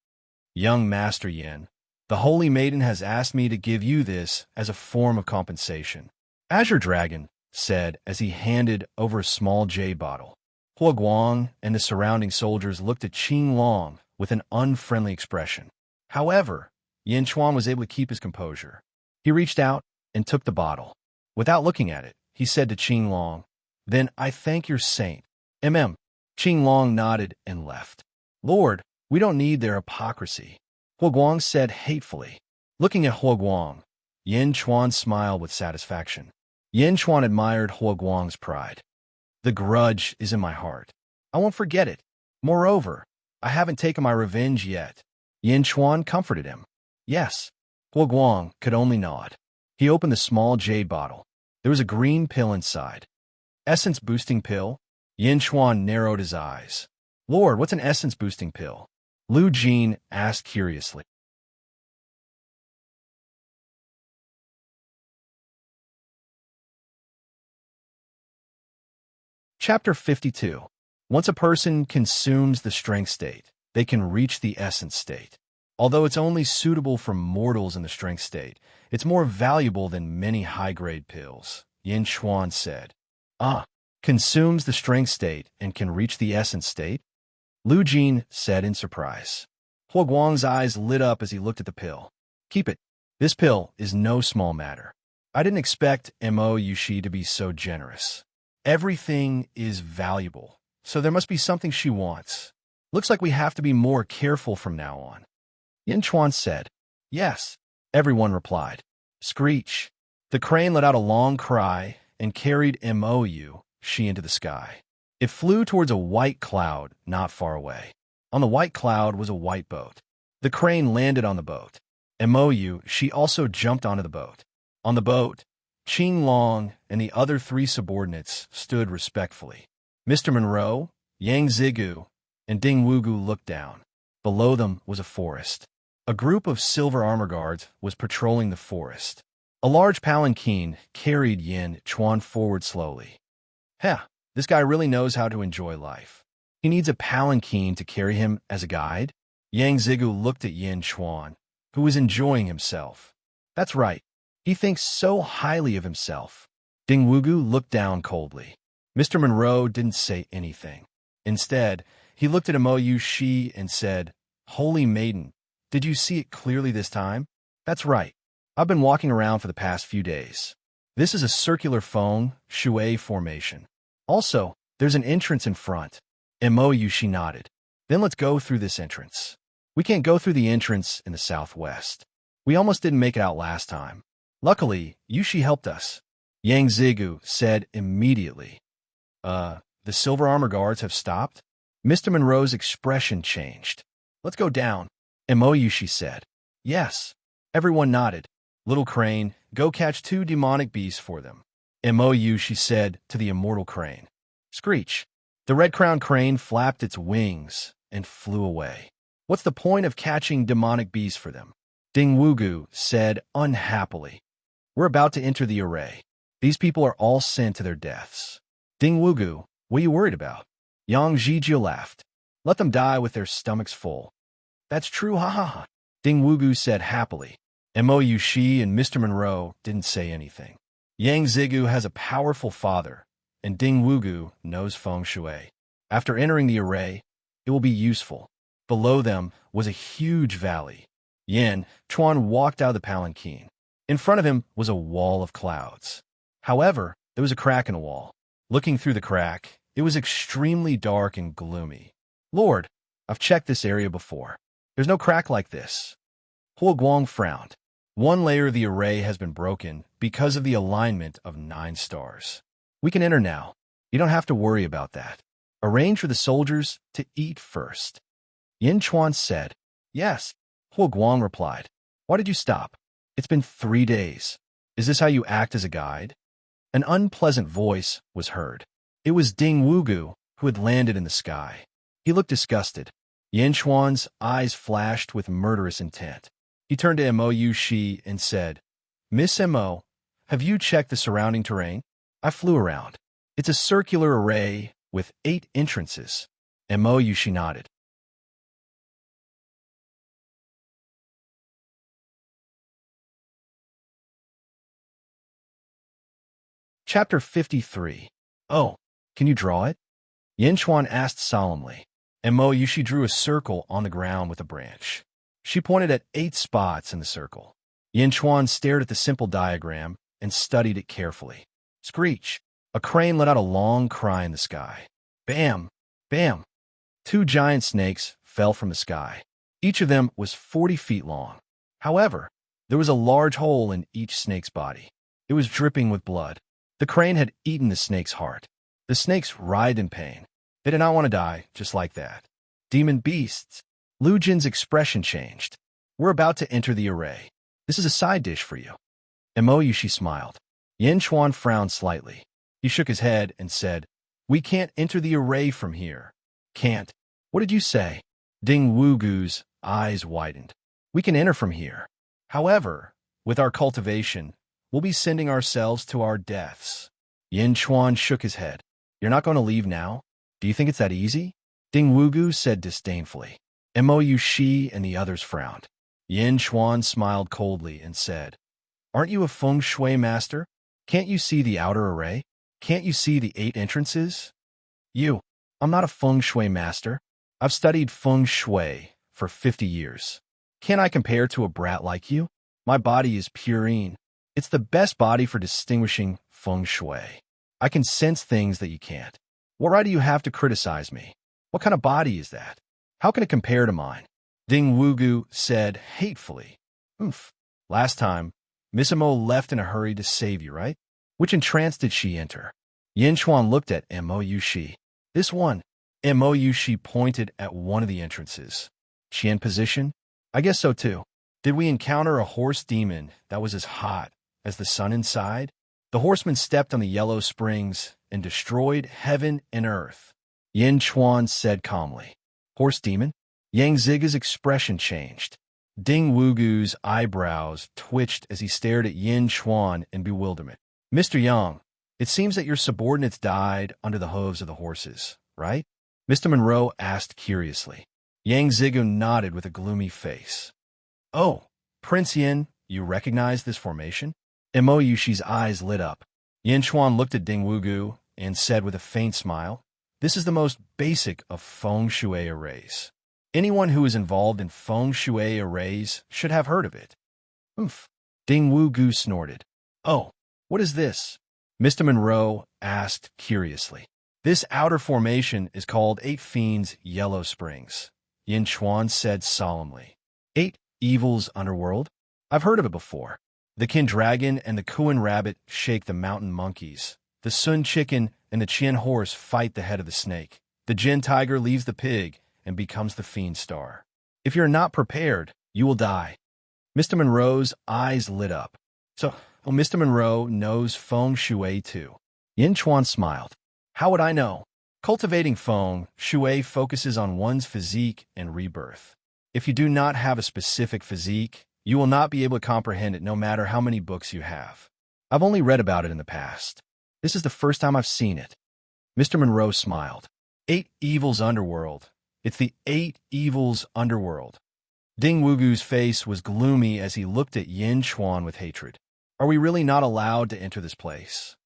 Young Master Yin, the Holy Maiden has asked me to give you this as a form of compensation. Azure Dragon said as he handed over a small jade bottle. Huoguang and the surrounding soldiers looked at Qing Long with an unfriendly expression. However, Yin Chuan was able to keep his composure. He reached out and took the bottle. Without looking at it, he said to Qing Long, Then I thank your saint. Qing Long nodded and left. Lord, we don't need their hypocrisy, Huoguang said hatefully. Looking at Huoguang, Yin Chuan smiled with satisfaction. Yin Chuan admired Huoguang's pride. The grudge is in my heart. I won't forget it. Moreover, I haven't taken my revenge yet. Yin Chuan comforted him. Yes. Huoguang could only nod. He opened the small jade bottle. There was a green pill inside. Essence-boosting pill? Yin Chuan narrowed his eyes. Lord, what's an essence-boosting pill? Lu Jin asked curiously. Chapter 52. Once a person consumes the strength state, they can reach the essence state. Although it's only suitable for mortals in the strength state, it's more valuable than many high-grade pills, Yin Chuan said. Consumes the strength state and can reach the essence state? Lu Jin said in surprise. Huoguang's eyes lit up as he looked at the pill. Keep it. This pill is no small matter. I didn't expect Mo Yushi to be so generous. Everything is valuable, so there must be something she wants. Looks like we have to be more careful from now on. Yin Chuan said. Yes, everyone replied. Screech. The crane let out a long cry and carried Mo Yushi into the sky. It flew towards a white cloud not far away. On the white cloud was a white boat. The crane landed on the boat. Mo Yushi also jumped onto the boat. On the boat, Qing Long and the other 3 subordinates stood respectfully. Mr. Monroe, Yang Zigu, and Ding Wugu looked down. Below them was a forest. A group of silver armor guards was patrolling the forest. A large palanquin carried Yin Chuan forward slowly. This guy really knows how to enjoy life. He needs a palanquin to carry him as a guide? Yang Zigu looked at Yin Chuan, who was enjoying himself. That's right. He thinks so highly of himself. Ding Wugu looked down coldly. Mr. Monroe didn't say anything. Instead, he looked at Mo Yushi and said, Holy Maiden, did you see it clearly this time? That's right. I've been walking around for the past few days. This is a circular feng shui formation. Also, There's an entrance in front. Mo Yushi nodded. Then let's go through this entrance. We can't go through the entrance in the southwest. We almost didn't make it out last time. Luckily, Yushi helped us. Yang Zigu said immediately. The silver armor guards have stopped? Mr. Monroe's expression changed. Let's go down. Mo Yushi said. Yes. Everyone nodded. Little Crane, go catch 2 demonic beasts for them. Mo Yushi said to the immortal crane. Screech. The red-crowned crane flapped its wings and flew away. What's the point of catching demonic beasts for them? Ding Wugu said unhappily. We're about to enter the array. These people are all sent to their deaths. Ding Wugu, what are you worried about? Yang Zhijia laughed. Let them die with their stomachs full. That's true, ha ha ha. Ding Wugu said happily. Mo Yushi and Mr. Monroe didn't say anything. Yang Zigu has a powerful father, and Ding Wugu knows feng shui. After entering the array, it will be useful. Below them was a huge valley. Yin Chuan walked out of the palanquin. In front of him was a wall of clouds. However, there was a crack in the wall. Looking through the crack, it was extremely dark and gloomy. Lord, I've checked this area before. There's no crack like this. Huo Guang frowned. One layer of the array has been broken because of the alignment of 9 stars. We can enter now. You don't have to worry about that. Arrange for the soldiers to eat first. Yin Chuan said. Yes. Huo Guang replied. Why did you stop? It's been 3 days. Is this how you act as a guide? An unpleasant voice was heard. It was Ding Wugu, who had landed in the sky. He looked disgusted. Yin Chuan's eyes flashed with murderous intent. He turned to Mo Yushi and said, Miss Mo, have you checked the surrounding terrain? I flew around. It's a circular array with 8 entrances. Mo Yushi nodded. Chapter 53. Oh, can you draw it? Yin Chuan asked solemnly. Mo Yushi drew a circle on the ground with a branch. She pointed at 8 spots in the circle. Yin Chuan stared at the simple diagram and studied it carefully. Screech! A crane let out a long cry in the sky. Bam! Bam! 2 giant snakes fell from the sky. Each of them was 40 feet long. However, there was a large hole in each snake's body. It was dripping with blood. The crane had eaten the snake's heart. The snakes writhed in pain. They did not want to die just like that. Demon beasts! Lu Jin's expression changed. We're about to enter the array. This is a side dish for you. Mo Yushi smiled. Yin Chuan frowned slightly. He shook his head and said, We can't enter the array from here. Can't? What did you say? Ding Wugu's eyes widened. We can enter from here. However, with our cultivation, we'll be sending ourselves to our deaths. Yin Chuan shook his head. You're not going to leave now? Do you think it's that easy? Ding Wugu said disdainfully. Mo Yushi and the others frowned. Yin Chuan smiled coldly and said, Aren't you a feng shui master? Can't you see the outer array? Can't you see the 8 entrances? I'm not a feng shui master. I've studied feng shui for 50 years. Can't I compare to a brat like you? My body is purine. It's the best body for distinguishing feng shui. I can sense things that you can't. What right do you have to criticize me? What kind of body is that? How can it compare to mine? Ding Wugu said hatefully. Last time, Miss Mo left in a hurry to save you, right? Which entrance did she enter? Yin Chuan looked at Mo Yushi. This one. Mo Yushi pointed at one of the entrances. She in position? I guess so too. Did we encounter a horse demon that was as hot as the sun inside? The horseman stepped on the yellow springs and destroyed heaven and earth. Yin Chuan said calmly. Horse demon? Yang Ziga's expression changed. Ding Wugu's eyebrows twitched as he stared at Yin Chuan in bewilderment. Mr. Yang, it seems that your subordinates died under the hooves of the horses, right? Mr. Monroe asked curiously. Yang Zigu nodded with a gloomy face. Oh, Prince Yin, you recognize this formation? Mo Yushi's eyes lit up. Yin Chuan looked at Ding Wugu and said with a faint smile, This is the most basic of feng shui arrays. Anyone who is involved in feng shui arrays should have heard of it. Ding Wugu snorted. Oh, what is this? Mr. Monroe asked curiously. This outer formation is called 8 Fiends' Yellow Springs, Yin Chuan said solemnly. 8 Evils Underworld? I've heard of it before. The Kin Dragon and the Kuan Rabbit shake the mountain monkeys. The Sun Chicken and the Qian Horse fight the head of the snake. The Jin Tiger leaves the pig and becomes the Fiend Star. If you're not prepared, you will die. Mr. Monroe's eyes lit up. So, Mr. Monroe knows feng shui too. Yin Chuan smiled. How would I know? Cultivating feng shui focuses on one's physique and rebirth. If you do not have a specific physique, you will not be able to comprehend it no matter how many books you have. I've only read about it in the past. This is the first time I've seen it. Mr. Monroe smiled. 8 Evils Underworld. It's the 8 Evils Underworld. Ding Wugu's face was gloomy as he looked at Yin Chuan with hatred. Are we really not allowed to enter this place?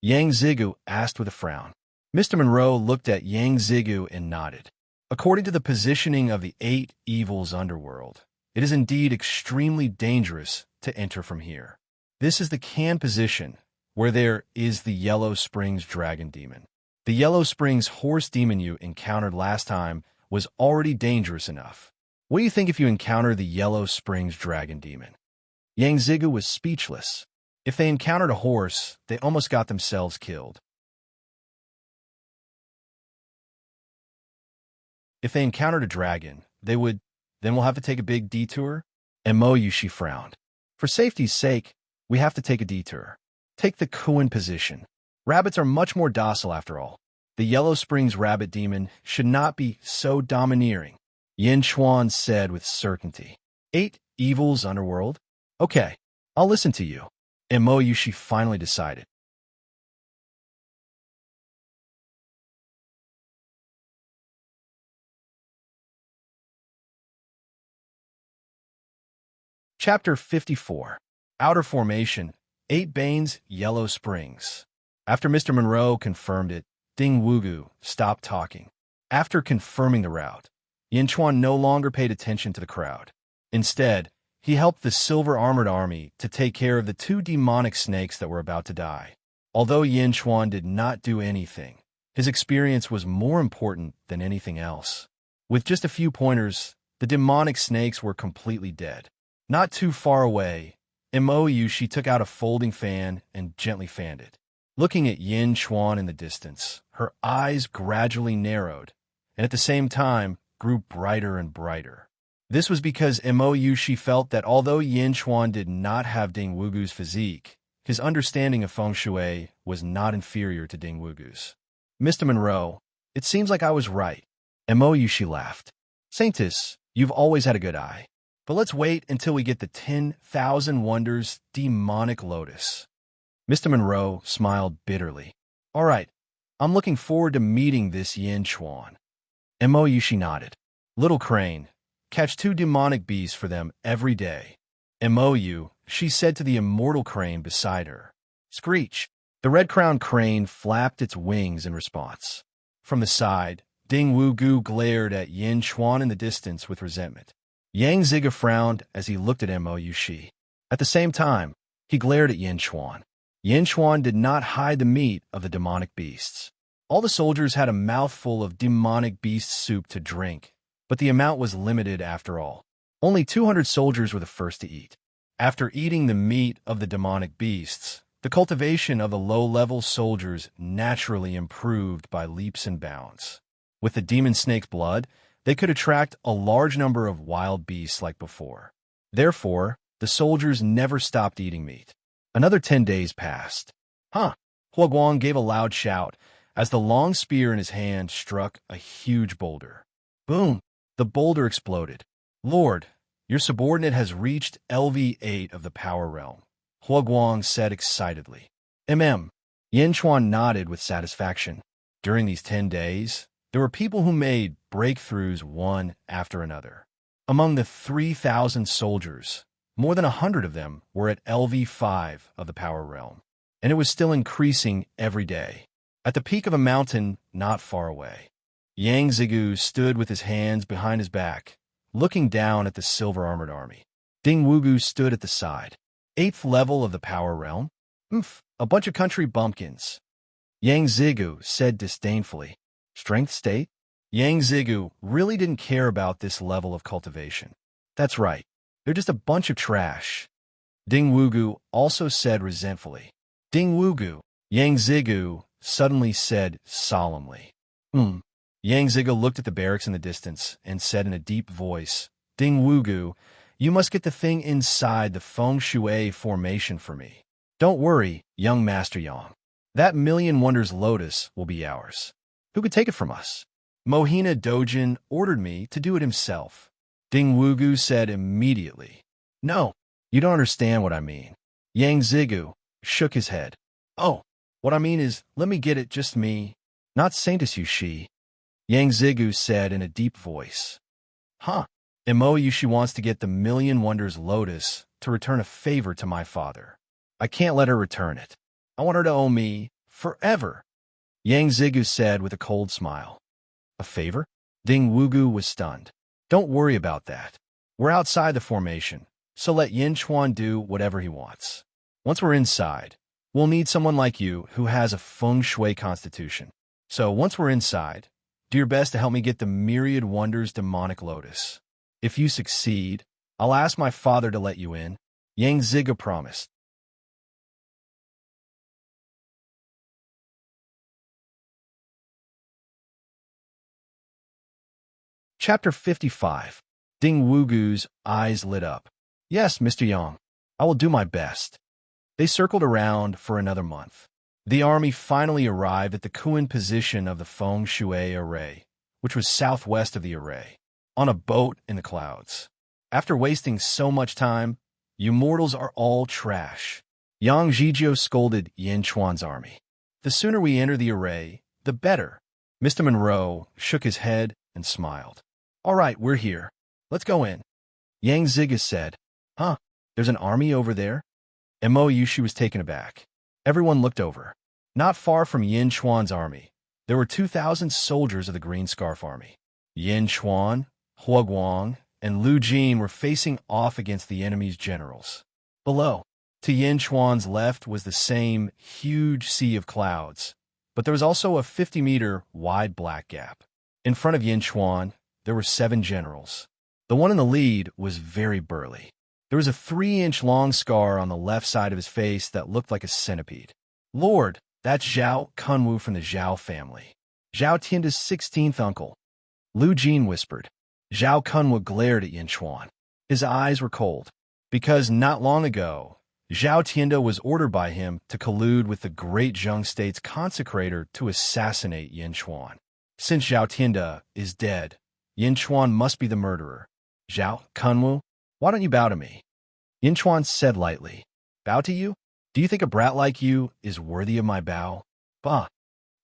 Yang Zigu asked with a frown. Mr. Monroe looked at Yang Zigu and nodded. According to the positioning of the 8 Evils Underworld, it is indeed extremely dangerous to enter from here. This is the Can position, where there is the Yellow Springs Dragon Demon. The Yellow Springs Horse Demon you encountered last time was already dangerous enough. What do you think if you encounter the Yellow Springs Dragon Demon? Yang Zigu was speechless. If they encountered a horse, they almost got themselves killed. If they encountered a dragon, then we'll have to take a big detour? Mo Yushi frowned. For safety's sake, we have to take a detour. Take the Kuan position. Rabbits are much more docile after all. The Yellow Springs Rabbit Demon should not be so domineering, Yin Chuan said with certainty. 8 Evils Underworld? Okay, I'll listen to you. Mo Yushi finally decided. Chapter 54. Outer Formation, 8 Banes, Yellow Springs. After Mr. Monroe confirmed it, Ding Wugu stopped talking. After confirming the route, Yin Chuan no longer paid attention to the crowd. Instead, he helped the Silver Armored Army to take care of the 2 demonic snakes that were about to die. Although Yin Chuan did not do anything, his experience was more important than anything else. With just a few pointers, the demonic snakes were completely dead. Not too far away, Mo Yushi took out a folding fan and gently fanned it. Looking at Yin Chuan in the distance, her eyes gradually narrowed, and at the same time grew brighter and brighter. This was because Mo Yushi felt that although Yin Chuan did not have Ding Wugu's physique, his understanding of feng shui was not inferior to Ding Wugu's. Mr. Monroe, it seems like I was right. Mo Yushi laughed. Saintus, you've always had a good eye. But let's wait until we get the 10,000 Wonders Demonic Lotus. Mr. Monroe smiled bitterly. All right, I'm looking forward to meeting this Yin Chuan. Mo Yushi nodded. Little Crane, catch 2 demonic beasts for them every day. Mo, she said to the immortal crane beside her. Screech. The red-crowned crane flapped its wings in response. From the side, Ding Wugu glared at Yin Chuan in the distance with resentment. Yang Ziga frowned as he looked at Mo Yushi. At the same time, he glared at Yin Chuan. Yin Chuan did not hide the meat of the demonic beasts. All the soldiers had a mouthful of demonic beast soup to drink, but the amount was limited after all. Only 200 soldiers were the first to eat. After eating the meat of the demonic beasts, the cultivation of the low-level soldiers naturally improved by leaps and bounds. With the demon snake's blood, they could attract a large number of wild beasts like before. Therefore, the soldiers never stopped eating meat. Another 10 days passed. Hua Guang gave a loud shout as the long spear in his hand struck a huge boulder. Boom! The boulder exploded. Lord, your subordinate has reached LV8 of the Power Realm, Hua Guang said excitedly. Yin Chuan nodded with satisfaction. During these 10 days, there were people who made breakthroughs one after another. Among the 3,000 soldiers, more than 100 of them were at LV5 of the Power Realm, and it was still increasing every day. At the peak of a mountain not far away, Yang Zigu stood with his hands behind his back, looking down at the Silver Armored Army. Ding Wugu stood at the side. 8th level of the Power Realm? A bunch of country bumpkins. Yang Zigu said disdainfully. Strength state? Yang Zigu really didn't care about this level of cultivation. That's right. They're just a bunch of trash. Ding Wugu also said resentfully. Ding Wugu, Yang Zigu suddenly said solemnly. Yang Zigu looked at the barracks in the distance and said in a deep voice, Ding Wugu, you must get the thing inside the Feng Shui formation for me. Don't worry, young Master Yang. That Million Wonders Lotus will be ours. Who could take it from us? Mohina Dojin ordered me to do it himself. Ding Wugu said immediately. No, you don't understand what I mean. Yang Zigu shook his head. Oh, what I mean is, let me get it, just me. Not Saintess Yushi. Yang Zigu said in a deep voice. Huh. Imo Yushi wants to get the Million Wonders Lotus to return a favor to my father. I can't let her return it. I want her to owe me forever. Yang Zigu said with a cold smile. A favor? Ding Wugu was stunned. Don't worry about that. We're outside the formation, so let Yin Chuan do whatever he wants. Once we're inside, we'll need someone like you who has a Feng Shui constitution. So once we're inside, do your best to help me get the Myriad Wonders Demonic Lotus. If you succeed, I'll ask my father to let you in. Yang Zigu promised. Chapter 55. Ding Wugu's eyes lit up. Yes, Mr. Yang. I will do my best. They circled around for another month. The army finally arrived at the Kuan position of the Feng Shui array, which was southwest of the array, on a boat in the clouds. After wasting so much time, you mortals are all trash. Yang Zhizhou scolded Yin Chuan's army. The sooner we enter the array, the better. Mr. Monroe shook his head and smiled. All right, we're here. Let's go in. Yang Zigu said, Huh, there's an army over there? Mo Yushi was taken aback. Everyone looked over. Not far from Yin Chuan's army, there were 2,000 soldiers of the Green Scarf Army. Yin Chuan, Hua Guang, and Lu Jin were facing off against the enemy's generals. Below, to Yin Chuan's left was the same huge sea of clouds, but there was also a 50-meter wide black gap. In front of Yin Chuan, there were 7 generals. The one in the lead was very burly. There was a 3-inch long scar on the left side of his face that looked like a centipede. Lord, that's Zhao Kunwu from the Zhao family. Zhao Tianda's 16th uncle. Lu Jin whispered. Zhao Kunwu glared at Yin Chuan. His eyes were cold, because not long ago, Zhao Tianda was ordered by him to collude with the great Zheng state's consecrator to assassinate Yin Chuan. Since Zhao Tianda is dead, Yin Chuan must be the murderer. Zhao Kunwu, why don't you bow to me? Yin Chuan said lightly. Bow to you? Do you think a brat like you is worthy of my bow? Bah.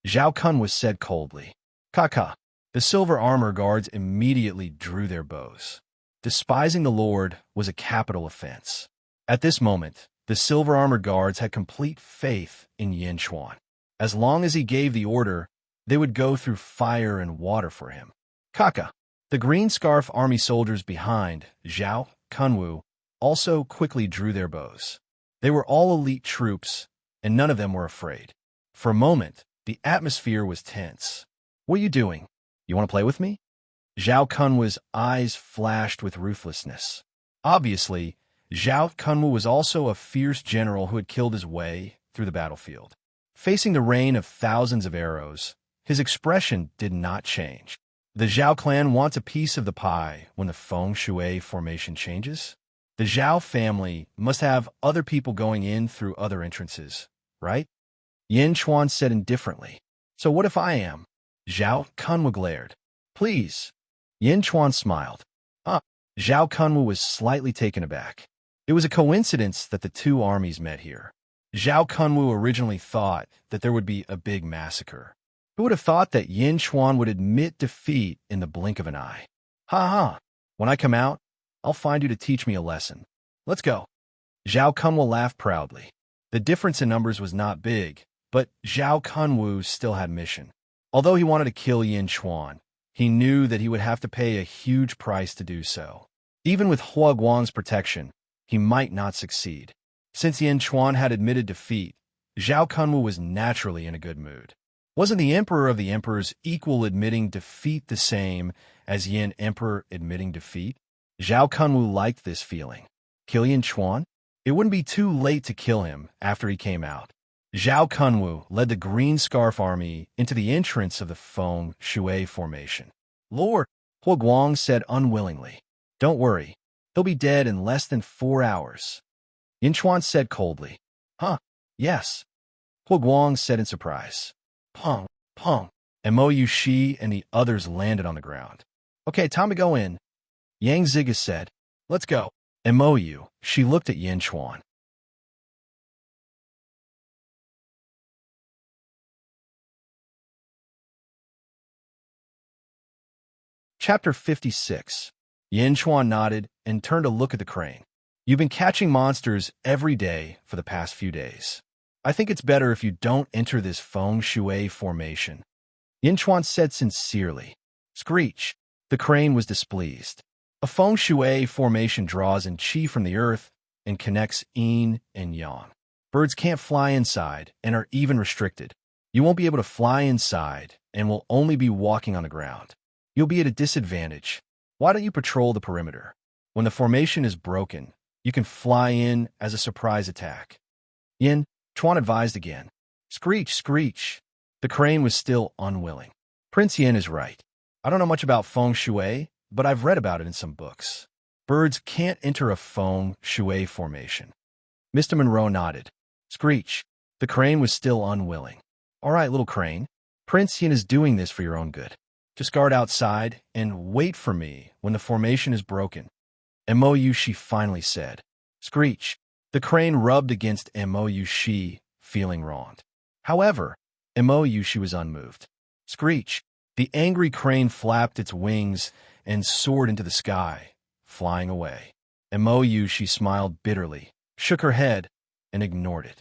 Zhao Kunwu said coldly. Kaka. The silver armor guards immediately drew their bows. Despising the Lord was a capital offense. At this moment, the silver armor guards had complete faith in Yin Chuan. As long as he gave the order, they would go through fire and water for him. Kaka. The Green Scarf Army soldiers behind Zhao Kunwu also quickly drew their bows. They were all elite troops, and none of them were afraid. For a moment, the atmosphere was tense. What are you doing? You want to play with me? Zhao Kunwu's eyes flashed with ruthlessness. Obviously, Zhao Kunwu was also a fierce general who had killed his way through the battlefield. Facing the rain of thousands of arrows, his expression did not change. The Zhao clan wants a piece of the pie when the Feng Shui formation changes. The Zhao family must have other people going in through other entrances, right? Yin Chuan said indifferently. So what if I am? Zhao Kunwu glared. Please. Yin Chuan smiled. Zhao Kunwu was slightly taken aback. It was a coincidence that the two armies met here. Zhao Kunwu originally thought that there would be a big massacre. Who would have thought that Yin Chuan would admit defeat in the blink of an eye? Ha ha! When I come out, I'll find you to teach me a lesson. Let's go. Zhao Kunwu laughed proudly. The difference in numbers was not big, but Zhao Kunwu still had mission. Although he wanted to kill Yin Chuan, he knew that he would have to pay a huge price to do so. Even with Hua Guang's protection, he might not succeed. Since Yin Chuan had admitted defeat, Zhao Kunwu was naturally in a good mood. Wasn't the Emperor of the Emperors equal admitting defeat the same as Yin Emperor admitting defeat? Zhao Kunwu liked this feeling. Kill Yin Chuan? It wouldn't be too late to kill him after he came out. Zhao Kunwu led the Green Scarf Army into the entrance of the Feng Shui formation. Lord, Hua Guang said unwillingly. Don't worry, he'll be dead in less than 4 hours. Yin Chuan said coldly. Huh, yes. Hua Guang said in surprise. Pong, pong. And Mo Yushi and the others landed on the ground. Okay, time to go in. Yang Ziga said, let's go. And Mo Yu, she looked at Yin Chuan. Chapter 56. Yin Chuan nodded and turned to look at the crane. You've been catching monsters every day for the past few days. I think it's better if you don't enter this Feng Shui formation. Yin Chuan said sincerely. Screech. The crane was displeased. A Feng Shui formation draws in qi from the earth and connects yin and yang. Birds can't fly inside and are even restricted. You won't be able to fly inside and will only be walking on the ground. You'll be at a disadvantage. Why don't you patrol the perimeter? When the formation is broken, you can fly in as a surprise attack. Yin Chuan advised again. Screech, screech. The crane was still unwilling. Prince Yin is right. I don't know much about Feng Shui, but I've read about it in some books. Birds can't enter a Feng Shui formation. Mr. Monroe nodded. Screech. The crane was still unwilling. All right, little crane. Prince Yin is doing this for your own good. Just guard outside and wait for me when the formation is broken. Mo Yushi finally said. Screech. The crane rubbed against Mo Yushi, feeling wronged. However, Mo Yushi was unmoved. Screech. The angry crane flapped its wings and soared into the sky, flying away. Mo Yushi smiled bitterly, shook her head, and ignored it.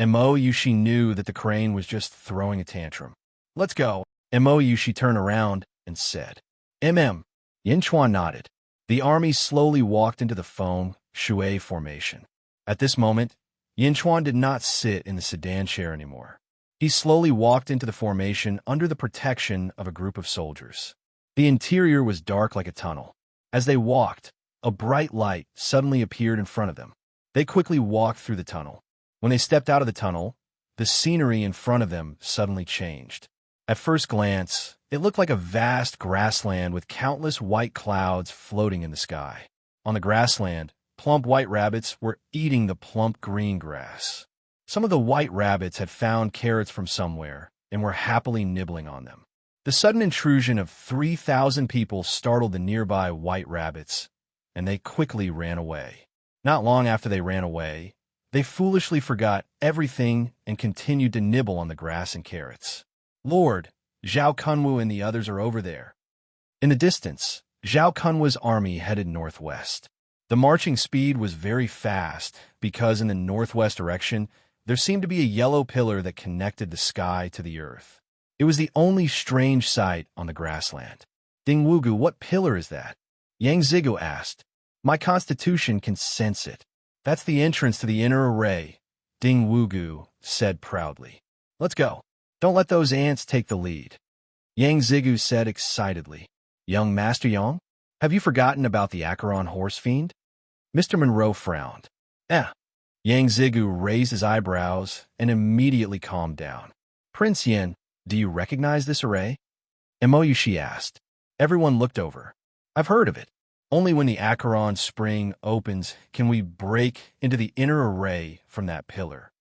Mo Yushi knew that the crane was just throwing a tantrum. Let's go. Mo Yushi turned around and said. Yin Chuan nodded. The army slowly walked into the Feng Shui formation. At this moment, Yin Chuan did not sit in the sedan chair anymore. He slowly walked into the formation under the protection of a group of soldiers. The interior was dark like a tunnel. As they walked, a bright light suddenly appeared in front of them. They quickly walked through the tunnel. When they stepped out of the tunnel, the scenery in front of them suddenly changed. At first glance, it looked like a vast grassland with countless white clouds floating in the sky. On the grassland, plump white rabbits were eating the plump green grass. Some of the white rabbits had found carrots from somewhere and were happily nibbling on them. The sudden intrusion of 3,000 people startled the nearby white rabbits, and they quickly ran away. Not long after they ran away, they foolishly forgot everything and continued to nibble on the grass and carrots. Lord, Zhao Kunwu and the others are over there. In the distance, Zhao Kunwu's army headed northwest. The marching speed was very fast because in the northwest direction, there seemed to be a yellow pillar that connected the sky to the earth. It was the only strange sight on the grassland. Ding Wugu, what pillar is that? Yang Zigu asked. My constitution can sense it. That's the entrance to the inner array, Ding Wugu said proudly. Let's go. Don't let those ants take the lead. Yang Zigu said excitedly. Young Master Yang, have you forgotten about the Acheron horse fiend? Mr. Monroe frowned. Yang Zigu raised his eyebrows and immediately calmed down. Prince Yin, do you recognize this array? Mo Yushi asked. Everyone looked over. I've heard of it. Only when the Acheron spring opens can we break into the inner array from that pillar.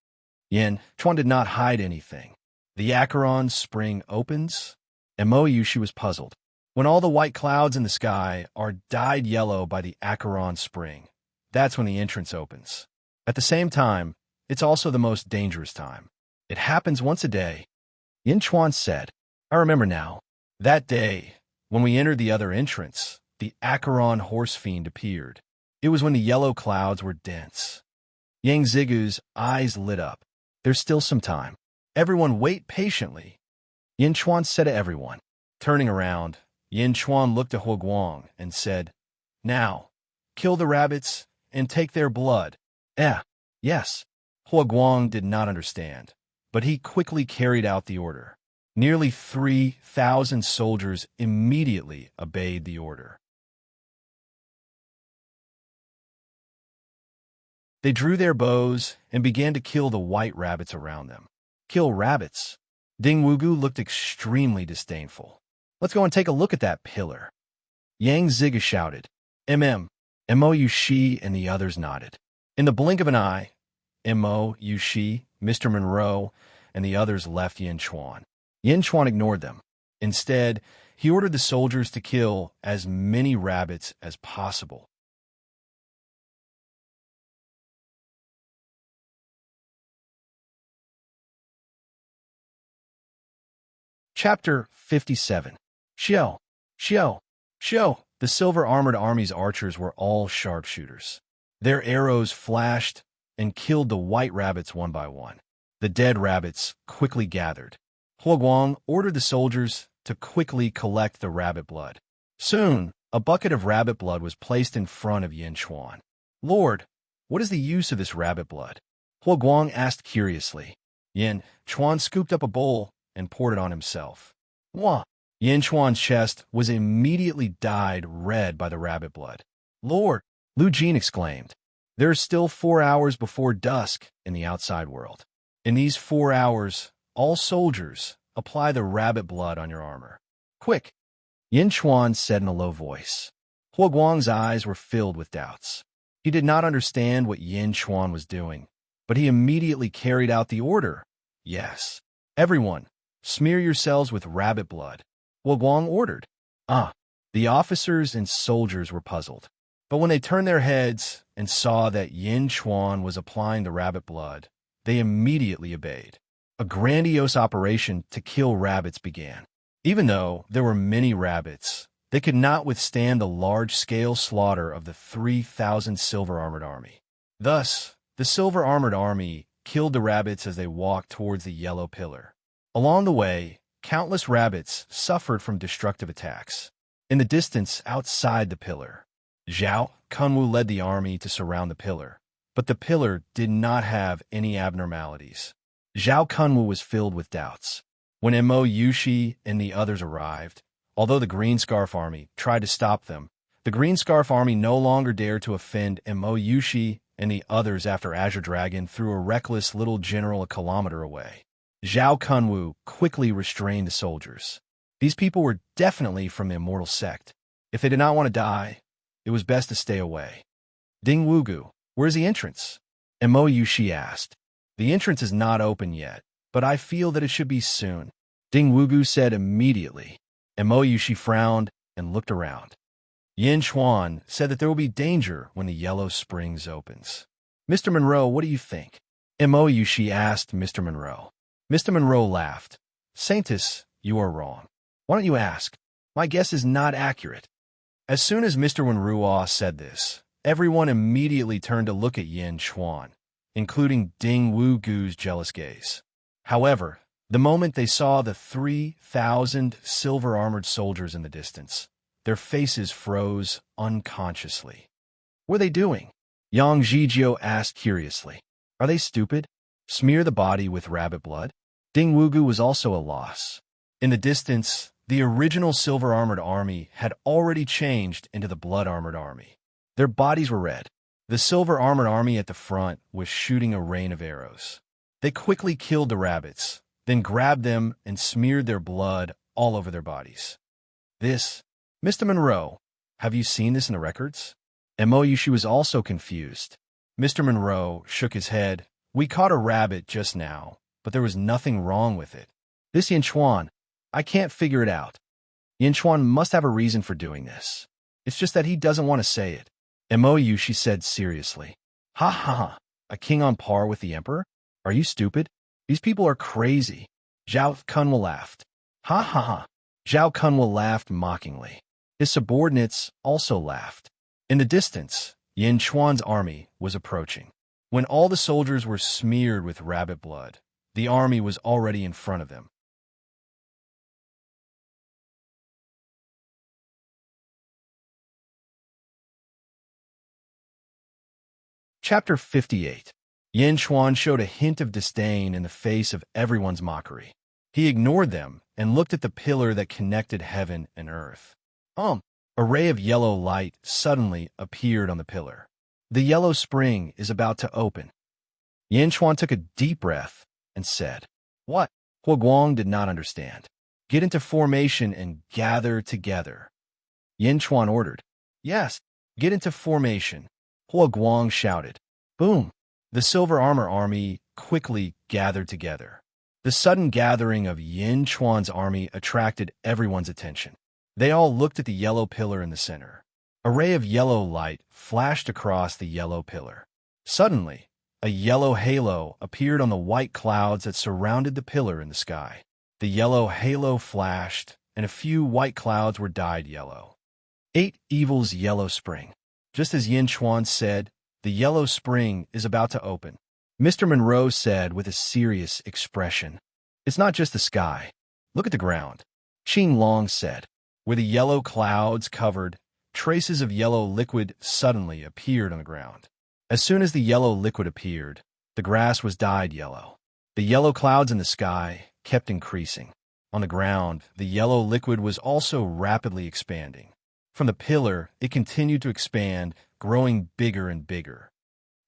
Yin Chuan did not hide anything. The Acheron spring opens? Mo Yushi was puzzled. When all the white clouds in the sky are dyed yellow by the Acheron spring, that's when the entrance opens. At the same time, it's also the most dangerous time. It happens once a day. Yin Chuan said, I remember now. That day, when we entered the other entrance, the Acheron horse fiend appeared. It was when the yellow clouds were dense. Yang Zigu's eyes lit up. There's still some time. Everyone wait patiently. Yin Chuan said to everyone. Turning around, Yin Chuan looked at Hua Guang and said, Now, kill the rabbits and take their blood. Yes. Guang did not understand, but he quickly carried out the order. Nearly 3,000 soldiers immediately obeyed the order. They drew their bows and began to kill the white rabbits around them. Kill rabbits? Ding Wugu looked extremely disdainful. Let's go and take a look at that pillar. Yang Ziga shouted. Mo Yushi and the others nodded. In the blink of an eye, Mo Yushi, Mr. Monroe, and the others left Yin Chuan. Yin Chuan ignored them. Instead, he ordered the soldiers to kill as many rabbits as possible. Chapter 57. Xiao, Xiao, Xiao. The silver-armored army's archers were all sharpshooters. Their arrows flashed and killed the white rabbits one by one. The dead rabbits quickly gathered. Guang ordered the soldiers to quickly collect the rabbit blood. Soon, a bucket of rabbit blood was placed in front of Yin Chuan. Lord, what is the use of this rabbit blood? Guang asked curiously. Yin Chuan scooped up a bowl and poured it on himself. Wah! Yin Chuan's chest was immediately dyed red by the rabbit blood. Lord, Lu Jin exclaimed. There are still 4 hours before dusk in the outside world. In these 4 hours, all soldiers apply the rabbit blood on your armor. Quick! Yin Chuan said in a low voice. Guang's eyes were filled with doubts. He did not understand what Yin Chuan was doing, but he immediately carried out the order. Yes. Everyone, smear yourselves with rabbit blood. Guang ordered. The officers and soldiers were puzzled. But when they turned their heads and saw that Yin Chuan was applying the rabbit blood, they immediately obeyed. A grandiose operation to kill rabbits began. Even though there were many rabbits, they could not withstand the large-scale slaughter of the 3,000 silver-armored army. Thus, the silver-armored army killed the rabbits as they walked towards the yellow pillar. Along the way, countless rabbits suffered from destructive attacks. In the distance outside the pillar, Zhao Kunwu led the army to surround the pillar, but the pillar did not have any abnormalities. Zhao Kunwu was filled with doubts. When Mo Yushi and the others arrived, although the Green Scarf Army tried to stop them, the Green Scarf Army no longer dared to offend Mo Yushi and the others after Azure Dragon threw a reckless little general a kilometer away. Zhao Kunwu quickly restrained the soldiers. These people were definitely from the immortal sect. If they did not want to die, it was best to stay away. Ding Wugu, where's the entrance? Mo Yushi asked. The entrance is not open yet, but I feel that it should be soon. Ding Wugu said immediately. Mo Yushi frowned and looked around. Yin Chuan said that there will be danger when the Yellow Springs opens. Mr. Monroe, what do you think? Mo Yushi asked Mr. Monroe. Mr. Monroe laughed. Saintus, you are wrong. Why don't you ask? My guess is not accurate. As soon as Mr. Wenruo said this, everyone immediately turned to look at Yin Chuan, including Ding Wugu's jealous gaze. However, the moment they saw the 3,000 silver-armored soldiers in the distance, their faces froze unconsciously. What are they doing? Yang Zhijio asked curiously. Are they stupid? Smear the body with rabbit blood? Ding Wugu was also a loss. In the distance, the original silver-armored army had already changed into the blood-armored army. Their bodies were red. The silver-armored army at the front was shooting a rain of arrows. They quickly killed the rabbits, then grabbed them and smeared their blood all over their bodies. This, Mr. Monroe, have you seen this in the records? Mo Yushi was also confused. Mr. Monroe shook his head. We caught a rabbit just now, but there was nothing wrong with it. This Yin Chuan, I can't figure it out. Yin Chuan must have a reason for doing this. It's just that he doesn't want to say it. Mo Yushi said seriously. Ha ha ha, a king on par with the emperor? Are you stupid? These people are crazy. Zhao Kunwa laughed. Ha ha ha. Zhao Kunwa laughed mockingly. His subordinates also laughed. In the distance, Yin Chuan's army was approaching. When all the soldiers were smeared with rabbit blood, the army was already in front of them. Chapter 58. Yin Chuan showed a hint of disdain in the face of everyone's mockery. He ignored them and looked at the pillar that connected heaven and earth. A ray of yellow light suddenly appeared on the pillar. The yellow spring is about to open. Yin Chuan took a deep breath and said, "What?" Hua Guang did not understand. "Get into formation and gather together," Yin Chuan ordered. "Yes, get into formation," Hua Guang shouted. Boom! The Silver Armor Army quickly gathered together. The sudden gathering of Yin Chuan's army attracted everyone's attention. They all looked at the yellow pillar in the center. A ray of yellow light flashed across the yellow pillar. Suddenly, a yellow halo appeared on the white clouds that surrounded the pillar in the sky. The yellow halo flashed, and a few white clouds were dyed yellow. 8 Evil's Yellow Spring. Just as Yin Chuan said, the yellow spring is about to open. Mr. Monroe said with a serious expression, "It's not just the sky. Look at the ground." Qin Long said, "Where the yellow clouds covered, traces of yellow liquid suddenly appeared on the ground. As soon as the yellow liquid appeared, the grass was dyed yellow. The yellow clouds in the sky kept increasing. On the ground, the yellow liquid was also rapidly expanding. From the pillar, it continued to expand, growing bigger and bigger."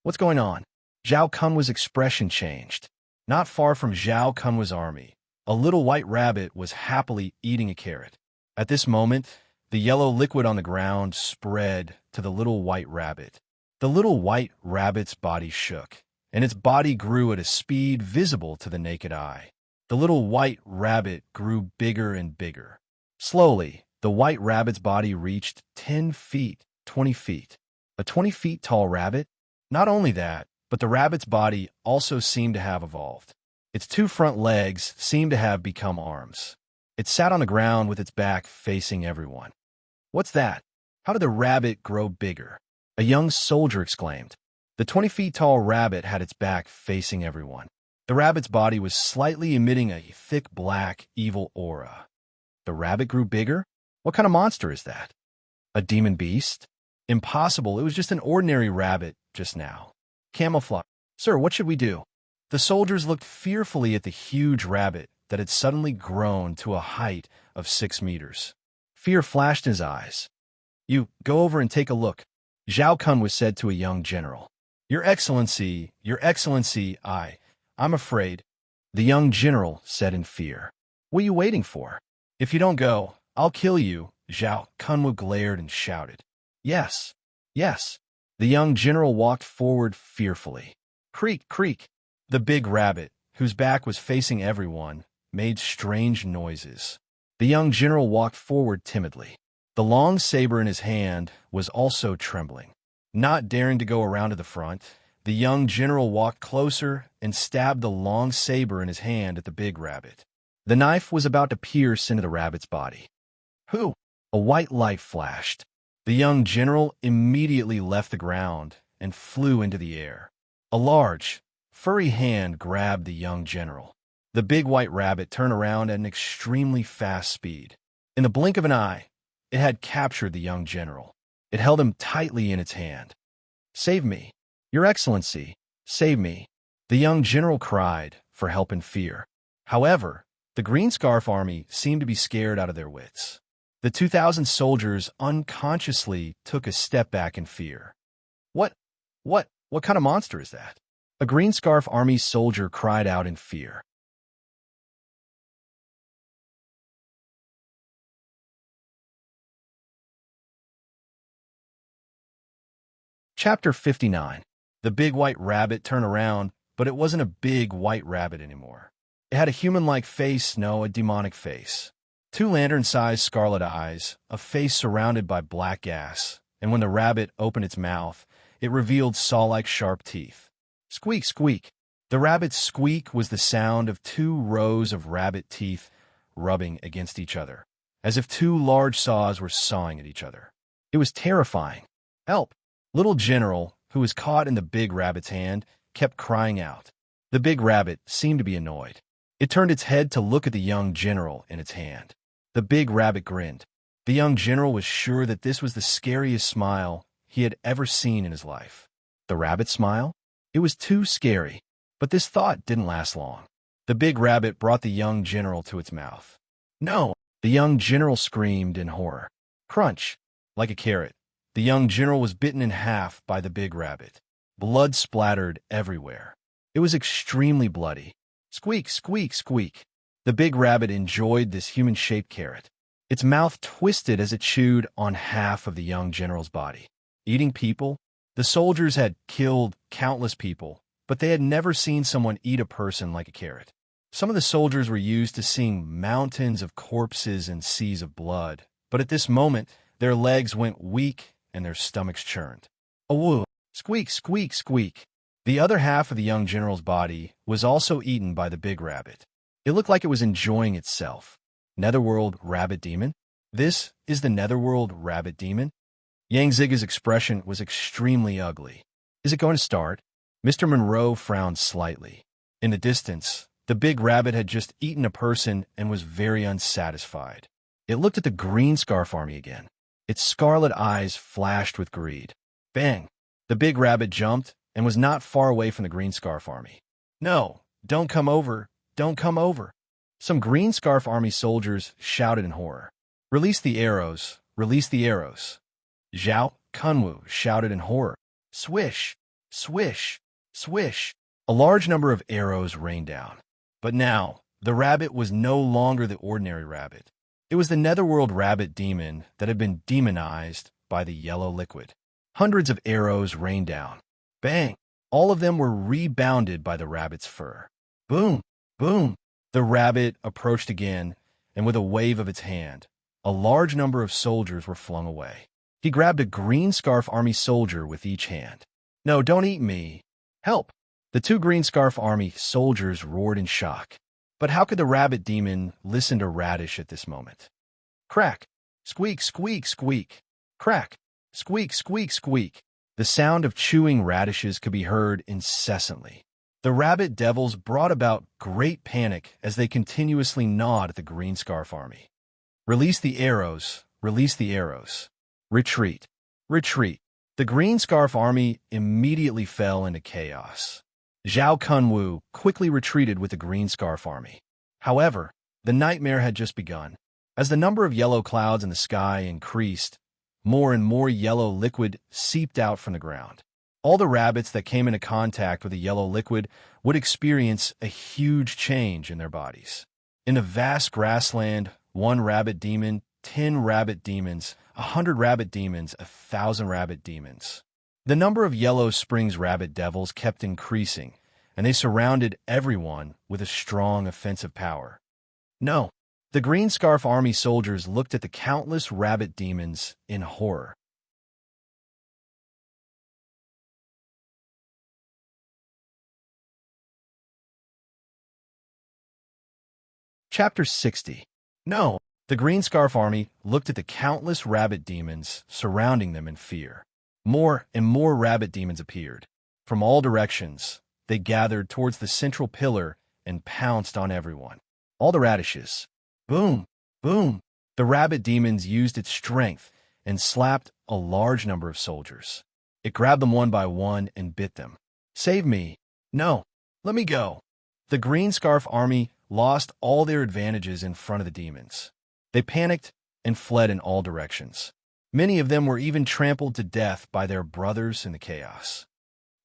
"What's going on?" Zhao Kunwa's expression changed. Not far from Zhao Kunwa's army, a little white rabbit was happily eating a carrot. At this moment, the yellow liquid on the ground spread to the little white rabbit. The little white rabbit's body shook, and its body grew at a speed visible to the naked eye. The little white rabbit grew bigger and bigger. Slowly, the white rabbit's body reached 10 feet, 20 feet. A 20 feet tall rabbit? Not only that, but the rabbit's body also seemed to have evolved. Its 2 front legs seemed to have become arms. It sat on the ground with its back facing everyone. "What's that? How did the rabbit grow bigger?" a young soldier exclaimed. The 20 feet tall rabbit had its back facing everyone. The rabbit's body was slightly emitting a thick black, evil aura. The rabbit grew bigger? What kind of monster is that? A demon beast? Impossible, it was just an ordinary rabbit just now. Camouflage. "Sir, what should we do?" The soldiers looked fearfully at the huge rabbit that had suddenly grown to a height of 6 meters. Fear flashed in his eyes. "You, go over and take a look," Zhao Kun was said to a young general. Your Excellency, I'm afraid," the young general said in fear. "What are you waiting for? If you don't go, I'll kill you," Zhao Kunwa glared and shouted. Yes. The young general walked forward fearfully. Creak, creak. The big rabbit, whose back was facing everyone, made strange noises. The young general walked forward timidly. The long saber in his hand was also trembling. Not daring to go around to the front, the young general walked closer and stabbed the long saber in his hand at the big rabbit. The knife was about to pierce into the rabbit's body. "Who?" A white light flashed. The young general immediately left the ground and flew into the air. A large, furry hand grabbed the young general. The big white rabbit turned around at an extremely fast speed. In the blink of an eye, it had captured the young general. It held him tightly in its hand. "Save me! Your Excellency, save me!" The young general cried for help in fear. However, the Green Scarf Army seemed to be scared out of their wits. The 2,000 soldiers unconsciously took a step back in fear. What kind of monster is that?" A Green Scarf Army soldier cried out in fear. Chapter 59. The big white rabbit turned around, but it wasn't a big white rabbit anymore. It had a human-like face, no, a demonic face. 2 lantern-sized scarlet eyes, a face surrounded by black gas, and when the rabbit opened its mouth, it revealed saw-like sharp teeth. Squeak, squeak. The rabbit's squeak was the sound of 2 rows of rabbit teeth rubbing against each other, as if 2 large saws were sawing at each other. It was terrifying. "Help!" Little General, who was caught in the big rabbit's hand, kept crying out. The big rabbit seemed to be annoyed. It turned its head to look at the young general in its hand. The big rabbit grinned. The young general was sure that this was the scariest smile he had ever seen in his life. The rabbit smile? It was too scary. But this thought didn't last long. The big rabbit brought the young general to its mouth. No! The young general screamed in horror. Crunch! Like a carrot, the young general was bitten in half by the big rabbit. Blood splattered everywhere. It was extremely bloody. Squeak, squeak, squeak. The big rabbit enjoyed this human-shaped carrot. Its mouth twisted as it chewed on half of the young general's body. Eating people? The soldiers had killed countless people, but they had never seen someone eat a person like a carrot. Some of the soldiers were used to seeing mountains of corpses and seas of blood, but at this moment, their legs went weak and their stomachs churned. Awoo! Squeak, squeak, squeak. The other half of the young general's body was also eaten by the big rabbit. It looked like it was enjoying itself. Netherworld Rabbit Demon? This is the Netherworld Rabbit Demon? Yang Ziga's expression was extremely ugly. Is it going to start? Mr. Monroe frowned slightly. In the distance, the big rabbit had just eaten a person and was very unsatisfied. It looked at the green scarf army again. Its scarlet eyes flashed with greed. Bang! The big rabbit jumped and was not far away from the green scarf army. No, don't come over, don't come over. Some green scarf army soldiers shouted in horror. Release the arrows, release the arrows. Zhao Kunwu shouted in horror. Swish, swish, swish. A large number of arrows rained down. But now, the rabbit was no longer the ordinary rabbit. It was the Netherworld Rabbit Demon that had been demonized by the yellow liquid. Hundreds of arrows rained down. Bang! All of them were rebounded by the rabbit's fur. Boom! Boom! The rabbit approached again, and with a wave of its hand, a large number of soldiers were flung away. He grabbed a green scarf army soldier with each hand. No, don't eat me. Help! The two green scarf army soldiers roared in shock. But how could the rabbit demon listen to Radish at this moment? Crack! Squeak, squeak, squeak! Crack! Squeak, squeak, squeak! The sound of chewing radishes could be heard incessantly. The rabbit devils brought about great panic as they continuously gnawed at the green scarf army. Release the arrows, release the arrows. Retreat, retreat. The green scarf army immediately fell into chaos. Zhao Kunwu quickly retreated with the green scarf army. However, the nightmare had just begun. As the number of yellow clouds in the sky increased, more and more yellow liquid seeped out from the ground. All the rabbits that came into contact with the yellow liquid would experience a huge change in their bodies. In the vast grassland, 1 rabbit demon, 10 rabbit demons, 100 rabbit demons, 1,000 rabbit demons. The number of Yellow Springs rabbit devils kept increasing, and they surrounded everyone with a strong offensive power. No, the Green Scarf Army soldiers looked at the countless rabbit demons in horror. Chapter 60. No, the Green Scarf Army looked at the countless rabbit demons surrounding them in fear. More and more rabbit demons appeared. From all directions, they gathered towards the central pillar and pounced on everyone. All the radishes. Boom! Boom! The rabbit demons used its strength and slapped a large number of soldiers. It grabbed them one by one and bit them. Save me! No! Let me go! The Green Scarf Army lost all their advantages in front of the demons. They panicked and fled in all directions. Many of them were even trampled to death by their brothers in the chaos.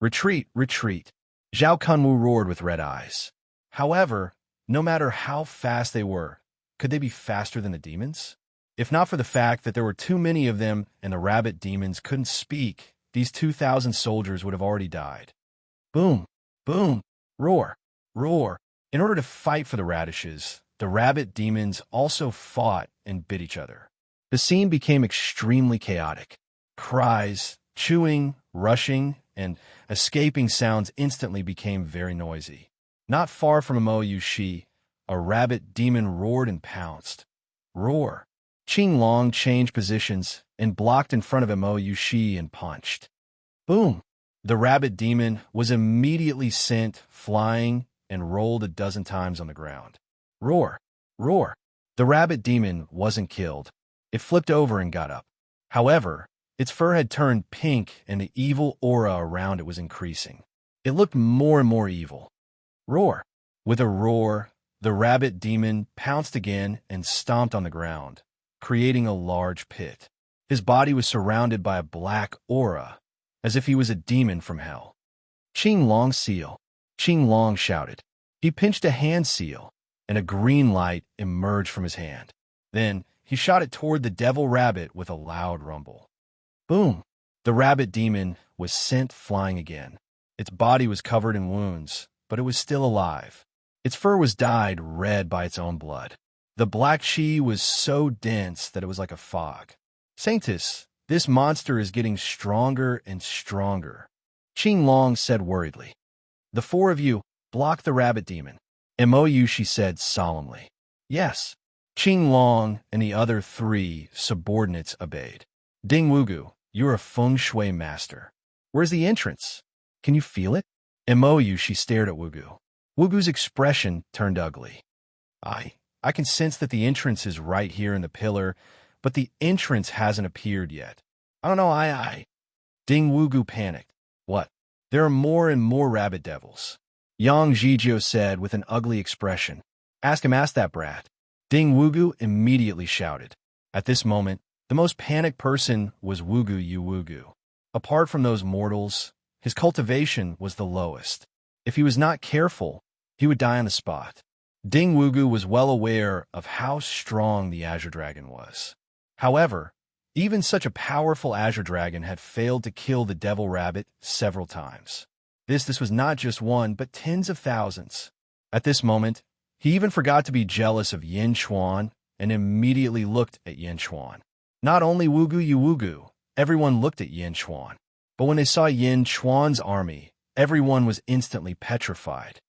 Retreat, retreat! Zhao Kunwu roared with red eyes. However, no matter how fast they were, could they be faster than the demons? If not for the fact that there were too many of them and the rabbit demons couldn't speak, these 2,000 soldiers would have already died. Boom! Boom! Roar! Roar! In order to fight for the radishes, the rabbit demons also fought and bit each other. The scene became extremely chaotic. Cries, chewing, rushing, and escaping sounds instantly became very noisy. Not far from Mo Yushi, a rabbit demon roared and pounced. Roar! Qing Long changed positions and blocked in front of Mo Yushi and punched. Boom! The rabbit demon was immediately sent flying and rolled a dozen times on the ground. Roar! Roar! The rabbit demon wasn't killed. It flipped over and got up. However, its fur had turned pink and the evil aura around it was increasing. It looked more and more evil. Roar! With a roar, the rabbit demon pounced again and stomped on the ground, creating a large pit. His body was surrounded by a black aura, as if he was a demon from hell. Qing Long seal! Qing Long shouted. He pinched a hand seal, and a green light emerged from his hand. Then he shot it toward the devil rabbit with a loud rumble. Boom! The rabbit demon was sent flying again. Its body was covered in wounds, but it was still alive. Its fur was dyed red by its own blood. The black chi was so dense that it was like a fog. Sanctus, this monster is getting stronger and stronger, Qing Long said worriedly. The four of you, block the rabbit demon. MOU, she said solemnly. Yes. Qing Long and the other three subordinates obeyed. Ding Wugu, you're a feng shui master. Where's the entrance? Can you feel it? MOU, she stared at Wugu. Wugu's expression turned ugly. I can sense that the entrance is right here in the pillar, but the entrance hasn't appeared yet. I don't know, Ding Wugu panicked. What? There are more and more rabbit devils. Yang Zhizhou said with an ugly expression. Ask that brat. Ding Wugu immediately shouted. At this moment, the most panicked person was Wugu Yu Wugu. Apart from those mortals, his cultivation was the lowest. If he was not careful, he would die on the spot. Ding Wugu was well aware of how strong the Azure Dragon was. However, even such a powerful Azure Dragon had failed to kill the Devil Rabbit several times. This was not just one, but tens of thousands. At this moment, he even forgot to be jealous of Yin Chuan and immediately looked at Yin Chuan. Not only Wugu Yu Wugu, everyone looked at Yin Chuan. But when they saw Yin Chuan's army, everyone was instantly petrified.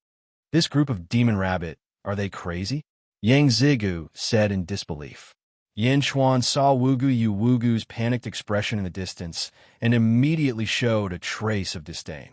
This group of demon rabbit, are they crazy? Yang Zigu said in disbelief. Yin Chuan saw Wugu Yu Wugu's panicked expression in the distance and immediately showed a trace of disdain.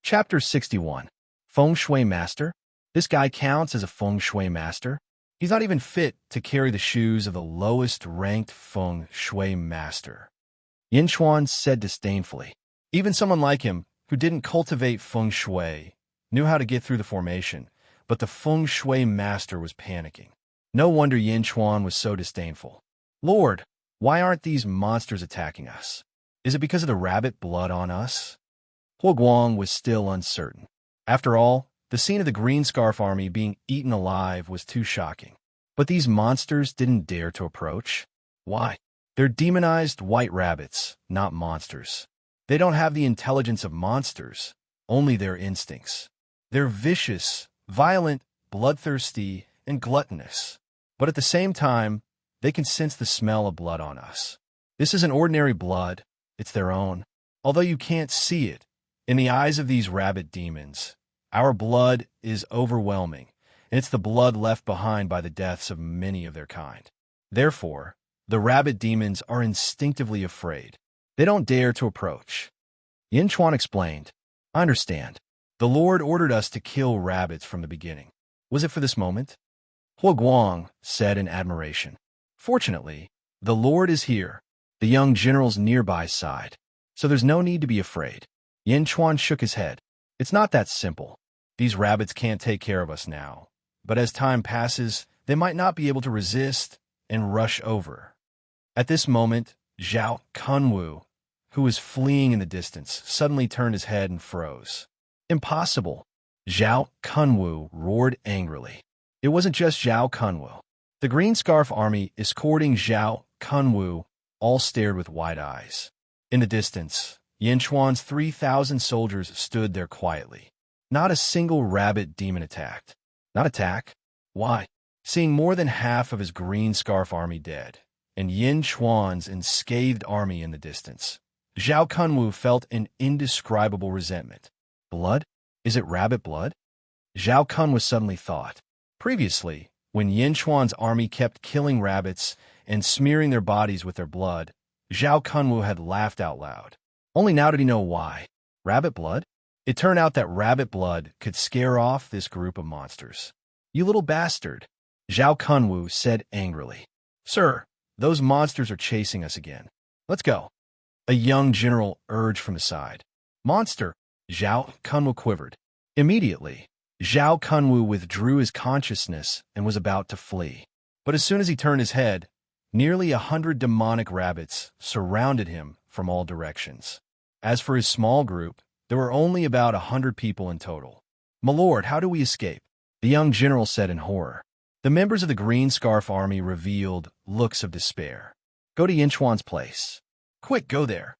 Chapter 61. Feng Shui Master? This guy counts as a Feng Shui Master? He's not even fit to carry the shoes of the lowest-ranked Feng Shui Master. Yin Chuan said disdainfully. Even someone like him, who didn't cultivate Feng Shui, knew how to get through the formation, but the Feng Shui Master was panicking. No wonder Yin Chuan was so disdainful. Lord, why aren't these monsters attacking us? Is it because of the rabbit blood on us? Huo Guang was still uncertain. After all, the scene of the Green Scarf Army being eaten alive was too shocking. But these monsters didn't dare to approach. Why? They're demonized white rabbits, not monsters. They don't have the intelligence of monsters, only their instincts. They're vicious, violent, bloodthirsty, and gluttonous. But at the same time, they can sense the smell of blood on us. This isn't ordinary blood, it's their own. Although you can't see it, in the eyes of these rabbit demons, our blood is overwhelming, and it's the blood left behind by the deaths of many of their kind. Therefore, the rabbit demons are instinctively afraid. They don't dare to approach. Yin Chuan explained, I understand. The Lord ordered us to kill rabbits from the beginning. Was it for this moment? Huo Guang said in admiration. Fortunately, the Lord is here, the young general's nearby side, so there's no need to be afraid. Yin Chuan shook his head. It's not that simple. These rabbits can't take care of us now, but as time passes, they might not be able to resist and rush over. At this moment, Zhao Kunwu, who was fleeing in the distance, suddenly turned his head and froze. Impossible! Zhao Kunwu roared angrily. It wasn't just Zhao Kunwu. The Green Scarf Army escorting Zhao Kunwu all stared with wide eyes. In the distance, Yin Chuan's 3,000 soldiers stood there quietly. Not a single rabbit demon attacked. Not attack? Why? Seeing more than half of his Green Scarf Army dead, and Yin Chuan's unscathed army in the distance, Zhao Kunwu felt an indescribable resentment. Blood? Is it rabbit blood? Zhao Kunwu suddenly thought. Previously, when Yin Chuan's army kept killing rabbits and smearing their bodies with their blood, Zhao Kunwu had laughed out loud. Only now did he know why. Rabbit blood? It turned out that rabbit blood could scare off this group of monsters. You little bastard. Zhao Kunwu said angrily. Sir, those monsters are chasing us again. Let's go. A young general urged from his side. Monster! Zhao Kunwu quivered. Immediately, Zhao Kunwu withdrew his consciousness and was about to flee. But as soon as he turned his head, nearly 100 demonic rabbits surrounded him from all directions. As for his small group, there were only about 100 people in total. My lord, how do we escape? The young general said in horror. The members of the Green Scarf Army revealed looks of despair. Go to Yinchuan's place. Quick, go there.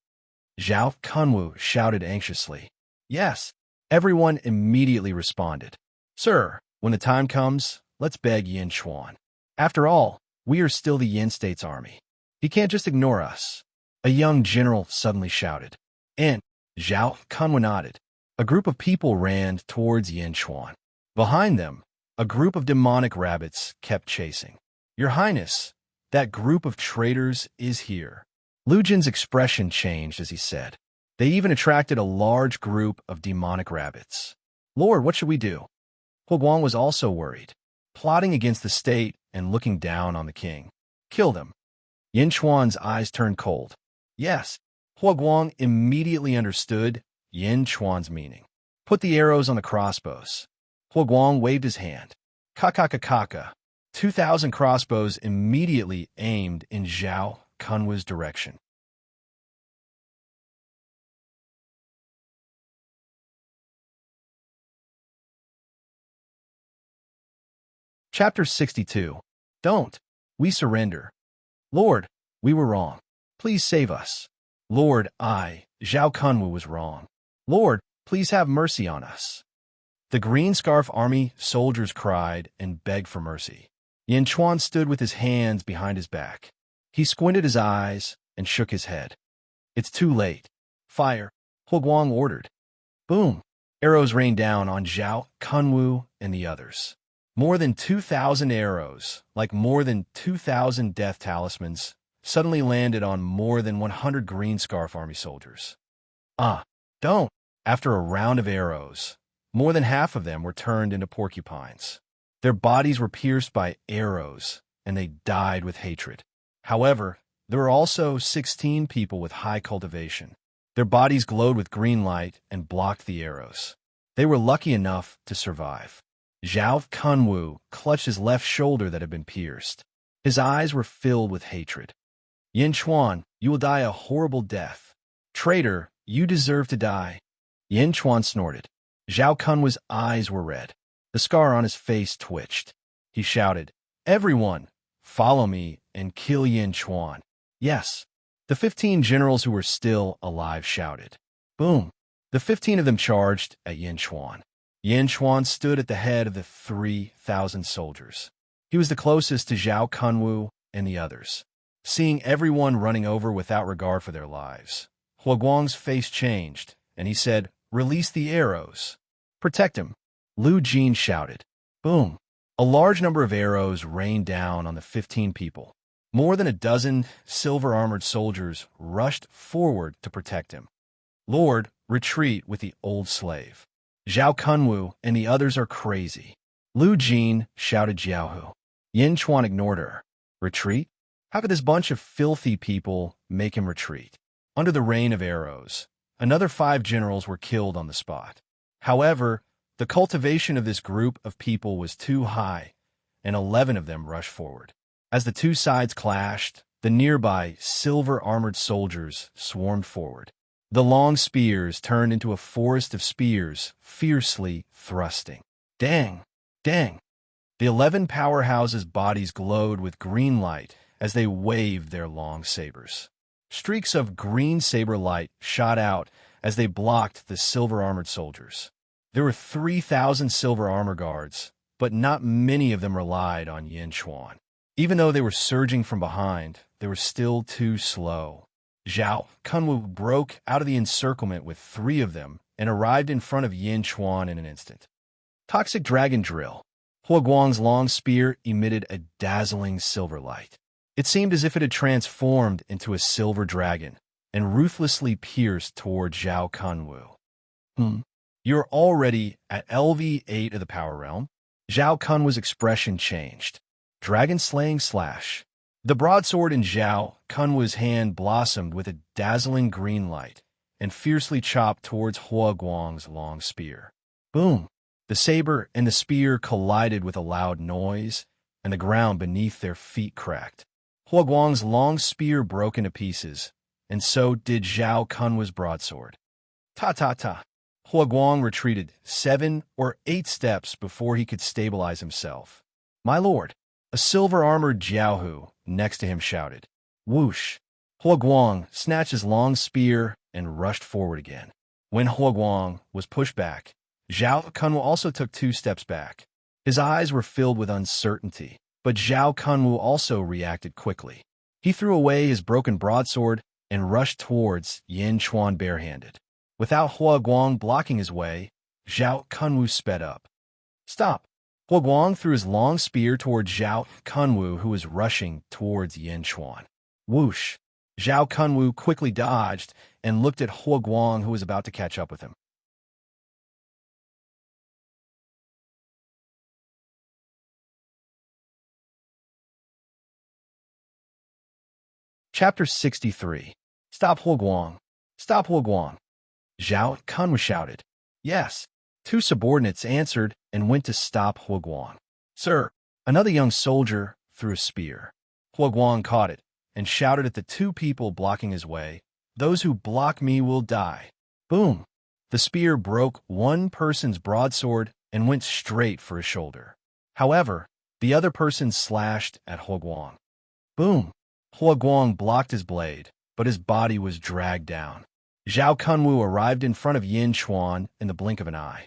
Zhao Kunwu shouted anxiously. Yes. Everyone immediately responded. Sir, when the time comes, let's beg Yinchuan. After all, we are still the Yin State's army. He can't just ignore us. A young general suddenly shouted. And Zhao Kunwu nodded. A group of people ran towards Yinchuan. Behind them, a group of demonic rabbits kept chasing. Your Highness, that group of traitors is here. Lu Jin's expression changed as he said. They even attracted a large group of demonic rabbits. Lord, what should we do? Huoguang was also worried, plotting against the state and looking down on the king. Kill them. Yinchuan's eyes turned cold. Yes, Huoguang immediately understood Yinchuan's meaning. Put the arrows on the crossbows. Huoguang waved his hand. Ka-ka-ka-ka-ka. 2,000 crossbows immediately aimed in Zhao Kunwu's direction. Chapter 62. Don't. We surrender. Lord, we were wrong. Please save us. Lord, Zhao Kunwu, was wrong. Lord, please have mercy on us. The Green Scarf Army soldiers cried and begged for mercy. Yinchuan stood with his hands behind his back. He squinted his eyes and shook his head. It's too late. Fire, Huoguang ordered. Boom! Arrows rained down on Zhao Kunwu and the others. More than 2,000 arrows, like more than 2,000 death talismans, suddenly landed on more than 100 Green Scarf Army soldiers. Don't! After a round of arrows, more than half of them were turned into porcupines. Their bodies were pierced by arrows, and they died with hatred. However, there were also 16 people with high cultivation. Their bodies glowed with green light and blocked the arrows. They were lucky enough to survive. Zhao Kunwu clutched his left shoulder that had been pierced. His eyes were filled with hatred. Yinchuan, you will die a horrible death. Traitor, you deserve to die. Yinchuan snorted. Zhao Kunwu's eyes were red. The scar on his face twitched. He shouted, Everyone, follow me and kill Yinchuan. Yes. The 15 generals who were still alive shouted. Boom. The 15 of them charged at Yinchuan. Yinchuan stood at the head of the 3,000 soldiers. He was the closest to Zhao Kunwu and the others. Seeing everyone running over without regard for their lives, Huoguang's face changed, and he said, Release the arrows. Protect him. Lu Jin shouted. Boom. A large number of arrows rained down on the 15 people. More than a dozen silver-armored soldiers rushed forward to protect him. Lord, retreat with the old slave. Zhao Kunwu and the others are crazy. Lu Jin shouted Jiaohu. Yinchuan ignored her. Retreat? How could this bunch of filthy people make him retreat? Under the rain of arrows, another 5 generals were killed on the spot. However, the cultivation of this group of people was too high, and 11 of them rushed forward. As the two sides clashed, the nearby silver-armored soldiers swarmed forward. The long spears turned into a forest of spears, fiercely thrusting. Dang! Dang! The 11 powerhouses' bodies glowed with green light as they waved their long sabers. Streaks of green saber light shot out as they blocked the silver-armored soldiers. There were 3,000 silver armor guards, but not many of them relied on Yinchuan. Even though they were surging from behind, they were still too slow. Zhao Kunwu broke out of the encirclement with 3 of them and arrived in front of Yinchuan in an instant. Toxic Dragon Drill. Huoguang's long spear emitted a dazzling silver light. It seemed as if it had transformed into a silver dragon and ruthlessly pierced toward Zhao Kunwu. You're already at LV8 of the Power Realm. Zhao Kunwu's expression changed. dragon-slaying slash. The broadsword in Zhao Kunwu's hand blossomed with a dazzling green light and fiercely chopped towards Hua Guang's long spear. Boom! The saber and the spear collided with a loud noise, and the ground beneath their feet cracked. Hua Guang's long spear broke into pieces, and so did Zhao Kunwu's broadsword. Ta-ta-ta! Hua Guang retreated 7 or 8 steps before he could stabilize himself. "My lord!" A silver-armored Jiaohu next to him shouted. Whoosh! Hua Guang snatched his long spear and rushed forward again. When Hua Guang was pushed back, Zhao Kunwu also took 2 steps back. His eyes were filled with uncertainty, but Zhao Kunwu also reacted quickly. He threw away his broken broadsword and rushed towards Yin Chuan barehanded. Without Hua Guang blocking his way, Zhao Kunwu sped up. "Stop!" Hua Guang threw his long spear toward Zhao Kunwu, who was rushing towards Yin Chuan. Whoosh! Zhao Kunwu quickly dodged and looked at Hua Guang, who was about to catch up with him. Chapter 63. Stop Hua Guang! Stop Hua Guang! Zhao Kunwu shouted. Yes. 2 subordinates answered and went to stop Hua Guang. "Sir!" Another young soldier threw a spear. Hua Guang caught it and shouted at the 2 people blocking his way, "Those who block me will die." Boom! The spear broke one person's broadsword and went straight for his shoulder. However, the other person slashed at Hua Guang. Boom! Hua Guang blocked his blade, but his body was dragged down. Zhao Kunwu arrived in front of Yin Chuan in the blink of an eye.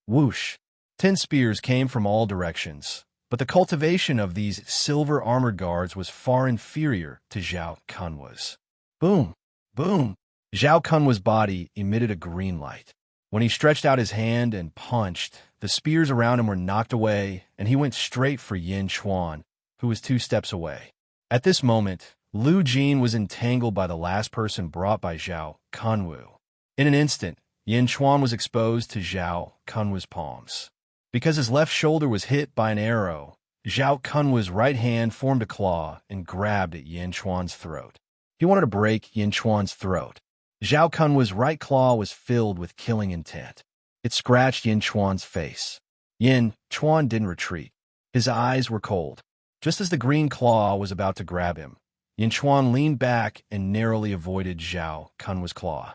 Whoosh! 10 spears came from all directions, but the cultivation of these silver-armored guards was far inferior to Zhao Kunwu's. Boom! Boom! Zhao Kunwu's body emitted a green light. When he stretched out his hand and punched, the spears around him were knocked away, and he went straight for Yin Chuan, who was 2 steps away. At this moment, Lu Jin was entangled by the last person brought by Zhao Kunwu. In an instant, Yin Chuan was exposed to Zhao Kunwu's palms. Because his left shoulder was hit by an arrow, Zhao Kunwu's right hand formed a claw and grabbed at Yin Chuan's throat. He wanted to break Yin Chuan's throat. Zhao Kunwu's right claw was filled with killing intent. It scratched Yin Chuan's face. Yin Chuan didn't retreat. His eyes were cold. Just as the green claw was about to grab him, Yin Chuan leaned back and narrowly avoided Zhao Kunwu's claw.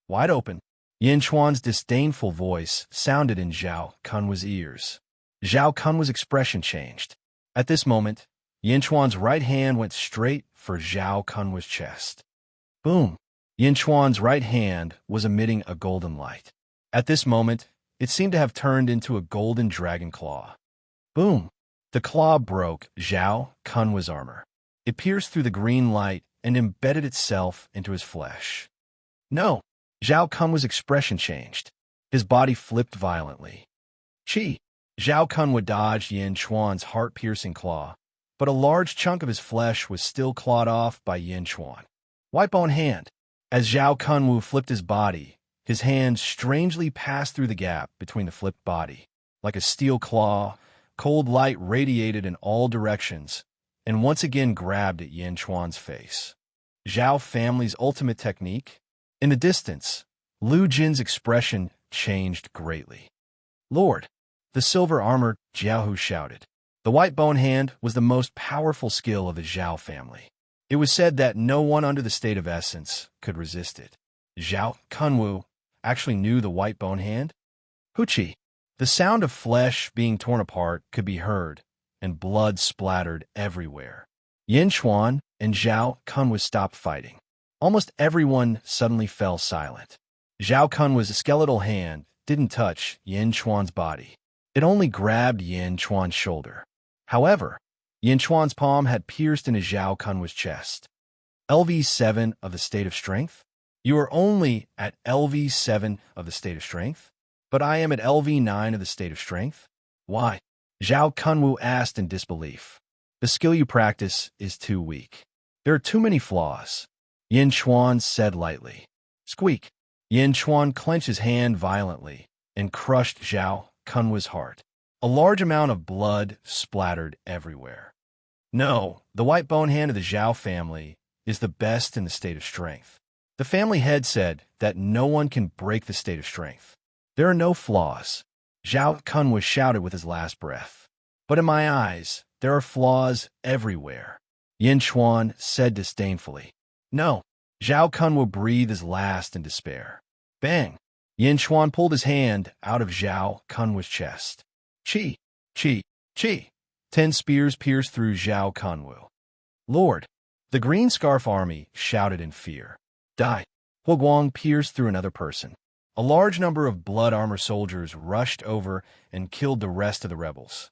Wide open, Yin Chuan's disdainful voice sounded in Zhao Kunwu's ears. Zhao Kunwu's expression changed. At this moment, Yin Chuan's right hand went straight for Zhao Kunwu's chest. Boom! Yin Chuan's right hand was emitting a golden light. At this moment, it seemed to have turned into a golden dragon claw. Boom! The claw broke Zhao Kunwu's armor. It pierced through the green light and embedded itself into his flesh. No! Zhao Kunwu's expression changed. His body flipped violently. Chi! Zhao Kunwu dodged Yin Chuan's heart-piercing claw, but a large chunk of his flesh was still clawed off by Yin Chuan. White-bone hand! As Zhao Kunwu flipped his body, his hand strangely passed through the gap between the flipped body. Like a steel claw, cold light radiated in all directions, and once again grabbed at Yin Chuan's face. Zhao family's ultimate technique? In the distance, Lu Jin's expression changed greatly. Lord! The silver-armored Jiaohu shouted. The white bone hand was the most powerful skill of the Zhao family. It was said that no one under the state of essence could resist it. Zhao Kunwu actually knew the white bone hand? Huchi! The sound of flesh being torn apart could be heard, and blood splattered everywhere. Yin Chuan and Zhao Kunwu stopped fighting. Almost everyone suddenly fell silent. Zhao Kunwu's skeletal hand didn't touch Yin Chuan's body. It only grabbed Yin Chuan's shoulder. However, Yin Chuan's palm had pierced into Zhao Kunwu's chest. LV7 of the state of strength? You are only at LV7 of the state of strength? But I am at LV9 of the state of strength? Why? Zhao Kunwu asked in disbelief. The skill you practice is too weak. There are too many flaws. Yin Chuan said lightly. Squeak! Yin Chuan clenched his hand violently and crushed Zhao Kunwu's heart. A large amount of blood splattered everywhere. No, the white bone hand of the Zhao family is the best in the state of strength. The family head said that no one can break the state of strength. There are no flaws, Zhao Kunwu shouted with his last breath. But in my eyes, there are flaws everywhere, Yin Chuan said disdainfully. No, Zhao Kunwu breathed his last in despair. Bang! Yin Chuan pulled his hand out of Zhao Kunwu's chest. Chi! Chi! Chi! 10 spears pierced through Zhao Kunwu. Lord! The Green Scarf Army shouted in fear. Die! Huguang pierced through another person. A large number of blood armor soldiers rushed over and killed the rest of the rebels.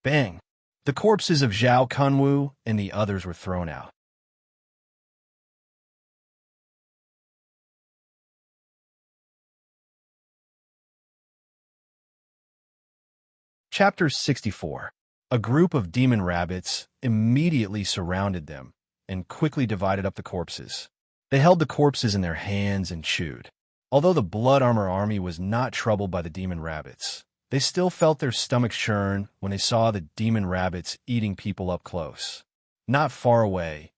Bang! The corpses of Zhao Kunwu and the others were thrown out. Chapter 64. A group of demon rabbits immediately surrounded them and quickly divided up the corpses. They held the corpses in their hands and chewed. Although the blood armor army was not troubled by the demon rabbits, they still felt their stomachs churn when they saw the demon rabbits eating people up close. Not far away,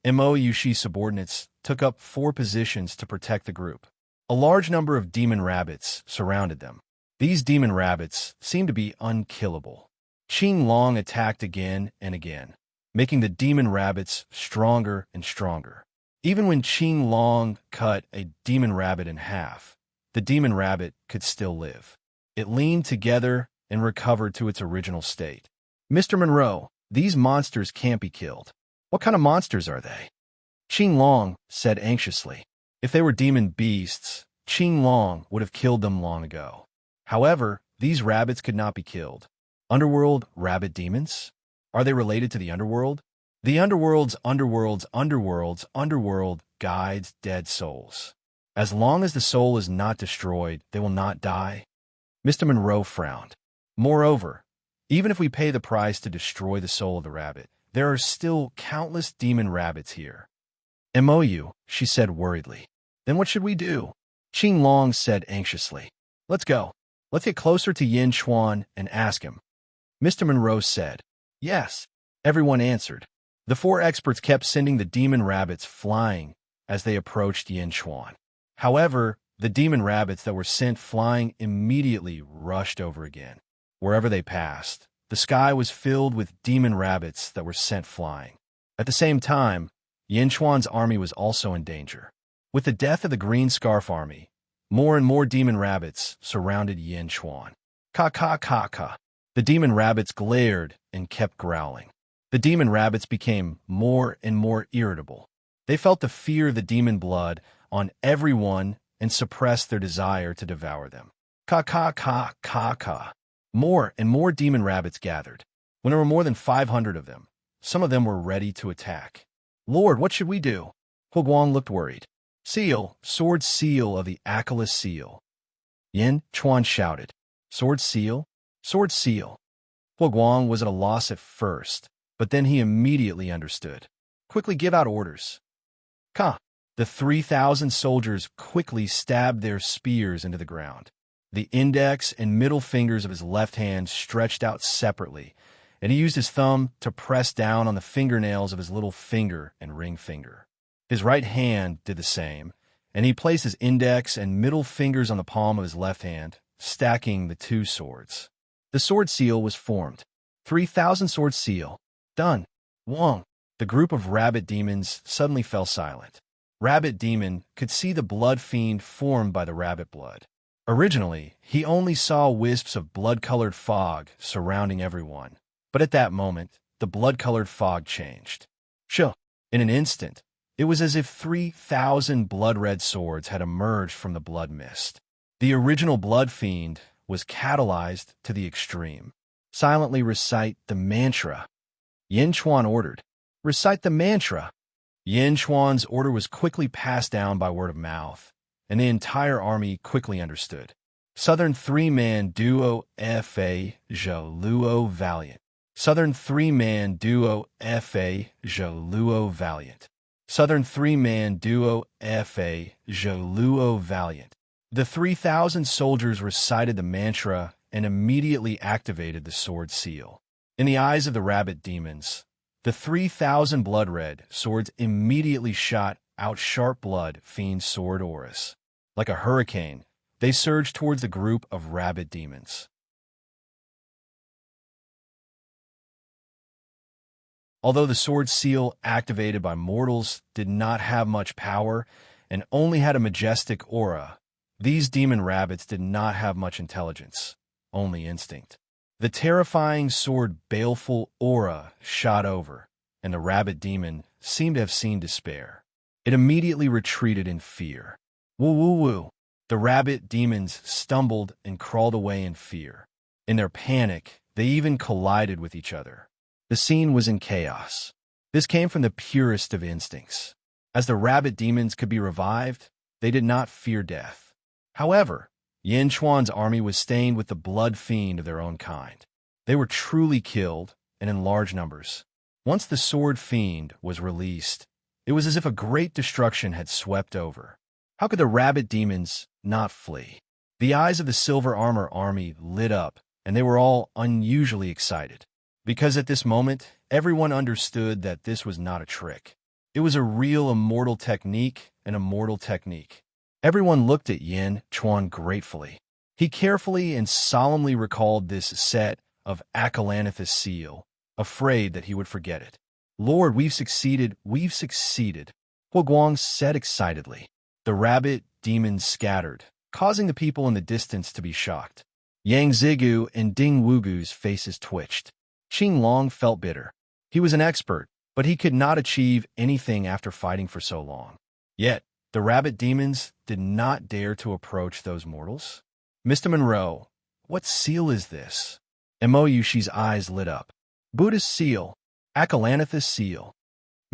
Mo Yushi subordinates took up 4 positions to protect the group. A large number of demon rabbits surrounded them. These demon rabbits seemed to be unkillable. Qing Long attacked again and again, making the demon rabbits stronger and stronger. Even when Qing Long cut a demon rabbit in half, the demon rabbit could still live. It leaned together and recovered to its original state. Mr. Monroe, these monsters can't be killed. What kind of monsters are they? Qing Long said anxiously. If they were demon beasts, Qing Long would have killed them long ago. However, these rabbits could not be killed. Underworld rabbit demons? Are they related to the underworld? The underworld guides dead souls. As long as the soul is not destroyed, they will not die. Mr. Monroe frowned. Moreover, even if we pay the price to destroy the soul of the rabbit, there are still countless demon rabbits here. MOU, she said worriedly. Then what should we do? Qing Long said anxiously. Let's go. Let's get closer to Yin Chuan and ask him. Mr. Monroe said. Yes. Everyone answered. The 4 experts kept sending the demon rabbits flying as they approached Yin Chuan. However, the demon rabbits that were sent flying immediately rushed over again. Wherever they passed, the sky was filled with demon rabbits that were sent flying. At the same time, Yin Chuan's army was also in danger. With the death of the Green Scarf Army, more and more demon rabbits surrounded Yin Chuan. Ka ka ka ka. The demon rabbits glared and kept growling. The demon rabbits became more and more irritable. They felt the fear of the demon blood on everyone and suppressed their desire to devour them. Ka ka ka ka ka. More and more demon rabbits gathered. When there were more than 500 of them, some of them were ready to attack. Lord, what should we do? Huguang looked worried. Seal, sword seal of the Achilles seal. Yin Chuan shouted. Sword seal? Sword seal. Huguang was at a loss at first, but then he immediately understood. Quickly give out orders. Ka. The 3,000 soldiers quickly stabbed their spears into the ground. The index and middle fingers of his left hand stretched out separately, and he used his thumb to press down on the fingernails of his little finger and ring finger. His right hand did the same, and he placed his index and middle fingers on the palm of his left hand, stacking the 2 swords. The sword seal was formed. 3,000 sword seal. Done. Wong. The group of rabbit demons suddenly fell silent. Rabbit Demon could see the blood fiend formed by the rabbit blood. Originally, he only saw wisps of blood-colored fog surrounding everyone, but at that moment, the blood-colored fog changed. Sure. In an instant, it was as if 3,000 blood-red swords had emerged from the blood mist. The original blood fiend was catalyzed to the extreme. Silently recite the mantra. Yin Chuan ordered. Recite the mantra. Yin Chuan's order was quickly passed down by word of mouth, and the entire army quickly understood. Southern 3-man duo Fa Luo Valiant. Southern 3-man duo Fa Luo Valiant. Southern 3-man duo Fa Luo Valiant. The 3,000 soldiers recited the mantra and immediately activated the sword seal. In the eyes of the rabbit demons, The 3,000 blood-red swords immediately shot out sharp blood fiend sword auras. Like a hurricane, they surged towards the group of rabbit demons. Although the sword seal activated by mortals did not have much power and only had a majestic aura, these demon rabbits did not have much intelligence, only instinct. The terrifying sword baleful aura shot over, and the rabbit demon seemed to have seen despair. It immediately retreated in fear. Woo woo woo. The rabbit demons stumbled and crawled away in fear. In their panic, they even collided with each other. The scene was in chaos. This came from the purest of instincts. As the rabbit demons could be revived, they did not fear death. However, Yin Chuan's army was stained with the blood fiend of their own kind. They were truly killed, and in large numbers. Once the sword fiend was released, it was as if a great destruction had swept over. How could the rabbit demons not flee? The eyes of the Silver Armor army lit up, and they were all unusually excited. Because at this moment, everyone understood that this was not a trick. It was a real immortal technique, an immortal technique. Everyone looked at Yin Chuan gratefully. He carefully and solemnly recalled this set of Acalanthus seal, afraid that he would forget it. Lord, we've succeeded, Hua Guang said excitedly. The rabbit demons scattered, causing the people in the distance to be shocked. Yang Zigu and Ding Wugu's faces twitched. Qing Long felt bitter. He was an expert, but he could not achieve anything after fighting for so long. Yet, the rabbit demons did not dare to approach those mortals. Mr. Monroe, what seal is this? Mo Yushi's eyes lit up. Buddhist seal, Acalanthus seal.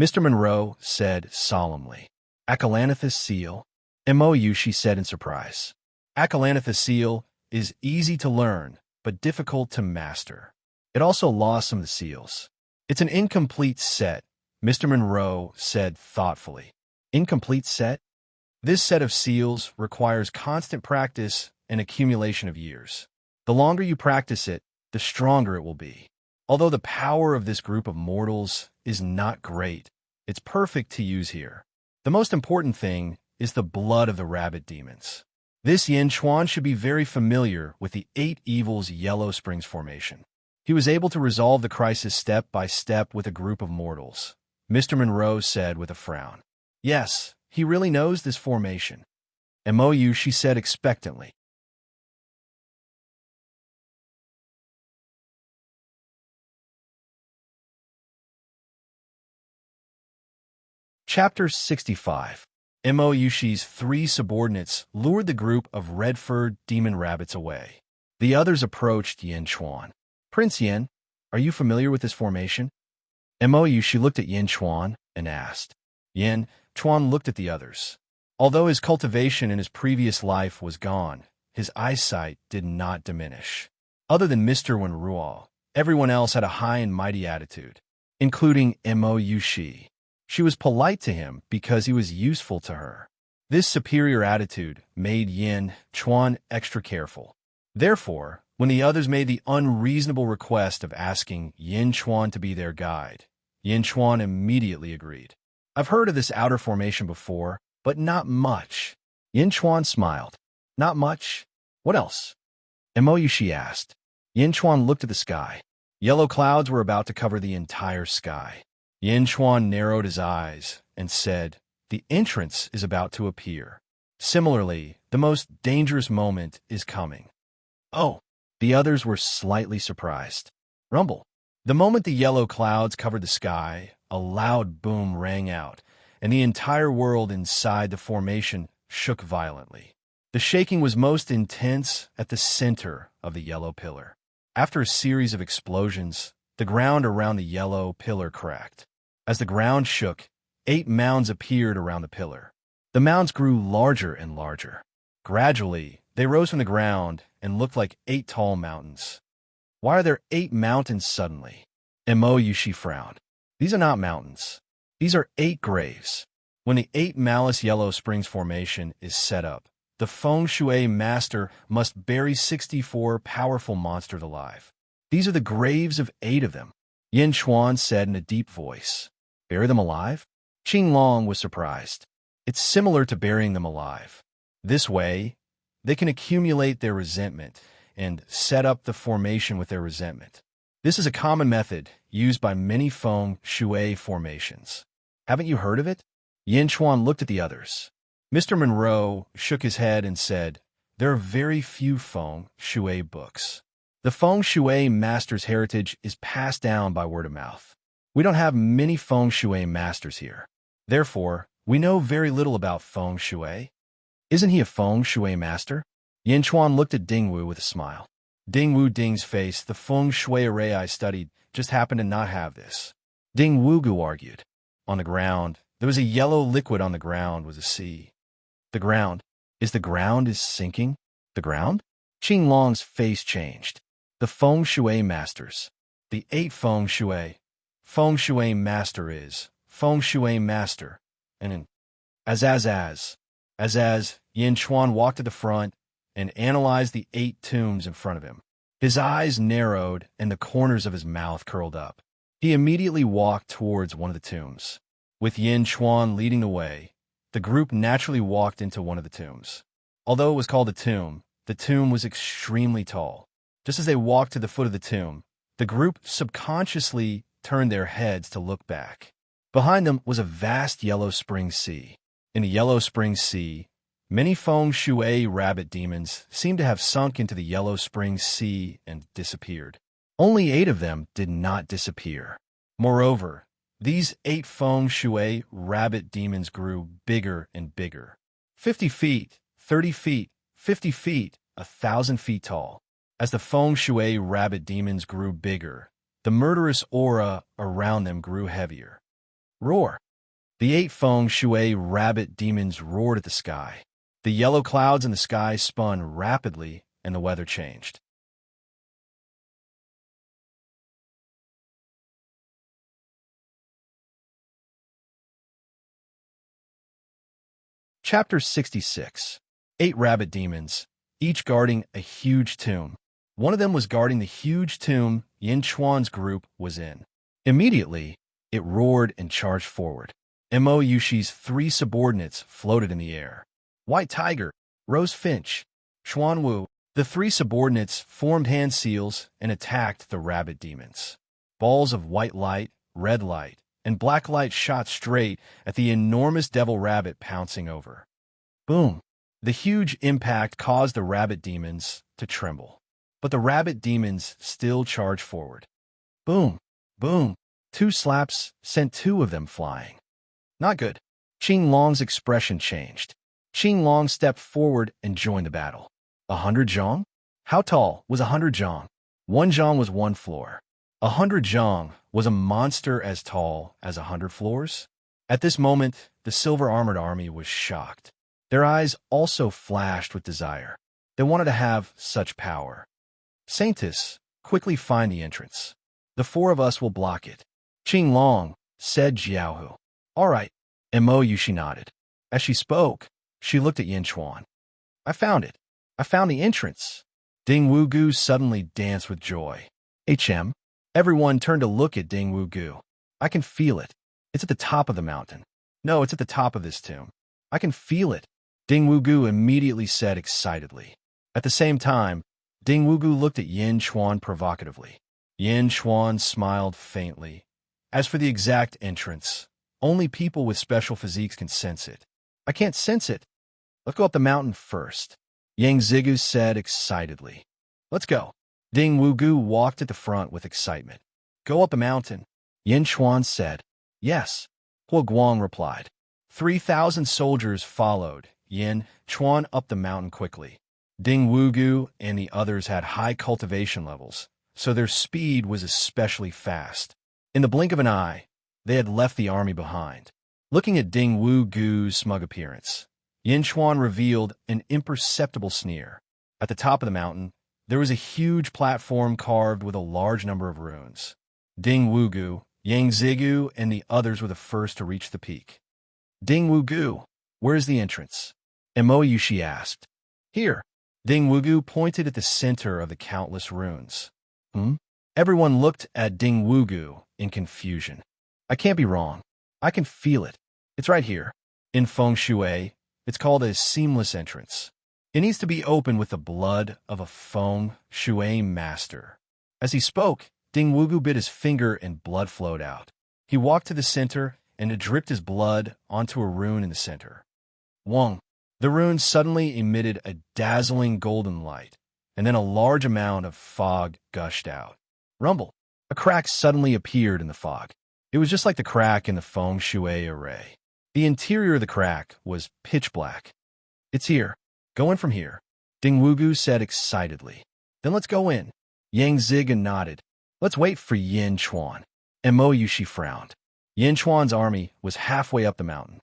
Mr. Monroe said solemnly. Acalanthus seal? Mo Yushi said in surprise. Acalanthus seal is easy to learn, but difficult to master. It also lost some of the seals. It's an incomplete set, Mr. Monroe said thoughtfully. Incomplete set? This set of seals requires constant practice and accumulation of years. The longer you practice it, the stronger it will be. Although the power of this group of mortals is not great, it's perfect to use here. The most important thing is the blood of the rabbit demons. This Yin Chuan should be very familiar with the 8 Evils Yellow Springs formation. He was able to resolve the crisis step by step with a group of mortals, Mr. Monroe said with a frown. Yes, he really knows this formation. MOU, she said expectantly. Chapter 65. Mo Yushi's 3 subordinates lured the group of red-furred demon rabbits away. The others approached Yin Chuan. Prince Yin, are you familiar with this formation? Mo Yushi looked at Yin Chuan and asked. Yin Chuan looked at the others. Although his cultivation in his previous life was gone, his eyesight did not diminish. Other than Mr. Wenruo, everyone else had a high and mighty attitude, including Mo Yushi. She was polite to him because he was useful to her. This superior attitude made Yin Chuan extra careful. Therefore, when the others made the unreasonable request of asking Yin Chuan to be their guide, Yin Chuan immediately agreed. I've heard of this outer formation before, but not much. Yin Chuan smiled. Not much? What else? Mo Yushi asked. Yin Chuan looked at the sky. Yellow clouds were about to cover the entire sky. Yin Chuan narrowed his eyes and said, the entrance is about to appear. Similarly, the most dangerous moment is coming. Oh, the others were slightly surprised. Rumble. The moment the yellow clouds covered the sky, a loud boom rang out, and the entire world inside the formation shook violently. The shaking was most intense at the center of the yellow pillar. After a series of explosions, the ground around the yellow pillar cracked. As the ground shook, 8 mounds appeared around the pillar. The mounds grew larger and larger. Gradually, they rose from the ground and looked like 8 tall mountains. Why are there 8 mountains suddenly? Mo Yushi frowned. These are not mountains. These are 8 graves. When the 8 Malice Yellow Springs formation is set up, the Feng Shui master must bury 64 powerful monsters alive. These are the graves of 8 of them. Yin Chuan said in a deep voice. Bury them alive? Qing Long was surprised. It's similar to burying them alive. This way, they can accumulate their resentment and set up the formation with their resentment. This is a common method used by many feng shui formations. Haven't you heard of it? Yin Chuan looked at the others. Mr. Monroe shook his head and said, there are very few feng shui books. The feng shui master's heritage is passed down by word of mouth. We don't have many feng shui masters here. Therefore, we know very little about feng shui. Isn't he a feng shui master? Yin Chuan looked at Ding Wu with a smile. Ding Wu Ding's face, the feng shui array I studied, just happened to not have this. Ding Wu Gu argued. On the ground, there was a yellow liquid on the ground was a sea. The ground is sinking? The ground? Qing Long's face changed. The feng shui masters. The 8 feng shui. Feng shui master is. Feng shui master. And in as Yin Chuan walked to the front and analyzed the 8 tombs in front of him. His eyes narrowed and the corners of his mouth curled up. He immediately walked towards one of the tombs. With Yin Chuan leading the way, the group naturally walked into one of the tombs. Although it was called a tomb, the tomb was extremely tall. Just as they walked to the foot of the tomb, the group subconsciously turned their heads to look back. Behind them was a vast yellow spring sea. In the yellow spring sea, many feng shui rabbit demons seemed to have sunk into the yellow spring sea and disappeared. Only 8 of them did not disappear. Moreover, these 8 feng shui rabbit demons grew bigger and bigger. 50 feet, 30 feet, 50 feet, 1,000 feet tall. As the feng shui rabbit demons grew bigger, the murderous aura around them grew heavier. Roar! The 8 feng shui rabbit demons roared at the sky. The yellow clouds in the sky spun rapidly, and the weather changed. Chapter 66. 8 rabbit demons, each guarding a huge tomb. One of them was guarding the huge tomb Yin Chuan's group was in. Immediately, it roared and charged forward. Mo Yushi's 3 subordinates floated in the air. White Tiger, Rose Finch, Xuan Wu. The 3 subordinates formed hand seals and attacked the rabbit demons. Balls of white light, red light, and black light shot straight at the enormous devil rabbit pouncing over. Boom! The huge impact caused the rabbit demons to tremble. But the rabbit demons still charged forward. Boom! Boom! 2 slaps sent 2 of them flying. Not good. Qing Long's expression changed. Qing Long stepped forward and joined the battle. 100 zhong? How tall was 100 zhong? 1 zhong was 1 floor. 100 zhong was a monster as tall as 100 floors. At this moment, the silver-armored army was shocked. Their eyes also flashed with desire. They wanted to have such power. Saintus, quickly find the entrance. The 4 of us will block it. Qing Long, said Jiaohu. All right. Mo Yushi nodded. As she spoke, she looked at Yin Chuan. I found it. I found the entrance. Ding Wu Gu suddenly danced with joy. HM. Everyone turned to look at Ding Wu Gu. I can feel it. It's at the top of the mountain. No, it's at the top of this tomb. I can feel it. Ding Wu Gu immediately said excitedly. At the same time, Ding Wu Gu looked at Yin Chuan provocatively. Yin Chuan smiled faintly. As for the exact entrance, only people with special physiques can sense it. I can't sense it. Let's go up the mountain first. Yang Zigu said excitedly. Let's go. Ding Wu Gu walked at the front with excitement. Go up the mountain. Yin Chuan said. Yes. Hua Guang replied. 3,000 soldiers followed Yin Chuan up the mountain quickly. Ding Wu Gu and the others had high cultivation levels, so their speed was especially fast. In the blink of an eye, they had left the army behind. Looking at Ding Wu Gu's smug appearance, Yin Chuan revealed an imperceptible sneer. At the top of the mountain, there was a huge platform carved with a large number of runes. Ding Wu Gu, Yang Zigu, and the others were the first to reach the peak. Ding Wu Gu, where is the entrance? Mo Yushi asked. Here. Ding Wu Gu pointed at the center of the countless runes. Everyone looked at Ding Wugu in confusion. I can't be wrong. I can feel it. It's right here. In feng shui, it's called a seamless entrance. It needs to be opened with the blood of a feng shui master. As he spoke, Ding Wugu bit his finger and blood flowed out. He walked to the center and it dripped his blood onto a rune in the center. Wong. The rune suddenly emitted a dazzling golden light, and then a large amount of fog gushed out. Rumble. A crack suddenly appeared in the fog. It was just like the crack in the feng shui array. The interior of the crack was pitch black. It's here. Go in from here, Ding Wugu said excitedly. Then let's go in. Yang Ziga nodded. Let's wait for Yin Chuan. Mo Yushi frowned. Yin Chuan's army was halfway up the mountain.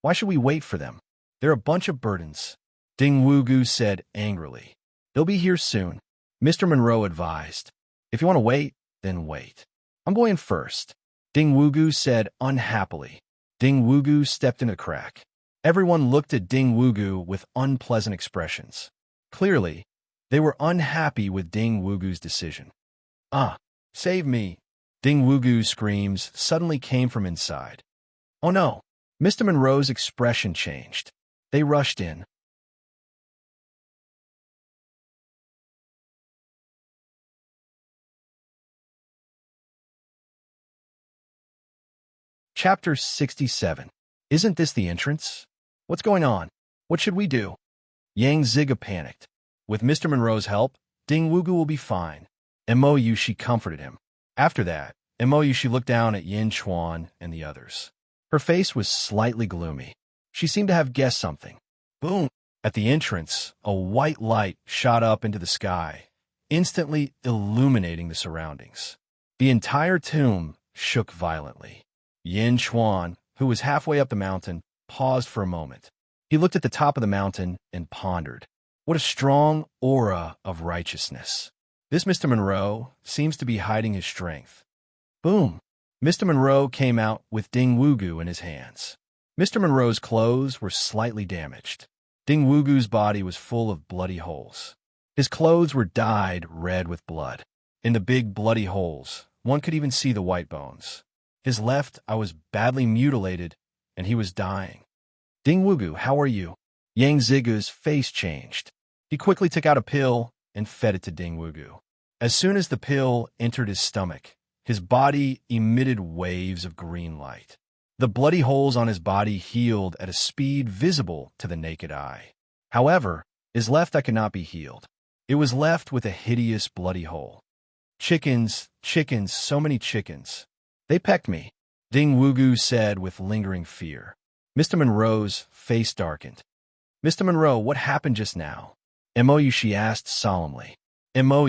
Why should we wait for them? They're a bunch of burdens, Ding Wugu said angrily. They'll be here soon, Mr. Monroe advised. If you want to wait, then wait. I'm going in first, Ding Wugu said unhappily. Ding Wugu stepped in a crack. Everyone looked at Ding Wugu with unpleasant expressions. Clearly, they were unhappy with Ding Wugu's decision. Ah, save me! Ding Wugu's screams suddenly came from inside. Oh no! Mr. Monroe's expression changed. They rushed in. Chapter 67. Isn't this the entrance? What's going on? What should we do? Yang Ziga panicked. With Mr. Monroe's help, Ding Wugu will be fine. Mo Yushi comforted him. After that, Mo Yushi looked down at Yin Chuan and the others. Her face was slightly gloomy. She seemed to have guessed something. Boom! At the entrance, a white light shot up into the sky, instantly illuminating the surroundings. The entire tomb shook violently. Yin Chuan, who was halfway up the mountain, paused for a moment. He looked at the top of the mountain and pondered. What a strong aura of righteousness. This Mr. Monroe seems to be hiding his strength. Boom! Mr. Monroe came out with Ding Wugu in his hands. Mr. Monroe's clothes were slightly damaged. Ding Wugu's body was full of bloody holes. His clothes were dyed red with blood. In the big bloody holes, one could even see the white bones. His left eye was badly mutilated, and he was dying. Ding Wugu, how are you? Yang Ziga's face changed. He quickly took out a pill and fed it to Ding Wugu. As soon as the pill entered his stomach, his body emitted waves of green light. The bloody holes on his body healed at a speed visible to the naked eye. However, his left eye could not be healed. It was left with a hideous bloody hole. Chickens, chickens, so many chickens. They pecked me, Ding Wugu said with lingering fear. Mr. Monroe's face darkened. Mr. Monroe, what happened just now? Mo, she asked solemnly. Mo,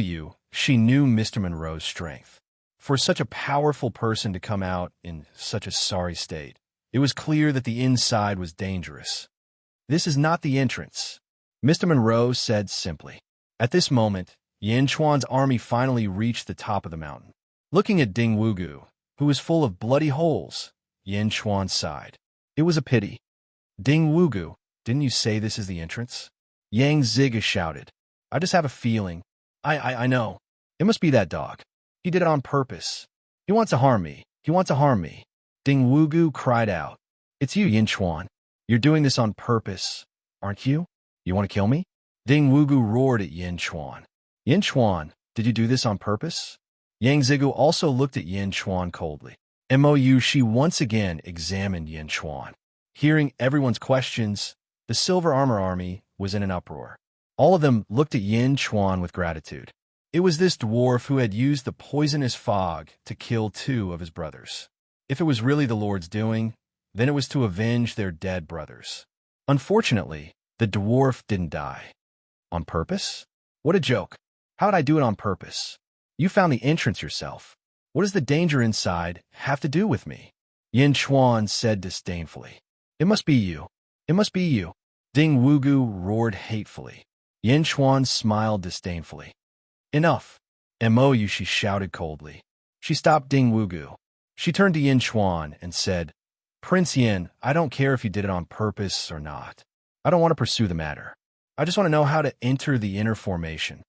she knew Mr. Monroe's strength. For such a powerful person to come out in such a sorry state, it was clear that the inside was dangerous. This is not the entrance, Mr. Monroe said simply. At this moment, Yin Chuan's army finally reached the top of the mountain. Looking at Ding Wugu, who was full of bloody holes, Yin Chuan sighed. It was a pity. Ding Wugu, didn't you say this is the entrance? Yang Ziga shouted. I just have a feeling. I know. It must be that dog. He did it on purpose. He wants to harm me. He wants to harm me. Ding Wugu cried out. It's you, Yin Chuan. You're doing this on purpose, aren't you? You want to kill me? Ding Wugu roared at Yin Chuan. Yin Chuan, did you do this on purpose? Yang Zigu also looked at Yin Chuan coldly. She once again examined Yin Chuan. Hearing everyone's questions, the Silver Armor Army was in an uproar. All of them looked at Yin Chuan with gratitude. It was this dwarf who had used the poisonous fog to kill 2 of his brothers. If it was really the Lord's doing, then it was to avenge their dead brothers. Unfortunately, the dwarf didn't die. On purpose? What a joke. How'd I do it on purpose? You found the entrance yourself. What does the danger inside have to do with me? Yin Chuan said disdainfully. It must be you. It must be you. Ding Wugu roared hatefully. Yin Chuan smiled disdainfully. Enough. She shouted coldly. She stopped Ding Wugu. She turned to Yin Chuan and said, Prince Yin, I don't care if you did it on purpose or not. I don't want to pursue the matter. I just want to know how to enter the inner formation.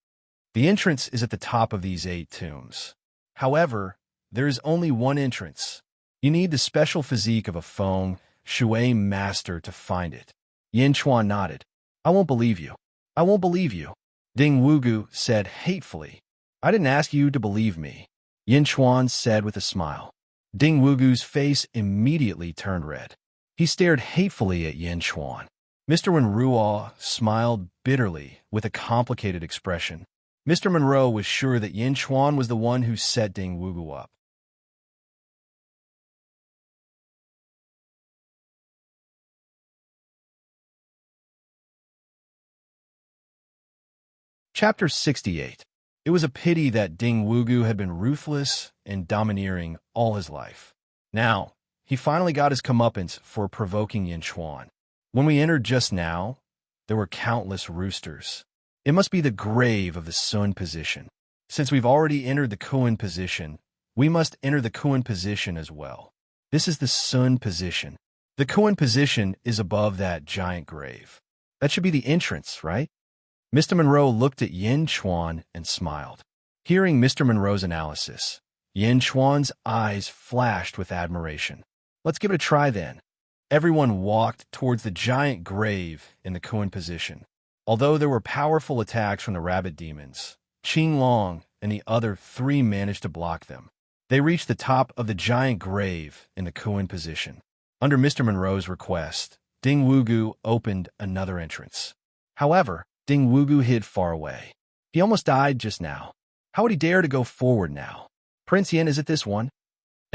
The entrance is at the top of these 8 tombs. However, there is only one entrance. You need the special physique of a feng shui master to find it. Yin Chuan nodded. I won't believe you. I won't believe you. Ding Wugu said hatefully. I didn't ask you to believe me. Yin Chuan said with a smile. Ding Wugu's face immediately turned red. He stared hatefully at Yin Chuan. Mr. Wenruo smiled bitterly with a complicated expression. Mr. Monroe was sure that Yin Chuan was the one who set Ding Wugu up. Chapter 68. It was a pity that Ding Wugu had been ruthless and domineering all his life. Now, he finally got his comeuppance for provoking Yin Chuan. When we entered just now, there were countless roosters. It must be the grave of the Sun position. Since we've already entered the Kuan position, we must enter the Kuan position as well. This is the Sun position. The Kuan position is above that giant grave. That should be the entrance, right? Mr. Monroe looked at Yin Chuan and smiled. Hearing Mr. Monroe's analysis, Yin Chuan's eyes flashed with admiration. Let's give it a try then. Everyone walked towards the giant grave in the Kuan position. Although there were powerful attacks from the rabbit demons, Qing Long and the other three managed to block them. They reached the top of the giant grave in the Kuan position. Under Mr. Monroe's request, Ding Wugu opened another entrance. However, Ding Wugu hid far away. He almost died just now. How would he dare to go forward now? Prince Yin, is it this one?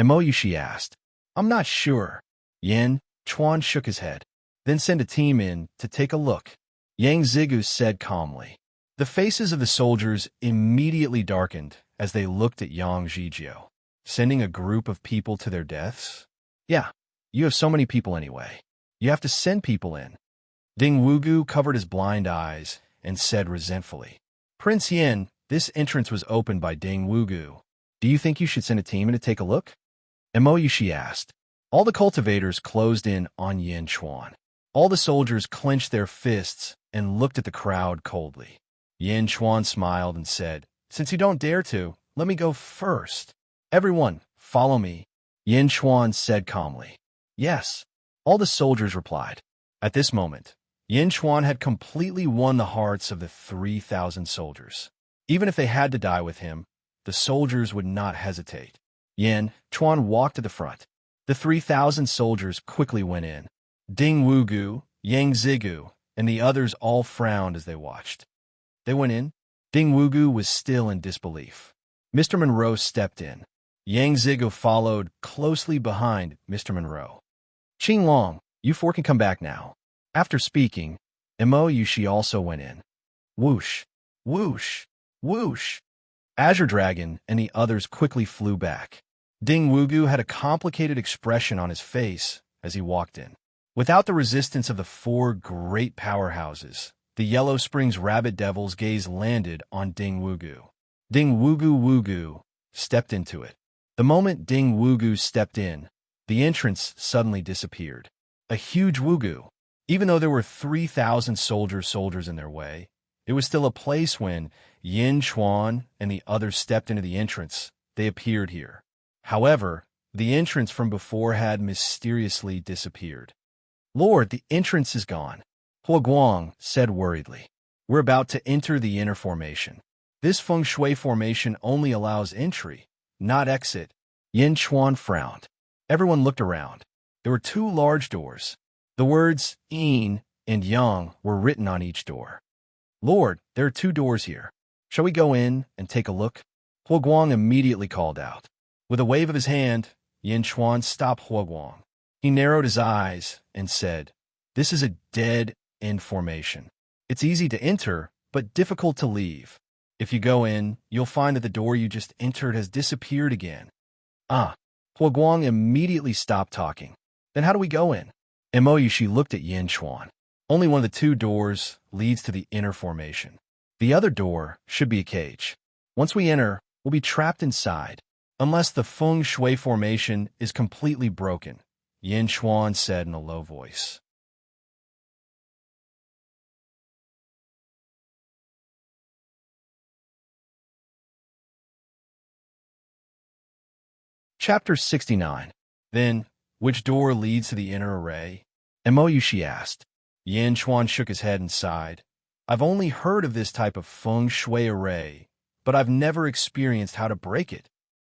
Mo Yushi asked. I'm not sure. Yin Chuan shook his head. Then send a team in to take a look. Yang Zigu said calmly. The faces of the soldiers immediately darkened as they looked at Yang Zhijiao. Sending a group of people to their deaths? Yeah, you have so many people anyway. You have to send people in. Ding Wugu covered his blind eyes and said resentfully. Prince Yin, this entrance was opened by Ding Wugu. Do you think you should send a team in to take a look? Mo Yushi asked. All the cultivators closed in on Yin Chuan. All the soldiers clenched their fists and looked at the crowd coldly. Yin Chuan smiled and said, Since you don't dare to, let me go first. Everyone, follow me. Yin Chuan said calmly. Yes. All the soldiers replied. At this moment, Yin Chuan had completely won the hearts of the 3,000 soldiers. Even if they had to die with him, the soldiers would not hesitate. Yin Chuan walked to the front. The 3,000 soldiers quickly went in. Ding Wugu, Yang Zigu, and the others all frowned as they watched. They went in. Ding Wugu was still in disbelief. Mr. Monroe stepped in. Yang Zigu followed closely behind Mr. Monroe. Qing Long, you four can come back now. After speaking, Mo Yushi also went in. Whoosh, whoosh, whoosh. Azure Dragon and the others quickly flew back. Ding Wugu had a complicated expression on his face as he walked in. Without the resistance of the four great powerhouses, the Yellow Springs Rabbit Devil's gaze landed on Ding Wugu. Ding Wugu stepped into it. The moment Ding Wugu stepped in, the entrance suddenly disappeared. A huge Wugu. Even though there were 3,000 soldiers in their way, it was still a place when Yin Chuan and the others stepped into the entrance. They appeared here. However, the entrance from before had mysteriously disappeared. Lord, the entrance is gone. Hua Guang said worriedly. We're about to enter the inner formation. This feng shui formation only allows entry, not exit. Yin Chuan frowned. Everyone looked around. There were two large doors. The words Yin and Yang were written on each door. Lord, there are two doors here. Shall we go in and take a look? Hua Guang immediately called out. With a wave of his hand, Yin Chuan stopped Hua Guang. He narrowed his eyes and said, This is a dead-end formation. It's easy to enter, but difficult to leave. If you go in, you'll find that the door you just entered has disappeared again. Ah, Hua Guang immediately stopped talking. Then how do we go in? Mo Yushi looked at Yin Chuan. Only one of the two doors leads to the inner formation. The other door should be a cage. Once we enter, we'll be trapped inside. Unless the feng shui formation is completely broken, Yin Chuan said in a low voice. Chapter 69. Then, which door leads to the inner array? Mou, she asked. Yin Chuan shook his head and sighed. I've only heard of this type of feng shui array, but I've never experienced how to break it.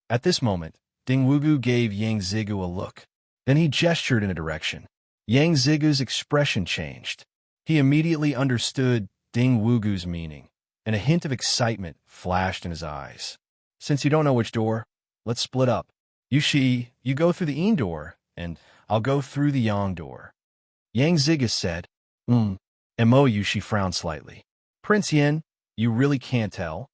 At this moment, Ding Wugu gave Yang Zigu a look. Then he gestured in a direction. Yang Zigu's expression changed. He immediately understood Ding Wugu's meaning, and a hint of excitement flashed in his eyes. Since you don't know which door, let's split up. You go through the Yin door, and I'll go through the Yang door. Yang Zigu said, Mou, she frowned slightly. Prince Yin, you really can't tell?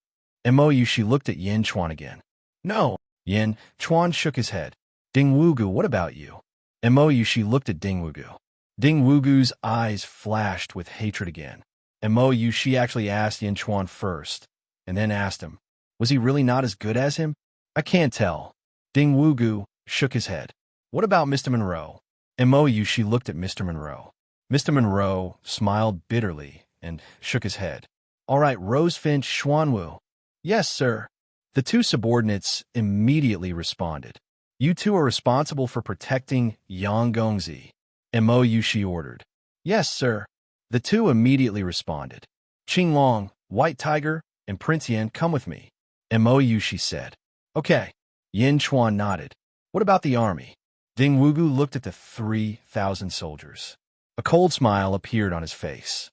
Mou, she looked at Yin Chuan again. No. Yin Chuan shook his head. Ding Wugu, what about you? Mou, she looked at Ding Wugu. Ding Wugu's eyes flashed with hatred again. Mou, she actually asked Yin Chuan first, and then asked him, was he really not as good as him? I can't tell. Ding Wugu shook his head. What about Mr. Monroe? Mou, she looked at Mr. Monroe. Mr. Monroe smiled bitterly and shook his head. All right, Rosefinch Xuanwu. Yes, sir. The two subordinates immediately responded. You two are responsible for protecting Yang Gongzi. Mou, she ordered. Yes, sir. The two immediately responded. Qing Long, White Tiger, and Prince Yin, come with me. Mou, she said. Okay. Yin Chuan nodded. What about the army? Ding Wugu looked at the 3,000 soldiers. A cold smile appeared on his face.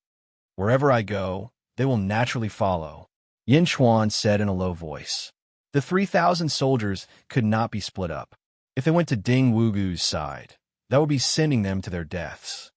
Wherever I go, they will naturally follow, Yin Chuan said in a low voice. The 3,000 soldiers could not be split up. If they went to Ding Wugu's side, that would be sending them to their deaths.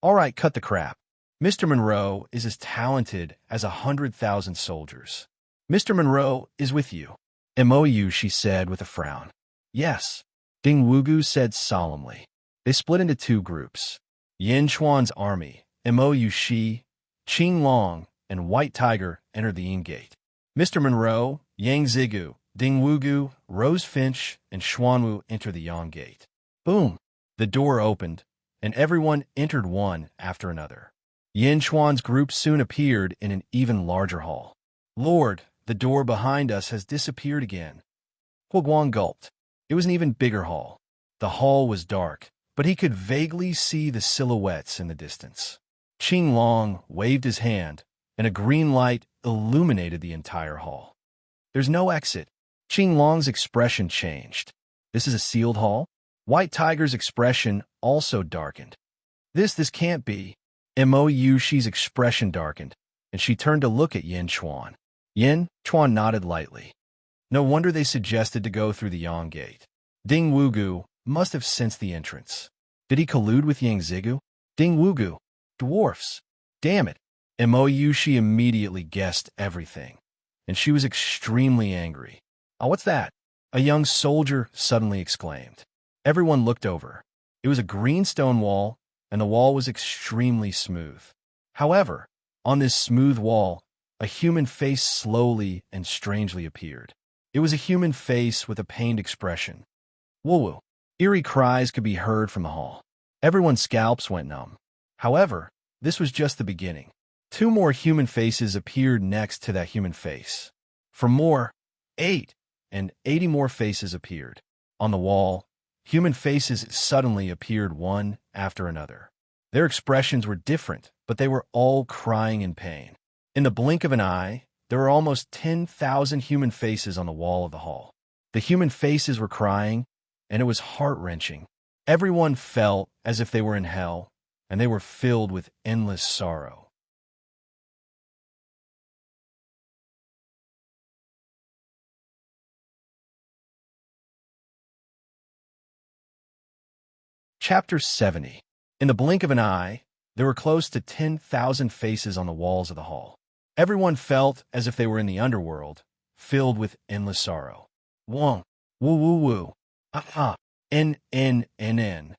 All right, cut the crap. Mr. Monroe is as talented as 100,000 soldiers. Mr. Monroe is with you. Mou, she said with a frown. Yes, Ding Wugu said solemnly. They split into two groups. Yin Chuan's army, Mou, she, Qing Long, and White Tiger entered the Yin Gate. Mr. Monroe, Yang Zigu, Ding Wugu, Rose Finch, and Xuanwu entered the Yang Gate. Boom! The door opened, and everyone entered one after another. Yin Chuan's group soon appeared in an even larger hall. Lord, the door behind us has disappeared again. Huoguang gulped. It was an even bigger hall. The hall was dark, but he could vaguely see the silhouettes in the distance. Qing Long waved his hand, and a green light illuminated the entire hall. There's no exit. Qing Long's expression changed. This is a sealed hall? White Tiger's expression also darkened. This can't be. Mou, she's expression darkened, and she turned to look at Yin Chuan. Yin Chuan nodded lightly. No wonder they suggested to go through the Yang Gate. Ding Wugu must have sensed the entrance. Did he collude with Yang Zigu? Ding Wugu. Dwarfs. Damn it. Mou, she immediately guessed everything, and she was extremely angry. Oh, what's that? A young soldier suddenly exclaimed. Everyone looked over. It was a green stone wall, and the wall was extremely smooth. However, on this smooth wall, a human face slowly and strangely appeared. It was a human face with a pained expression. Woo-woo. Eerie cries could be heard from the hall. Everyone's scalps went numb. However, this was just the beginning. Two more human faces appeared next to that human face. For more, 80 more faces appeared. On the wall, human faces suddenly appeared one after another. Their expressions were different, but they were all crying in pain. In the blink of an eye, there were almost 10,000 human faces on the wall of the hall. The human faces were crying, and it was heart-wrenching. Everyone felt as if they were in hell, and they were filled with endless sorrow. Chapter 70. In the blink of an eye, there were close to 10,000 faces on the walls of the hall. Everyone felt as if they were in the underworld, filled with endless sorrow. Wong, woo woo woo, n.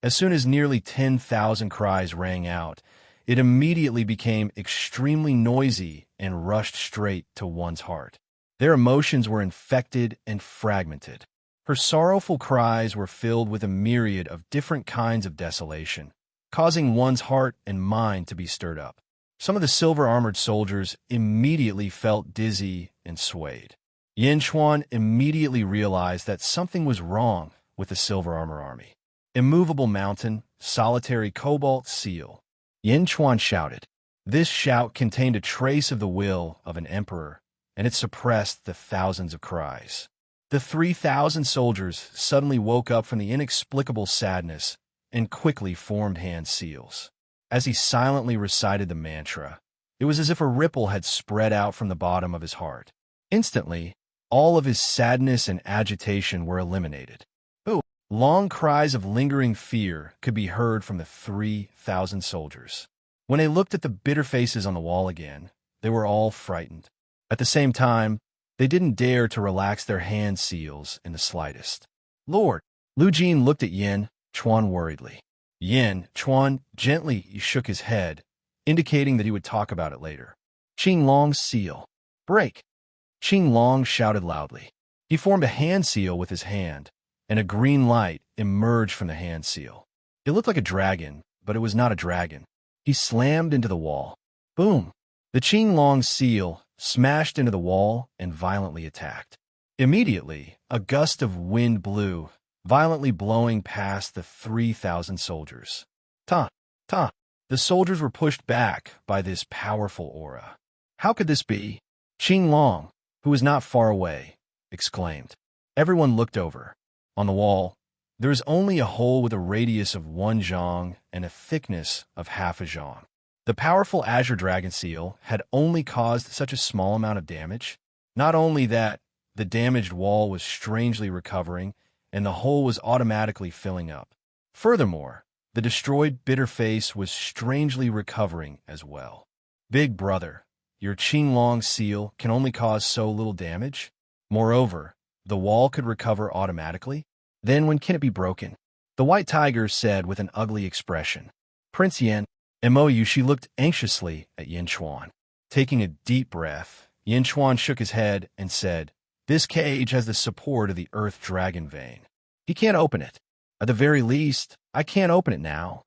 As soon as nearly 10,000 cries rang out, it immediately became extremely noisy and rushed straight to one's heart. Their emotions were infected and fragmented. Her sorrowful cries were filled with a myriad of different kinds of desolation, causing one's heart and mind to be stirred up. Some of the silver-armored soldiers immediately felt dizzy and swayed. Yin Chuan immediately realized that something was wrong with the Silver Armor Army. Immovable mountain, solitary cobalt seal. Yin Chuan shouted. This shout contained a trace of the will of an emperor, and it suppressed the thousands of cries. The 3,000 soldiers suddenly woke up from the inexplicable sadness and quickly formed hand seals. As he silently recited the mantra, it was as if a ripple had spread out from the bottom of his heart. Instantly, all of his sadness and agitation were eliminated. Long cries of lingering fear could be heard from the 3,000 soldiers. When they looked at the bitter faces on the wall again, they were all frightened. At the same time, they didn't dare to relax their hand seals in the slightest. Lord, Lu Jin looked at Yin Chuan worriedly. Yin Chuan gently shook his head, indicating that he would talk about it later. Qing Long's seal. Break! Qing Long shouted loudly. He formed a hand seal with his hand, and a green light emerged from the hand seal. It looked like a dragon, but it was not a dragon. He slammed into the wall. Boom! The Qing Long seal smashed into the wall and violently attacked. Immediately, a gust of wind blew, violently blowing past the 3,000 soldiers. Ta! Ta! The soldiers were pushed back by this powerful aura. How could this be? Qing Long, who was not far away, exclaimed. Everyone looked over. On the wall, there is only a hole with a radius of 1 zhang and a thickness of half a zhang. The powerful Azure Dragon Seal had only caused such a small amount of damage. Not only that, the damaged wall was strangely recovering, and the hole was automatically filling up. Furthermore, the destroyed bitter face was strangely recovering as well. Big brother, your Qing Long seal can only cause so little damage? Moreover, the wall could recover automatically? Then when can it be broken? The white tiger said with an ugly expression. Prince Yin, Mo she looked anxiously at Yin Chuan. Taking a deep breath, Yin Chuan shook his head and said, This cage has the support of the Earth Dragon Vein. He can't open it. At the very least, I can't open it now.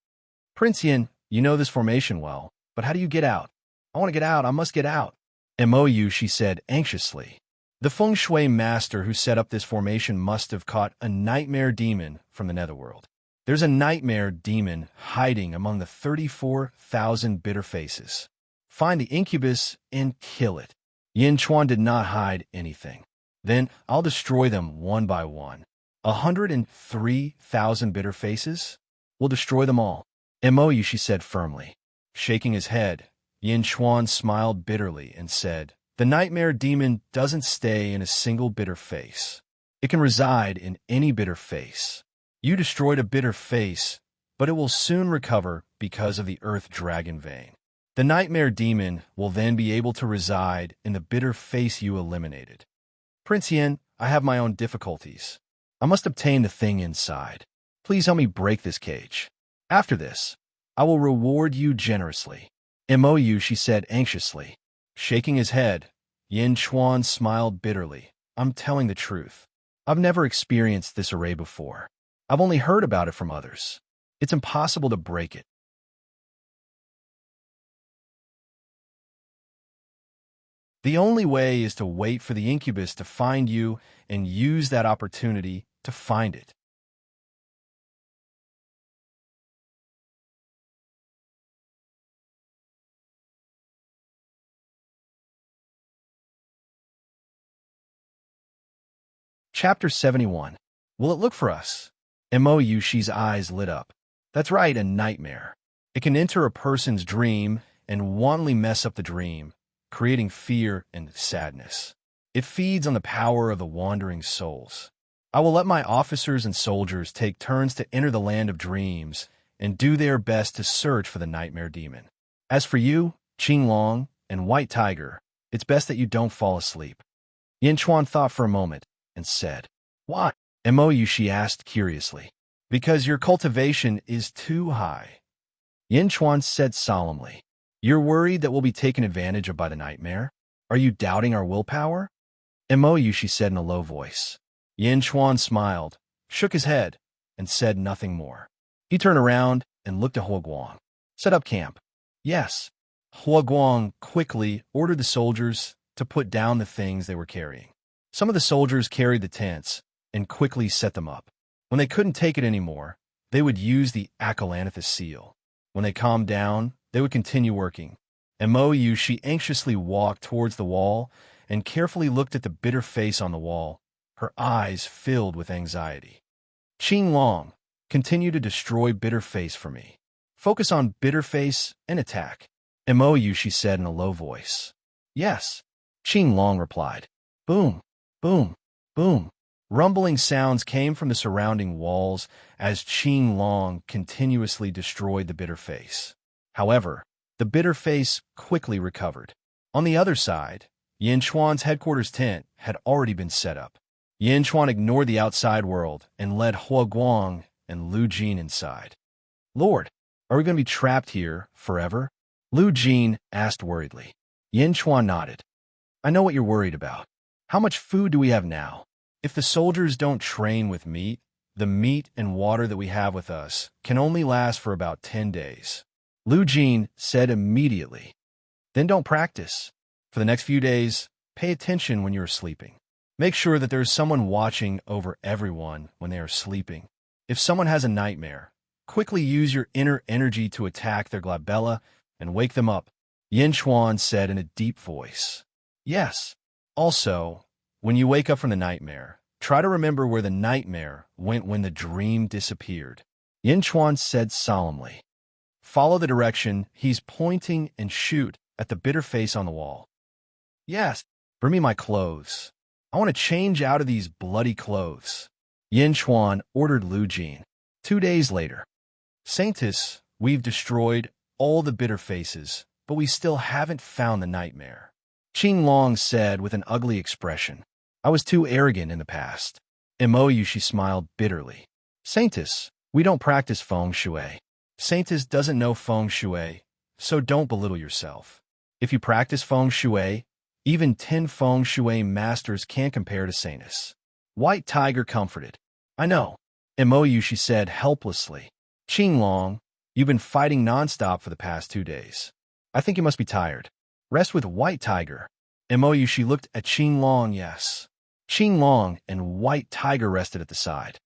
Prince Yin, you know this formation well, but how do you get out? I want to get out. I must get out. Mo she said anxiously. The feng shui master who set up this formation must have caught a nightmare demon from the netherworld. There's a nightmare demon hiding among the 34,000 bitter faces. Find the incubus and kill it. Yin Chuan did not hide anything. Then I'll destroy them one by one. 103,000 bitter faces? We'll destroy them all. Mo she said firmly. Shaking his head, Yin Chuan smiled bitterly and said, The nightmare demon doesn't stay in a single bitter face. It can reside in any bitter face. You destroyed a bitter face, but it will soon recover because of the Earth Dragon Vein. The nightmare demon will then be able to reside in the bitter face you eliminated. Prince Yin, I have my own difficulties. I must obtain the thing inside. Please help me break this cage. After this, I will reward you generously. Mo she said anxiously. Shaking his head, Yin Chuan smiled bitterly. I'm telling the truth. I've never experienced this array before. I've only heard about it from others. It's impossible to break it. The only way is to wait for the incubus to find you and use that opportunity to find it. Chapter 71. Will it look for us? Mo she's eyes lit up. That's right, a nightmare. It can enter a person's dream and wantonly mess up the dream, creating fear and sadness. It feeds on the power of the wandering souls. I will let my officers and soldiers take turns to enter the land of dreams and do their best to search for the nightmare demon. As for you, Qing Long and White Tiger, it's best that you don't fall asleep. Yin Chuan thought for a moment and said, Why? Mo she asked curiously. Because your cultivation is too high. Yin Chuan said solemnly. You're worried that we'll be taken advantage of by the nightmare? Are you doubting our willpower? Mo she said in a low voice. Yin Chuan smiled, shook his head, and said nothing more. He turned around and looked at Hua Guang. Set up camp. Yes. Hua Guang quickly ordered the soldiers to put down the things they were carrying. Some of the soldiers carried the tents and quickly set them up. When they couldn't take it anymore, they would use the Acalanthus seal. When they calmed down, they would continue working. She anxiously walked towards the wall and carefully looked at the bitter face on the wall, her eyes filled with anxiety. Qing Long, continue to destroy bitter face for me. Focus on bitter face and attack. She said in a low voice. Yes, Qing Long replied. Boom, boom, boom. Rumbling sounds came from the surrounding walls as Qing Long continuously destroyed the bitter face. However, the bitter face quickly recovered. On the other side, Yin Chuan's headquarters tent had already been set up. Yin Chuan ignored the outside world and led Hua Guang and Lu Jin inside. Lord, are we going to be trapped here forever? Lu Jin asked worriedly. Yin Chuan nodded. I know what you're worried about. How much food do we have now? If the soldiers don't train with meat, the meat and water that we have with us can only last for about 10 days. Lu Jin said immediately. Then don't practice. For the next few days, pay attention when you are sleeping. Make sure that there is someone watching over everyone when they are sleeping. If someone has a nightmare, quickly use your inner energy to attack their glabella and wake them up, Yin Chuan said in a deep voice. Yes. Also, when you wake up from the nightmare, try to remember where the nightmare went when the dream disappeared, Yin Chuan said solemnly. Follow the direction he's pointing and shoot at the bitter face on the wall. Yes, bring me my clothes. I want to change out of these bloody clothes, Yin Chuan ordered Lu Jin. 2 days later. Saintess, we've destroyed all the bitter faces, but we still haven't found the nightmare, Qing Long said with an ugly expression. I was too arrogant in the past. She smiled bitterly. Saintess, we don't practice feng shui. Saintess doesn't know feng shui, so don't belittle yourself. If you practice feng shui, even 10 feng shui masters can't compare to Saintess. White Tiger comforted. I know, she said helplessly. Qing Long, you've been fighting nonstop for the past 2 days. I think you must be tired. Rest with White Tiger. She looked at Qing Long, yes. Qing Long and White Tiger rested at the side.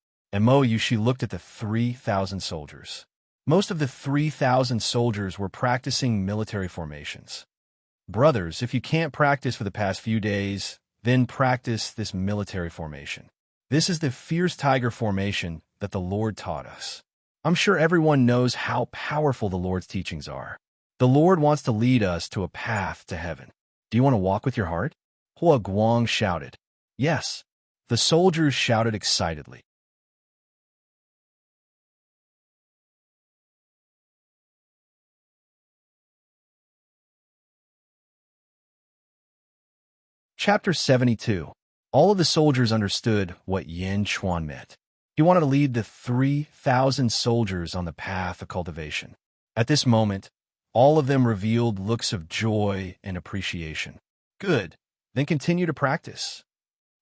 She looked at the 3,000 soldiers. Most of the 3,000 soldiers were practicing military formations. Brothers, if you can't practice for the past few days, then practice this military formation. This is the fierce tiger formation that the Lord taught us. I'm sure everyone knows how powerful the Lord's teachings are. The Lord wants to lead us to a path to heaven. Do you want to walk with your heart? Hua Guang shouted. Yes. The soldiers shouted excitedly. Chapter 72. All of the soldiers understood what Yin Chuan meant. He wanted to lead the 3,000 soldiers on the path of cultivation. At this moment, all of them revealed looks of joy and appreciation. Good. Then continue to practice.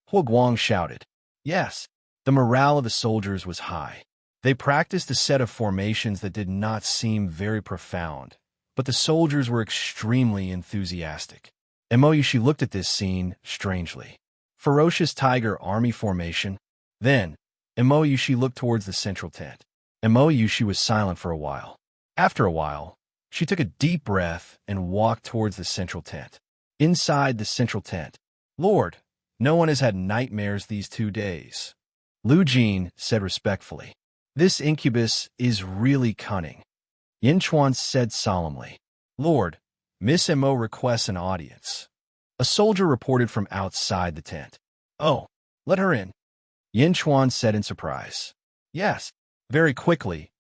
Hua Guang shouted. Yes. The morale of the soldiers was high. They practiced a set of formations that did not seem very profound, but the soldiers were extremely enthusiastic. She looked at this scene strangely. Ferocious tiger army formation. Then, she looked towards the central tent. She was silent for a while. After a while, she took a deep breath and walked towards the central tent. Inside the central tent, Lord, no one has had nightmares these 2 days, Lu Jin said respectfully. This incubus is really cunning, Yin Chuan said solemnly. Lord, Miss Mo requests an audience. A soldier reported from outside the tent. Oh, let her in, Yin Chuan said in surprise. Yes. Very quickly,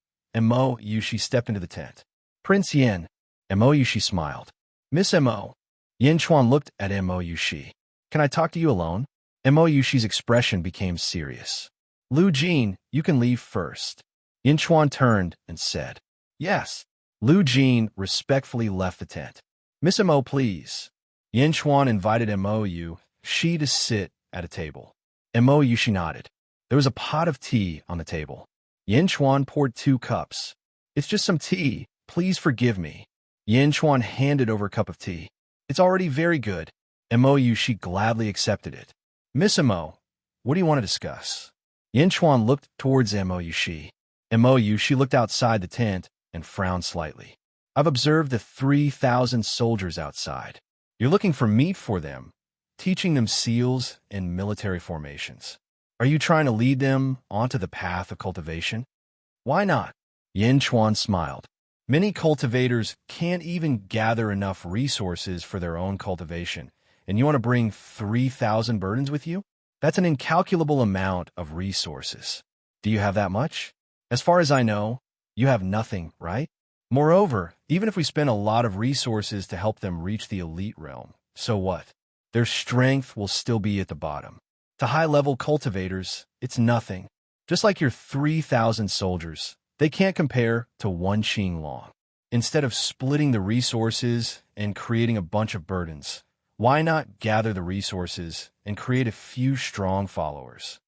She stepped into the tent. Prince Yin, She smiled. Miss Mo. Yin Chuan looked at She. Can I talk to you alone? She's expression became serious. Lu Jin, you can leave first. Yin Chuan turned and said. Yes. Lu Jin respectfully left the tent. Miss Mo, please. Yin Chuan invited She to sit at a table. She nodded. There was a pot of tea on the table. Yin Chuan poured 2 cups. It's just some tea. Please forgive me. Yin Chuan handed over a cup of tea. It's already very good. She gladly accepted it. Miss Mo, what do you want to discuss? Yin Chuan looked towards Mo Yushi. Mo Yushi looked outside the tent and frowned slightly. I've observed the 3,000 soldiers outside. You're looking for meat for them, teaching them seals and military formations. Are you trying to lead them onto the path of cultivation? Why not? Yin Chuan smiled. Many cultivators can't even gather enough resources for their own cultivation, and you want to bring 3,000 burdens with you? That's an incalculable amount of resources. Do you have that much? As far as I know, you have nothing, right? Moreover, even if we spend a lot of resources to help them reach the elite realm, so what? Their strength will still be at the bottom. To high-level cultivators, it's nothing. Just like your 3,000 soldiers, they can't compare to one Qing Long. Instead of splitting the resources and creating a bunch of burdens, why not gather the resources and create a few strong followers?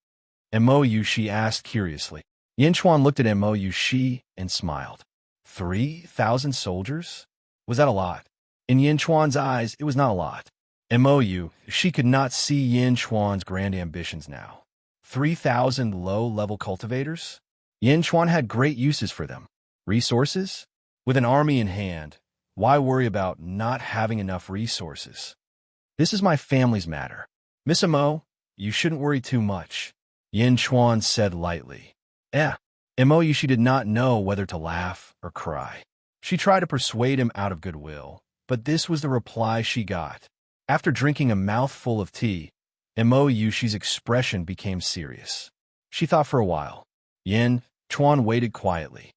Mo Yushi asked curiously. Yin Chuan looked at Mo Yushi and smiled. 3,000 soldiers? Was that a lot? In Yin Chuan's eyes, it was not a lot. Mo Yushi could not see Yin Chuan's grand ambitions now. 3,000 low-level cultivators? Yin Chuan had great uses for them. Resources? With an army in hand, why worry about not having enough resources? This is my family's matter. Miss Mo, you shouldn't worry too much, Yin Chuan said lightly. Mo Yushi did not know whether to laugh or cry. She tried to persuade him out of goodwill, but this was the reply she got. After drinking a mouthful of tea, Mo Yushi's expression became serious. She thought for a while. Yin Chuan waited quietly.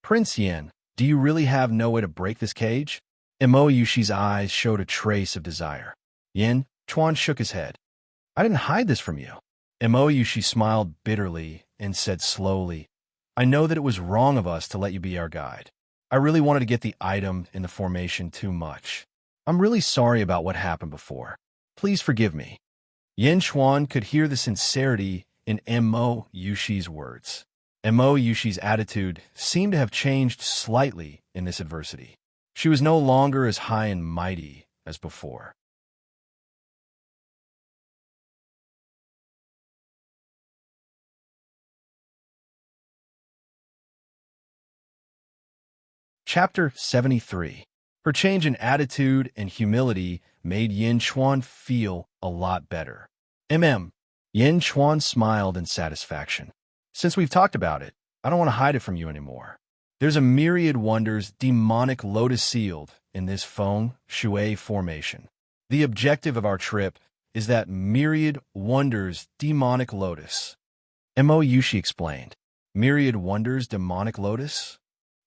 Prince Yin, do you really have no way to break this cage? Mo Yushi's eyes showed a trace of desire. Yin Chuan shook his head. I didn't hide this from you. Mo Yushi smiled bitterly and said slowly, I know that it was wrong of us to let you be our guide. I really wanted to get the item in the formation too much. I'm really sorry about what happened before. Please forgive me. Yin Chuan could hear the sincerity in Mo Yushi's words. Mo Yushi's attitude seemed to have changed slightly in this adversity. She was no longer as high and mighty as before. Chapter 73. Her change in attitude and humility made Yin Chuan feel a lot better. Yin Chuan smiled in satisfaction. Since we've talked about it, I don't want to hide it from you anymore. There's a myriad wonders demonic lotus sealed in this Feng Shui formation. The objective of our trip is that myriad wonders demonic lotus. Mo Yushi explained. Myriad wonders demonic lotus?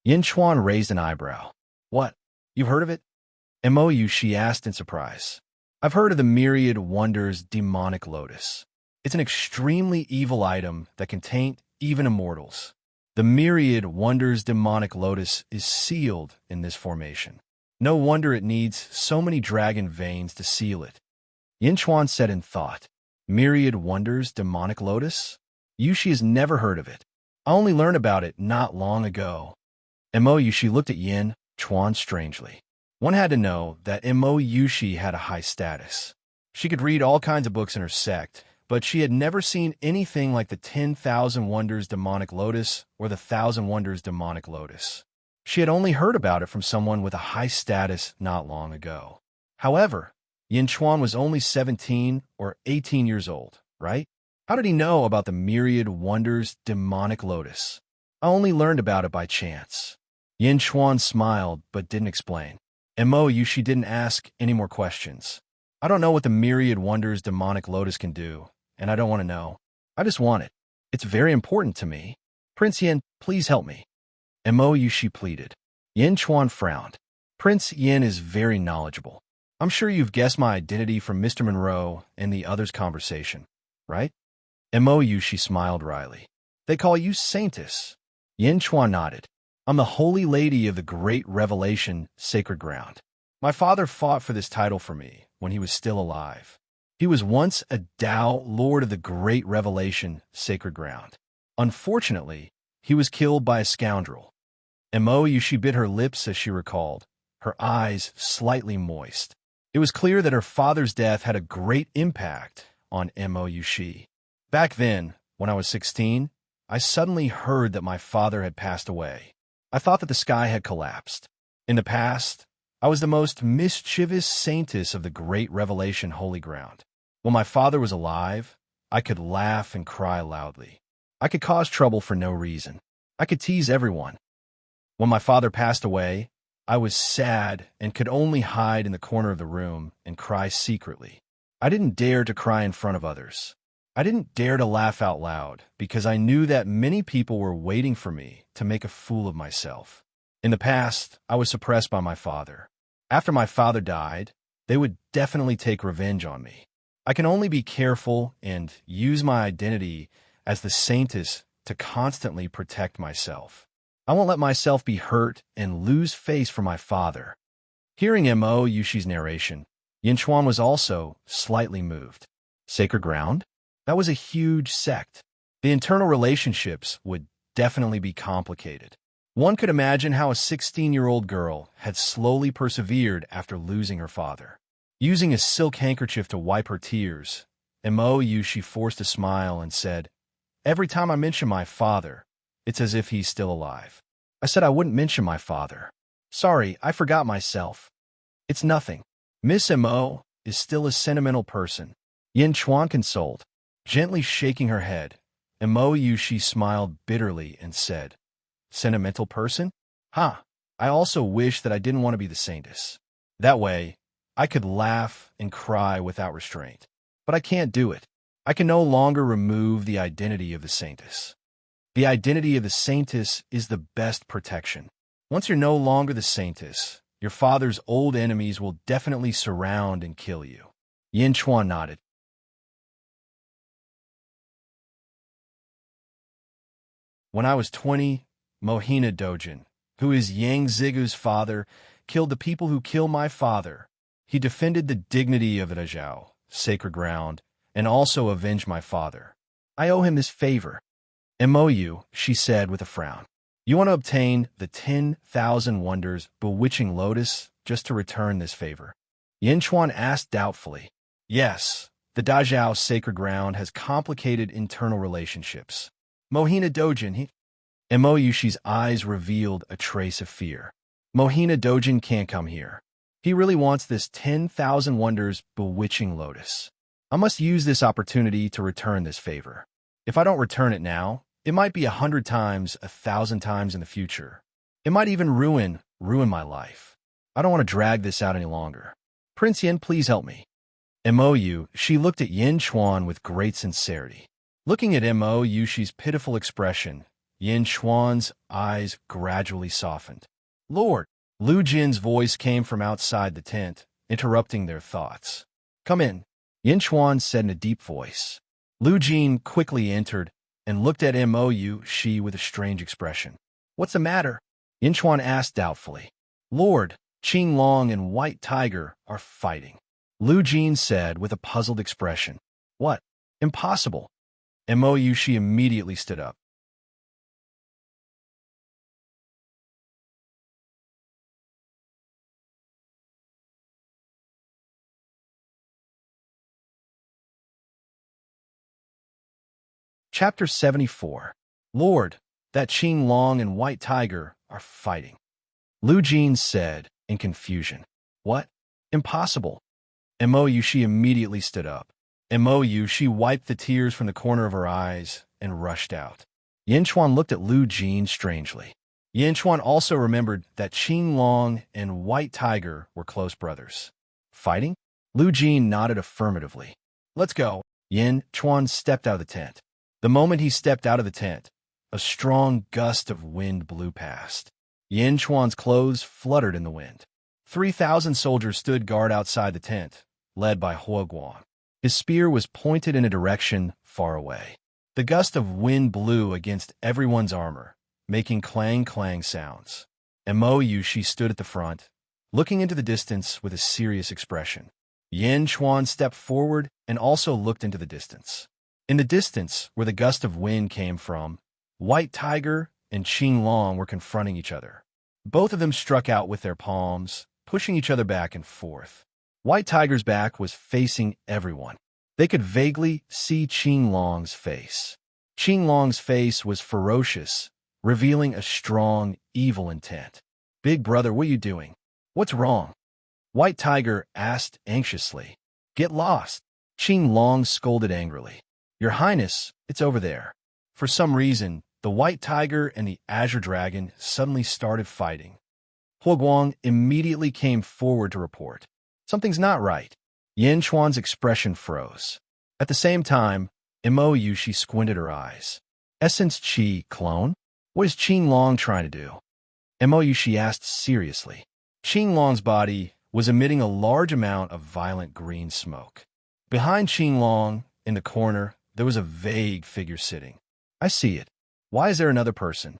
Yin Chuan raised an eyebrow. What? You've heard of it? Mo Yushi asked in surprise. I've heard of the myriad wonders demonic lotus. It's an extremely evil item that can taint even immortals. The myriad wonders demonic lotus is sealed in this formation. No wonder it needs so many dragon veins to seal it. Yin Chuan said in thought, Myriad wonders demonic lotus? Yushi has never heard of it. I only learned about it not long ago. Mo Yushi looked at Yin Chuan strangely. One had to know that Mo Yushi had a high status. She could read all kinds of books in her sect, but she had never seen anything like the 10,000 Wonders Demonic Lotus or the 1,000 Wonders Demonic Lotus. She had only heard about it from someone with a high status not long ago. However, Yin Chuan was only 17 or 18 years old, right? How did he know about the Myriad Wonders Demonic Lotus? I only learned about it by chance. Yin Chuan smiled but didn't explain. Mo Yushi didn't ask any more questions. I don't know what the Myriad Wonders Demonic Lotus can do, and I don't want to know. I just want it. It's very important to me. Prince Yin, please help me. Mo Yushi pleaded. Yin Chuan frowned. Prince Yin is very knowledgeable. I'm sure you've guessed my identity from Mr. Monroe and the others' conversation, right? Mo Yushi smiled wryly. They call you Saintess. Yin Chuan nodded. I'm the Holy Lady of the Great Revelation, Sacred Ground. My father fought for this title for me when he was still alive. He was once a Tao Lord of the Great Revelation, Sacred Ground. Unfortunately, he was killed by a scoundrel. Mo Yushi bit her lips as she recalled, her eyes slightly moist. It was clear that her father's death had a great impact on Mou Shi. Back then, when I was 16, I suddenly heard that my father had passed away. I thought that the sky had collapsed. In the past, I was the most mischievous saintess of the great revelation holy ground. When my father was alive, I could laugh and cry loudly. I could cause trouble for no reason. I could tease everyone. When my father passed away, I was sad and could only hide in the corner of the room and cry secretly. I didn't dare to cry in front of others. I didn't dare to laugh out loud because I knew that many people were waiting for me to make a fool of myself. In the past, I was suppressed by my father. After my father died, they would definitely take revenge on me. I can only be careful and use my identity as the saintess to constantly protect myself. I won't let myself be hurt and lose face for my father. Hearing Mo Yushi's narration, Yin Chuan was also slightly moved. Sacred ground? That was a huge sect. The internal relationships would definitely be complicated. One could imagine how a 16-year-old girl had slowly persevered after losing her father. Using a silk handkerchief to wipe her tears, Mo Yushi forced a smile and said, "Every time I mention my father, it's as if he's still alive. I said I wouldn't mention my father. Sorry, I forgot myself. It's nothing. Miss Mo is still a sentimental person." Yin Chuan consoled, gently shaking her head. Mo Yushi smiled bitterly and said, "Sentimental person? Ha! I also wish that I didn't want to be the saintess. That way, I could laugh and cry without restraint. But I can't do it. I can no longer remove the identity of the saintess. The identity of the saintess is the best protection. Once you're no longer the saintess, your father's old enemies will definitely surround and kill you." Yin Chuan nodded. When I was 20, Mohina Dojin, who is Yang Zigu's father, killed the people who killed my father. He defended the dignity of Rajao, sacred ground, and also avenged my father. I owe him this favor. "Mou," she said with a frown. "You want to obtain the 10,000 wonders bewitching lotus just to return this favor?" Yin Chuan asked doubtfully. "Yes, the Dajao sacred ground has complicated internal relationships." Mohina Dojin, Mo Yushi's eyes revealed a trace of fear. "Mohina Dojin can't come here. He really wants this 10,000 wonders bewitching lotus. I must use this opportunity to return this favor. If I don't return it now, it might be 100 times, 1,000 times in the future. It might even ruin my life. I don't want to drag this out any longer. Prince Yin, please help me." Mou, she looked at Yin Chuan with great sincerity. Looking at Mo Yushi's pitiful expression, Yin Chuan's eyes gradually softened. "Lord," Lu Jin's voice came from outside the tent, interrupting their thoughts. "Come in," Yin Chuan said in a deep voice. Lu Jin quickly entered and looked at Mo Yushi with a strange expression. "What's the matter?" Yin Chuan asked doubtfully. "Lord, Qing Long and White Tiger are fighting," Lu Jin said with a puzzled expression. "What? Impossible." Mo Yushi immediately stood up. Chapter 74. "Lord, that Qing Long and White Tiger are fighting," Lu Jin said in confusion. "What? Impossible." Mo Yushi immediately stood up. Mo Yushi wiped the tears from the corner of her eyes and rushed out. Yin Chuan looked at Lu Jin strangely. Yin Chuan also remembered that Qing Long and White Tiger were close brothers. "Fighting?" Lu Jin nodded affirmatively. "Let's go." Yin Chuan stepped out of the tent. The moment he stepped out of the tent, a strong gust of wind blew past. Yin Chuan's clothes fluttered in the wind. 3,000 soldiers stood guard outside the tent, led by Hua Guang. His spear was pointed in a direction far away. The gust of wind blew against everyone's armor, making clang-clang sounds. Mo Yushi stood at the front, looking into the distance with a serious expression. Yin Chuan stepped forward and also looked into the distance. In the distance, where the gust of wind came from, White Tiger and Qing Long were confronting each other. Both of them struck out with their palms, pushing each other back and forth. White Tiger's back was facing everyone. They could vaguely see Qin Long's face. Qin Long's face was ferocious, revealing a strong, evil intent. "Big brother, what are you doing? What's wrong?" White Tiger asked anxiously. "Get lost." Qin Long scolded angrily. "Your Highness, it's over there." For some reason, the White Tiger and the Azure Dragon suddenly started fighting. Huoguang immediately came forward to report. Something's not right. Yin Chuan's expression froze. At the same time, Mo Yushi squinted her eyes. "Essence Qi clone? What is Qin Long trying to do?" Mo Yushi asked seriously. Qin Long's body was emitting a large amount of violent green smoke. Behind Qin Long, in the corner, there was a vague figure sitting. "I see it. Why is there another person?"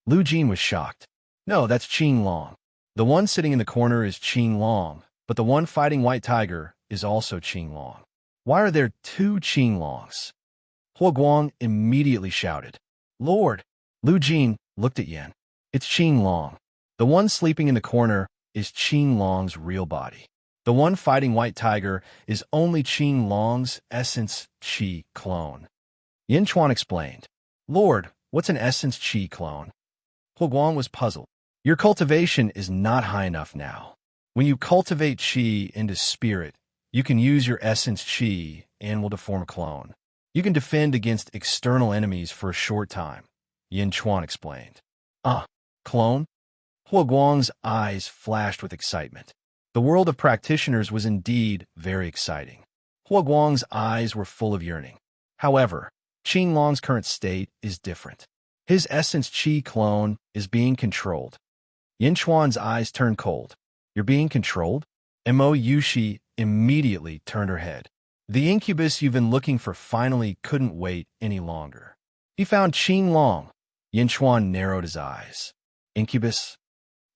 Lu Jin was shocked. "No, that's Qin Long. The one sitting in the corner is Qin Long, but the one fighting White Tiger is also Qin Long. Why are there two Qin Longs?" Huoguang immediately shouted. "Lord!" Lu Jin looked at Yin. "It's Qin Long. The one sleeping in the corner is Qin Long's real body. The one fighting White Tiger is only Qin Long's Essence Qi clone." Yin Chuan explained. "Lord, what's an Essence Qi clone?" Huoguang was puzzled. "Your cultivation is not high enough now. When you cultivate Qi into spirit, you can use your Essence Qi and will form a clone. You can defend against external enemies for a short time," Yin Chuan explained. Clone?" Huoguang's eyes flashed with excitement. The world of practitioners was indeed very exciting. Huoguang's eyes were full of yearning. However, Qin Long's current state is different. His Essence Qi clone is being controlled. Yin Chuan's eyes turned cold. "You're being controlled?" Mo Yushi immediately turned her head. The incubus you've been looking for finally couldn't wait any longer. He found Qin Long. Yin Chuan narrowed his eyes. "Incubus?"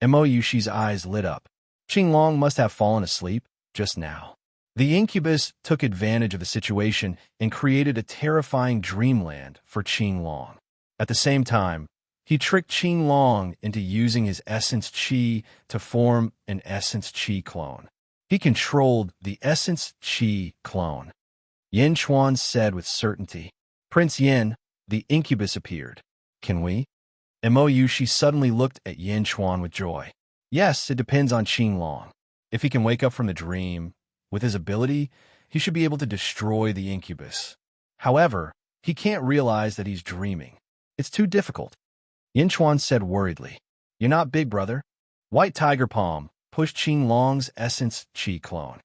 Mo Yushi's eyes lit up. Qin Long must have fallen asleep just now. The incubus took advantage of the situation and created a terrifying dreamland for Qin Long. At the same time, he tricked Qin Long into using his Essence Qi to form an Essence Qi clone. He controlled the Essence Qi clone. Yin Chuan said with certainty. "Prince Yin," the incubus appeared. "Can we?" Mo Yushi suddenly looked at Yin Chuan with joy. "Yes, it depends on Qin Long. If he can wake up from the dream, with his ability, he should be able to destroy the incubus. However, he can't realize that he's dreaming. It's too difficult." Yin Chuan said worriedly. "You're not big brother." White Tiger Palm pushed Qin Long's Essence Qi clone.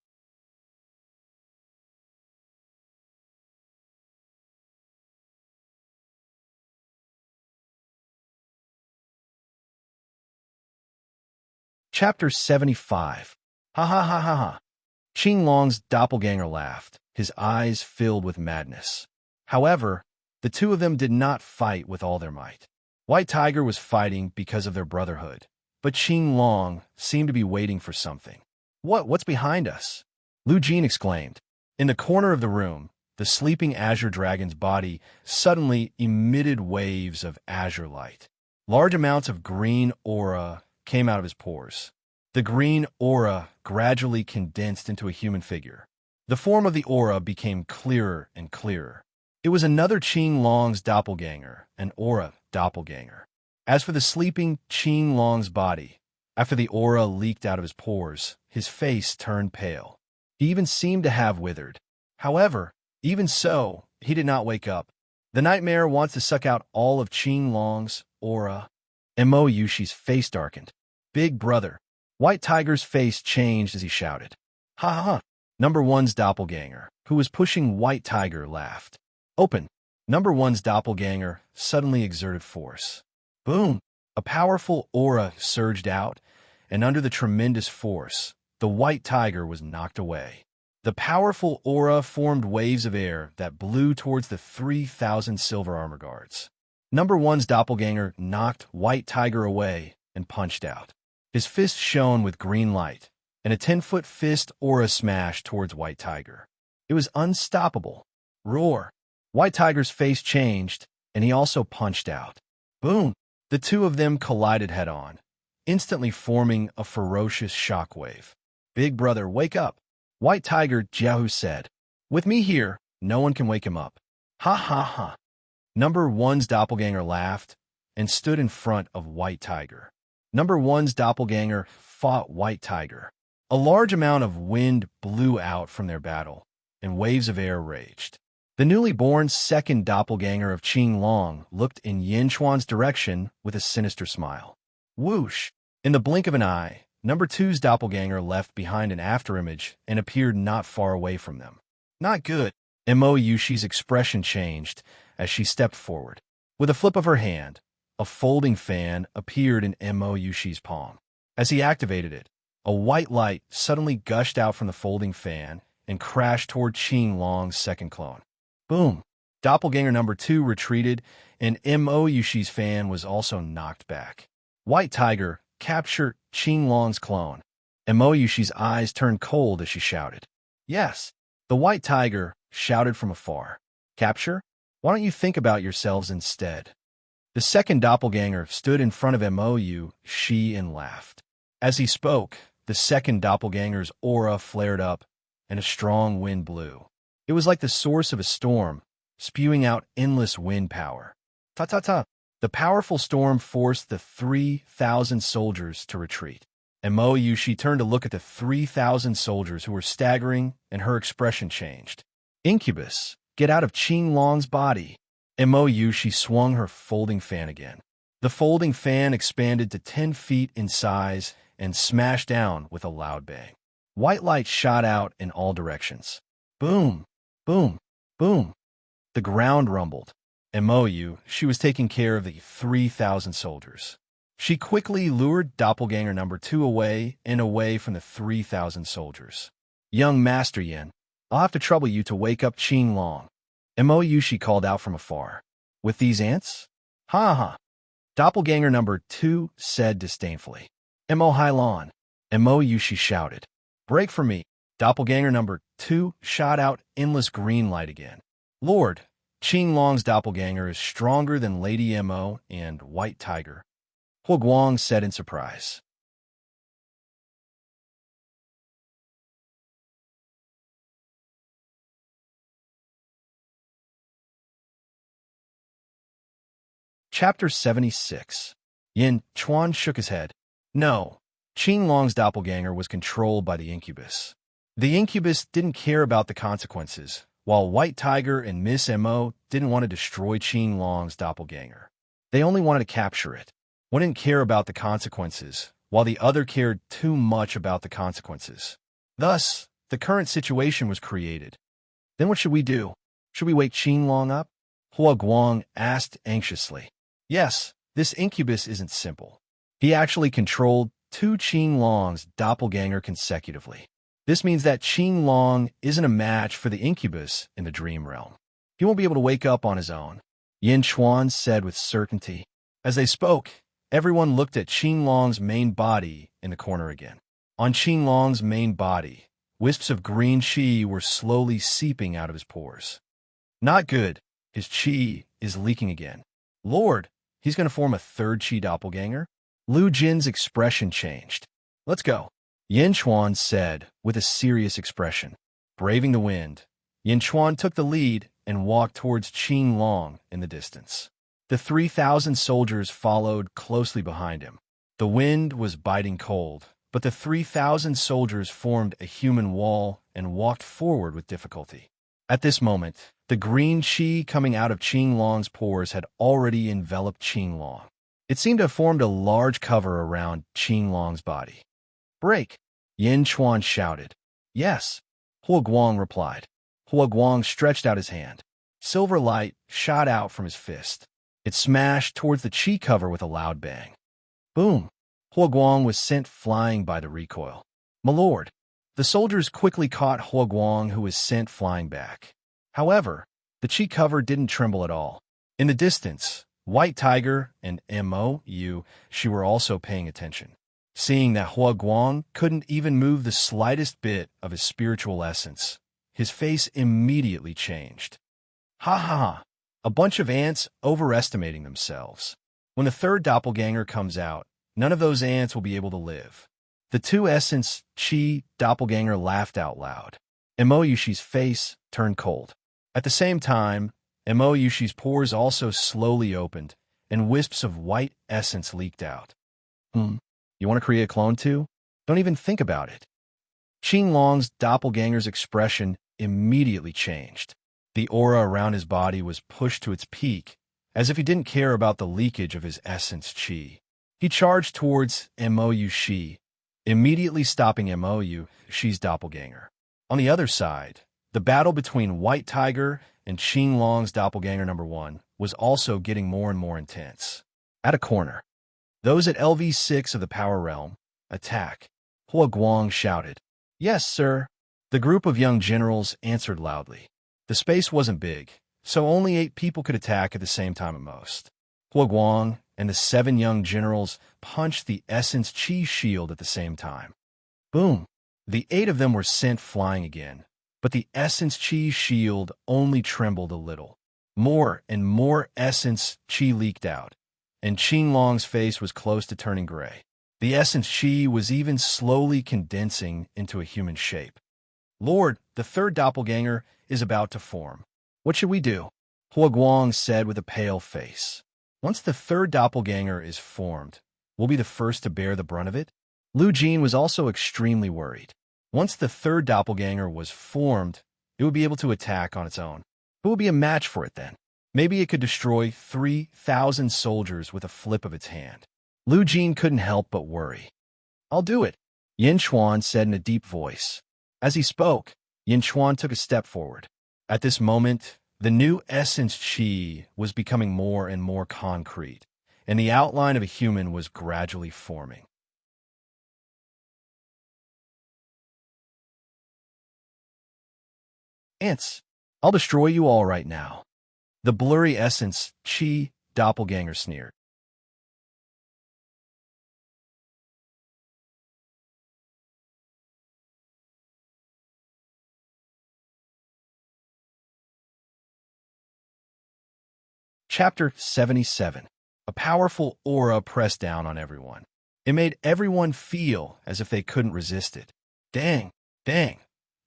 Chapter 75. Ha ha ha ha ha. Qin Long's doppelganger laughed, his eyes filled with madness. However, the two of them did not fight with all their might. White Tiger was fighting because of their brotherhood, but Qin Long seemed to be waiting for something. What's behind us?" Lu Jin exclaimed. In the corner of the room, the sleeping Azure Dragon's body suddenly emitted waves of azure light. Large amounts of green aura came out of his pores. The green aura gradually condensed into a human figure. The form of the aura became clearer and clearer. It was another Qin Long's doppelganger, an aura doppelganger. As for the sleeping Qin Long's body, after the aura leaked out of his pores, his face turned pale. He even seemed to have withered. However, even so, he did not wake up. The nightmare wants to suck out all of Qin Long's aura. Mo Yushi's face darkened. "Big brother." White Tiger's face changed as he shouted. "Ha ha ha." Number One's doppelganger, who was pushing White Tiger, laughed. "Open." Number One's doppelganger suddenly exerted force. Boom! A powerful aura surged out, and under the tremendous force, the White Tiger was knocked away. The powerful aura formed waves of air that blew towards the 3,000 silver armor guards. Number One's doppelganger knocked White Tiger away and punched out. His fist shone with green light, and a 10-foot fist aura smashed towards White Tiger. It was unstoppable. Roar! White Tiger's face changed, and he also punched out. Boom! The two of them collided head-on, instantly forming a ferocious shockwave. "Big brother, wake up!" White Tiger Jiahu said. With me here, no one can wake him up. Ha ha ha. Number one's doppelganger laughed and stood in front of White Tiger. Number one's doppelganger fought White Tiger. A large amount of wind blew out from their battle, and waves of air raged. The newly born second doppelganger of Qing Long looked in Yin Chuan's direction with a sinister smile. Whoosh! In the blink of an eye, number two's doppelganger left behind an afterimage and appeared not far away from them. Not good. Mo Yushi's expression changed as she stepped forward. With a flip of her hand, a folding fan appeared in Mo Yushi's palm. As he activated it, a white light suddenly gushed out from the folding fan and crashed toward Qing Long's second clone. Boom! Doppelganger number two retreated, and Mo Yushi's fan was also knocked back. White Tiger, capture Qing Long's clone. Mo Yushi's eyes turned cold as she shouted. Yes, the White Tiger shouted from afar. Capture? Why don't you think about yourselves instead? The second doppelganger stood in front of Mo Yushi and laughed. As he spoke, the second doppelganger's aura flared up, and a strong wind blew. It was like the source of a storm, spewing out endless wind power. Ta-ta-ta! The powerful storm forced the 3,000 soldiers to retreat. Mo Yushi turned to look at the 3,000 soldiers who were staggering, and her expression changed. Incubus, get out of Qing Long's body. Mo Yushi swung her folding fan again. The folding fan expanded to 10 feet in size and smashed down with a loud bang. White light shot out in all directions. Boom, boom, boom. The ground rumbled. Mo Yushi was taking care of the 3,000 soldiers. She quickly lured doppelganger number two away and away from the 3,000 soldiers. Young Master Yin, I'll have to trouble you to wake up Qing Long. Mo Yushi called out from afar. With these ants? Ha ha. Doppelganger number two said disdainfully. Mo Hailon. Mo Yushi shouted. Break for me. Doppelganger number two shot out endless green light again. Lord, Qing Long's doppelganger is stronger than Lady Mo and White Tiger. Hua Guang said in surprise. Chapter 76. Yin Chuan shook his head. No, Qing Long's doppelganger was controlled by the incubus. The incubus didn't care about the consequences, while White Tiger and Miss Mo didn't want to destroy Qing Long's doppelganger. They only wanted to capture it. One didn't care about the consequences, while the other cared too much about the consequences. Thus, the current situation was created. Then what should we do? Should we wake Qing Long up? Hua Guang asked anxiously. Yes, this incubus isn't simple. He actually controlled two Qing Long's doppelganger consecutively. This means that Qing Long isn't a match for the incubus in the dream realm. He won't be able to wake up on his own, Yin Chuan said with certainty. As they spoke, everyone looked at Qing Long's main body in the corner again. On Qing Long's main body, wisps of green qi were slowly seeping out of his pores. Not good. His qi is leaking again. Lord, he's going to form a third qi doppelganger? Lu Jin's expression changed. Let's go, Yin Chuan said with a serious expression. Braving the wind, Yin Chuan took the lead and walked towards Qing Long in the distance. The 3,000 soldiers followed closely behind him. The wind was biting cold, but the 3,000 soldiers formed a human wall and walked forward with difficulty. At this moment, the green qi coming out of Qing Long's pores had already enveloped Qing Long. It seemed to have formed a large cover around Qing Long's body. Break! Yin Chuan shouted. Yes, Hua Guang replied. Hua Guang stretched out his hand. Silver light shot out from his fist. It smashed towards the qi cover with a loud bang. Boom! Hua Guang was sent flying by the recoil. My lord! The soldiers quickly caught Hua Guang, who was sent flying back. However, the qi cover didn't tremble at all. In the distance, White Tiger and Mo Yushi were also paying attention. Seeing that Hua Guang couldn't even move the slightest bit of his spiritual essence, his face immediately changed. Ha ha ha! A bunch of ants overestimating themselves. When the third doppelganger comes out, none of those ants will be able to live. The two essence qi doppelganger laughed out loud. Mo Yushi's face turned cold. At the same time, Mo Yushi's pores also slowly opened, and wisps of white essence leaked out. You want to create a clone too? Don't even think about it. Qinglong's doppelganger's expression immediately changed. The aura around his body was pushed to its peak, as if he didn't care about the leakage of his essence qi. He charged towards Mo Yushi, immediately stopping Mo Yushi's doppelganger. On the other side, the battle between White Tiger and Qinglong's doppelganger number 1 was also getting more and more intense. At a corner, those at LV6 of the Power Realm, attack, Hua Guang shouted. Yes, sir. The group of young generals answered loudly. The space wasn't big, so only 8 people could attack at the same time at most. Hua Guang and the 7 young generals punched the Essence Chi shield at the same time. Boom! The 8 of them were sent flying again, but the Essence Chi shield only trembled a little. More and more Essence Chi leaked out, and Qinglong's face was close to turning gray. The Essence Chi was even slowly condensing into a human shape. Lord, the third doppelganger is about to form. What should we do? Hua Guang said with a pale face. Once the third doppelganger is formed, we'll be the first to bear the brunt of it? Lu Jin was also extremely worried. Once the third doppelganger was formed, it would be able to attack on its own. Who would be a match for it then? Maybe it could destroy 3,000 soldiers with a flip of its hand. Lu Jin couldn't help but worry. I'll do it, Yin Chuan said in a deep voice. As he spoke, Yin Chuan took a step forward. At this moment, the new Essence Qi was becoming more and more concrete, and the outline of a human was gradually forming. Ants, I'll destroy you all right now. The blurry Essence Qi doppelganger sneered. Chapter 77. A powerful aura pressed down on everyone. It made everyone feel as if they couldn't resist it. Dang, dang.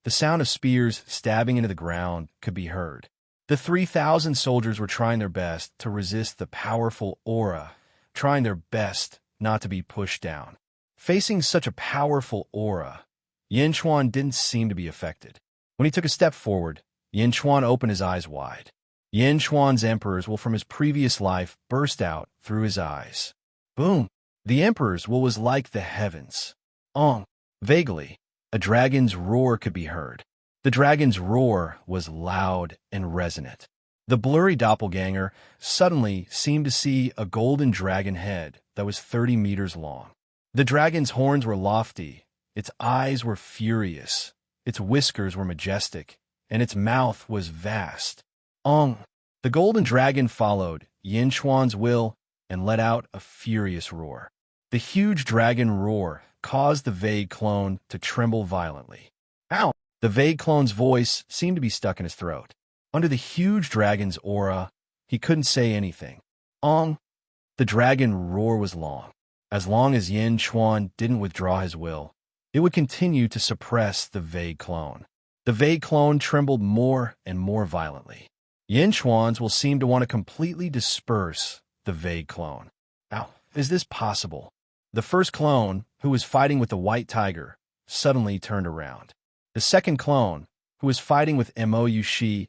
The sound of spears stabbing into the ground could be heard. The 3,000 soldiers were trying their best to resist the powerful aura, trying their best not to be pushed down. Facing such a powerful aura, Yin Chuan didn't seem to be affected. When he took a step forward, Yin Chuan opened his eyes wide. Yin Chuan's emperor's will from his previous life burst out through his eyes. Boom! The emperor's will was like the heavens. Vaguely, a dragon's roar could be heard. The dragon's roar was loud and resonant. The blurry doppelganger suddenly seemed to see a golden dragon head that was 30 meters long. The dragon's horns were lofty, its eyes were furious, its whiskers were majestic, and its mouth was vast. The golden dragon followed Yin Chuan's will and let out a furious roar. The huge dragon roar caused the vague clone to tremble violently. Ow! The vague clone's voice seemed to be stuck in his throat. Under the huge dragon's aura, he couldn't say anything. The dragon roar was long. As long as Yin Chuan didn't withdraw his will, it would continue to suppress the vague clone. The vague clone trembled more and more violently. Yin Chuan's will seem to want to completely disperse the vague clone. Ow, is this possible? The first clone, who was fighting with the White Tiger, suddenly turned around. The second clone, who was fighting with Mo Yushi,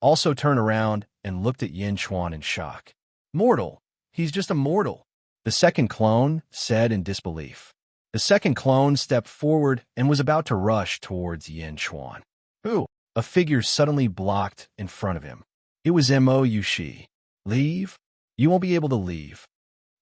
also turned around and looked at Yin Chuan in shock. Mortal! He's just a mortal, the second clone said in disbelief. The second clone stepped forward and was about to rush towards Yin Chuan. Who? A figure suddenly blocked in front of him. It was Mo Yushi. Leave? You won't be able to leave.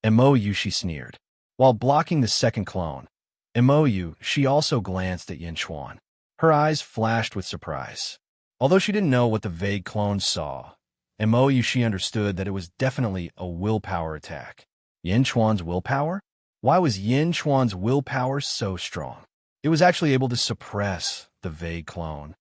Mo Yushi sneered. While blocking the second clone, Mo Yushi also glanced at Yin Chuan. Her eyes flashed with surprise. Although she didn't know what the vague clone saw, Mo Yushi understood that it was definitely a willpower attack. Yin Chuan's willpower? Why was Yin Chuan's willpower so strong? It was actually able to suppress the vague clone.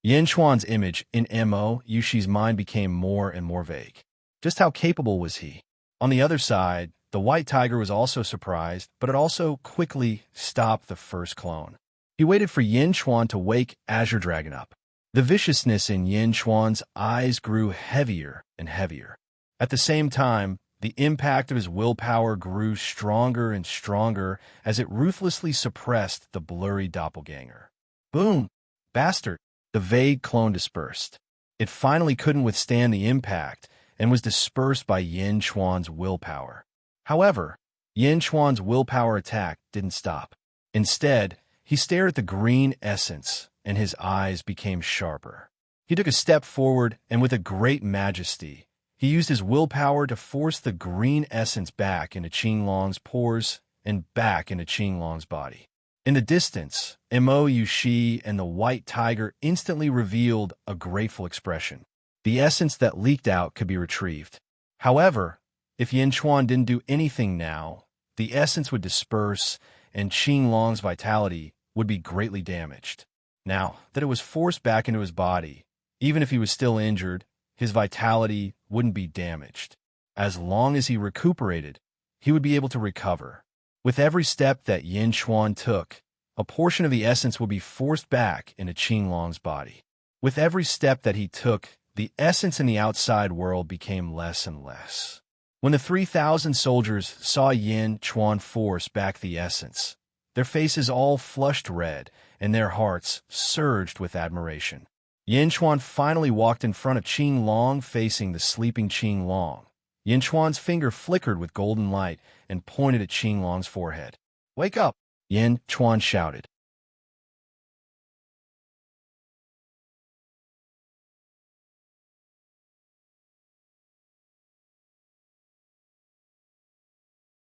Yin Chuan's image in Mo Yushi's mind became more and more vague. Just how capable was he? On the other side, the White Tiger was also surprised, but it also quickly stopped the first clone. He waited for Yin Chuan to wake Azure Dragon up. The viciousness in Yin Chuan's eyes grew heavier and heavier. At the same time, the impact of his willpower grew stronger and stronger as it ruthlessly suppressed the blurry doppelganger. Boom! Bastard! The vague clone dispersed. It finally couldn't withstand the impact and was dispersed by Yin Chuan's willpower. However, Yin Chuan's willpower attack didn't stop. Instead, he stared at the green essence, and his eyes became sharper. He took a step forward, and with a great majesty, he used his willpower to force the green essence back into Qinglong's pores and back into Qinglong's body. In the distance, Mo Yushi and the white tiger instantly revealed a grateful expression. The essence that leaked out could be retrieved. However, if Yin Chuan didn't do anything now, the essence would disperse and Qinglong's vitality would be greatly damaged. Now that it was forced back into his body, even if he was still injured, his vitality wouldn't be damaged. As long as he recuperated, he would be able to recover. With every step that Yin Chuan took, a portion of the essence would be forced back into Qinglong's body. With every step that he took, the essence in the outside world became less and less. When the 3,000 soldiers saw Yin Chuan force back the essence, their faces all flushed red and their hearts surged with admiration. Yin Chuan finally walked in front of Qinglong facing the sleeping Qinglong. Yin Chuan's finger flickered with golden light and pointed at Qinglong's forehead. "Wake up!" Yin Chuan shouted.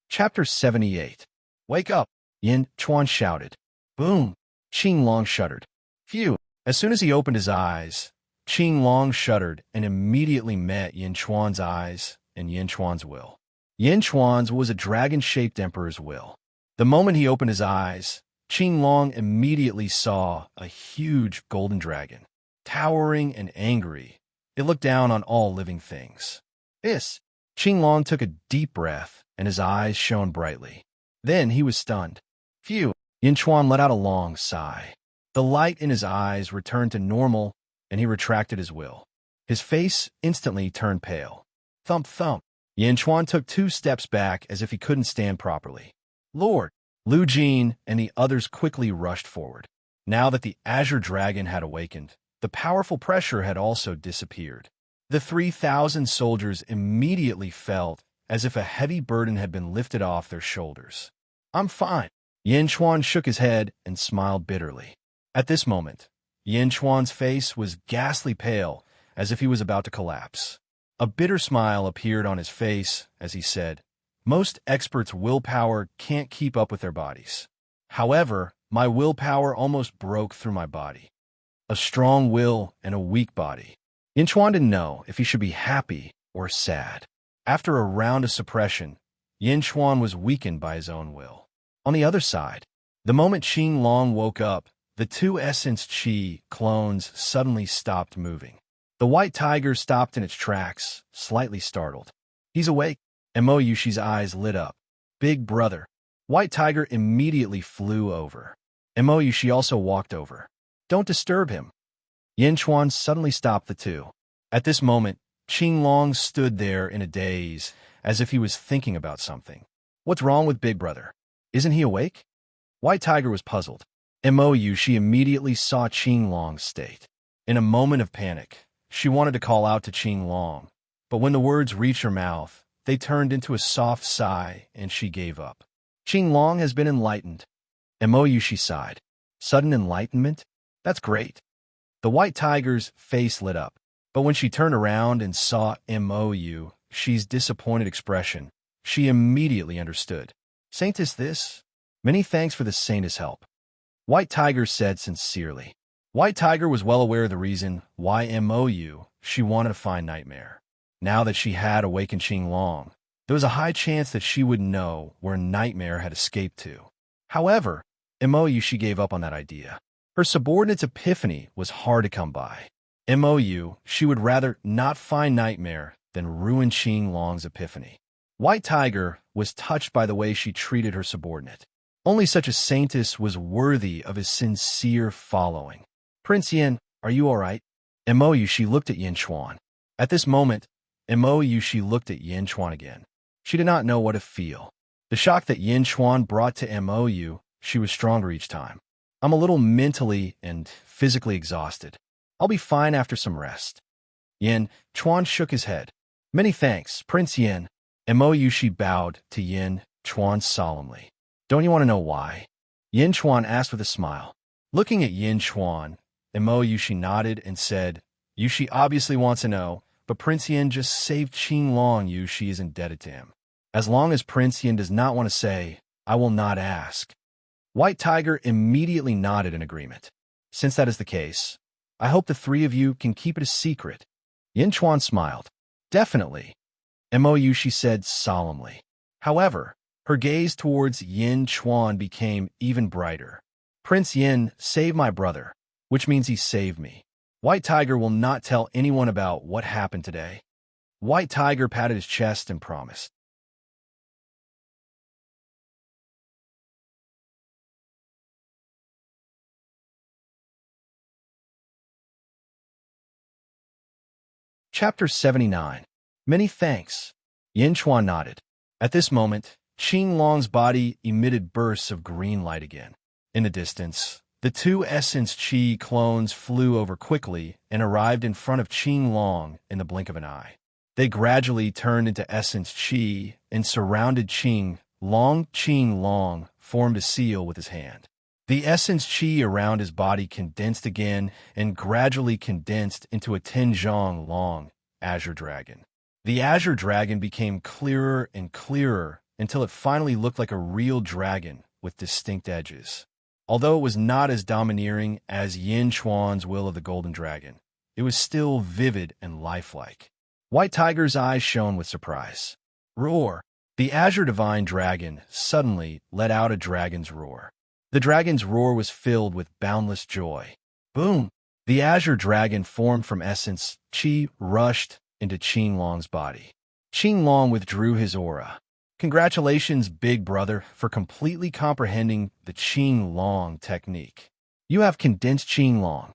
Chapter 78. Wake up! Yin Chuan shouted. Boom! Qinglong shuddered. Phew! As soon as he opened his eyes, Qinglong shuddered and immediately met Yin Chuan's eyes and Yin Chuan's will. Yin Chuan's was a dragon-shaped emperor's will. The moment he opened his eyes, Qinglong immediately saw a huge golden dragon. Towering and angry, it looked down on all living things. Qinglong took a deep breath and his eyes shone brightly. Then he was stunned. Phew! Yin Chuan let out a long sigh. The light in his eyes returned to normal, and he retracted his will. His face instantly turned pale. Thump, thump. Yin Chuan took 2 steps back as if he couldn't stand properly. Lord! Lu Jin and the others quickly rushed forward. Now that the Azure Dragon had awakened, the powerful pressure had also disappeared. The 3,000 soldiers immediately felt as if a heavy burden had been lifted off their shoulders. I'm fine. Yin Chuan shook his head and smiled bitterly. At this moment, Yin Chuan's face was ghastly pale, as if he was about to collapse. A bitter smile appeared on his face as he said, "Most experts' willpower can't keep up with their bodies. However, my willpower almost broke through my body. A strong will and a weak body." Yin Chuan didn't know if he should be happy or sad. After a round of suppression, Yin Chuan was weakened by his own will. On the other side, the moment Qinglong woke up, the 2 Essence Qi clones suddenly stopped moving. The white tiger stopped in its tracks, slightly startled. He's awake. Mo Yushi's eyes lit up. Big brother. White tiger immediately flew over. Mo Yushi also walked over. Don't disturb him. Yin Chuan suddenly stopped the 2. At this moment, Qinglong stood there in a daze, as if he was thinking about something. What's wrong with Big Brother? Isn't he awake? White Tiger was puzzled. Mo Yushi immediately saw Qinglong's state. In a moment of panic, she wanted to call out to Qinglong, but when the words reached her mouth, they turned into a soft sigh and she gave up. Qinglong has been enlightened. Mo Yushi sighed. Sudden enlightenment? That's great. The white tiger's face lit up, but when she turned around and saw Mo Yushi's disappointed expression, she immediately understood. Saint is this? Many thanks for the saint's help. White Tiger said sincerely. White Tiger was well aware of the reason why she wanted to find Nightmare. Now that she had awakened Qinglong, there was a high chance that she would know where Nightmare had escaped to. However, she gave up on that idea. Her subordinate's epiphany was hard to come by. She would rather not find Nightmare than ruin Qinglong's epiphany. White Tiger was touched by the way she treated her subordinate. Only such a saintess was worthy of his sincere following. Prince Yin, are you all right? Mo Yushi looked at Yin Chuan. At this moment, Mo Yushi looked at Yin Chuan again. She did not know what to feel. The shock that Yin Chuan brought to Mo, she was stronger each time. I'm a little mentally and physically exhausted. I'll be fine after some rest. Yin Chuan shook his head. Many thanks, Prince Yin. Mo Yushi bowed to Yin Chuan solemnly. Don't you want to know why? Yin Chuan asked with a smile. Looking at Yin Chuan, Mo Yushi nodded and said, Yushi obviously wants to know, but Prince Yin just saved Qing Long. Yushi is indebted to him. As long as Prince Yin does not want to say, I will not ask. White Tiger immediately nodded in agreement. Since that is the case, I hope the three of you can keep it a secret. Yin Chuan smiled. Definitely, Mo Yushi said solemnly. However, her gaze towards Yin Chuan became even brighter. Prince Yin saved my brother, which means he saved me. White Tiger will not tell anyone about what happened today. White Tiger patted his chest and promised. Chapter 79. Many thanks. Yin Chuan nodded. At this moment, Qing Long's body emitted bursts of green light again. In the distance, the two Essence Qi clones flew over quickly and arrived in front of Qing Long in the blink of an eye. They gradually turned into Essence Qi and surrounded Qing Long. Qing Long formed a seal with his hand. The Essence Qi around his body condensed again and gradually condensed into a Tianzhong Long Azure Dragon. The Azure Dragon became clearer and clearer until it finally looked like a real dragon with distinct edges. Although it was not as domineering as Yin Chuan's Will of the Golden Dragon, it was still vivid and lifelike. White Tiger's eyes shone with surprise. Roar! The Azure Divine Dragon suddenly let out a dragon's roar. The dragon's roar was filled with boundless joy. Boom! The Azure Dragon formed from Essence Qi rushed into Qing Long's body. Qing Long withdrew his aura. Congratulations, big brother, for completely comprehending the Qing Long technique. You have condensed Qing Long.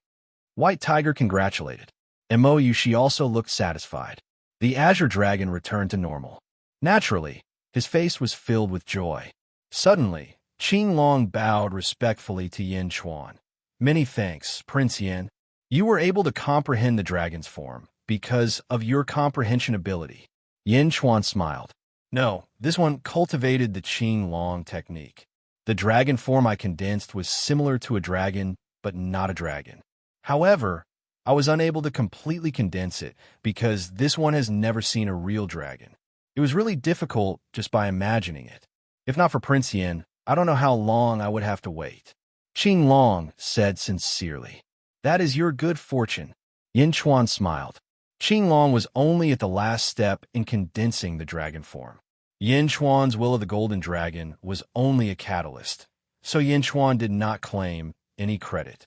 White Tiger congratulated. Mo Yushi also looked satisfied. The Azure Dragon returned to normal. Naturally, his face was filled with joy. Suddenly, Qing Long bowed respectfully to Yin Chuan. Many thanks, Prince Yin. You were able to comprehend the dragon's form because of your comprehension ability. Yin Chuan smiled. No, this one cultivated the Qing Long technique. The dragon form I condensed was similar to a dragon, but not a dragon. However, I was unable to completely condense it because this one has never seen a real dragon. It was really difficult just by imagining it. If not for Prince Yin, I don't know how long I would have to wait. Qing Long said sincerely. That is your good fortune. Yin Chuan smiled. Qing Long was only at the last step in condensing the dragon form. Yin Chuan's Will of the Golden Dragon was only a catalyst, so Yin Chuan did not claim any credit.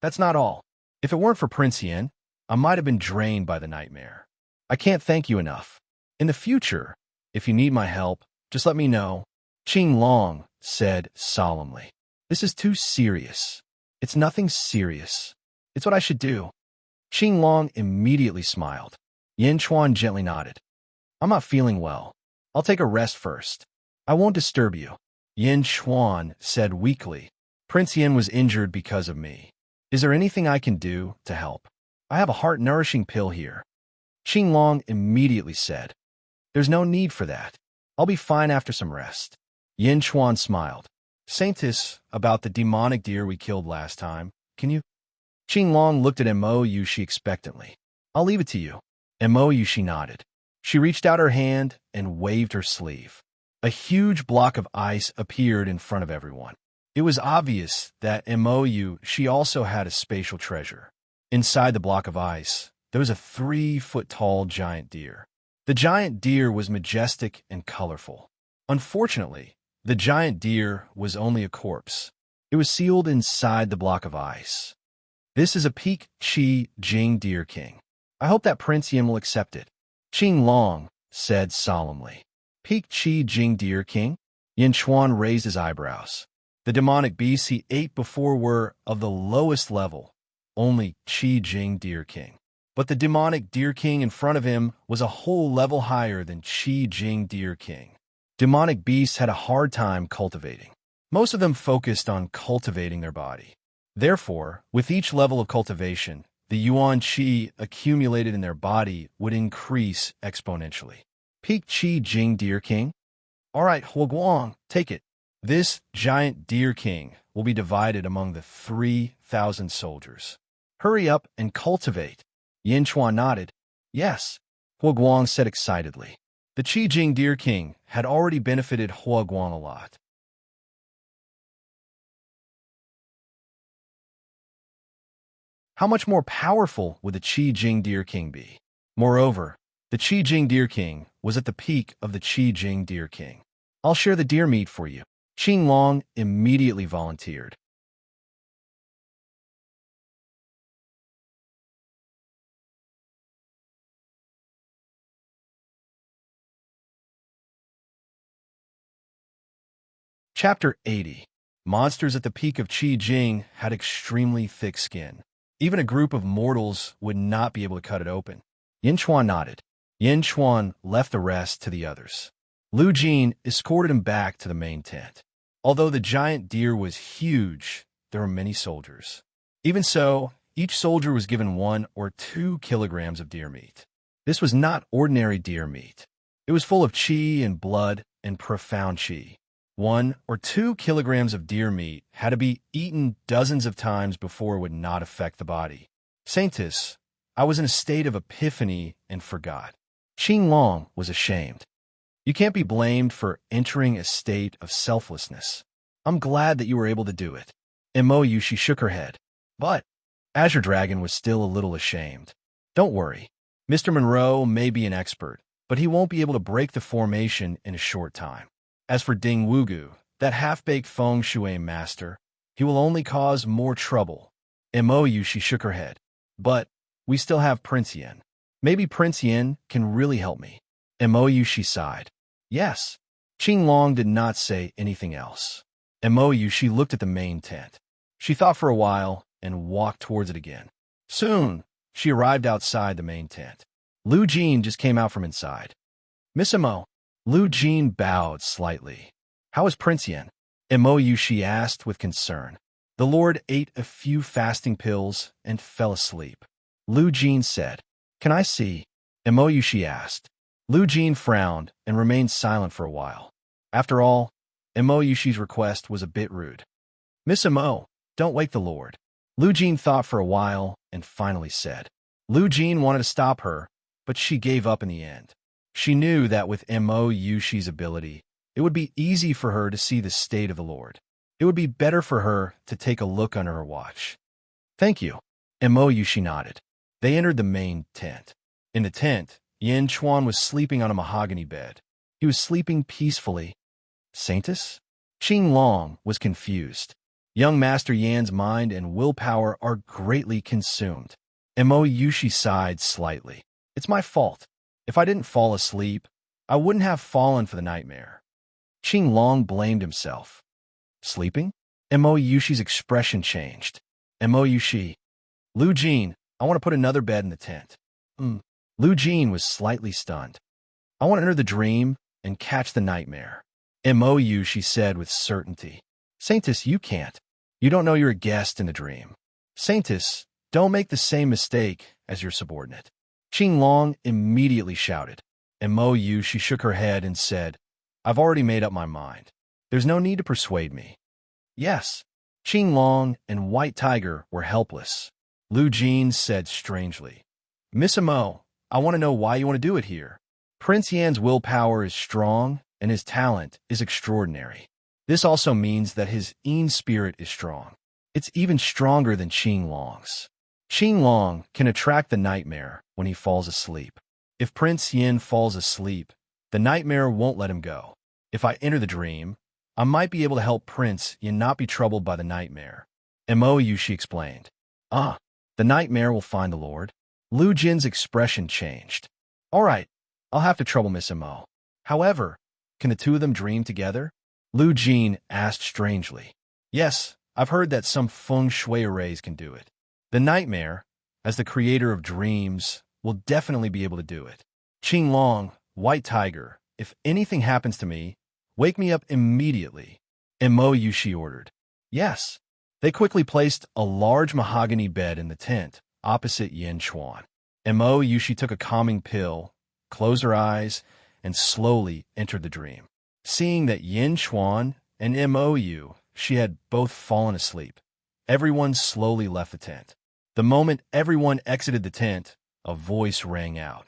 That's not all. If it weren't for Prince Yin, I might have been drained by the nightmare. I can't thank you enough. In the future, if you need my help, just let me know. Qing Long said solemnly. This is too serious. It's nothing serious. It's what I should do. Qing Long immediately smiled. Yin Chuan gently nodded. I'm not feeling well. I'll take a rest first. I won't disturb you. Yin Chuan said weakly. Prince Yin was injured because of me. Is there anything I can do to help? I have a heart-nourishing pill here. Qing Long immediately said. There's no need for that. I'll be fine after some rest. Yin Chuan smiled. Saintess, about the demonic deer we killed last time, can you? Qing Long looked at Mo Yushi expectantly. I'll leave it to you. Mo Yushi nodded. She reached out her hand and waved her sleeve. A huge block of ice appeared in front of everyone. It was obvious that Mo Yushi also had a spatial treasure. Inside the block of ice, there was a 3-foot-tall giant deer. The giant deer was majestic and colorful. Unfortunately, the giant deer was only a corpse. It was sealed inside the block of ice. This is a Peak Qi Jing Deer King. I hope that Prince Yin will accept it. Qing Long said solemnly. Peak Qi Jing Deer King? Yin Chuan raised his eyebrows. The demonic beasts he ate before were of the lowest level, only Qi Jing Deer King. But the demonic Deer King in front of him was a whole level higher than Qi Jing Deer King. Demonic beasts had a hard time cultivating. Most of them focused on cultivating their body. Therefore, with each level of cultivation, the yuan qi accumulated in their body would increase exponentially. Peak Qi Jing Deer King? All right, Huoguang, take it. This giant Deer King will be divided among the 3,000 soldiers. Hurry up and cultivate. Yin Chuan nodded. Yes, Huoguang said excitedly. The Qi Jing Deer King had already benefited Huoguang a lot. How much more powerful would the Qi Jing Deer King be? Moreover, the Qi Jing Deer King was at the peak of the Qi Jing Deer King. I'll share the deer meat for you. Qing Long immediately volunteered. Chapter 80. Monsters at the peak of Qi Jing had extremely thick skin. Even a group of mortals would not be able to cut it open. Yin Chuan nodded. Yin Chuan left the rest to the others. Lu Jin escorted him back to the main tent. Although the giant deer was huge, there were many soldiers. Even so, each soldier was given 1 or 2 kilograms of deer meat. This was not ordinary deer meat. It was full of qi and blood and profound qi. 1 or 2 kilograms of deer meat had to be eaten dozens of times before it would not affect the body. Saintus, I was in a state of epiphany and forgot. Qing Long was ashamed. You can't be blamed for entering a state of selflessness. I'm glad that you were able to do it. Mo Yushi shook her head. But Azure Dragon was still a little ashamed. Don't worry. Mr. Monroe may be an expert, but he won't be able to break the formation in a short time. As for Ding Wugu, that half-baked feng shui master, he will only cause more trouble. Mo Yushi shook her head. But we still have Prince Yin. Maybe Prince Yin can really help me. Mo Yushi sighed. Yes. Qing Long did not say anything else. Mo Yushi looked at the main tent. She thought for a while and walked towards it again. Soon, she arrived outside the main tent. Lu Jin just came out from inside. Miss Mo. Lu Jin bowed slightly. How is Prince Yin? Mo Yushi asked with concern. The Lord ate a few fasting pills and fell asleep. Lu Jin said. Can I see? Mo Yushi asked. Lu Jin frowned and remained silent for a while. After all, Mo Yushi's request was a bit rude. Miss Mo, don't wake the Lord. Lu Jin thought for a while and finally said. Lu Jin wanted to stop her, but she gave up in the end. She knew that with Mo Yushi's ability, it would be easy for her to see the state of the Lord. It would be better for her to take a look under her watch. Thank you. Mo Yushi nodded. They entered the main tent. In the tent, Yin Chuan was sleeping on a mahogany bed. He was sleeping peacefully. Saintus? Qing Long was confused. Young Master Yan's mind and willpower are greatly consumed. Mo Yushi sighed slightly. It's my fault. If I didn't fall asleep, I wouldn't have fallen for the nightmare. Qing Long blamed himself. Sleeping? Mo Yushi's expression changed. Mo Yushi. Lu Jin, I want to put another bed in the tent. Lu Jin was slightly stunned. I want to enter the dream and catch the nightmare. Mo Yushi said with certainty. Saintus, you can't. You don't know you're a guest in the dream. Saintus, don't make the same mistake as your subordinate. Qing Long immediately shouted. Mo Yushi shook her head and said, I've already made up my mind. There's no need to persuade me. Yes. Qing Long and White Tiger were helpless. Lu Jin said strangely. Miss Mo, I want to know why you want to do it here. Prince Yan's willpower is strong and his talent is extraordinary. This also means that his Yin spirit is strong. It's even stronger than Qing Long's. Qing Long can attract the nightmare when he falls asleep. If Prince Yin falls asleep, the nightmare won't let him go. If I enter the dream, I might be able to help Prince Yin not be troubled by the nightmare. Mo Yushi explained. Ah, the nightmare will find the Lord. Lu Jin's expression changed. All right, I'll have to trouble Miss Mo. However, can the two of them dream together? Lu Jin asked strangely. Yes, I've heard that some feng shui arrays can do it. The nightmare, as the creator of dreams, will definitely be able to do it. Qing Long, White Tiger, if anything happens to me, wake me up immediately. Mo Yushi ordered. Yes. They quickly placed a large mahogany bed in the tent, opposite Yin Chuan. Mo Yushi took a calming pill, closed her eyes, and slowly entered the dream. Seeing that Yin Chuan and Mo Yu, she had both fallen asleep, everyone slowly left the tent. The moment everyone exited the tent, a voice rang out.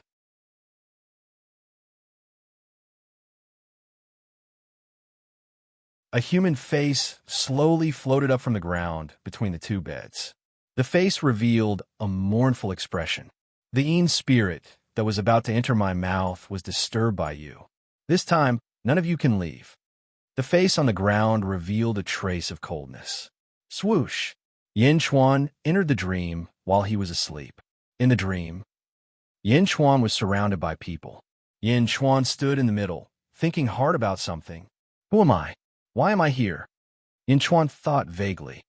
A human face slowly floated up from the ground between the two beds. The face revealed a mournful expression. The Yin spirit that was about to enter my mouth was disturbed by you. This time, none of you can leave. The face on the ground revealed a trace of coldness. Swoosh! Yin Chuan entered the dream while he was asleep. In the dream, Yin Chuan was surrounded by people. Yin Chuan stood in the middle, thinking hard about something. Who am I? Why am I here? Yin Chuan thought vaguely.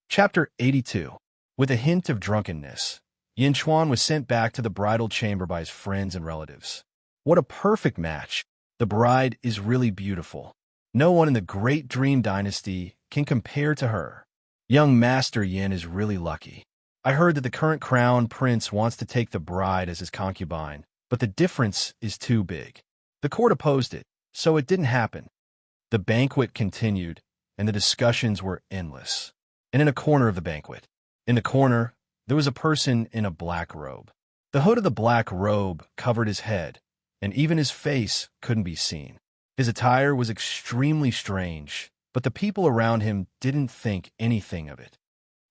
Chapter 82. With a hint of drunkenness, Yin Chuan was sent back to the bridal chamber by his friends and relatives. What a perfect match! The bride is really beautiful. No one in the Great Dream Dynasty can compare to her. Young Master Yin is really lucky. I heard that the current crown prince wants to take the bride as his concubine, but the difference is too big. The court opposed it, so it didn't happen. The banquet continued, and the discussions were endless. And in a corner of the banquet, in the corner, there was a person in a black robe. The hood of the black robe covered his head, and even his face couldn't be seen. His attire was extremely strange, but the people around him didn't think anything of it.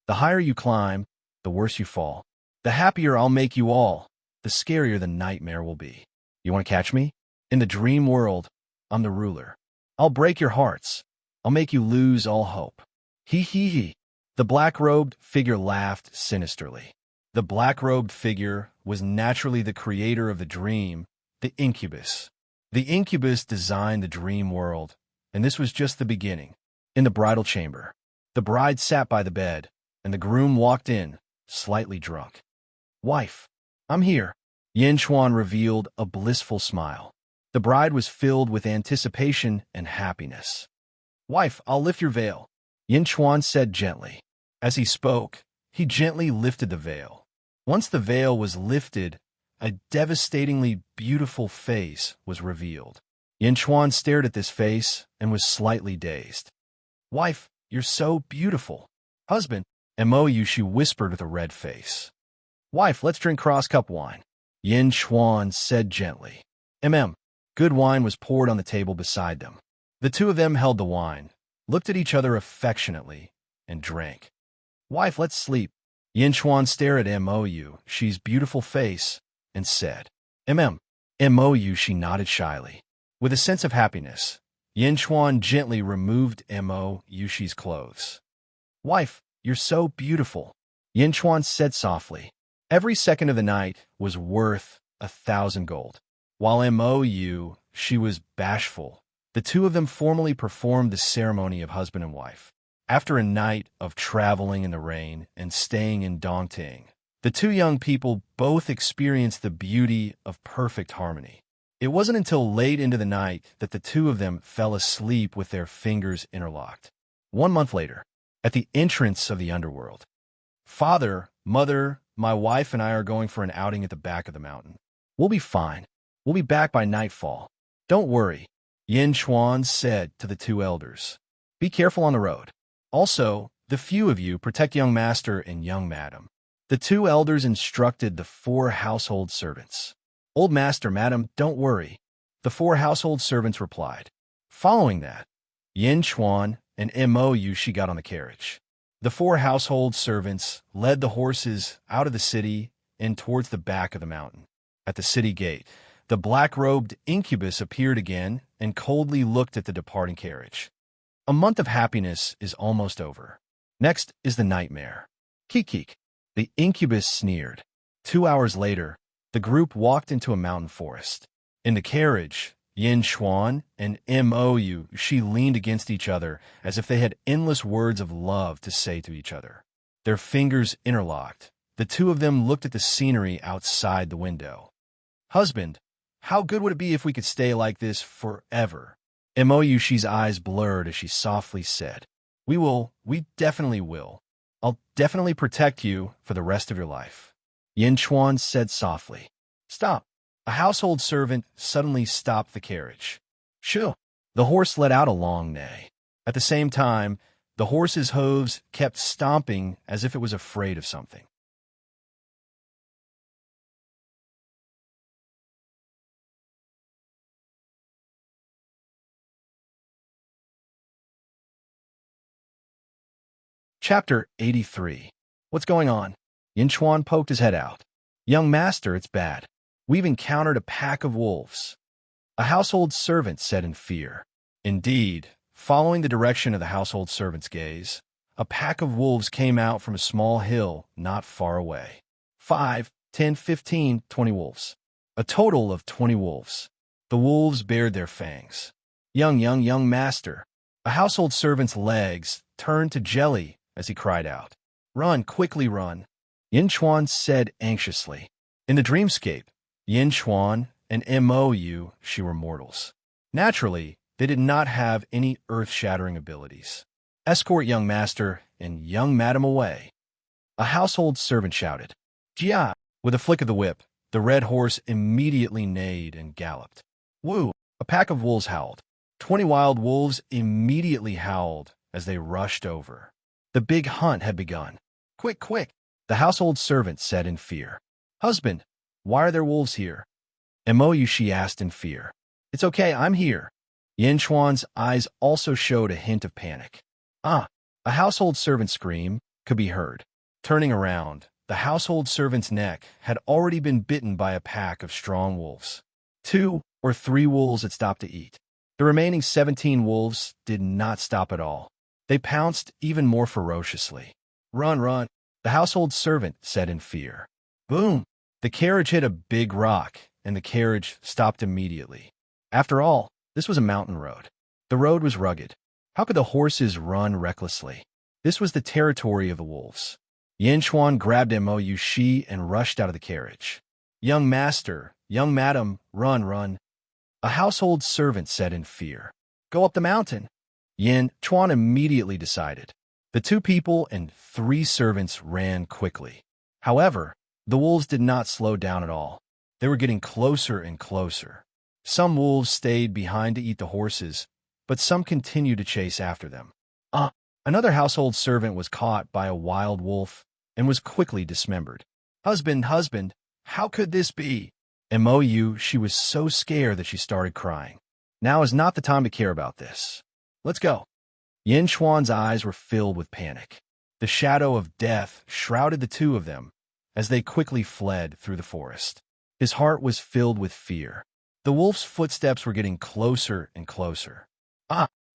The higher you climb, the worse you fall. The happier I'll make you all, the scarier the nightmare will be. You want to catch me? In the dream world, I'm the ruler. I'll break your hearts. I'll make you lose all hope. Hee hee hee. The black-robed figure laughed sinisterly. The black-robed figure was naturally the creator of the dream, the incubus. The incubus designed the dream world, and this was just the beginning. In the bridal chamber, the bride sat by the bed, and the groom walked in, slightly drunk. Wife, I'm here. Yin Chuan revealed a blissful smile. The bride was filled with anticipation and happiness. Wife, I'll lift your veil, Yin Chuan said gently. As he spoke, he gently lifted the veil. Once the veil was lifted, a devastatingly beautiful face was revealed. Yin Chuan stared at this face and was slightly dazed. Wife, you're so beautiful. Husband, Mo Yushi whispered with a red face. Wife, let's drink cross-cup wine, Yin Chuan said gently. Good wine was poured on the table beside them. The two of them held the wine, looked at each other affectionately, and drank. Wife, let's sleep. Yin Chuan stared at Mo Yushi's beautiful face and said, Mo Yushi nodded shyly. With a sense of happiness, Yin Chuan gently removed Mo Yushi's clothes. Wife, you're so beautiful, Yin Chuan said softly. Every second of the night was worth 1,000 gold. While Mo Yushi was bashful, the two of them formally performed the ceremony of husband and wife. After a night of traveling in the rain and staying in Dongting, the two young people both experienced the beauty of perfect harmony. It wasn't until late into the night that the two of them fell asleep with their fingers interlocked. 1 month later, at the entrance of the underworld, Father, Mother, my wife and I are going for an outing at the back of the mountain. We'll be fine. We'll be back by nightfall. Don't worry, Yin Chuan said to the two elders. Be careful on the road. Also, the few of you protect young master and young madam. The two elders instructed the 4 household servants. Old master, madam, don't worry, the 4 household servants replied. Following that, Yin Chuan and Mo Yushi got on the carriage. The 4 household servants led the horses out of the city and towards the back of the mountain. At the city gate, the black-robed incubus appeared again and coldly looked at the departing carriage. A month of happiness is almost over. Next is the nightmare. Keek. The incubus sneered. 2 hours later, the group walked into a mountain forest. In the carriage, Yin Xuan and Mou Shi leaned against each other as if they had endless words of love to say to each other. Their fingers interlocked. The two of them looked at the scenery outside the window. Husband, how good would it be if we could stay like this forever? Mou Shi's eyes blurred as she softly said, we definitely will. I'll definitely protect you for the rest of your life. Yin Xuan said softly. Stop. A household servant suddenly stopped the carriage. Shoo! The horse let out a long neigh. At the same time, the horse's hooves kept stomping as if it was afraid of something. Chapter 83. What's going on? Yin Xuan poked his head out. Young master, it's bad. We've encountered a pack of wolves. A household servant said in fear. Indeed, following the direction of the household servant's gaze, a pack of wolves came out from a small hill not far away. 5, 10, 15, 20 wolves. A total of 20 wolves. The wolves bared their fangs. Young master. A household servant's legs turned to jelly as he cried out. Run, quickly run. Yin Xuan said anxiously. In the dreamscape, Yin Xuan and Mou Shi were mortals. Naturally, they did not have any earth-shattering abilities. Escort young master and young madam away. A household servant shouted. Jia! With a flick of the whip, the red horse immediately neighed and galloped. Woo! A pack of wolves howled. 20 wild wolves immediately howled as they rushed over. The big hunt had begun. Quick! The household servant said in fear. Husband, why are there wolves here? Mou Shi asked in fear. It's okay, I'm here. Yin Xuan's eyes also showed a hint of panic. A household servant's scream could be heard. Turning around, the household servant's neck had already been bitten by a pack of strong wolves. 2 or 3 wolves had stopped to eat. The remaining 17 wolves did not stop at all. They pounced even more ferociously. Run, the household servant said in fear. Boom! The carriage hit a big rock, and the carriage stopped immediately. After all, this was a mountain road. The road was rugged. How could the horses run recklessly? This was the territory of the wolves. Yin Xuan grabbed Mou Shi and rushed out of the carriage. Young master, young madam, run. A household servant said in fear. Go up the mountain. Yin Xuan immediately decided. The 2 people and 3 servants ran quickly. However, the wolves did not slow down at all. They were getting closer and closer. Some wolves stayed behind to eat the horses, but some continued to chase after them. Another household servant was caught by a wild wolf and was quickly dismembered. Husband, how could this be? Mou Shi was so scared that she started crying. Now is not the time to care about this. Let's go. Yin Xuan's eyes were filled with panic. The shadow of death shrouded the 2 of them as they quickly fled through the forest. His heart was filled with fear. The wolf's footsteps were getting closer and closer.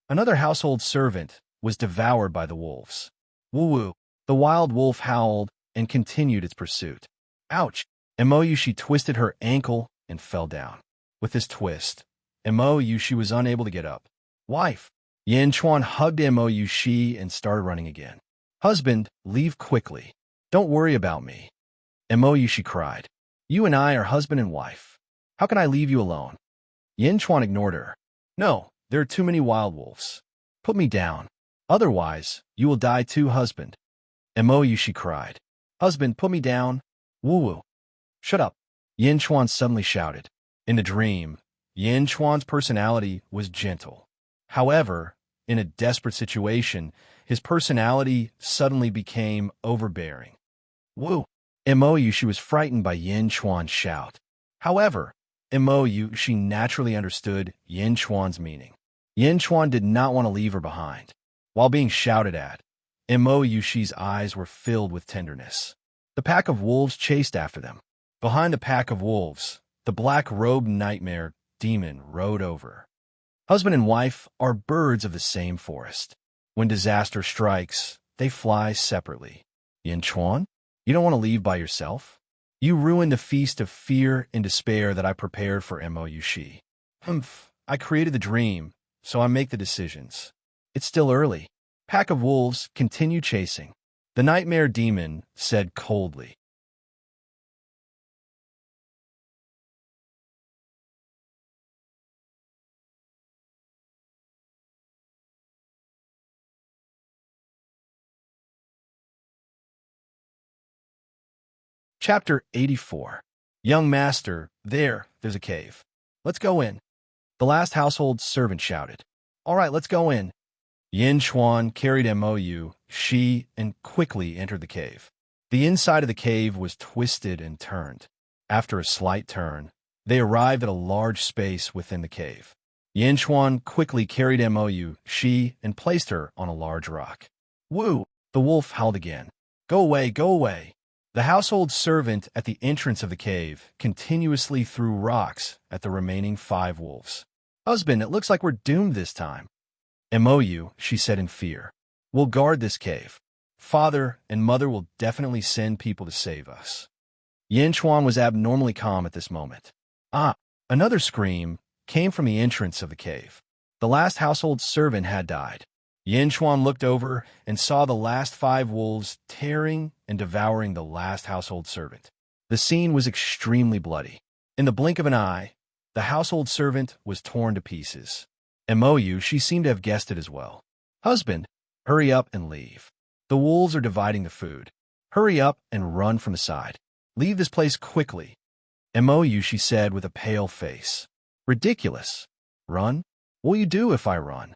Another household servant was devoured by the wolves. Woo! The wild wolf howled and continued its pursuit. Ouch! Mou Shi twisted her ankle and fell down. With this twist, Mou Shi was unable to get up. Wife! Yin Xuan hugged Mou Shi and started running again. Husband, leave quickly. Don't worry about me. Mou Shi cried. You and I are husband and wife. How can I leave you alone? Yin Xuan ignored her. No, there are too many wild wolves. Put me down. Otherwise, you will die too, husband. Mou Shi cried. Husband, put me down. Woo! Shut up. Yin Xuan suddenly shouted. In the dream, Yin Xuan's personality was gentle. However, in a desperate situation, his personality suddenly became overbearing. Woo! Mou Shi was frightened by Yin Xuan's shout. However, Mou Shi naturally understood Yin Xuan's meaning. Yin Xuan did not want to leave her behind. While being shouted at, Mo Yushi's eyes were filled with tenderness. The pack of wolves chased after them. Behind the pack of wolves, the black-robed nightmare demon rode over. Husband and wife are birds of the same forest. When disaster strikes, they fly separately. Yin Chuan, you don't want to leave by yourself? You ruined the feast of fear and despair that I prepared for Mo Yushi. I created the dream, so I make the decisions. It's still early. Pack of wolves continue chasing. The nightmare demon said coldly. Chapter 84. Young master, there's a cave. Let's go in. The last household servant shouted. All right, let's go in. Yin Chuan carried Mo Shi and quickly entered the cave. The inside of the cave was twisted and turned. After a slight turn, they arrived at a large space within the cave. Yin Chuan quickly carried Mo Shi and placed her on a large rock. Woo! The wolf howled again. Go away, go away! The household servant at the entrance of the cave continuously threw rocks at the remaining 5 wolves. Husband, it looks like we're doomed this time. Mo, she said in fear. We'll guard this cave. Father and mother will definitely send people to save us. Yin Chuan was abnormally calm at this moment. Another scream came from the entrance of the cave. The last household servant had died. Yin Chuan looked over and saw the last 5 wolves tearing and devouring the last household servant. The scene was extremely bloody. In the blink of an eye, the household servant was torn to pieces. Mo, she seemed to have guessed it as well. Husband, hurry up and leave. The wolves are dividing the food. Hurry up and run from the side. Leave this place quickly. Mo, she said with a pale face. Ridiculous. Run? What will you do if I run?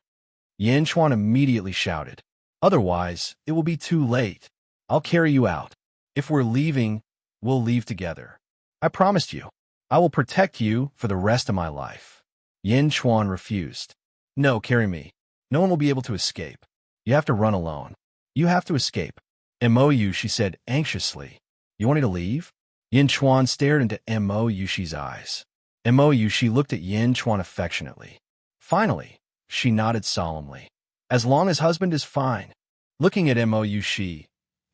Yin Chuan immediately shouted. Otherwise, it will be too late. I'll carry you out. If we're leaving, we'll leave together. I promised you. I will protect you for the rest of my life. Yin Chuan refused. No, carry me. No one will be able to escape. You have to run alone. You have to escape. Mo, she said anxiously. You want me to leave? Yin Chuan stared into Mo Yushi's eyes. Mo, she looked at Yin Chuan affectionately. Finally, she nodded solemnly. As long as husband is fine. Looking at Mo Yushi,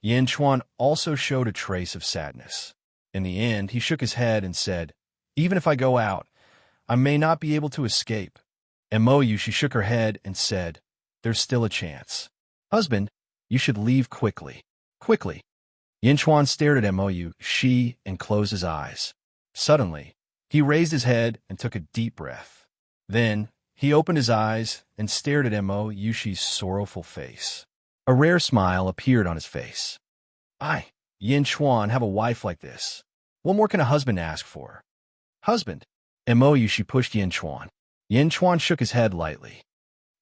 Yin Chuan also showed a trace of sadness. In the end, he shook his head and said, even if I go out, I may not be able to escape. Mo, she shook her head and said, there's still a chance. Husband, you should leave quickly. Quickly. Yin Chuan stared at Mo Shi and closed his eyes. Suddenly, he raised his head and took a deep breath. Then, he opened his eyes and stared at Mo Yushi's sorrowful face. A rare smile appeared on his face. Yin Chuan, have a wife like this. What more can a husband ask for? Husband. Mo Yushi pushed Yin Chuan. Yin Chuan shook his head lightly.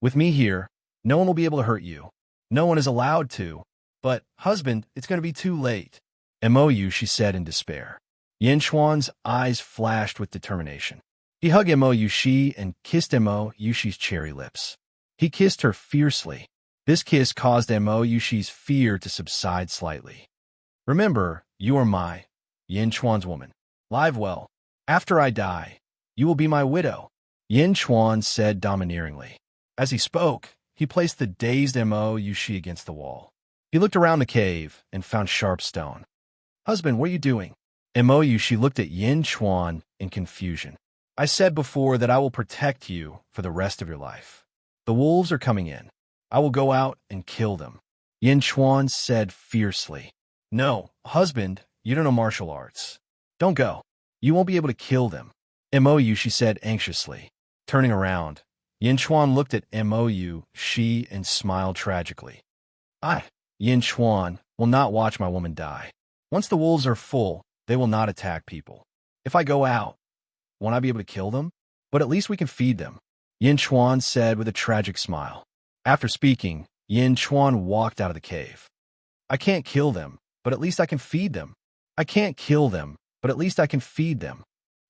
With me here, no one will be able to hurt you. No one is allowed to. But, husband, it's going to be too late. Mo Yushi said in despair. Yin Chuan's eyes flashed with determination. He hugged Mo Yushi and kissed Mo Yushi's cherry lips. He kissed her fiercely. This kiss caused Mo Yushi's fear to subside slightly. Remember, you are my, Yin Chuan's woman. Live well. After I die, you will be my widow, Yin Chuan said domineeringly. As he spoke, he placed the dazed Mo Yushi against the wall. He looked around the cave and found sharp stone. Husband, what are you doing? Mo Yushi looked at Yin Chuan in confusion. I said before that I will protect you for the rest of your life. The wolves are coming in. I will go out and kill them. Yin Chuan said fiercely. No, husband, you don't know martial arts. Don't go. You won't be able to kill them. Mo Yushi said anxiously. Turning around, Yin Chuan looked at Mo Yushi and smiled tragically. Yin Chuan, will not watch my woman die. Once the wolves are full, they will not attack people. If I go out, won't I be able to kill them? But at least we can feed them, Yin Chuan said with a tragic smile. After speaking, Yin Chuan walked out of the cave. I can't kill them, but at least I can feed them. I can't kill them, but at least I can feed them.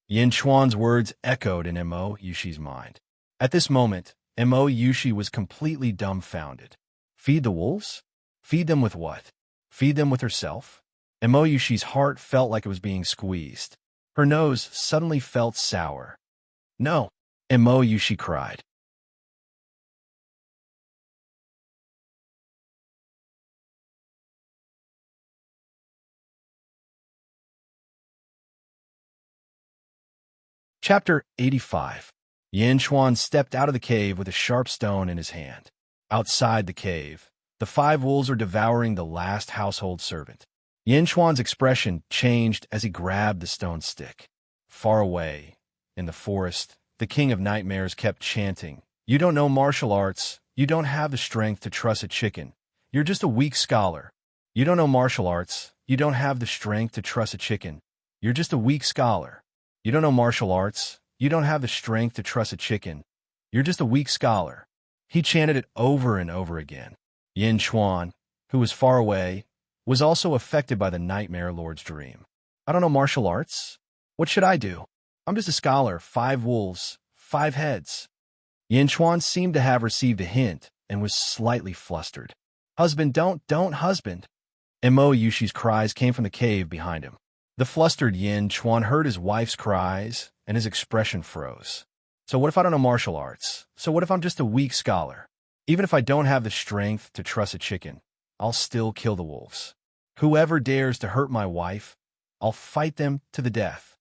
Yin Chuan's words echoed in Mo Yushi's mind. At this moment, Mo Yushi was completely dumbfounded. Feed the wolves? Feed them with what? Feed them with herself? Emoyushi's heart felt like it was being squeezed. Her nose suddenly felt sour. No, Emoyushi cried. Chapter 85. Yin Chuan stepped out of the cave with a sharp stone in his hand. Outside the cave, the 5 wolves were devouring the last household servant. Yin Chuan's expression changed as he grabbed the stone stick. Far away, in the forest, the king of nightmares kept chanting, "You don't know martial arts. You don't have the strength to truss a chicken. You're just a weak scholar. You don't know martial arts. You don't have the strength to truss a chicken. You're just a weak scholar. You don't know martial arts. You don't have the strength to truss a chicken. You're just a weak scholar." He chanted it over and over again. Yin Chuan, who was far away, was also affected by the Nightmare Lord's dream. "I don't know martial arts. What should I do? I'm just a scholar, 5 wolves, 5 heads." Yin Chuan seemed to have received a hint and was slightly flustered. "Husband, don't, husband." Emoyushi's cries came from the cave behind him. The flustered Yin Chuan heard his wife's cries, and his expression froze. "So what if I don't know martial arts? So what if I'm just a weak scholar? Even if I don't have the strength to truss a chicken, I'll still kill the wolves. Whoever dares to hurt my wife, I'll fight them to the death."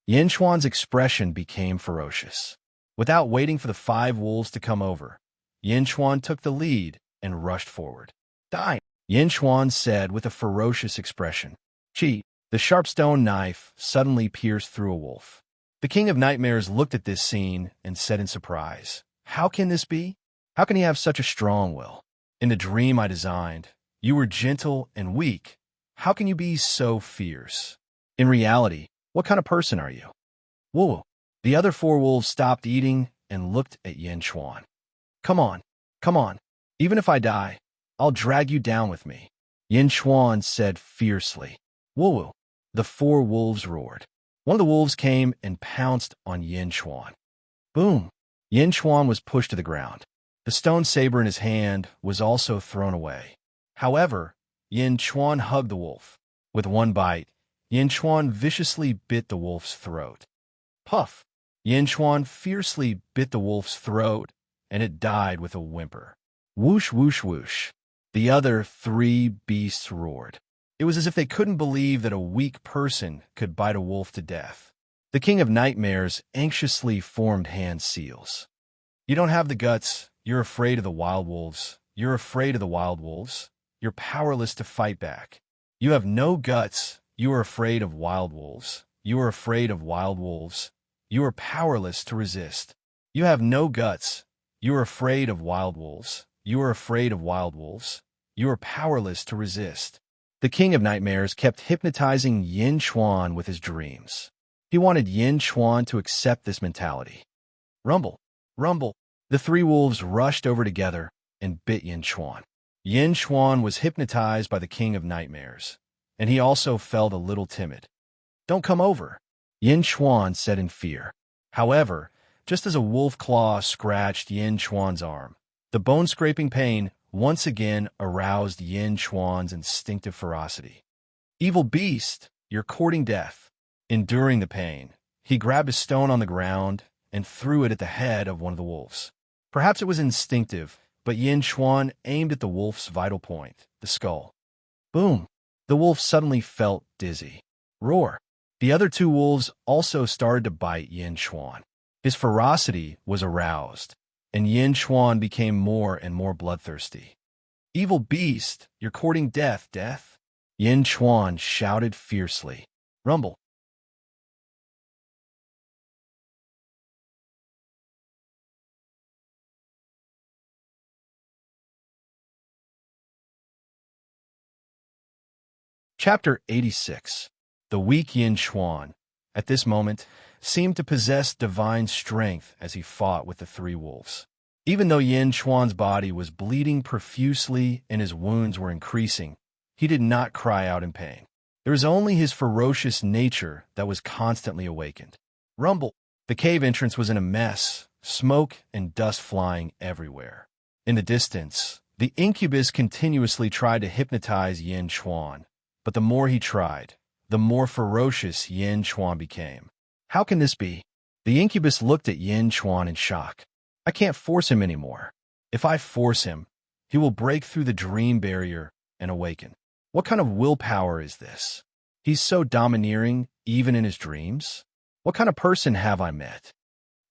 Yin Chuan's expression became ferocious. Without waiting for the 5 wolves to come over, Yin Chuan took the lead and rushed forward. "Die!" Yin Chuan said with a ferocious expression. "Cheat!" The sharp stone knife suddenly pierced through a wolf. The King of Nightmares looked at this scene and said in surprise, "How can this be? How can he have such a strong will? In the dream I designed, you were gentle and weak. How can you be so fierce? In reality, what kind of person are you?" "Woo!" The other 4 wolves stopped eating and looked at Yin Chuan. Come on. Even if I die, I'll drag you down with me," Yin Chuan said fiercely. "Woo!" The 4 wolves roared. One of the wolves came and pounced on Yin Chuan. Boom! Yin Chuan was pushed to the ground. The stone saber in his hand was also thrown away. However, Yin Chuan hugged the wolf. With one bite, Yin Chuan viciously bit the wolf's throat. Puff! Yin Chuan fiercely bit the wolf's throat, and it died with a whimper. Whoosh, whoosh, whoosh. The other 3 beasts roared. It was as if they couldn't believe that a weak person could bite a wolf to death. The King of Nightmares anxiously formed hand seals. "You don't have the guts. You're afraid of the wild wolves. You're afraid of the wild wolves. You're powerless to fight back. You have no guts. You are afraid of wild wolves. You are afraid of wild wolves. You are powerless to resist. You have no guts. You are afraid of wild wolves. You are afraid of wild wolves. You are powerless to resist." The King of Nightmares kept hypnotizing Yin Chuan with his dreams. He wanted Yin Chuan to accept this mentality. Rumble, rumble. The 3 wolves rushed over together and bit Yin Chuan. Yin Chuan was hypnotized by the King of Nightmares, and he also felt a little timid. "Don't come over," Yin Chuan said in fear. However, just as a wolf claw scratched Yin Chuan's arm, the bone-scraping pain once again aroused Yin Chuan's instinctive ferocity. "Evil beast, you're courting death." Enduring the pain, he grabbed a stone on the ground and threw it at the head of one of the wolves. Perhaps it was instinctive, but Yin Chuan aimed at the wolf's vital point, the skull. Boom! The wolf suddenly felt dizzy. Roar! The other 2 wolves also started to bite Yin Chuan. His ferocity was aroused, and Yin Chuan became more and more bloodthirsty. "Evil beast, you're courting death, death!" Yin Chuan shouted fiercely. Rumble! Chapter 86. The weak Yin Chuan, at this moment, seemed to possess divine strength as he fought with the 3 wolves. Even though Yin Chuan's body was bleeding profusely and his wounds were increasing, he did not cry out in pain. There was only his ferocious nature that was constantly awakened. Rumble! The cave entrance was in a mess, smoke and dust flying everywhere. In the distance, The incubus continuously tried to hypnotize Yin Chuan, but the more he tried, the more ferocious Yin Chuan became. How can this be? The incubus looked at Yin Chuan in shock. I can't force him anymore. If I force him, he will break through the dream barrier and awaken. What kind of willpower is this? He's so domineering, even in his dreams? What kind of person have I met?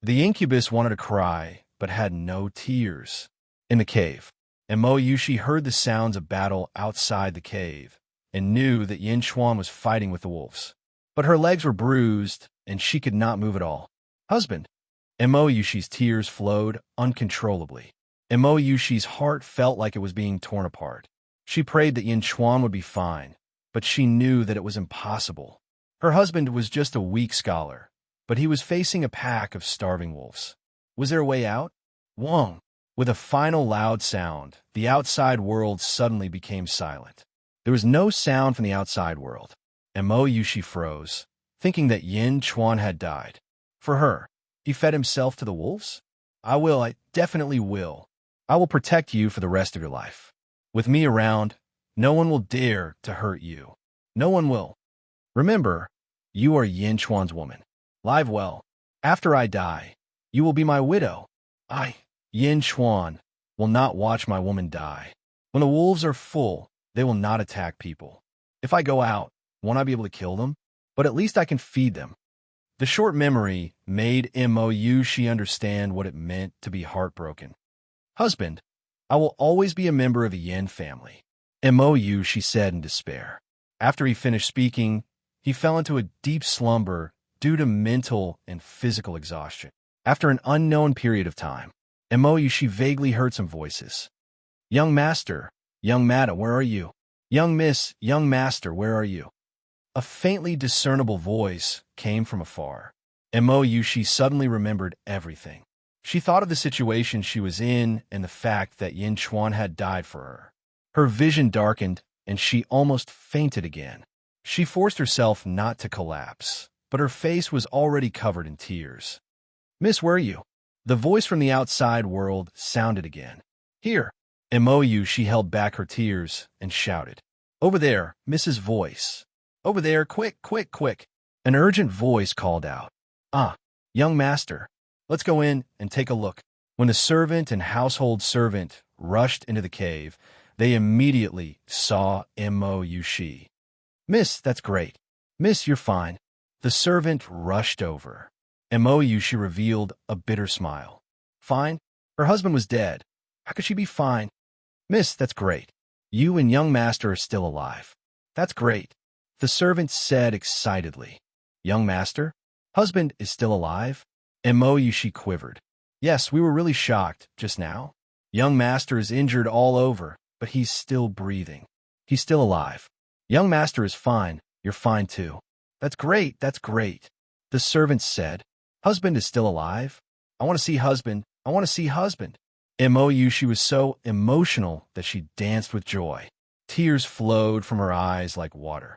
The incubus wanted to cry, but had no tears. In the cave, Mo Yushi heard the sounds of battle outside the cave and knew that Yin Chuan was fighting with the wolves. But her legs were bruised, and she could not move at all. Husband! Mo Yushi's tears flowed uncontrollably. Mo Yushi's heart felt like it was being torn apart. She prayed that Yin Chuan would be fine, but she knew that it was impossible. Her husband was just a weak scholar, but he was facing a pack of starving wolves. Was there a way out? Wong! With a final loud sound, the outside world suddenly became silent. There was no sound from the outside world. Mo Yushi froze, thinking that Yin Chuan had died. For her, he fed himself to the wolves? I definitely will. I will protect you for the rest of your life. With me around, no one will dare to hurt you. No one will. Remember, you are Yin Chuan's woman. Live well. After I die, you will be my widow. Yin Chuan, will not watch my woman die. When the wolves are full, they will not attack people. If I go out, won't I be able to kill them? But at least I can feed them. The short memory made Mo Yushi understand what it meant to be heartbroken. Husband, I will always be a member of a Yin family. Mo Yushi said in despair. After he finished speaking, he fell into a deep slumber due to mental and physical exhaustion. After an unknown period of time, Mo Yushi vaguely heard some voices. Young master, young Mata, where are you? Young miss, young master, where are you? A faintly discernible voice came from afar. Mo Yushi suddenly remembered everything. She thought of the situation she was in and the fact that Yin Chuan had died for her. Her vision darkened, and she almost fainted again. She forced herself not to collapse, but her face was already covered in tears. Miss, where are you? The voice from the outside world sounded again. Here. Mo Yushi held back her tears and shouted. Over there, Mrs. Voice. Over there, quick, quick, quick. An urgent voice called out. Young master, let's go in and take a look. When the servant and household servant rushed into the cave, they immediately saw Mo Yushi. Miss, that's great. Miss, you're fine. The servant rushed over. Mo Yushi revealed a bitter smile. Fine? Her husband was dead. How could she be fine? Miss, that's great. You and young master are still alive. That's great. The servant said excitedly. Young master? Husband is still alive? Mo Yushi quivered. Yes, we were really shocked just now. Young master is injured all over, but he's still breathing. He's still alive. Young master is fine. You're fine too. That's great. That's great. The servant said. Husband is still alive? I want to see husband. I want to see husband. Mo Yushi was so emotional that she danced with joy. Tears flowed from her eyes like water.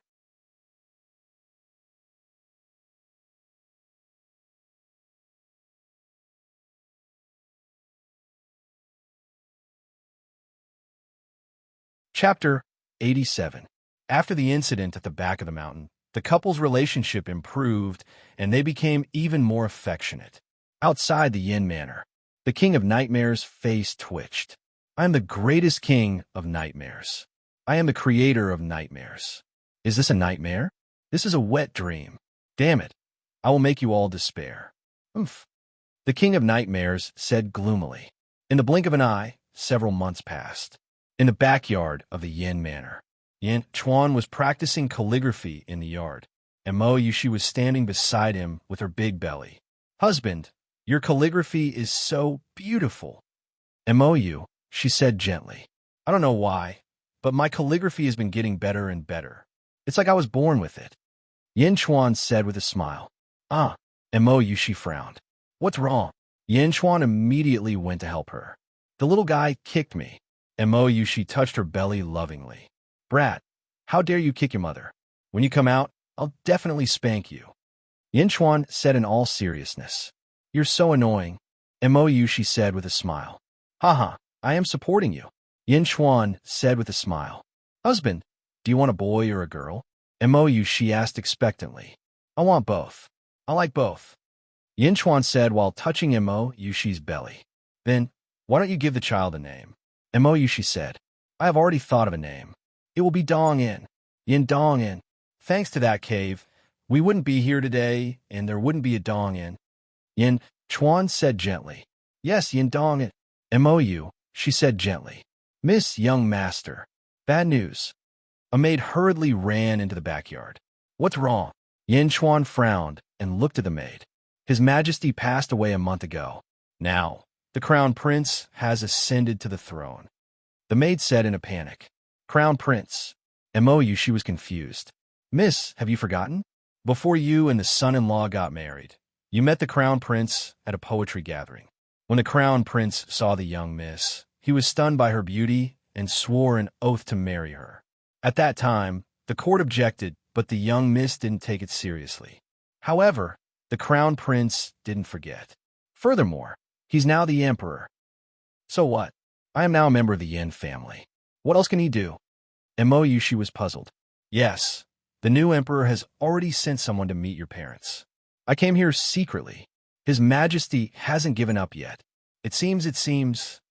Chapter 87. After the incident at the back of the mountain, the couple's relationship improved and they became even more affectionate. Outside the Yin Manor, the king of nightmares' face twitched. I am the greatest king of nightmares. I am the creator of nightmares. Is this a nightmare? This is a wet dream. Damn it. I will make you all despair. Oomph. The king of nightmares said gloomily. In the blink of an eye, several months passed. In the backyard of the Yin Manor, Yin Chuan was practicing calligraphy in the yard, and Mo Yushi was standing beside him with her big belly. Husband, your calligraphy is so beautiful. Mo Yu, she said gently. I don't know why, but my calligraphy has been getting better and better. It's like I was born with it. Yin Chuan said with a smile. Mo Yushi frowned. What's wrong? Yin Chuan immediately went to help her. The little guy kicked me. Mo Yushi touched her belly lovingly. Brat, how dare you kick your mother? When you come out, I'll definitely spank you. Yin Chuan said in all seriousness. You're so annoying. Mo Yushi said with a smile. Haha, I am supporting you. Yin Chuan said with a smile. Husband, do you want a boy or a girl? Mo, she asked expectantly. I want both. I like both. Yin Chuan said while touching Mo Yushi's belly. Then, why don't you give the child a name? Mo Yushi said. I have already thought of a name. It will be Dong-in. Yin Dong-in. Thanks to that cave, we wouldn't be here today, and there wouldn't be a Dong-in. Yin Chuan said gently. Yes, Yin Dong-in. Mo, she said gently. Miss Young Master. Bad news. A maid hurriedly ran into the backyard. What's wrong? Yin Chuan frowned and looked at the maid. His Majesty passed away a month ago. Now, the Crown Prince has ascended to the throne. The maid said in a panic. Crown Prince. Mo, she was confused. Miss, have you forgotten? Before you and the son-in-law got married, you met the Crown Prince at a poetry gathering. When the Crown Prince saw the young miss, he was stunned by her beauty and swore an oath to marry her. At that time, the court objected, but the young miss didn't take it seriously. However, the Crown Prince didn't forget. Furthermore, he's now the emperor. So what? I am now a member of the Yin family. What else can he do? Mo, she was puzzled. Yes, the new emperor has already sent someone to meet your parents. I came here secretly. His Majesty hasn't given up yet. It seems.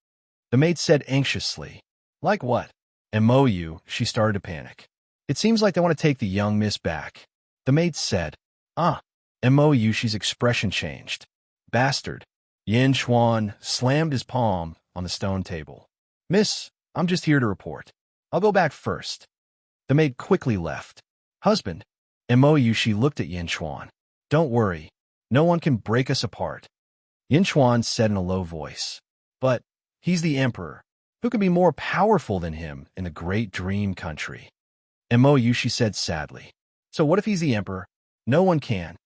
The maid said anxiously. Like what? Mo, she started to panic. It seems like they want to take the young miss back. The maid said. Mo, she's expression changed. Bastard. Yin Chuan slammed his palm on the stone table. Miss, I'm just here to report. I'll go back first. The maid quickly left. Husband. Mo, she looked at Yin Chuan. Don't worry. No one can break us apart. Yin Chuan said in a low voice. But he's the emperor. Who can be more powerful than him in the great dream country? Mo, she said sadly. So what if he's the emperor? No one can.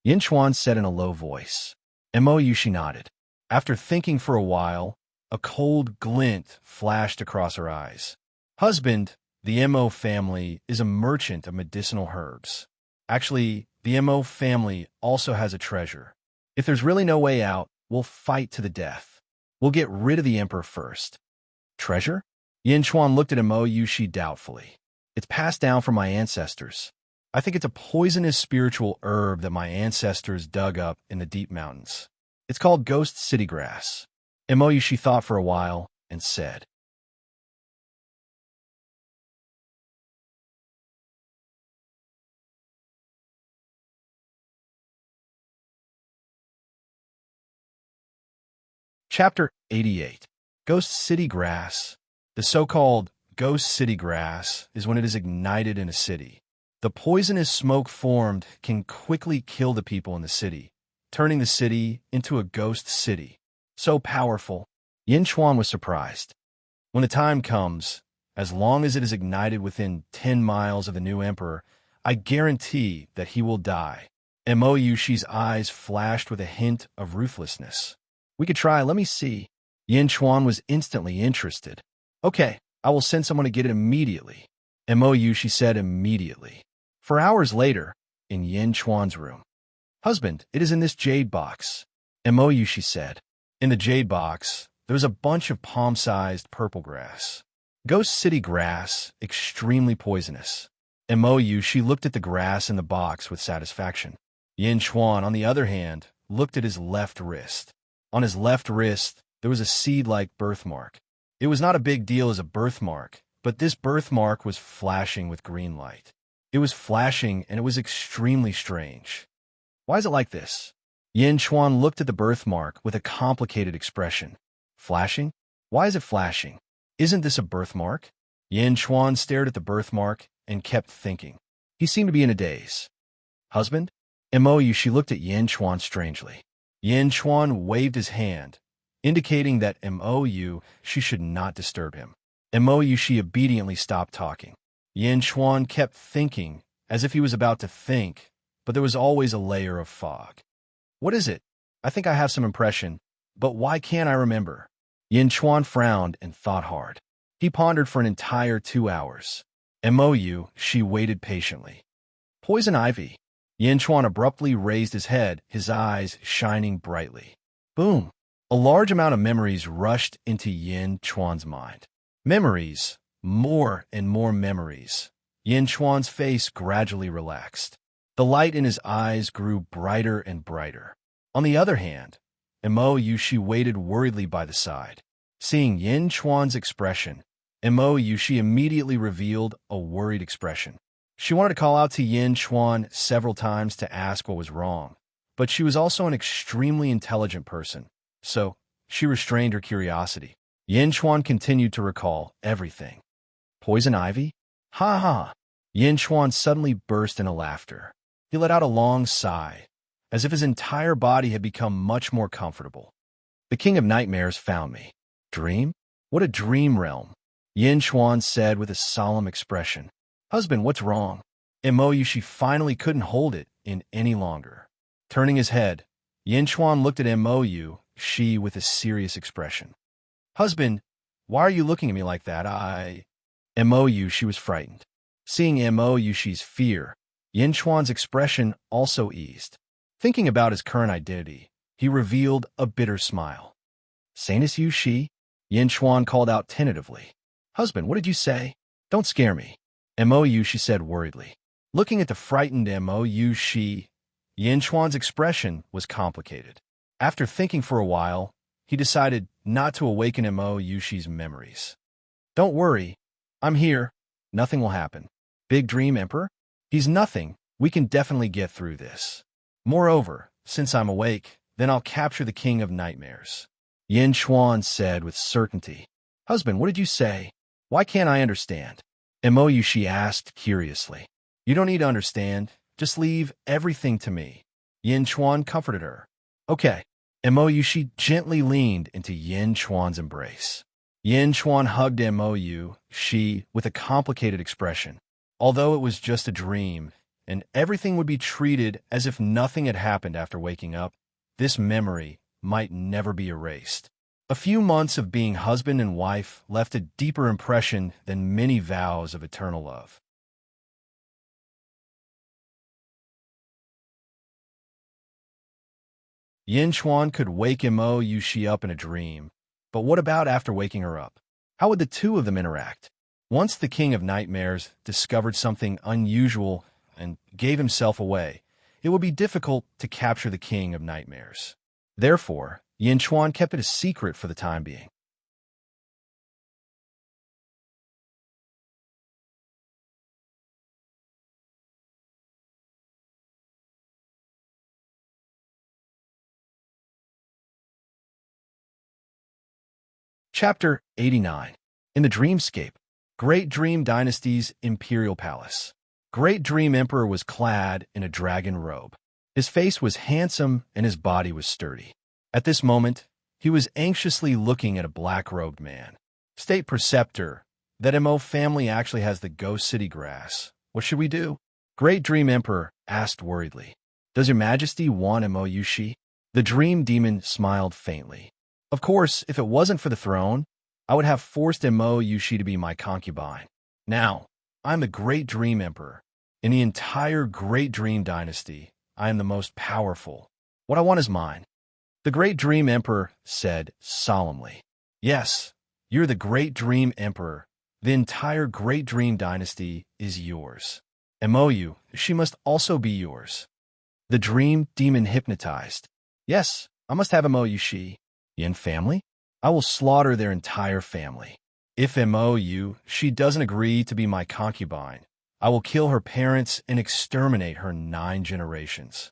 Yin Chuan said in a low voice. Mo, she nodded. After thinking for a while, a cold glint flashed across her eyes. Husband, the Mo family is a merchant of medicinal herbs. Actually, the Mo family also has a treasure. If there's really no way out, we'll fight to the death. We'll get rid of the emperor first. Treasure? Yin Chuan looked at Mo Yushi doubtfully. It's passed down from my ancestors. I think it's a poisonous spiritual herb that my ancestors dug up in the deep mountains. It's called Ghost City Grass. Mo Yushi thought for a while and said. Chapter 88. Ghost City Grass. The so-called Ghost City Grass is when it is ignited in a city. The poisonous smoke formed can quickly kill the people in the city, turning the city into a ghost city. So powerful. Yin Chuan was surprised. When the time comes, as long as it is ignited within 10 miles of the new emperor, I guarantee that he will die. Mo Yushi's eyes flashed with a hint of ruthlessness. We could try, let me see. Yin Chuan was instantly interested. Okay, I will send someone to get it immediately. Mo Yushi said immediately. 4 hours later, in Yin Chuan's room. Husband, it is in this jade box. Mo Yushi said. In the jade box, there was a bunch of palm-sized purple grass. Ghost City Grass, extremely poisonous. Mo Yushi looked at the grass in the box with satisfaction. Yin Chuan, on the other hand, looked at his left wrist. On his left wrist, there was a seed-like birthmark. It was not a big deal as a birthmark, but this birthmark was flashing with green light. It was flashing, and it was extremely strange. Why is it like this? Yin Chuan looked at the birthmark with a complicated expression. Flashing? Why is it flashing? Isn't this a birthmark? Yin Chuan stared at the birthmark and kept thinking. He seemed to be in a daze. Husband? Mo Yushi looked at Yin Chuan strangely. Yin Chuan waved his hand, indicating that Mo Yushi should not disturb him. Mo Yushi obediently stopped talking. Yin Chuan kept thinking, as if he was about to think, but there was always a layer of fog. What is it? I think I have some impression, but why can't I remember? Yin Chuan frowned and thought hard. He pondered for an entire 2 hours. Mo Yushi waited patiently. Poison ivy. Yin Chuan abruptly raised his head, his eyes shining brightly. Boom! A large amount of memories rushed into Yin Chuan's mind. Memories. More and more memories. Yin Chuan's face gradually relaxed. The light in his eyes grew brighter and brighter. On the other hand, Mo Yushi waited worriedly by the side. Seeing Yin Chuan's expression, Mo Yushi immediately revealed a worried expression. She wanted to call out to Yin Chuan several times to ask what was wrong, but she was also an extremely intelligent person, so she restrained her curiosity. Yin Chuan continued to recall everything. Poison ivy? Ha ha! Yin Chuan suddenly burst into laughter. He let out a long sigh, as if his entire body had become much more comfortable. The King of Nightmares found me. Dream? What a dream realm! Yin Chuan said with a solemn expression. Husband, what's wrong? Mo Yushi finally couldn't hold it in any longer. Turning his head, Yin Chuan looked at Mo Yushi with a serious expression. Husband, why are you looking at me like that? Mo Yushi was frightened. Seeing Mo Yushi's fear, Yin Chuan's expression also eased. Thinking about his current identity, he revealed a bitter smile. Sanus Yushi? Yin Chuan called out tentatively. Husband, what did you say? Don't scare me. Mo Yushi said worriedly. Looking at the frightened Mo Yushi, Yin Chuan's expression was complicated. After thinking for a while, he decided not to awaken Mo Yushi's memories. Don't worry. I'm here. Nothing will happen. Big Dream Emperor? He's nothing. We can definitely get through this. Moreover, since I'm awake, then I'll capture the King of Nightmares. Yin Chuan said with certainty. Husband, what did you say? Why can't I understand? Mo Yushi asked curiously. You don't need to understand. Just leave everything to me. Yin Chuan comforted her. Okay. Mo Yushi gently leaned into Yin Chuan's embrace. Yin Chuan hugged Mo Yushi with a complicated expression. Although it was just a dream, and everything would be treated as if nothing had happened after waking up, this memory might never be erased. A few months of being husband and wife left a deeper impression than many vows of eternal love. Yin Chuan could wake Mo Yushi up in a dream, but what about after waking her up? How would the two of them interact? Once the King of Nightmares discovered something unusual and gave himself away, it would be difficult to capture the King of Nightmares. Therefore, Yin Chuan kept it a secret for the time being. Chapter 89. In the Dreamscape. Great Dream Dynasty's Imperial Palace. Great Dream Emperor was clad in a dragon robe. His face was handsome and his body was sturdy. At this moment, he was anxiously looking at a black-robed man. State Preceptor, that Mo family actually has the Ghost City grass. What should we do? Great Dream Emperor asked worriedly. Does your majesty want Mo Yushi? The Dream Demon smiled faintly. Of course, if it wasn't for the throne, I would have forced Mo Yushi to be my concubine. Now, I'm the Great Dream Emperor. In the entire Great Dream Dynasty, I am the most powerful. What I want is mine. The Great Dream Emperor said solemnly. Yes, you're the Great Dream Emperor. The entire Great Dream Dynasty is yours. Mo Yushi must also be yours. The Dream Demon hypnotized. Yes, I must have Mo Yushi. Yin family? I will slaughter their entire family. If Mo Yushi doesn't agree to be my concubine, I will kill her parents and exterminate her 9 generations.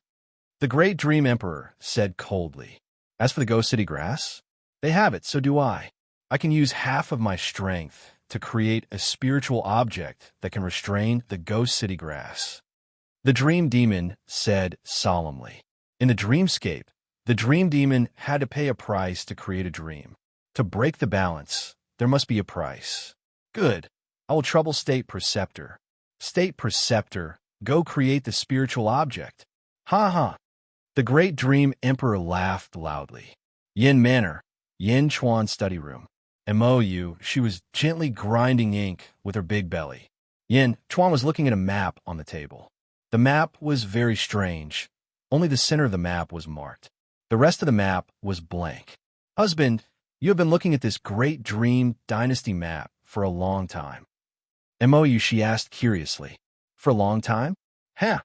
The Great Dream Emperor said coldly. As for the Ghost City grass, they have it, so do I. I can use half of my strength to create a spiritual object that can restrain the Ghost City grass. The Dream Demon said solemnly. In the Dreamscape, the Dream Demon had to pay a price to create a dream. To break the balance, there must be a price. Good. I will trouble State Preceptor. State Preceptor, go create the spiritual object. Ha ha. The Great Dream Emperor laughed loudly. Yin Manor, Yin Chuan study room. Mo Yushi was gently grinding ink with her big belly. Yin Chuan was looking at a map on the table. The map was very strange. Only the center of the map was marked. The rest of the map was blank. Husband, you have been looking at this Great Dream Dynasty map for a long time. "MOU?" she asked curiously. "For a long time?" "Huh."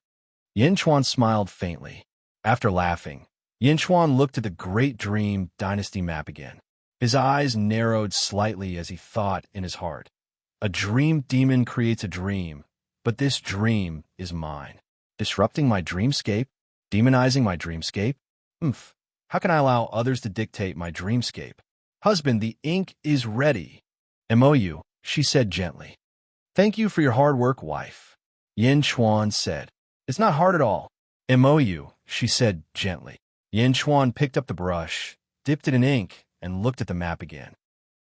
Yin Chuan smiled faintly. After laughing, Yin Chuan looked at the Great Dream Dynasty map again. His eyes narrowed slightly as he thought in his heart. A dream demon creates a dream, but this dream is mine. Disrupting my dreamscape? Demonizing my dreamscape? Oomph. How can I allow others to dictate my dreamscape? "Husband, the ink is ready." "MOU," she said gently. "Thank you for your hard work, wife," Yin Chuan said. "It's not hard at all." "MOU," she said gently. Yin Chuan picked up the brush, dipped it in ink, and looked at the map again.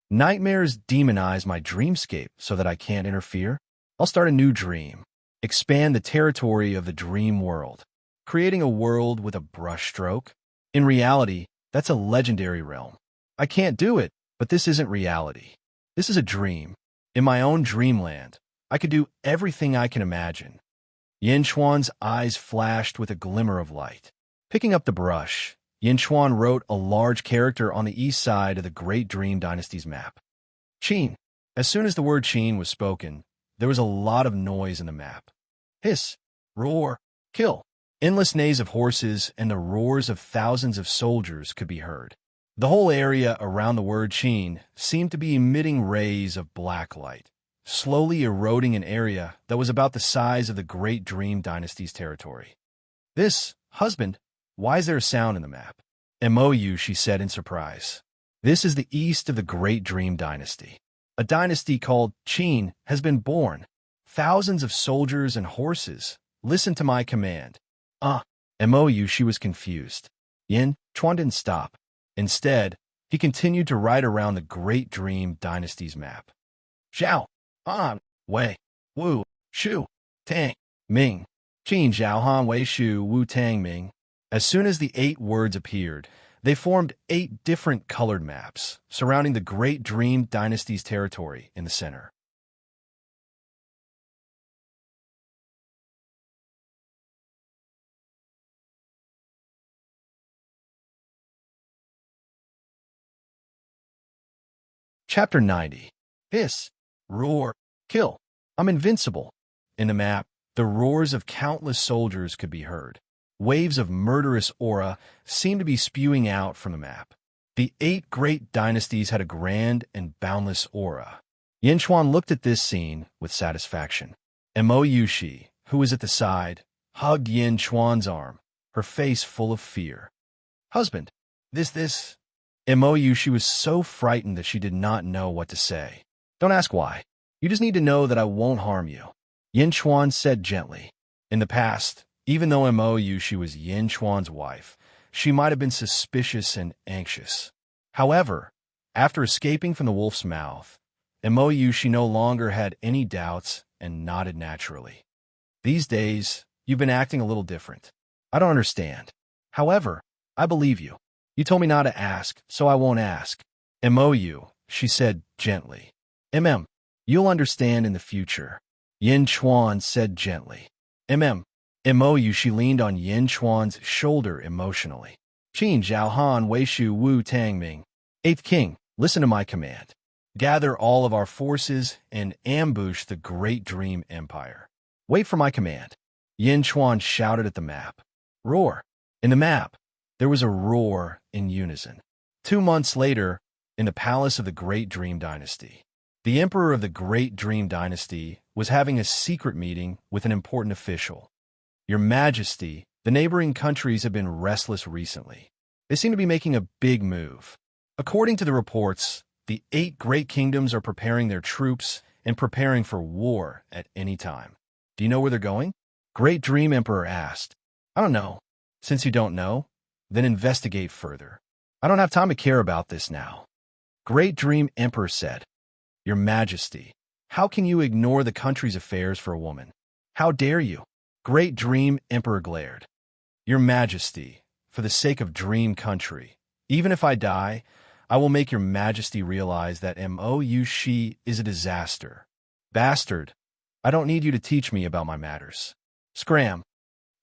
"Nightmares demonize my dreamscape so that I can't interfere. I'll start a new dream. Expand the territory of the dream world. Creating a world with a brushstroke. In reality, that's a legendary realm. I can't do it, but this isn't reality. This is a dream. In my own dreamland, I could do everything I can imagine." Yin Chuan's eyes flashed with a glimmer of light. Picking up the brush, Yin Chuan wrote a large character on the east side of the Great Dream Dynasty's map. "Qin." As soon as the word Qin was spoken, there was a lot of noise in the map. Hiss, roar, kill. Endless neighs of horses and the roars of thousands of soldiers could be heard. The whole area around the word Qin seemed to be emitting rays of black light, slowly eroding an area that was about the size of the Great Dream Dynasty's territory. "This, husband, why is there a sound in the map?" "MOU," she said in surprise. "This is the east of the Great Dream Dynasty. A dynasty called Qin has been born. Thousands of soldiers and horses. Listen to my command." MOU, she was confused. Yin Chuan didn't stop. Instead, he continued to ride around the Great Dream Dynasty's map. "Zhao, Han, Wei, Wu, Shu, Tang, Ming. Qin, Zhao, Han, Wei, Shu, Wu, Tang, Ming." As soon as the 8 words appeared, they formed 8 different colored maps surrounding the Great Dream Dynasty's territory in the center. Chapter 90. Hiss, roar, kill. I'm invincible. In the map, the roars of countless soldiers could be heard. Waves of murderous aura seemed to be spewing out from the map. The 8 great dynasties had a grand and boundless aura. Yin Chuan looked at this scene with satisfaction. MOU, she, who was at the side, hugged Yin Chuan's arm, her face full of fear. "Husband, this... MOU, she was so frightened that she did not know what to say. "Don't ask why. You just need to know that I won't harm you," Yin Chuan said gently. In the past, even though MOU, she was Yin Chuan's wife, she might have been suspicious and anxious. However, after escaping from the wolf's mouth, MOU, she no longer had any doubts and nodded naturally. "These days, you've been acting a little different. I don't understand. However, I believe you. You told me not to ask, so I won't ask." MOU, she said gently. You'll understand in the future," Yin Chuan said gently. MOU, she leaned on Yin Chuan's shoulder emotionally. "Qin, Zhao, Han, Wei, Shu, Wu, Tang, Ming. 8th King, listen to my command. Gather all of our forces and ambush the Great Dream Empire. Wait for my command." Yin Chuan shouted at the map. Roar. In the map, there was a roar in unison. 2 months later, in the palace of the Great Dream Dynasty, the Emperor of the Great Dream Dynasty was having a secret meeting with an important official. "Your Majesty, the neighboring countries have been restless recently. They seem to be making a big move. According to the reports, the 8 great kingdoms are preparing their troops and preparing for war at any time. Do you know where they're going?" Great Dream Emperor asked. "I don't know." "Since you don't know, then investigate further. I don't have time to care about this now." Great Dream Emperor said. "Your Majesty, how can you ignore the country's affairs for a woman? How dare you?" Great Dream Emperor glared. "Your Majesty, for the sake of Dream Country, even if I die, I will make your Majesty realize that MOU, she is a disaster. Bastard, I don't need you to teach me about my matters." Scram.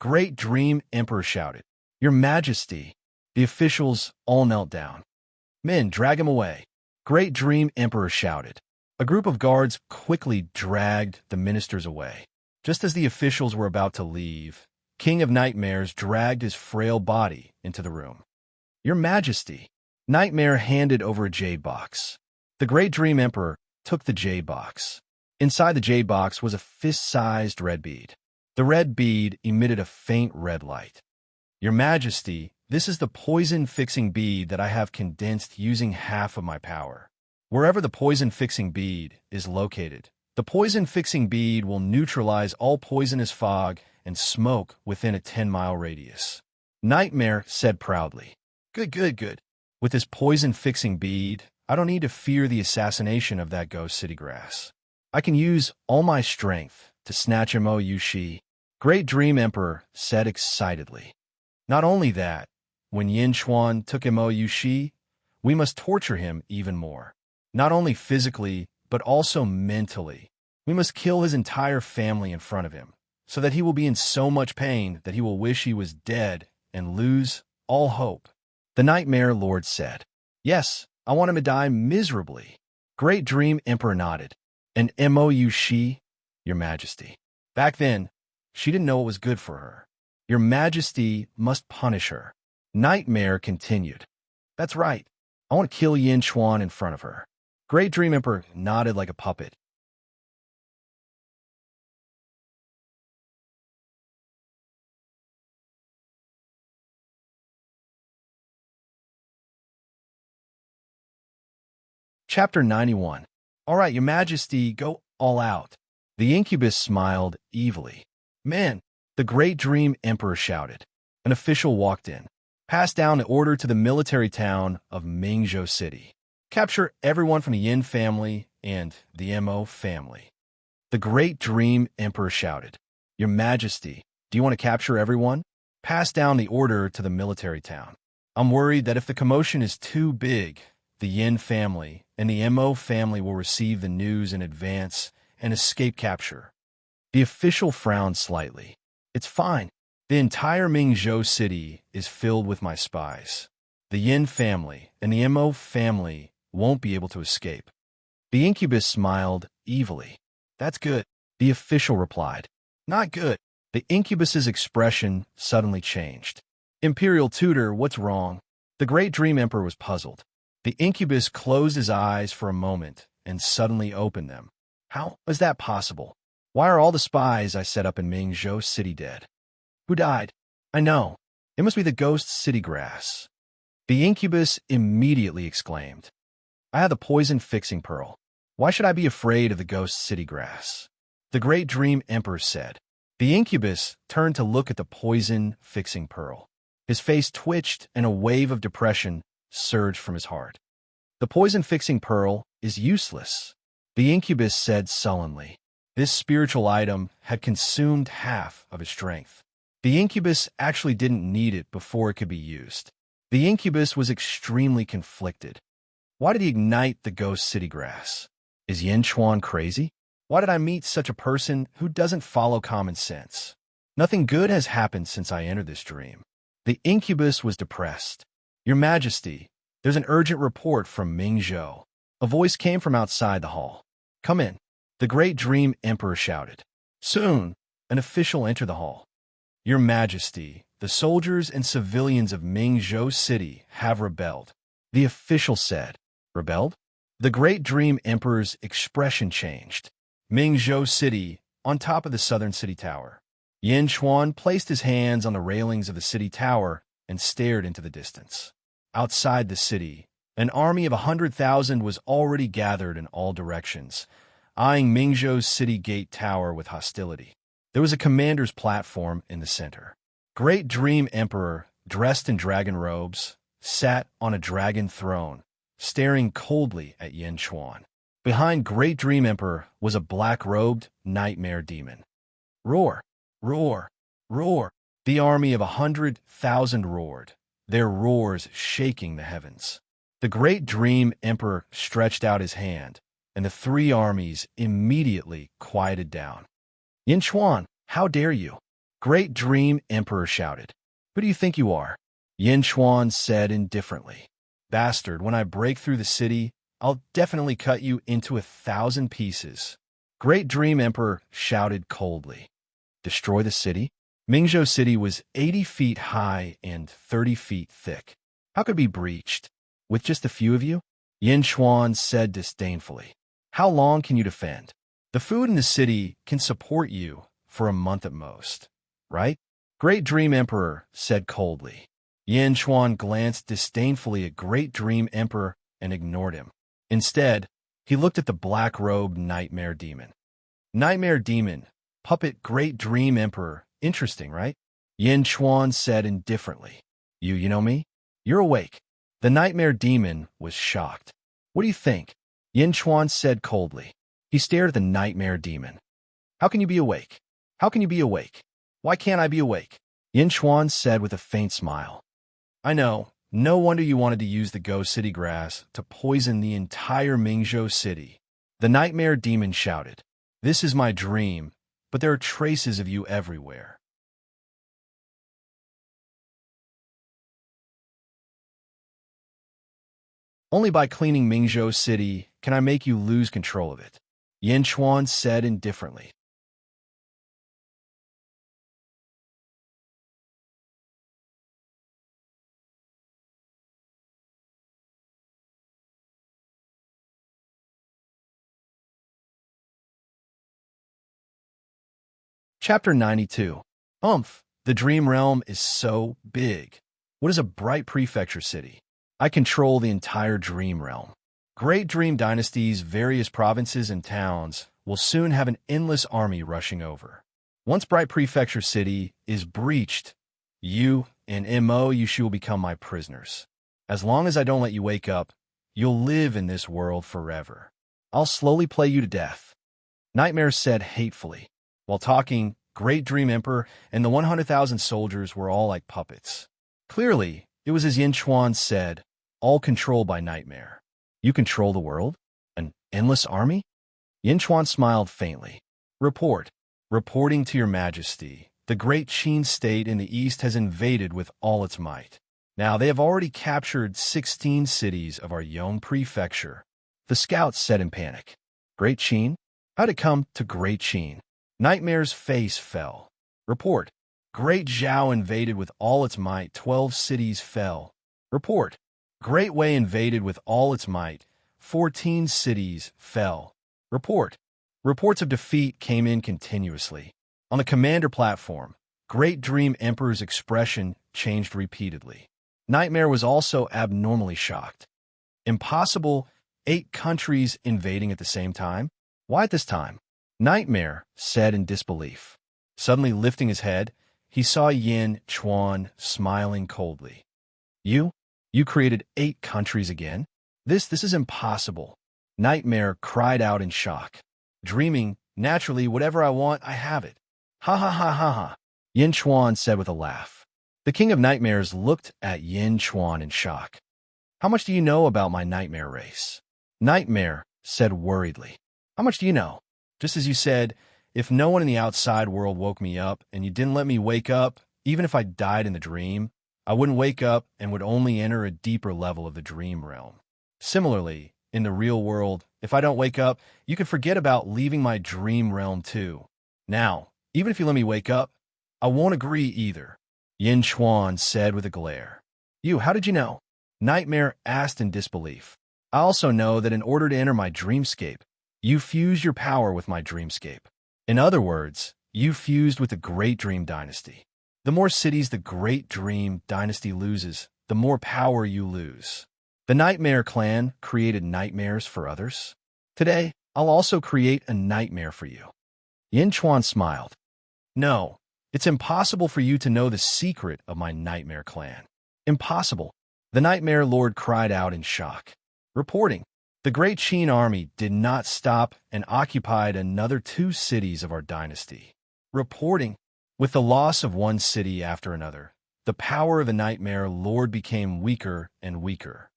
Great Dream Emperor shouted. "Your Majesty." The officials all knelt down. "Men, drag him away," Great Dream Emperor shouted. A group of guards quickly dragged the ministers away. Just as the officials were about to leave, King of Nightmares dragged his frail body into the room. "Your Majesty." Nightmare handed over a jade box. The Great Dream Emperor took the jade box. Inside the jade box was a fist-sized red bead. The red bead emitted a faint red light. "Your Majesty, this is the poison-fixing bead that I have condensed using half of my power. Wherever the poison-fixing bead is located, the poison-fixing bead will neutralize all poisonous fog and smoke within a 10-mile radius." Nightmare said proudly. Good. With this poison-fixing bead, I don't need to fear the assassination of that ghost city grass. I can use all my strength to snatch Mo Yushi," Great Dream Emperor said excitedly. "Not only that, when Yin Chuan took Mo Yushi, we must torture him even more. Not only physically, but also mentally. We must kill his entire family in front of him, so that he will be in so much pain that he will wish he was dead and lose all hope." The Nightmare Lord said. "Yes, I want him to die miserably." Great Dream Emperor nodded. "And Mo Yushi, Your Majesty." Back then, she didn't know what was good for her. "Your Majesty must punish her." Nightmare continued. "That's right. I want to kill Yin Chuan in front of her." Great Dream Emperor nodded like a puppet. Chapter 91. "All right, Your Majesty, go all out." The incubus smiled evilly. "Man," the Great Dream Emperor shouted. An official walked in. "Pass down the order to the military town of Mingzhou City. Capture everyone from the Yin family and the Mo family." The Great Dream Emperor shouted. "Your Majesty, do you want to capture everyone? Pass down the order to the military town. I'm worried that if the commotion is too big, the Yin family and the Mo family will receive the news in advance and escape capture." The official frowned slightly. "It's fine. The entire Mingzhou city is filled with my spies. The Yin family and the Mo family won't be able to escape." The incubus smiled evilly. "That's good," the official replied. "Not good." The incubus's expression suddenly changed. "Imperial Tutor, what's wrong?" The Great Dream Emperor was puzzled. The incubus closed his eyes for a moment and suddenly opened them. "How is that possible? Why are all the spies I set up in Mingzhou City dead?" "Who died?" "I know. It must be the ghost city grass." The incubus immediately exclaimed. "I have the poison-fixing pearl. Why should I be afraid of the ghost city grass?" The Great Dream Emperor said. The incubus turned to look at the poison-fixing pearl. His face twitched and a wave of depression surged from his heart. "The poison-fixing pearl is useless," the incubus said sullenly. This spiritual item had consumed half of his strength. The incubus actually didn't need it before it could be used. The incubus was extremely conflicted. Why did he ignite the ghost city grass? Is Yin Chuan crazy? Why did I meet such a person who doesn't follow common sense? Nothing good has happened since I entered this dream. The incubus was depressed. "Your Majesty, there's an urgent report from Mingzhou." A voice came from outside the hall. "Come in," the Great Dream Emperor shouted. Soon, an official entered the hall. "Your Majesty, the soldiers and civilians of Mingzhou City have rebelled," the official said. "Rebelled?" The Great Dream Emperor's expression changed. Mingzhou City, on top of the southern city tower. Yin Chuan placed his hands on the railings of the city tower and stared into the distance. Outside the city, an army of 100,000 was already gathered in all directions, eyeing Mingzhou's city gate tower with hostility. There was a commander's platform in the center. Great Dream Emperor, dressed in dragon robes, sat on a dragon throne, staring coldly at Yin Chuan. Behind Great Dream Emperor was a black-robed nightmare demon. Roar, roar, roar. The army of 100,000 roared, their roars shaking the heavens. The Great Dream Emperor stretched out his hand, and the three armies immediately quieted down. "Yin Chuan, how dare you?" Great Dream Emperor shouted. "Who do you think you are?" Yin Chuan said indifferently. "Bastard, when I break through the city, I'll definitely cut you into 1,000 pieces. Great Dream Emperor shouted coldly. Destroy the city? Mingzhou City was 80 feet high and 30 feet thick. How could it be breached? With just a few of you? Yin Chuan said disdainfully. How long can you defend? The food in the city can support you for a month at most, right? Great Dream Emperor said coldly. Yin Chuan glanced disdainfully at Great Dream Emperor and ignored him. Instead, he looked at the black-robed Nightmare Demon. Nightmare Demon, puppet Great Dream Emperor. Interesting, right? Yin Chuan said indifferently. You know me? You're awake. The Nightmare Demon was shocked. What do you think? Yin Chuan said coldly. He stared at the Nightmare Demon. How can you be awake? How can you be awake? Why can't I be awake? Yin Chuan said with a faint smile. I know. No wonder you wanted to use the Ghost City grass to poison the entire Mingzhou City. The Nightmare Demon shouted. This is my dream, but there are traces of you everywhere. Only by cleaning Mingzhou City can I make you lose control of it, Yin Chuan said indifferently. Chapter 92. The Dream Realm is so big. What is a bright prefecture city? I control the entire Dream Realm. Great Dream Dynasty's various provinces and towns will soon have an endless army rushing over. Once Bright Prefecture City is breached, you and Mo Yushi will become my prisoners. As long as I don't let you wake up, you'll live in this world forever. I'll slowly play you to death. Nightmare said hatefully. While talking, Great Dream Emperor and the 100,000 soldiers were all like puppets. Clearly, it was as Yin Chuan said, all controlled by Nightmare. You control the world? An endless army? Yin Chuan smiled faintly. Reporting to your majesty, the great Qin state in the east has invaded with all its might. Now they have already captured 16 cities of our Yong prefecture. The scouts said in panic. Great Qin? How'd it come to Great Qin? Nightmare's face fell. Report. Great Zhao invaded with all its might. 12 cities fell. Report. Great Wei invaded with all its might. 14 cities fell. Report. Reports of defeat came in continuously. On the commander platform, Great Dream Emperor's expression changed repeatedly. Nightmare was also abnormally shocked. Impossible, 8 countries invading at the same time? Why at this time? Nightmare said in disbelief. Suddenly lifting his head, he saw Yin Chuan smiling coldly. You created 8 countries again? This is impossible. Nightmare cried out in shock. Dreaming, naturally, whatever I want, I have it. Ha ha ha ha ha. Yin Chuan said with a laugh. The King of Nightmares looked at Yin Chuan in shock. How much do you know about my nightmare race? Nightmare said worriedly. How much do you know? Just as you said, if no one in the outside world woke me up and you didn't let me wake up, even if I died in the dream, I wouldn't wake up and would only enter a deeper level of the dream realm. Similarly, in the real world, if I don't wake up, you can forget about leaving my dream realm too. Now, even if you let me wake up, I won't agree either, Yin Chuan said with a glare. How did you know? Nightmare asked in disbelief. I also know that in order to enter my dreamscape, you fuse your power with my dreamscape. In other words, you fused with the Great Dream Dynasty. The more cities the Great Dream Dynasty loses, the more power you lose. The Nightmare clan created nightmares for others. Today, I'll also create a nightmare for you. Yin Chuan smiled. No, it's impossible for you to know the secret of my nightmare clan. Impossible. The Nightmare Lord cried out in shock. Reporting. The Great Qin army did not stop and occupied another 2 cities of our dynasty. Reporting. With the loss of one city after another, the power of the Nightmare Lord became weaker and weaker.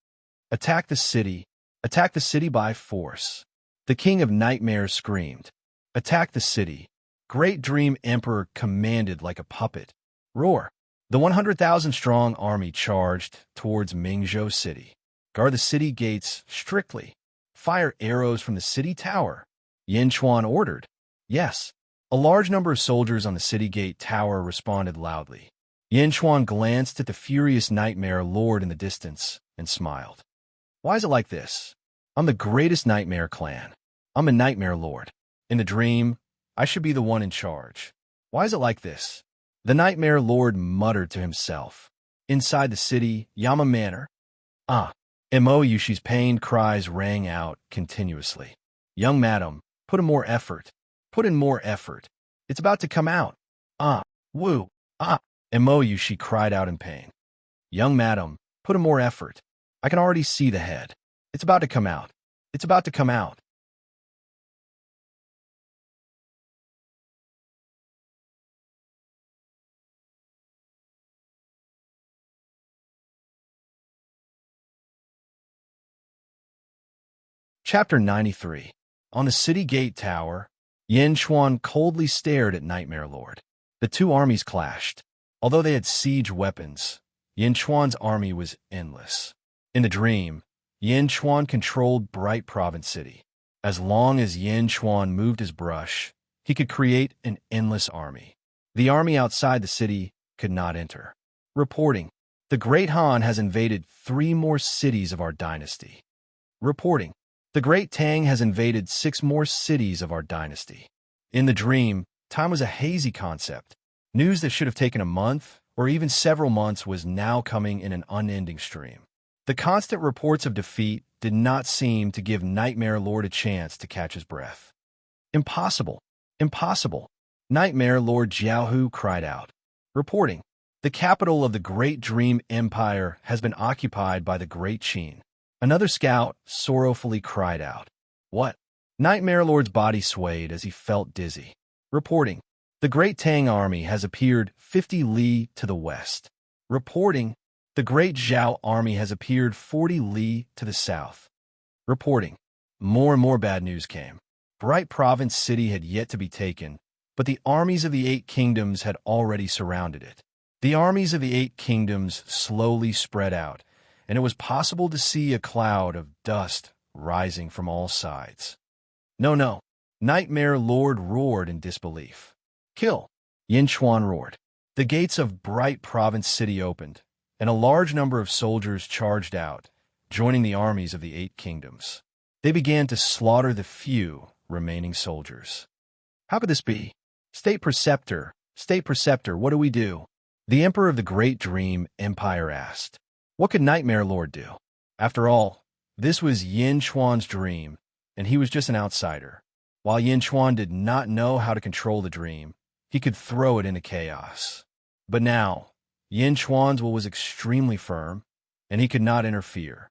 Attack the city. Attack the city by force. The King of Nightmares screamed. Attack the city. Great Dream Emperor commanded like a puppet. Roar. The 100,000-strong army charged towards Mingzhou City. Guard the city gates strictly. Fire arrows from the city tower. Yin Chuan ordered. Yes. A large number of soldiers on the city gate tower responded loudly. Yin Chuan glanced at the furious Nightmare Lord in the distance and smiled. Why is it like this? I'm the greatest Nightmare clan. I'm a Nightmare Lord. In the dream, I should be the one in charge. Why is it like this? The Nightmare Lord muttered to himself. Inside the city, Yama Manor. Mo Yushi's pained cries rang out continuously. Young madam, put in more effort. Put in more effort. It's about to come out. Woo. Mo Yushi cried out in pain. Young madam, put in more effort. I can already see the head. It's about to come out. It's about to come out. Chapter 93. On the city gate tower, Yin Chuan coldly stared at Nightmare Lord. The two armies clashed. Although they had siege weapons, Yin Chuan's army was endless. In the dream, Yin Chuan controlled Bright Province City. As long as Yin Chuan moved his brush, he could create an endless army. The army outside the city could not enter. Reporting. The Great Han has invaded 3 more cities of our dynasty. Reporting. The Great Tang has invaded 6 more cities of our dynasty. In the dream, time was a hazy concept. News that should have taken a month or even several months was now coming in an unending stream. The constant reports of defeat did not seem to give Nightmare Lord a chance to catch his breath. Impossible! Impossible! Nightmare Lord Jiaohu cried out. Reporting. The capital of the Great Dream Empire has been occupied by the Great Qin. Another scout sorrowfully cried out. What? Nightmare Lord's body swayed as he felt dizzy. Reporting. The Great Tang army has appeared 50 li to the west. Reporting. The Great Zhao army has appeared 40 li to the south. Reporting. More and more bad news came. Bright Province City had yet to be taken, but the armies of the 8 kingdoms had already surrounded it. The armies of the 8 kingdoms slowly spread out, and it was possible to see a cloud of dust rising from all sides. No. Nightmare Lord roared in disbelief. Kill! Yin Chuan roared. The gates of Bright Province City opened, and a large number of soldiers charged out, joining the armies of the 8 kingdoms. They began to slaughter the few remaining soldiers. How could this be? State Preceptor, what do we do? The Emperor of the Great Dream Empire asked. What could Nightmare Lord do? After all, this was Yin Chuan's dream, and he was just an outsider. While Yin Chuan did not know how to control the dream, he could throw it into chaos. But now, Yin Chuan's will was extremely firm, and he could not interfere.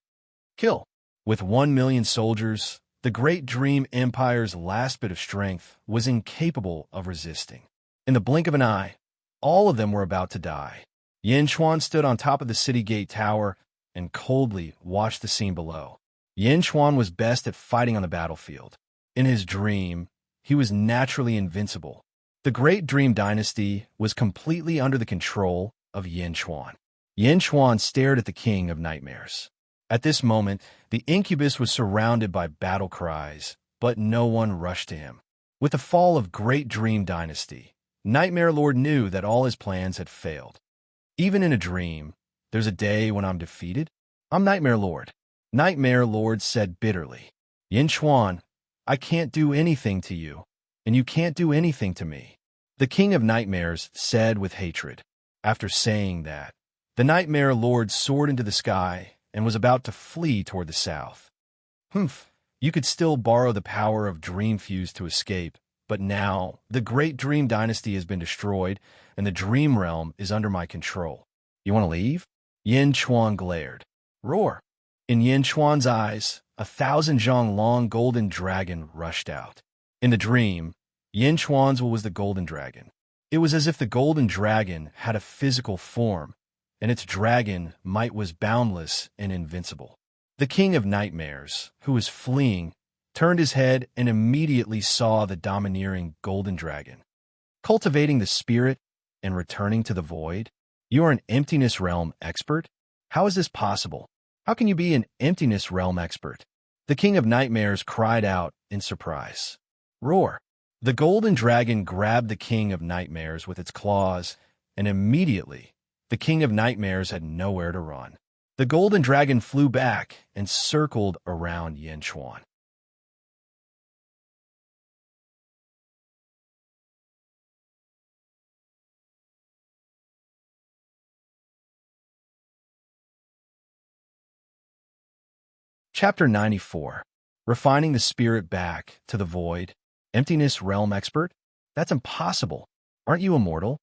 Kill. With 1 million soldiers, the Great Dream Empire's last bit of strength was incapable of resisting. In the blink of an eye, all of them were about to die. Yin Chuan stood on top of the city gate tower and coldly watched the scene below. Yin Chuan was best at fighting on the battlefield. In his dream, he was naturally invincible. The Great Dream Dynasty was completely under the control of Yin Chuan. Yin Chuan stared at the King of Nightmares. At this moment, the incubus was surrounded by battle cries, but no one rushed to him. With the fall of Great Dream Dynasty, Nightmare Lord knew that all his plans had failed. Even in a dream, there's a day when I'm defeated. I'm Nightmare Lord. Nightmare Lord said bitterly. Yin Chuan, I can't do anything to you, and you can't do anything to me. The King of Nightmares said with hatred. After saying that, the Nightmare Lord soared into the sky and was about to flee toward the south. You could still borrow the power of Dream Fuse to escape, but now the Great Dream Dynasty has been destroyed, and the Dream Realm is under my control. You want to leave? Yin Chuan glared. Roar! In Yin Chuan's eyes, 1,000 zhang long golden dragon rushed out. In the dream, Yin Chuan's was the golden dragon. It was as if the golden dragon had a physical form, and its dragon might was boundless and invincible. The King of Nightmares, who was fleeing, turned his head and immediately saw the domineering golden dragon. Cultivating the spirit and returning to the void? You are an emptiness realm expert? How is this possible? How can you be an emptiness realm expert? The king of nightmares cried out in surprise. Roar! The golden dragon grabbed the king of nightmares with its claws, and immediately the king of nightmares had nowhere to run. The golden dragon flew back and circled around Yin Chuan. Chapter 94. Refining the Spirit Back to the Void. Emptiness Realm Expert? That's impossible. Aren't you immortal?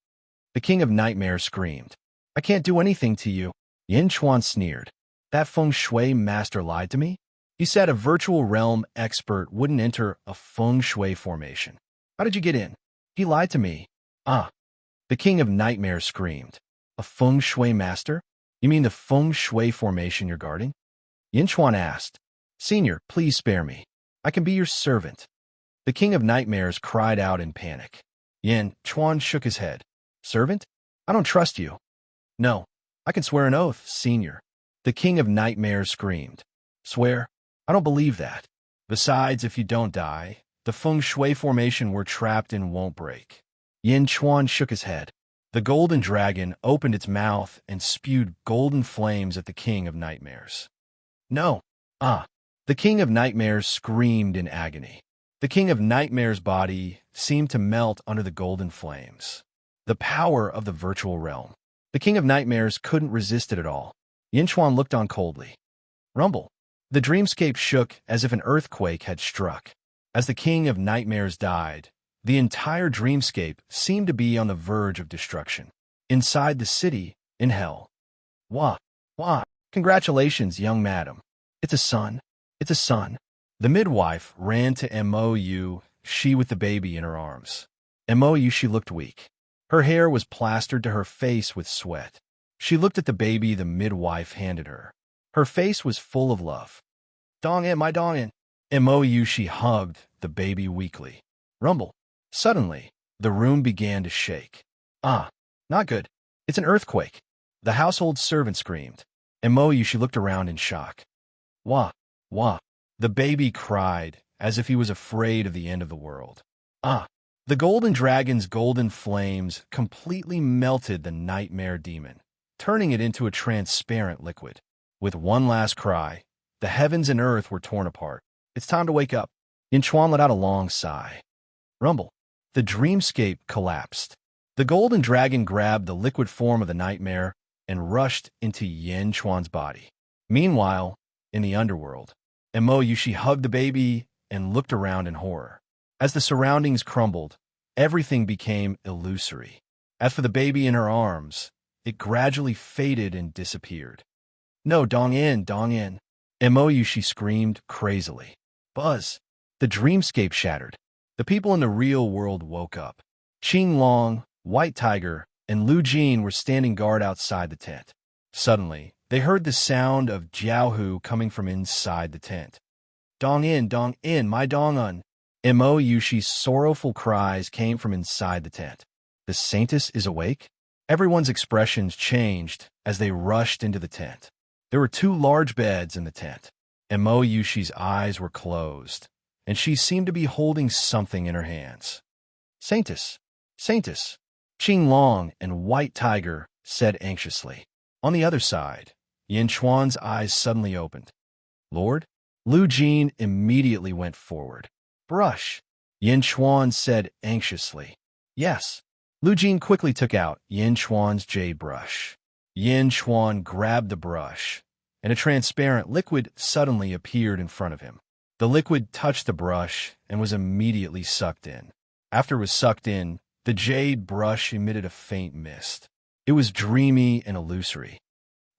The king of nightmares screamed. I can't do anything to you. Yin Chuan sneered. That feng shui master lied to me? He said a virtual realm expert wouldn't enter a feng shui formation. How did you get in? He lied to me. Ah. The king of nightmares screamed. A feng shui master? You mean the feng shui formation you're guarding? Yin Chuan asked. Senior, please spare me. I can be your servant. The king of nightmares cried out in panic. Yin Chuan shook his head. Servant? I don't trust you. No, I can swear an oath, senior. The king of nightmares screamed. Swear? I don't believe that. Besides, if you don't die, the feng shui formation we're trapped in won't break. Yin Chuan shook his head. The golden dragon opened its mouth and spewed golden flames at the king of nightmares. No. Ah. The king of nightmares screamed in agony. The king of nightmares' body seemed to melt under the golden flames. The power of the virtual realm. The king of nightmares couldn't resist it at all. Yin Chuan looked on coldly. Rumble. The dreamscape shook as if an earthquake had struck. As the king of nightmares died, the entire dreamscape seemed to be on the verge of destruction. Inside the city, in hell. Wah. Wah. Congratulations, young madam. It's a son. It's a son. The midwife ran to Mou, she with the baby in her arms. Mou, she looked weak. Her hair was plastered to her face with sweat. She looked at the baby the midwife handed her. Her face was full of love. Dong-in, my Dong-in. Mou, she hugged the baby weakly. Rumble. Suddenly, the room began to shake. Ah, not good. It's an earthquake. The household servant screamed. Mou, she looked around in shock. Wah, wah. The baby cried as if he was afraid of the end of the world. Ah. The golden dragon's golden flames completely melted the nightmare demon, turning it into a transparent liquid. With one last cry, the heavens and earth were torn apart. It's time to wake up. Yin Chuan let out a long sigh. Rumble. The dreamscape collapsed. The golden dragon grabbed the liquid form of the nightmare and rushed into Yin Chuan's body. Meanwhile, in the underworld, Mou, she hugged the baby and looked around in horror. As the surroundings crumbled, everything became illusory. As for the baby in her arms, it gradually faded and disappeared. No, Dong-in, Dong-in. Mou, she screamed crazily. Buzz. The dreamscape shattered. The people in the real world woke up. Qing Long, White Tiger, and Lu Jin were standing guard outside the tent. Suddenly, they heard the sound of Jiaohu coming from inside the tent. Dong-in, Dong-in, my Dong-un. Mou, she's sorrowful cries came from inside the tent. The saintess is awake? Everyone's expressions changed as they rushed into the tent. There were 2 large beds in the tent. Mou, she's eyes were closed, and she seemed to be holding something in her hands. Saintess, saintess, Qing Long and White Tiger said anxiously. On the other side, Yin Chuan's eyes suddenly opened. Lord? Lu Jin immediately went forward. Brush, Yin Chuan said anxiously. Yes. Lu Jin quickly took out Yin Chuan's jade brush. Yin Chuan grabbed the brush, and a transparent liquid suddenly appeared in front of him. The liquid touched the brush and was immediately sucked in. After it was sucked in, the jade brush emitted a faint mist. It was dreamy and illusory.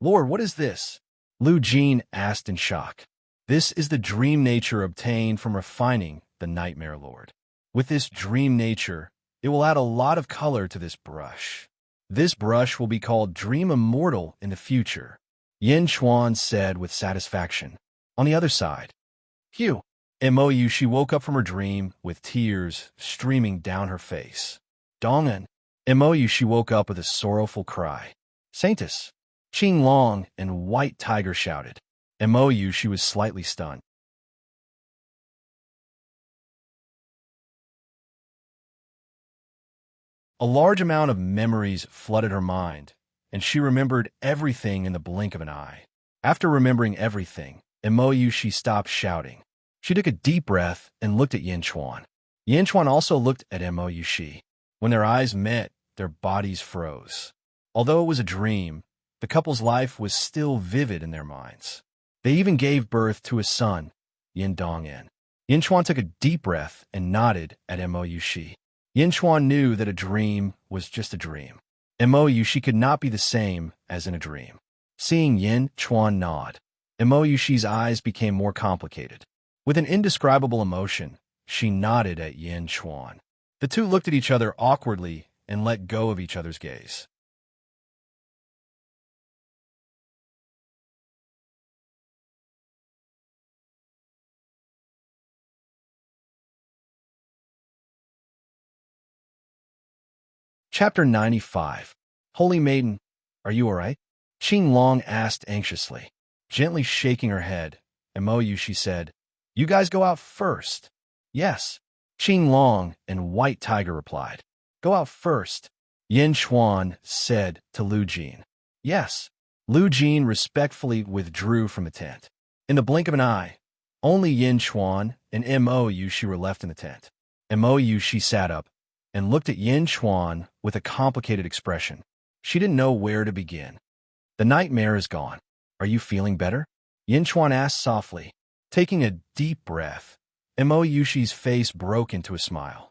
Lord, what is this? Lu Jin asked in shock. This is the dream nature obtained from refining the Nightmare Lord. With this dream nature, it will add a lot of color to this brush. This brush will be called Dream Immortal in the future, Yin Chuan said with satisfaction. On the other side, Hugh, Mou, she woke up from her dream with tears streaming down her face. Dong-en, Mou, she woke up with a sorrowful cry. Saintess, Qing Long and White Tiger shouted. Mou, she was slightly stunned. A large amount of memories flooded her mind, and she remembered everything in the blink of an eye. After remembering everything, she stopped shouting. She took a deep breath and looked at Yin Chuan. Yin Chuan also looked at Shi. When their eyes met, their bodies froze. Although it was a dream, the couple's life was still vivid in their minds. They even gave birth to a son, Yin Dong'en. Yin Chuan took a deep breath and nodded at Shi. Yin Chuan knew that a dream was just a dream. Shi could not be the same as in a dream. Seeing Yin Chuan nod, Shi's eyes became more complicated. With an indescribable emotion, she nodded at Yin Chuan. The two looked at each other awkwardly and let go of each other's gaze. Chapter 95. Holy Maiden, are you all right? Qing Long asked anxiously. Gently shaking her head, Shi said, "You guys go out first." "Yes." Qing Long and White Tiger replied. "Go out first," Yin Chuan said to Lu Jin. "Yes." Lu Jin respectfully withdrew from the tent. In the blink of an eye, only Yin Chuan and Shi were left in the tent. Shi sat up and looked at Yin Chuan with a complicated expression. She didn't know where to begin. "The nightmare is gone. Are you feeling better?" Yin Chuan asked softly. Taking a deep breath, Shi's face broke into a smile.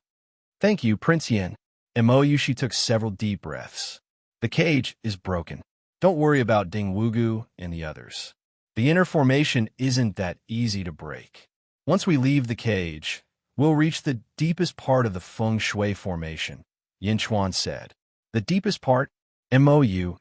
"Thank you, Prince Yin." Shi took several deep breaths. "The cage is broken. Don't worry about Ding Wugu and the others. The inner formation isn't that easy to break. Once we leave the cage, we'll reach the deepest part of the feng shui formation," Yin Chuan said. "The deepest part?"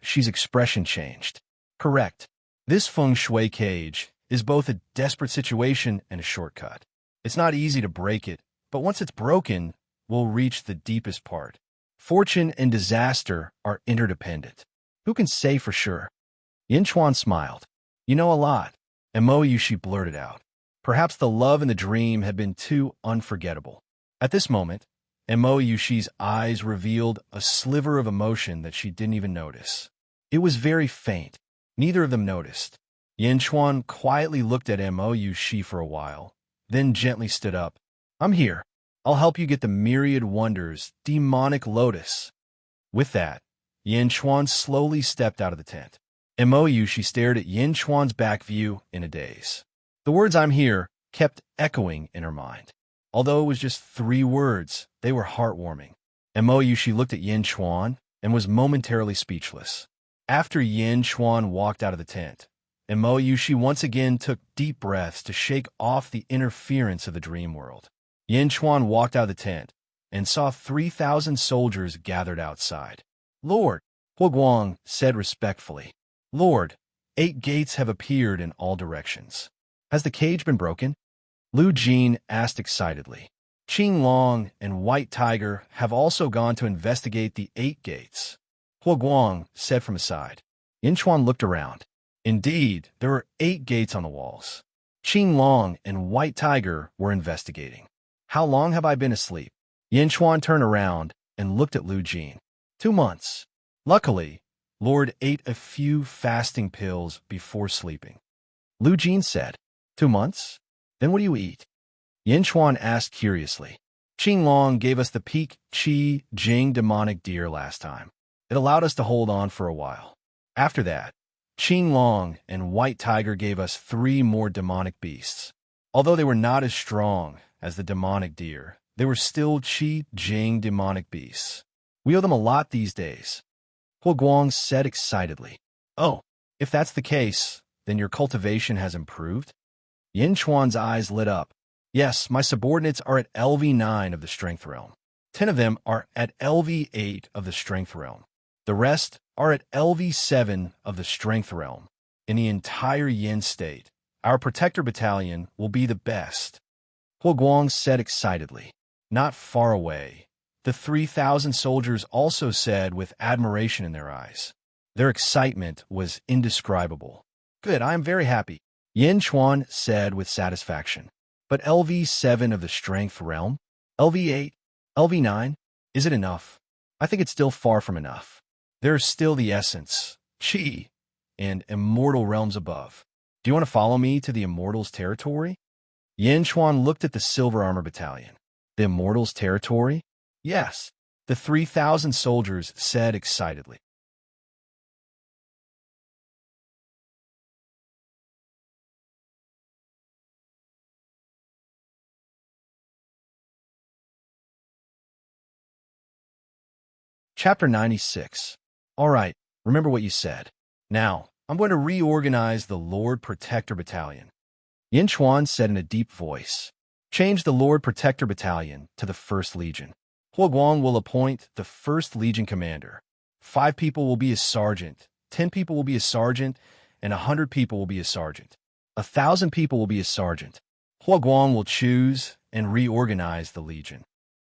Shi's expression changed. "Correct. This feng shui cage is both a desperate situation and a shortcut. It's not easy to break it, but once it's broken, we'll reach the deepest part. Fortune and disaster are interdependent. Who can say for sure?" Yin Chuan smiled. "You know a lot," Shi blurted out. Perhaps the love and the dream had been too unforgettable. At this moment, Shi's eyes revealed a sliver of emotion that she didn't even notice. It was very faint. Neither of them noticed. Yin Chuan quietly looked at Shi for a while, then gently stood up. "I'm here. I'll help you get the myriad wonders, demonic lotus." With that, Yin Chuan slowly stepped out of the tent. Shi stared at Yin Chuan's back view in a daze. The words "I'm here" kept echoing in her mind. Although it was just 3 words, they were heartwarming. Shi looked at Yin Chuan and was momentarily speechless. After Yin Chuan walked out of the tent, Shi once again took deep breaths to shake off the interference of the dream world. Yin Chuan walked out of the tent and saw 3,000 soldiers gathered outside. "Lord," Huoguang said respectfully. "Lord, 8 gates have appeared in all directions. Has the cage been broken?" Lu Jin asked excitedly. "Qing Long and White Tiger have also gone to investigate the 8 gates," Huoguang said from aside. Yin Chuan looked around. Indeed, there were 8 gates on the walls. Qing Long and White Tiger were investigating. "How long have I been asleep?" Yin Chuan turned around and looked at Lu Jin. 2 months. Luckily, Lord ate a few fasting pills before sleeping. Lu Jin said, 2 months? Then what do you eat? Yin Chuan asked curiously. Qing Long gave us the Peak Qi Jing demonic deer last time. It allowed us to hold on for a while. After that, Qing Long and White Tiger gave us 3 more demonic beasts. Although they were not as strong as the demonic deer, they were still Qi Jing demonic beasts. We owe them a lot these days. Huoguang said excitedly. "Oh, if that's the case, then your cultivation has improved?" Yin Chuan's eyes lit up. "Yes, my subordinates are at LV9 of the Strength Realm. 10 of them are at LV8 of the Strength Realm. The rest are at LV7 of the Strength Realm. In the entire Yin state, our Protector Battalion will be the best," Huoguang said excitedly. Not far away, the 3,000 soldiers also said with admiration in their eyes. Their excitement was indescribable. "Good, I am very happy," Yin Chuan said with satisfaction. "But LV7 of the Strength Realm? LV8? LV9? Is it enough?" I think it's still far from enough. There's still the essence, qi, and immortal realms above. Do you want to follow me to the Immortals' territory? Yin Chuan looked at the Silver Armor Battalion. The Immortals' territory? Yes, the 3,000 soldiers said excitedly. Chapter 96. All right, remember what you said. Now, I'm going to reorganize the Lord Protector Battalion. Yin Chuan said in a deep voice. Change the Lord Protector Battalion to the 1st Legion. Hua Guang will appoint the 1st Legion commander. 5 people will be a sergeant, 10 people will be a sergeant, and 100 people will be a sergeant. 1,000 people will be a sergeant. Hua Guang will choose and reorganize the Legion.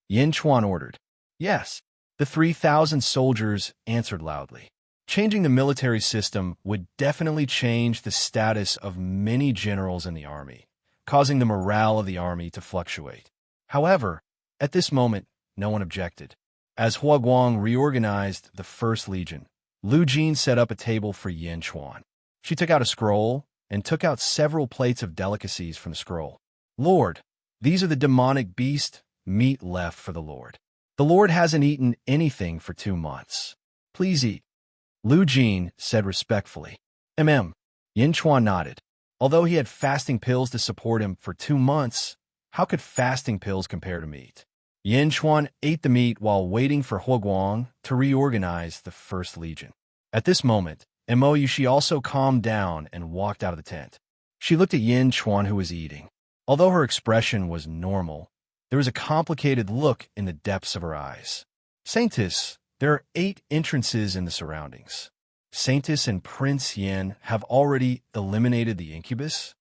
Yin Chuan ordered. Yes, the 3,000 soldiers answered loudly. Changing the military system would definitely change the status of many generals in the army, causing the morale of the army to fluctuate. However, at this moment, no one objected. As Hua Guang reorganized the 1st Legion, Lu Jin set up a table for Yin Chuan. She took out a scroll and took out several plates of delicacies from the scroll. Lord, these are the demonic beast meat left for the Lord. The Lord hasn't eaten anything for 2 months. Please eat. Lu Jin said respectfully. Yin Chuan nodded. Although he had fasting pills to support him for 2 months, how could fasting pills compare to meat? Yin Chuan ate the meat while waiting for Hua Guang to reorganize the 1st Legion. At this moment, Mo Yushi also calmed down and walked out of the tent. She looked at Yin Chuan, who was eating. Although her expression was normal, there was a complicated look in the depths of her eyes. Saintess, there are 8 entrances in the surroundings. Saintess and Prince Yin have already eliminated the incubus?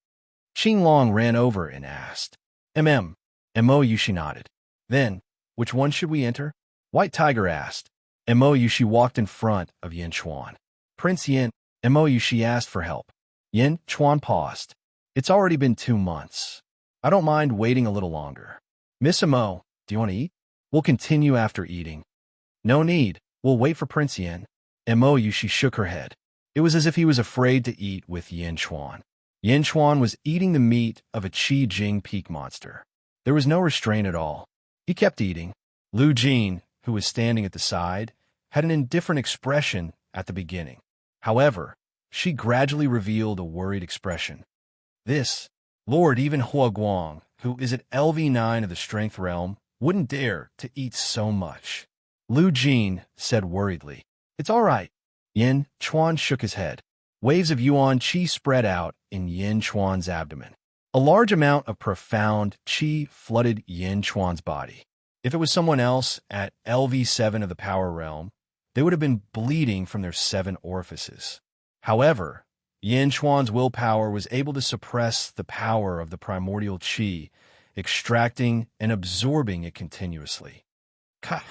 Qing Long ran over and asked. Mo Yushi nodded. Then, which one should we enter? White Tiger asked. Mo Yushi walked in front of Yin Chuan. Prince Yin, Mo Yushi asked for help. Yin Chuan paused. It's already been 2 months. I don't mind waiting a little longer. Miss Mo, do you want to eat? We'll continue after eating. No need. We'll wait for Prince Yin. Mo Yushi shook her head. It was as if he was afraid to eat with Yin Chuan. Yin Chuan was eating the meat of a Qi Jing peak monster. There was no restraint at all. He kept eating. Lu Jin, who was standing at the side, had an indifferent expression at the beginning. However, she gradually revealed a worried expression. This, Lord, even Hua Guang, who is at LV9 of the Strength Realm, wouldn't dare to eat so much. Lu Jin said worriedly. It's all right. Yin Chuan shook his head. Waves of Yuan Qi spread out in Yin Chuan's abdomen. A large amount of profound Qi flooded Yin Chuan's body. If it was someone else at LV7 of the Power Realm, they would have been bleeding from their 7 orifices. However, Yin Chuan's willpower was able to suppress the power of the primordial Qi, extracting and absorbing it continuously. Ka.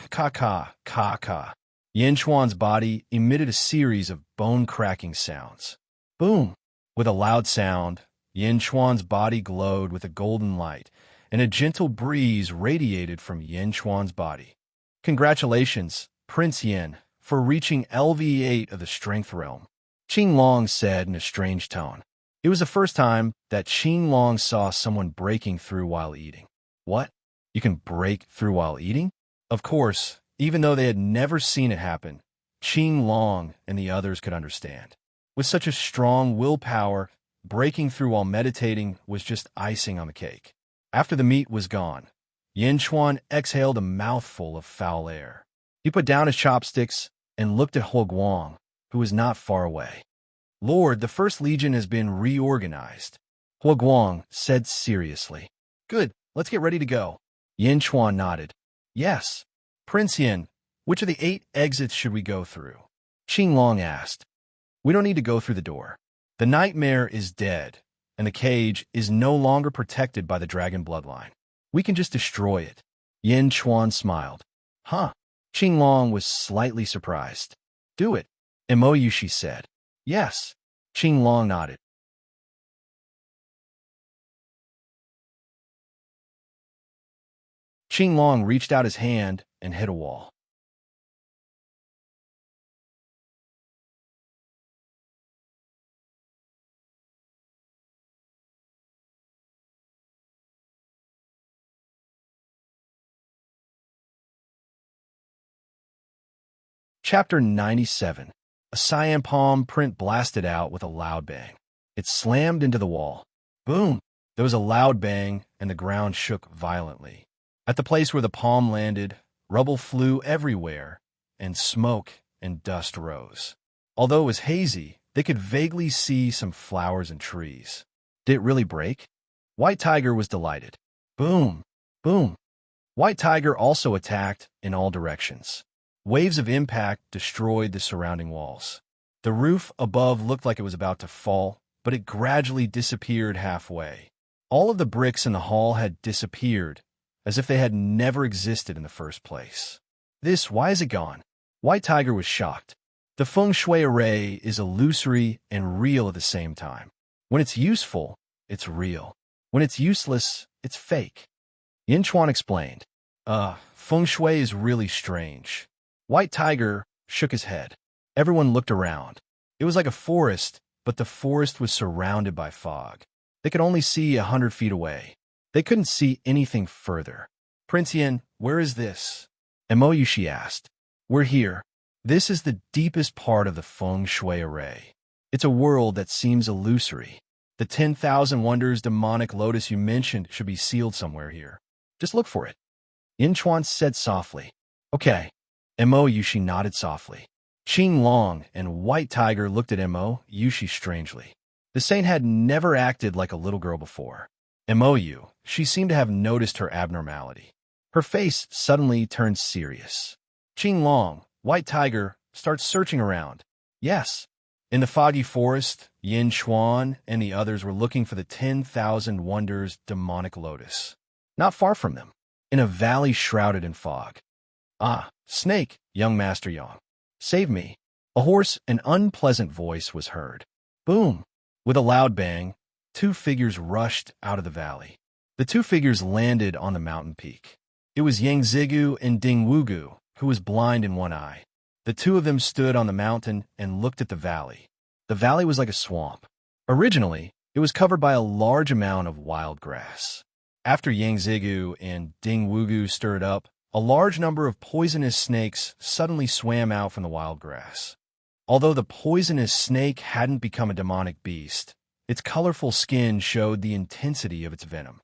Yin Chuan's body emitted a series of bone-cracking sounds. Boom! With a loud sound, Yin Chuan's body glowed with a golden light, and a gentle breeze radiated from Yin Chuan's body. Congratulations, Prince Yin, for reaching LV8 of the Strength Realm, Qing Long said in a strange tone. It was the first time that Qing Long saw someone breaking through while eating. What? You can break through while eating? Of course, even though they had never seen it happen, Qing Long and the others could understand. With such a strong willpower, breaking through while meditating was just icing on the cake. After the meat was gone, Yin Chuan exhaled a mouthful of foul air. He put down his chopsticks and looked at Hua Guang, who was not far away. Lord, the 1st Legion has been reorganized, Hua Guang said seriously. Good, let's get ready to go. Yin Chuan nodded. Yes. Prince Yin, which of the 8 exits should we go through? Qing Long asked. We don't need to go through the door. The nightmare is dead, and the cage is no longer protected by the dragon bloodline. We can just destroy it. Yin Chuan smiled. Huh? Qing Long was slightly surprised. Do it, Mo Yushi said. Yes. Qing Long nodded. Qing Long reached out his hand and hit a wall. Chapter 97. A cyan palm print blasted out with a loud bang. It slammed into the wall. Boom! There was a loud bang, and the ground shook violently. At the place where the palm landed, rubble flew everywhere, and smoke and dust rose. Although it was hazy, they could vaguely see some flowers and trees. Did it really break? White Tiger was delighted. Boom! Boom! White Tiger also attacked in all directions. Waves of impact destroyed the surrounding walls. The roof above looked like it was about to fall, but it gradually disappeared halfway. All of the bricks in the hall had disappeared, as if they had never existed in the first place. Why is it gone? White Tiger was shocked. The feng shui array is illusory and real at the same time. When it's useful, it's real. When it's useless, it's fake. Yin Chuan explained. Feng shui is really strange. White Tiger shook his head. Everyone looked around. It was like a forest, but the forest was surrounded by fog. They could only see 100 feet away. They couldn't see anything further. Prince Yin, where is this? Emoyushi asked. We're here. This is the deepest part of the feng shui array. It's a world that seems illusory. The 10,000 wonders demonic lotus you mentioned should be sealed somewhere here. Just look for it. Yin Chuan said softly. Okay. Emoyushi nodded softly. Qing Long and White Tiger looked at Emoyushi strangely. The saint had never acted like a little girl before. She seemed to have noticed her abnormality. Her face suddenly turned serious. Qing Long, White Tiger, starts searching around. Yes. In the foggy forest, Yin Chuan and the others were looking for the 10,000 wonders demonic lotus. Not far from them, in a valley shrouded in fog. Ah, Snake, young Master Yang. Save me. A hoarse and unpleasant voice was heard. Boom! With a loud bang, two figures rushed out of the valley. The two figures landed on the mountain peak. It was Yang Zigu and Ding Wugu, who was blind in one eye. The two of them stood on the mountain and looked at the valley. The valley was like a swamp. Originally, it was covered by a large amount of wild grass. After Yang Zigu and Ding Wugu stirred up, a large number of poisonous snakes suddenly swam out from the wild grass. Although the poisonous snake hadn't become a demonic beast, its colorful skin showed the intensity of its venom.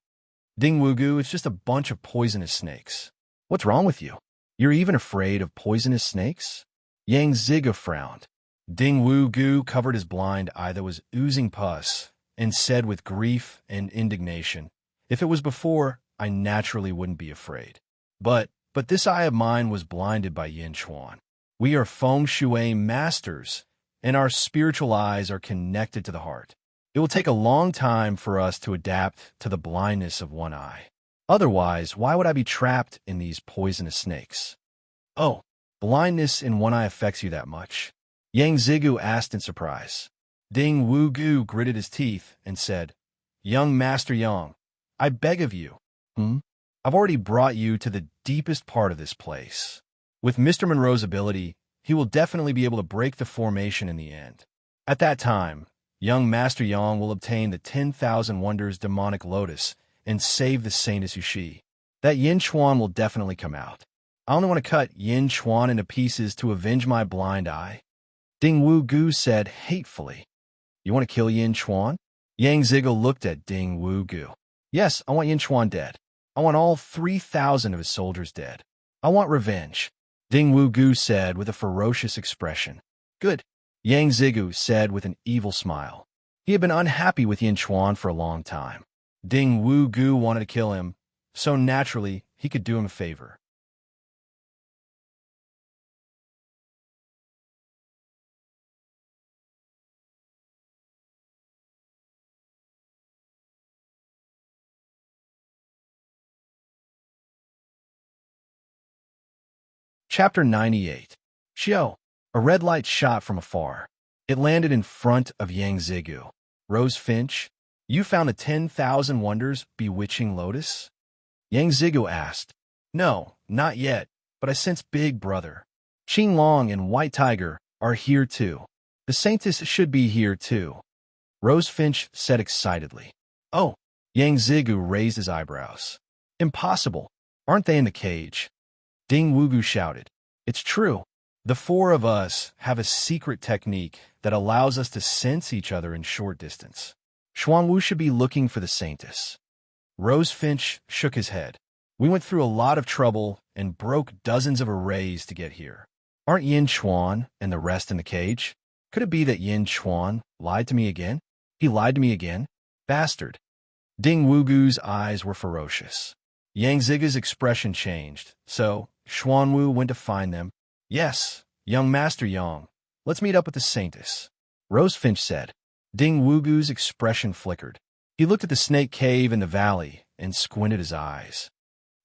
Ding Wugu, it's just a bunch of poisonous snakes. What's wrong with you? You're even afraid of poisonous snakes? Yang Ziga frowned. Ding Wugu covered his blind eye that was oozing pus and said with grief and indignation, if it was before, I naturally wouldn't be afraid. But this eye of mine was blinded by Yin Chuan. We are feng shui masters, and our spiritual eyes are connected to the heart. It will take a long time for us to adapt to the blindness of one eye. Otherwise, why would I be trapped in these poisonous snakes? Oh, blindness in one eye affects you that much? Yang Zigu asked in surprise. Ding Wugu gritted his teeth and said, Young Master Yang, I beg of you. I've already brought you to the deepest part of this place. With Mr. Monroe's ability, he will definitely be able to break the formation in the end. At that time, young Master Yang will obtain the 10,000 wonders demonic lotus and save the Saintess Yushi. That Yin Chuan will definitely come out. I only want to cut Yin Chuan into pieces to avenge my blind eye. Ding Wugu said hatefully. You want to kill Yin Chuan? Yang Ziga looked at Ding Wugu. Yes, I want Yin Chuan dead. I want all 3,000 of his soldiers dead. I want revenge. Ding Wugu said with a ferocious expression. Good. Yang Zigu said with an evil smile. He had been unhappy with Yin Chuan for a long time. Ding Wugu wanted to kill him, so naturally he could do him a favor. Chapter 98. Xiao. A red light shot from afar. It landed in front of Yang Zigu. Rose Finch, you found the 10,000 wonders bewitching lotus? Yang Zigu asked. No, not yet, but I sense Big Brother. Qing Long and White Tiger are here too. The Saintess should be here too. Rose Finch said excitedly. Oh, Yang Zigu raised his eyebrows. Impossible. Aren't they in the cage? Ding Wugu shouted. It's true. The four of us have a secret technique that allows us to sense each other in short distance. Xuanwu should be looking for the Saintess. Rose Finch shook his head. We went through a lot of trouble and broke dozens of arrays to get here. Aren't Yin Chuan and the rest in the cage? Could it be that Yin Chuan lied to me again? He lied to me again? Bastard. Ding Wugu's eyes were ferocious. Yang Ziga's expression changed, so Xuanwu went to find them. Yes, young Master Yang, let's meet up with the Saintess, Rose Finch said. Ding Wugu's expression flickered. He looked at the snake cave in the valley and squinted his eyes.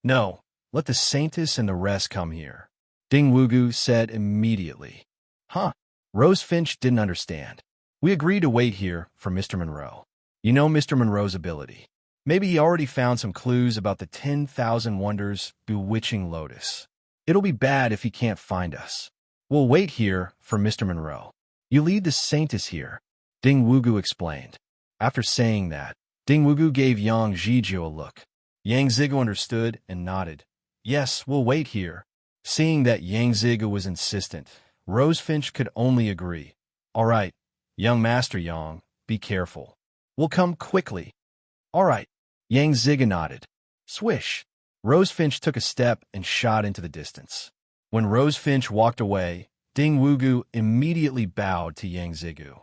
No, let the Saintess and the rest come here, Ding Wugu said immediately. Huh? Rose Finch didn't understand. We agreed to wait here for Mr. Monroe. You know Mr. Monroe's ability. Maybe he already found some clues about the 10,000 Wonders bewitching lotus. It'll be bad if he can't find us. We'll wait here for Mr. Monroe. You lead the Saintess here, Ding Wugu explained. After saying that, Ding Wugu gave Yang Zhizhou a look. Yang Ziga understood and nodded. Yes, we'll wait here. Seeing that Yang Ziga was insistent, Rose Finch could only agree. All right, young Master Yang, be careful. We'll come quickly. All right. Yang Ziga nodded. Swish. Rose Finch took a step and shot into the distance. When Rose Finch walked away, Ding Wugu immediately bowed to Yang Zigu.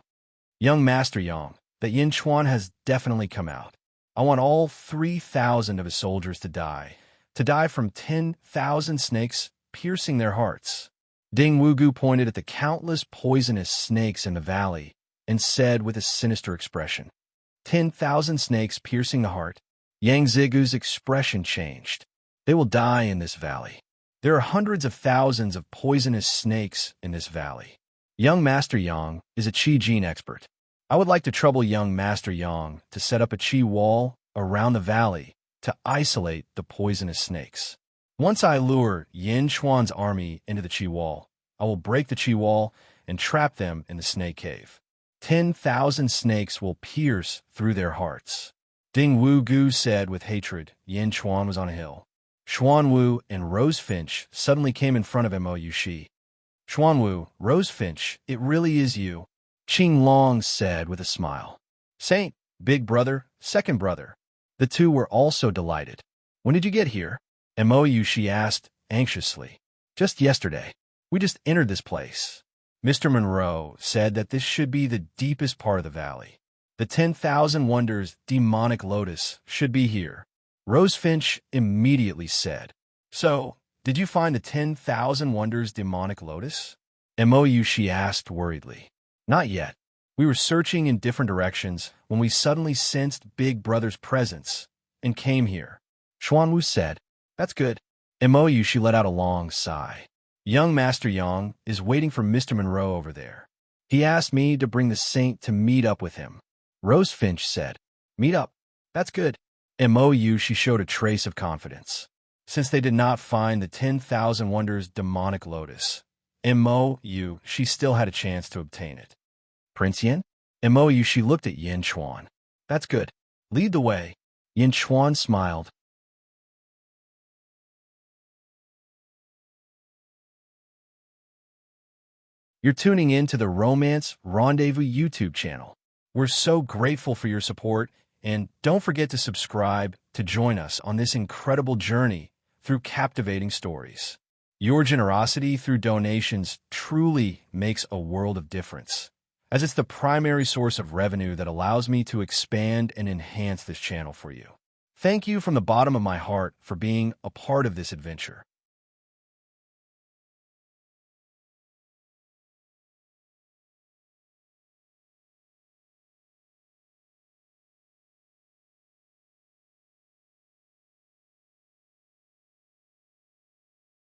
Young Master Yang, that Yin Chuan has definitely come out. I want all 3,000 of his soldiers to die from 10,000 snakes piercing their hearts. Ding Wugu pointed at the countless poisonous snakes in the valley and said with a sinister expression, 10,000 snakes piercing the heart. Yang Zigu's expression changed. They will die in this valley. There are hundreds of thousands of poisonous snakes in this valley. Young Master Yang is a Qi Jin expert. I would like to trouble young Master Yang to set up a Qi wall around the valley to isolate the poisonous snakes. Once I lure Yin Chuan's army into the Qi wall, I will break the Qi wall and trap them in the snake cave. 10,000 snakes will pierce through their hearts. Ding Wugu said with hatred. Yin Chuan was on a hill. Xuanwu and Rose Finch suddenly came in front of Mo Yushi. Xuanwu, Rose Finch, it really is you, Qing Long said with a smile. Saint, big brother, second brother. The two were also delighted. When did you get here? Mo Yushi asked anxiously. Just yesterday. We just entered this place. Mr. Monroe said that this should be the deepest part of the valley. The 10,000 Wonders demonic lotus should be here. Rose Finch immediately said. So, did you find the 10,000 Wonders demonic lotus? Mo Yushi asked worriedly. Not yet. We were searching in different directions when we suddenly sensed Big Brother's presence and came here. Xuanwu said. That's good. Mo Yushi let out a long sigh. Young Master Yang is waiting for Mr. Monroe over there. He asked me to bring the saint to meet up with him. Rose Finch said, meet up. That's good. Mo Yushi showed a trace of confidence. Since they did not find the 10,000 Wonders demonic lotus, Mo Yushi still had a chance to obtain it. Prince Yin? Mo Yushi looked at Yin Chuan. That's good. Lead the way. Yin Chuan smiled. You're tuning in to the Romance Rendezvous YouTube channel. We're so grateful for your support, and don't forget to subscribe to join us on this incredible journey through captivating stories. Your generosity through donations truly makes a world of difference, as it's the primary source of revenue that allows me to expand and enhance this channel for you. Thank you from the bottom of my heart for being a part of this adventure.